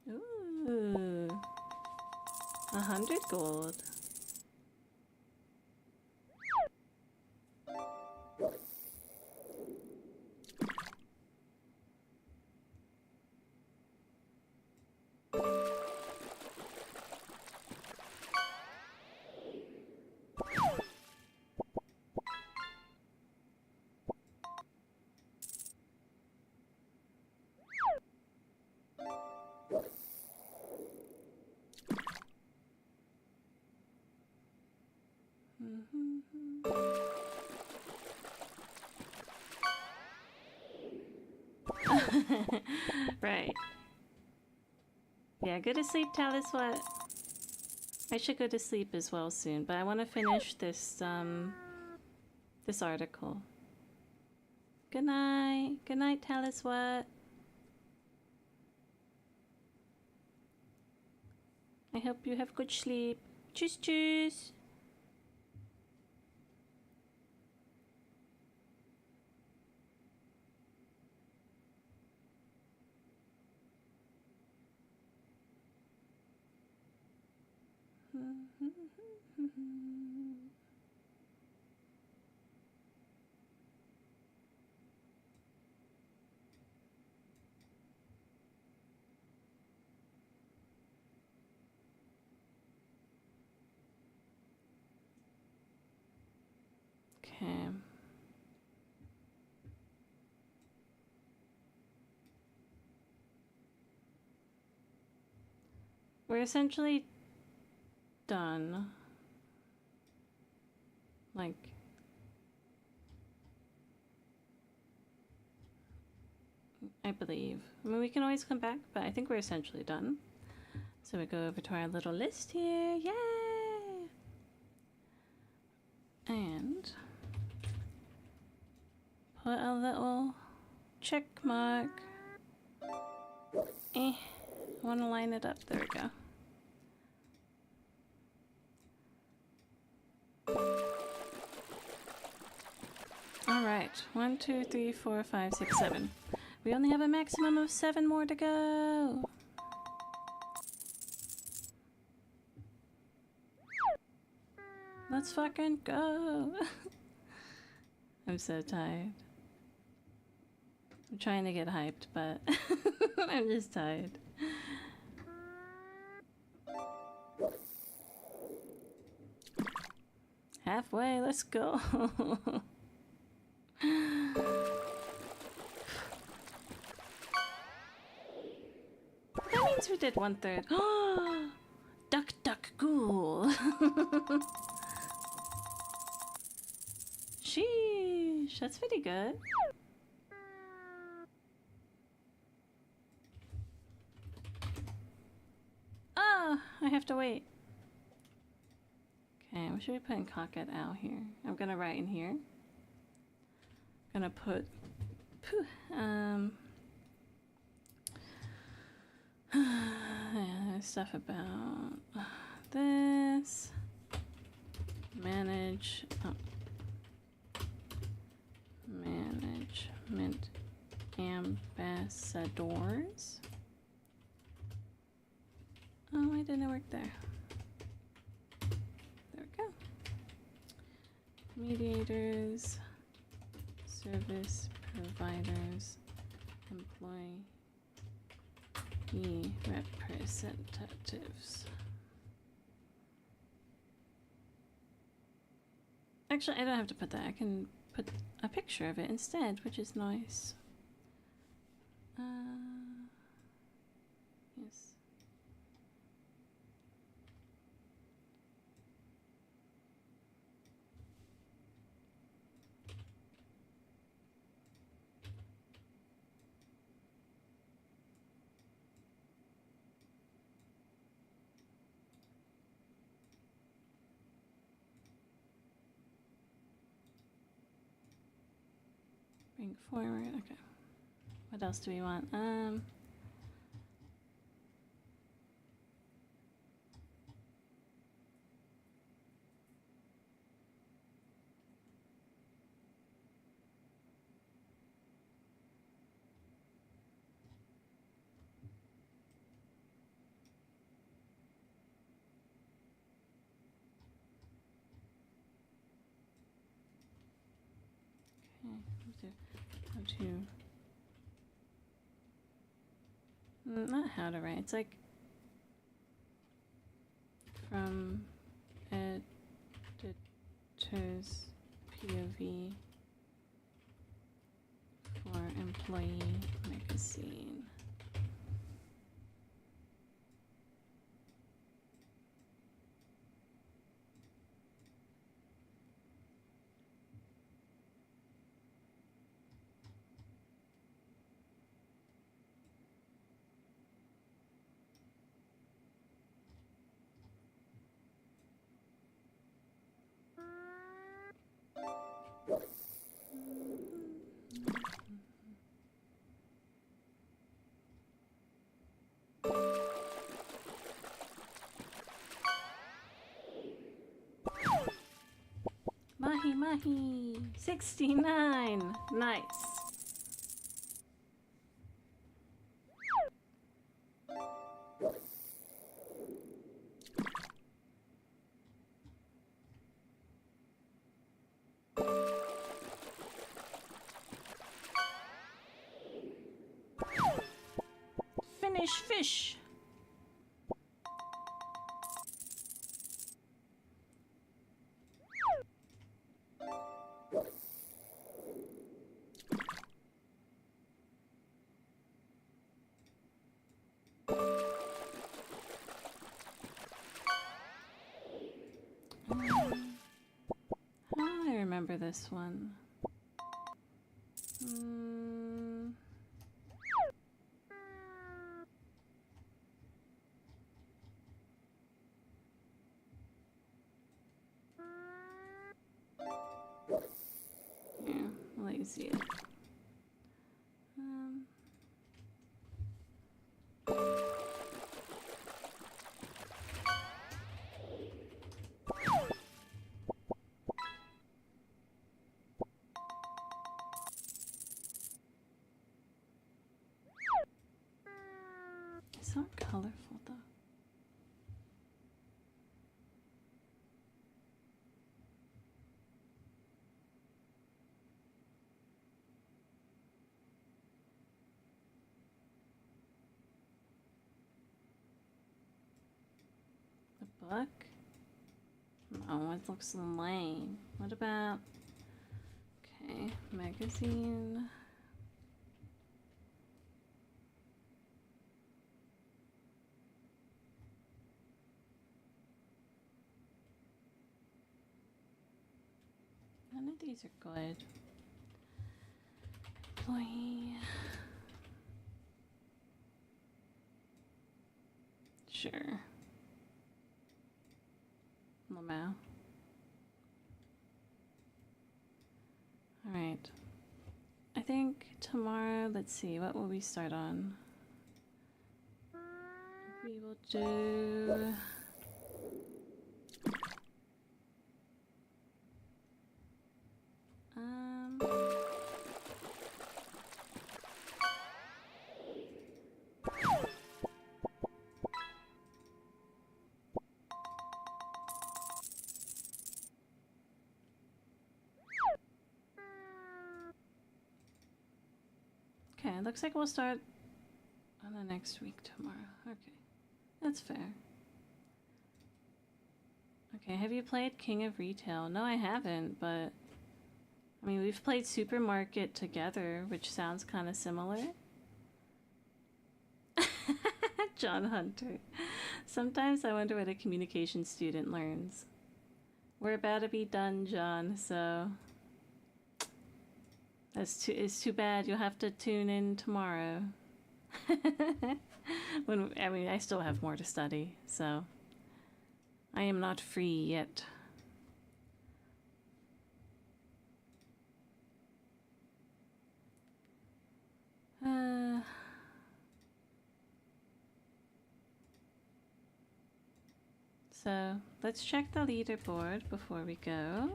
Ooh. 100 gold. Right. Yeah, go to sleep, Talis. What? I should go to sleep as well soon, but I want to finish this this article. Good night. Good night, Talis. What? I hope you have good sleep. Tschüss, tschüss. Okay. We're essentially done. Like, I believe. I mean, we can always come back, but I think we're essentially done. So we go over to our little list here. Yay! And put a little check mark. I want to line it up. There we go. Alright, 1, 2, 3, 4, 5, 6, 7. We only have a maximum of 7 more to go. Let's fucking go. I'm so tired. I'm trying to get hyped, but I'm just tired. Halfway, let's go. That means we did 1/3. Duck, duck, ghoul. Sheesh, that's pretty good. Oh, I have to wait. Okay, what should we put in Cocket Owl here? I'm gonna write in here. I'm gonna put stuff about this. Management ambassadors. Oh, why didn't it work there? There we go. Mediators. service providers, employee representatives. Actually, I don't have to put that. I can put a picture of it instead, which is nice. Yes. Bring forward. Okay. What else do we want? How to not how to write. It's like from editor's POV for employee magazine. Mahi Mahi 69. Nice. Finish fish. I remember this one. Yeah, I'll let you see it. It's not colorful though. The book? No, it looks lame. What about... Okay, magazine. None of these are good. Employee. Sure. Lamau. Alright. I think tomorrow, let's see, what will we start on? We will do... Okay, looks like we'll start on the next week tomorrow. Okay, that's fair. Okay, have you played King of Retail? No, I haven't, but I mean, we've played Supermarket together, which sounds kind of similar. John Hunter. Sometimes I wonder what a communication student learns. We're about to be done, John, so it's too bad. You'll have to tune in tomorrow. I mean, I still have more to study, so I am not free yet. So let's check the leaderboard before we go.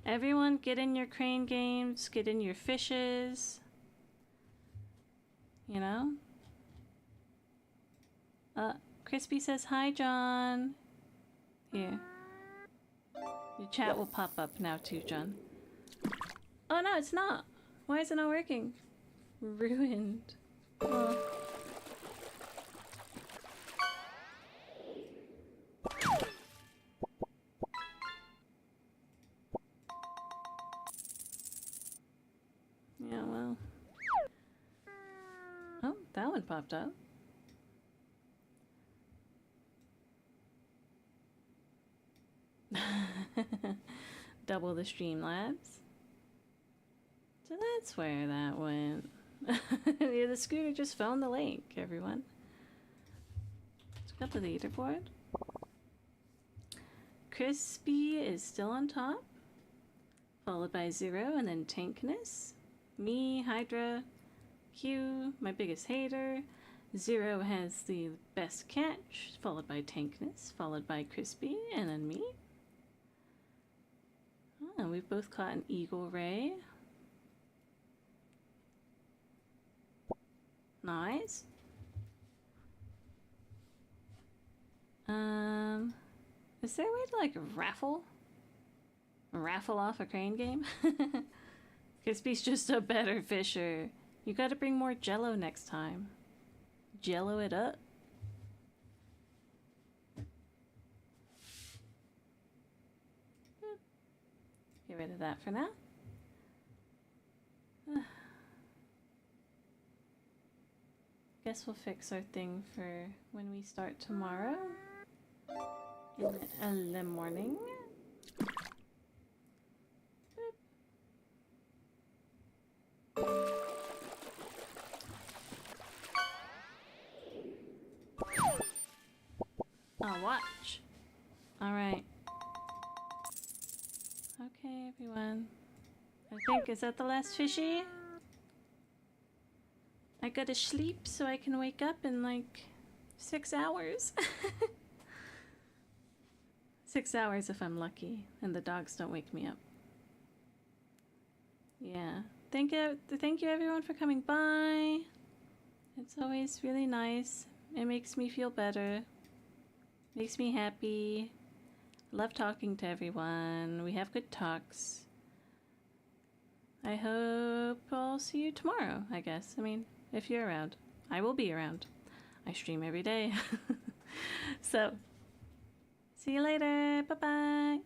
Everyone get in your crane games, get in your fishes. You know? Crispy says hi, John. Here. Your chat will pop up now too, John. Oh no, it's not. Why is it not working? Ruined. Oh. Yeah, well. Oh, that one popped up. Double the Streamlabs. So that's where that went. Yeah, the scooter just found the link, everyone. So we got the leaderboard. Crispy is still on top, followed by Zero and then Tankness. Me, Hydra, Q, my biggest hater. Zero has the best catch, followed by Tankness, followed by Crispy, and then me. Oh, we've both caught an Eagle Ray. Nice. Is there a way to like raffle off a crane game? Crispy's just a better fisher. You gotta bring more Jello next time. Jello it up. Get rid of that for now. Guess we'll fix our thing for when we start tomorrow in the morning. I'll watch. Alright. Okay, everyone. I think, is that the last fishy? I gotta sleep so I can wake up in like 6 hours. 6 hours if I'm lucky and the dogs don't wake me up. Yeah. Thank you everyone for coming by. It's always really nice. It makes me feel better. Makes me happy. Love talking to everyone. We have good talks. I hope I'll see you tomorrow, I guess. I mean, if you're around. I will be around. I stream every day. So, see you later. Bye-bye.